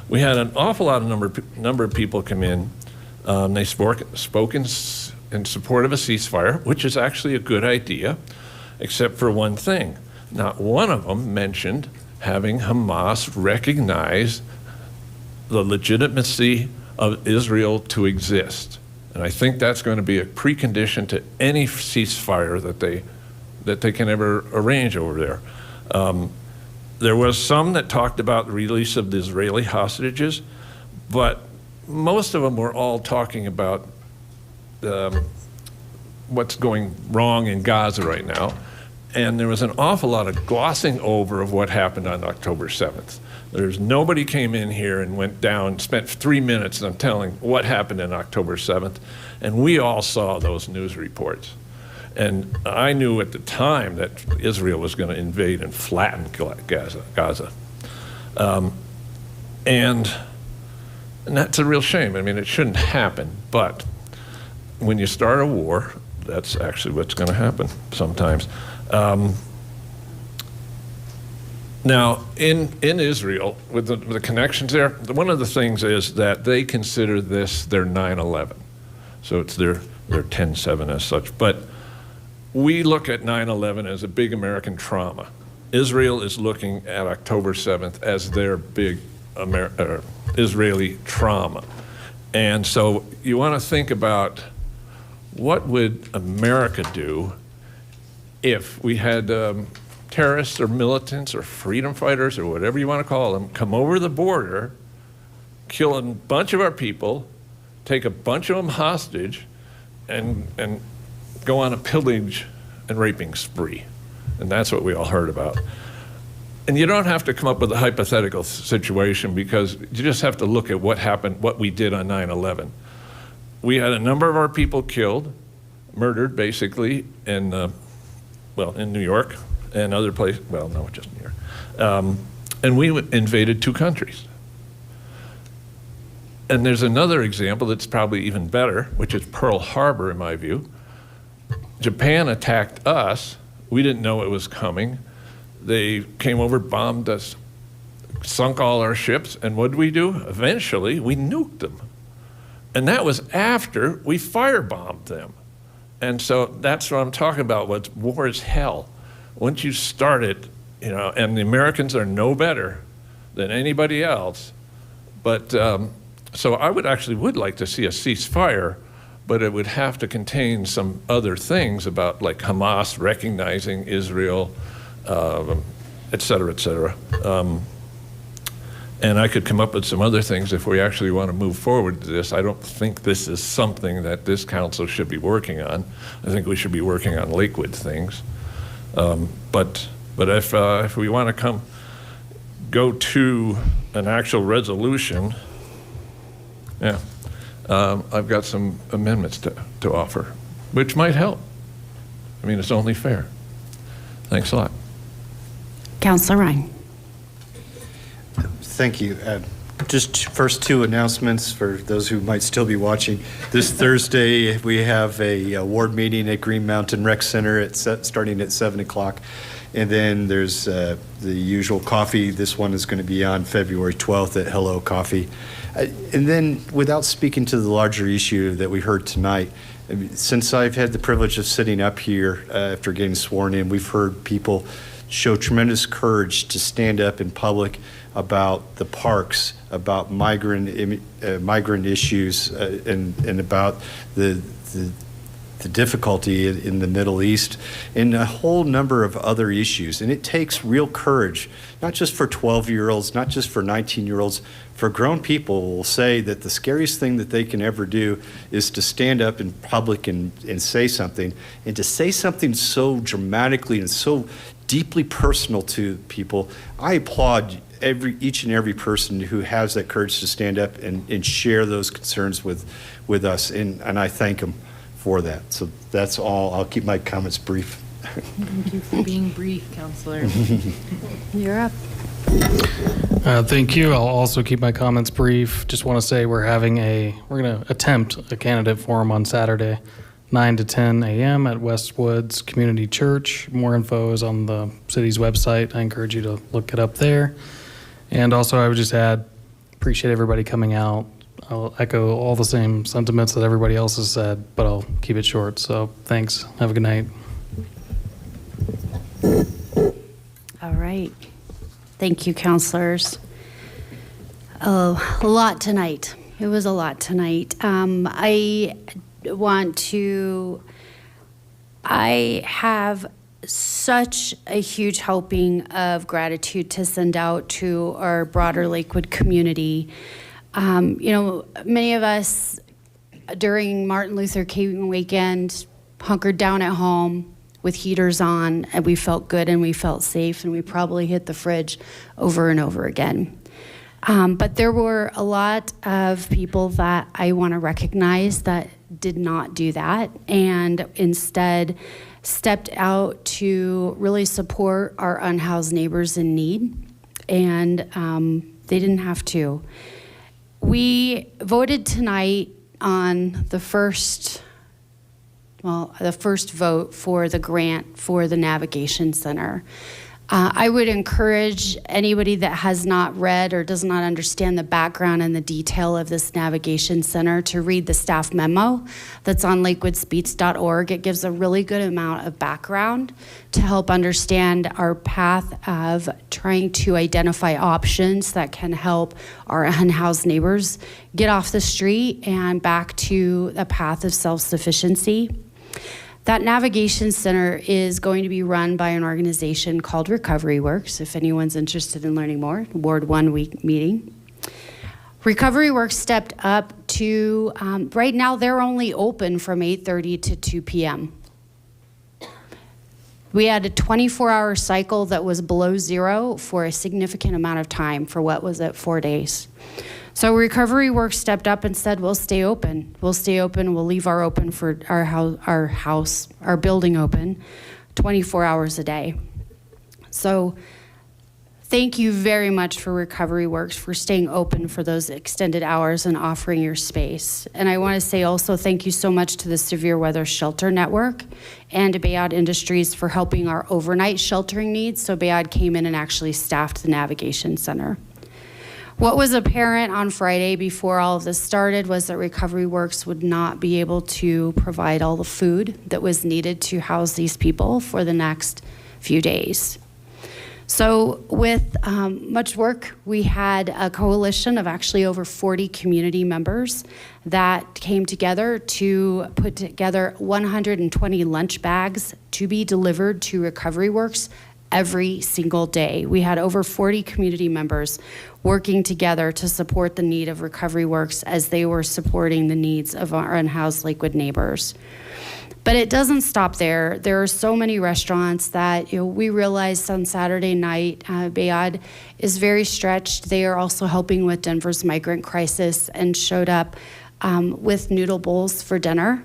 we had an awful lot of number of people come in. They spoke in support of a ceasefire, which is actually a good idea, except for one thing. Not one of them mentioned having Hamas recognize the legitimacy of Israel to exist. And I think that's going to be a precondition to any ceasefire that they can ever arrange over there. There was some that talked about the release of the Israeli hostages, but most of them were all talking about what's going wrong in Gaza right now. And there was an awful lot of glossing over of what happened on October 7th. There's nobody came in here and went down, spent 3 minutes on telling what happened on October 7th. And we all saw those news reports. And I knew at the time that Israel was going to invade and flatten Gaza. And that's a real shame. I mean, it shouldn't happen. But when you start a war, that's actually what's going to happen sometimes. Now, in Israel, with the connections there, one of the things is that they consider this their 9/11. So it's their 10/7 as such. But we look at 9/11 as a big American trauma. Israel is looking at October 7th as their big Israeli trauma. And so you want to think about what would America do if we had terrorists or militants or freedom fighters or whatever you want to call them come over the border, kill a bunch of our people, take a bunch of them hostage, and go on a pillage and raping spree. And that's what we all heard about. And you don't have to come up with a hypothetical situation, because you just have to look at what happened, what we did on 9/11. We had a number of our people killed, murdered basically, in New York and other places. Well, no, just New York. And we invaded 2 countries. And there's another example that's probably even better, which is Pearl Harbor, in my view. Japan attacked us. We didn't know it was coming. They came over, bombed us, sunk all our ships, and what did we do? Eventually, we nuked them. And that was after we firebombed them. And so that's what I'm talking about. War is hell. Once you start it, you know, and the Americans are no better than anybody else. But so I would like to see a ceasefire, but it would have to contain some other things about like Hamas recognizing Israel, et cetera, et cetera. And I could come up with some other things if we actually want to move forward to this. I don't think this is something that this council should be working on. I think we should be working on Lakewood things. But if we want to go to an actual resolution, yeah, I've got some amendments to offer, which might help. I mean, it's only fair. Thanks a lot. Councilor Ryan. Thank you. Just first two announcements for those who might still be watching. This Thursday, we have a ward meeting at Green Mountain Rec Center starting at 7 o'clock. And then there's the usual coffee. This one is going to be on February 12th at Hello Coffee. And then without speaking to the larger issue that we heard tonight, I mean, since I've had the privilege of sitting up here after getting sworn in, we've heard people show tremendous courage to stand up in public about the parks, about migrant issues, and about the difficulty in the Middle East, and a whole number of other issues. And it takes real courage, not just for 12-year-olds, not just for 19-year-olds, for grown people will say that the scariest thing that they can ever do is to stand up in public and say something, and to say something so dramatically and so deeply personal to people. I applaud each and every person who has that courage to stand up and share those concerns with us, and I thank them for that. So that's all. I'll keep my comments brief. Thank you for being brief, Counselor. You're up. Thank you. I'll also keep my comments brief. Just want to say we're going to attempt a candidate forum on Saturday, 9 to 10 a.m. at Westwoods Community Church. More info is on the city's website. I encourage you to look it up there. And also, I would just add, appreciate everybody coming out. I'll echo all the same sentiments that everybody else has said, but I'll keep it short. So thanks. Have a good night. All right. Thank you, counselors. A lot tonight. It was a lot tonight. I have such a huge helping of gratitude to send out to our broader Lakewood community. Many of us during Martin Luther King weekend hunkered down at home with heaters on, and we felt good and we felt safe, and we probably hit the fridge over and over again. But there were a lot of people that I want to recognize that did not do that, and instead stepped out to really support our unhoused neighbors in need, and they didn't have to. We voted tonight on the first vote for the grant for the Navigation Center. I would encourage anybody that has not read or does not understand the background and the detail of this Navigation Center to read the staff memo that's on lakewoodspeech.org. It gives a really good amount of background to help understand our path of trying to identify options that can help our unhoused neighbors get off the street and back to a path of self-sufficiency. That Navigation Center is going to be run by an organization called Recovery Works, if anyone's interested in learning more, Ward 1 week meeting. Recovery Works stepped up to, right now they're only open from 8:30 to 2 p.m. We had a 24-hour cycle that was below zero for a significant amount of time for 4 days. So Recovery Works stepped up and said, we'll stay open. We'll stay open. We'll leave our building open 24 hours a day. So thank you very much for Recovery Works for staying open for those extended hours and offering your space. And I want to say also thank you so much to the Severe Weather Shelter Network and to Bayard Industries for helping our overnight sheltering needs. So Bayard came in and actually staffed the Navigation Center. What was apparent on Friday before all of this started was that Recovery Works would not be able to provide all the food that was needed to house these people for the next few days. So with much work, we had a coalition of actually over 40 community members that came together to put together 120 lunch bags to be delivered to Recovery Works every single day. We had over 40 community members working together to support the need of Recovery Works as they were supporting the needs of our unhoused Lakewood neighbors. But it doesn't stop there. There are so many restaurants that we realized on Saturday night, Bayad is very stretched. They are also helping with Denver's migrant crisis and showed up with noodle bowls for dinner,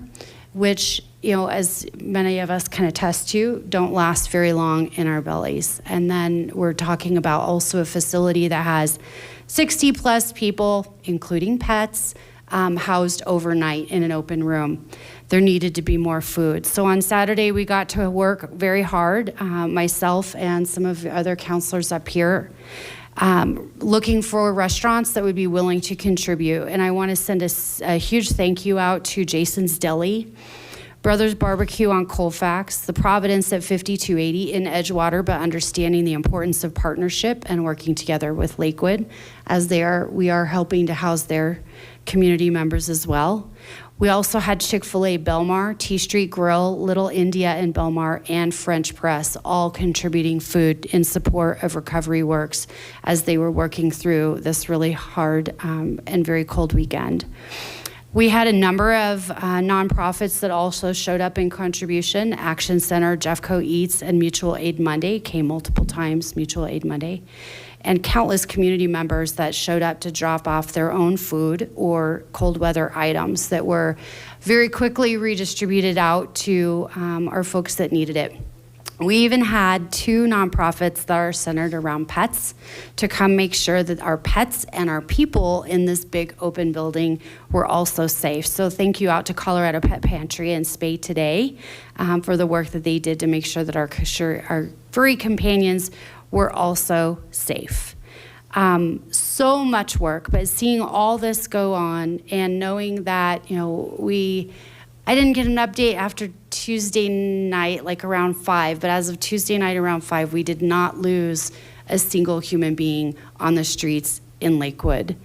which, as many of us can attest to, don't last very long in our bellies. And then we're talking about also a facility that has 60 plus people, including pets, housed overnight in an open room. There needed to be more food. So on Saturday, we got to work very hard, myself and some of the other counselors up here, looking for restaurants that would be willing to contribute. And I want to send a huge thank you out to Jason's Deli, Brothers Barbecue on Colfax, the Providence at 5280 in Edgewater, but understanding the importance of partnership and working together with Lakewood as we are helping to house their community members as well. We also had Chick-fil-A Belmar, T Street Grill, Little India in Belmar, and French Press all contributing food in support of Recovery Works as they were working through this really hard and very cold weekend. We had a number of nonprofits that also showed up in contribution. Action Center, Jeffco Eats, and Mutual Aid Monday came multiple times, Mutual Aid Monday. And countless community members that showed up to drop off their own food or cold weather items that were very quickly redistributed out to our folks that needed it. We even had 2 nonprofits that are centered around pets to come make sure that our pets and our people in this big open building were also safe. So thank you out to Colorado Pet Pantry and Spay Today for the work that they did to make sure that our furry companions were also safe. So much work, but seeing all this go on and knowing that, I didn't get an update after Tuesday night, like around 5, but as of Tuesday night around 5, we did not lose a single human being on the streets in Lakewood.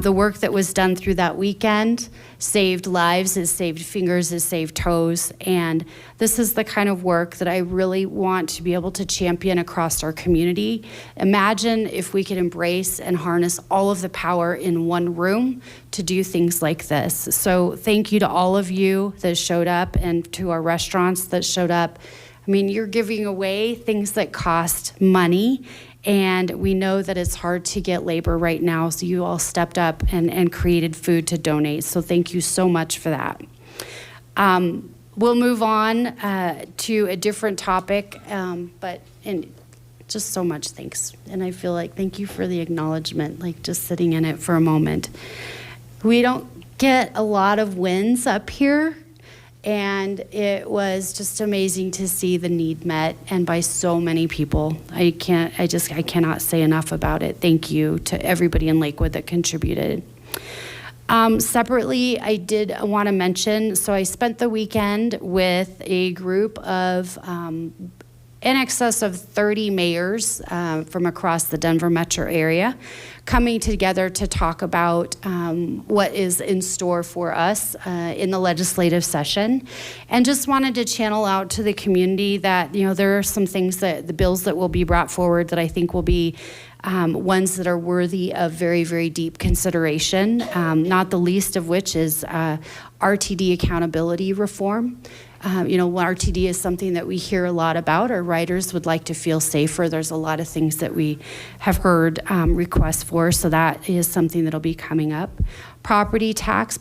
The work that was done through that weekend saved lives, it saved fingers, it saved toes, and this is the kind of work that I really want to be able to champion across our community. Imagine if we could embrace and harness all of the power in one room to do things like this. So thank you to all of you that showed up and to our restaurants that showed up. I mean, you're giving away things that cost money, and we know that it's hard to get labor right now, so you all stepped up and created food to donate. So thank you so much for that. We'll move on to a different topic, but just so much thanks. And I feel like thank you for the acknowledgement, like just sitting in it for a moment. We don't get a lot of wins up here, and it was just amazing to see the need met and by so many people. I cannot say enough about it. Thank you to everybody in Lakewood that contributed. Separately, I did want to mention, so I spent the weekend with a group of in excess of 30 mayors from across the Denver metro area coming together to talk about what is in store for us in the legislative session, and just wanted to channel out to the community that there are some things that the bills that will be brought forward that I think will be ones that are worthy of very, very deep consideration, not the least of which is RTD accountability reform. RTD is something that we hear a lot about. Our riders would like to feel safer. There's a lot of things that we have heard requests for, so that is something that'll be coming up. Property tax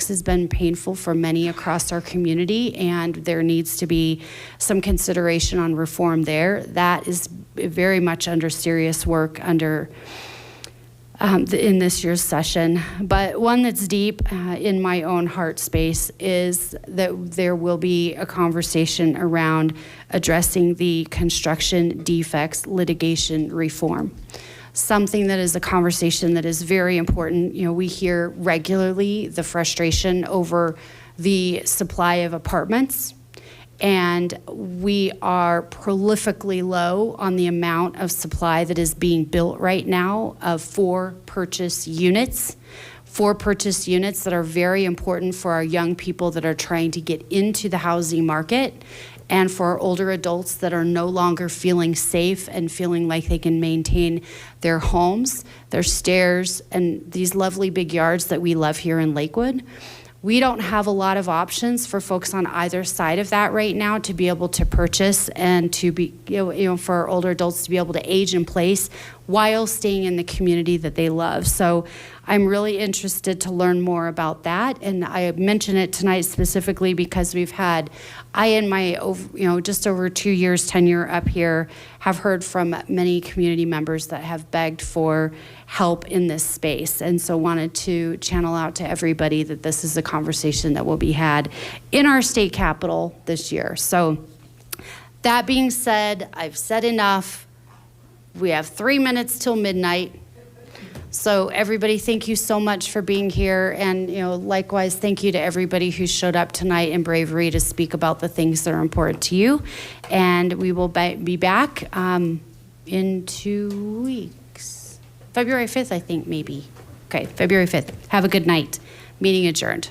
has been painful for many across our community, and there needs to be some consideration on reform there. That is very much under serious work in this year's session. But one that's deep in my own heart space is that there will be a conversation around addressing the construction defects litigation reform. Something that is a conversation that is very important. We hear regularly the frustration over the supply of apartments And we are prolifically low on the amount of supply that is being built right now of 4 purchase units. 4 purchase units that are very important for our young people that are trying to get into the housing market, and for our older adults that are no longer feeling safe and feeling like they can maintain their homes, their stairs, and these lovely big yards that we love here in Lakewood. We don't have a lot of options for folks on either side of that right now to be able to purchase and to be, for our older adults to be able to age in place while staying in the community that they love. So I'm really interested to learn more about that. And I mention it tonight specifically because I in my, just over 2 years tenure up here, have heard from many community members that have begged for help in this space. And so wanted to channel out to everybody that this is a conversation that will be had in our state capitol this year. So that being said, I've said enough. We have 3 minutes till midnight. So everybody, thank you so much for being here. And likewise, thank you to everybody who showed up tonight in bravery to speak about the things that are important to you. And we will be back in 2 weeks. February 5th, I think, maybe. Okay, February 5th. Have a good night. Meeting adjourned.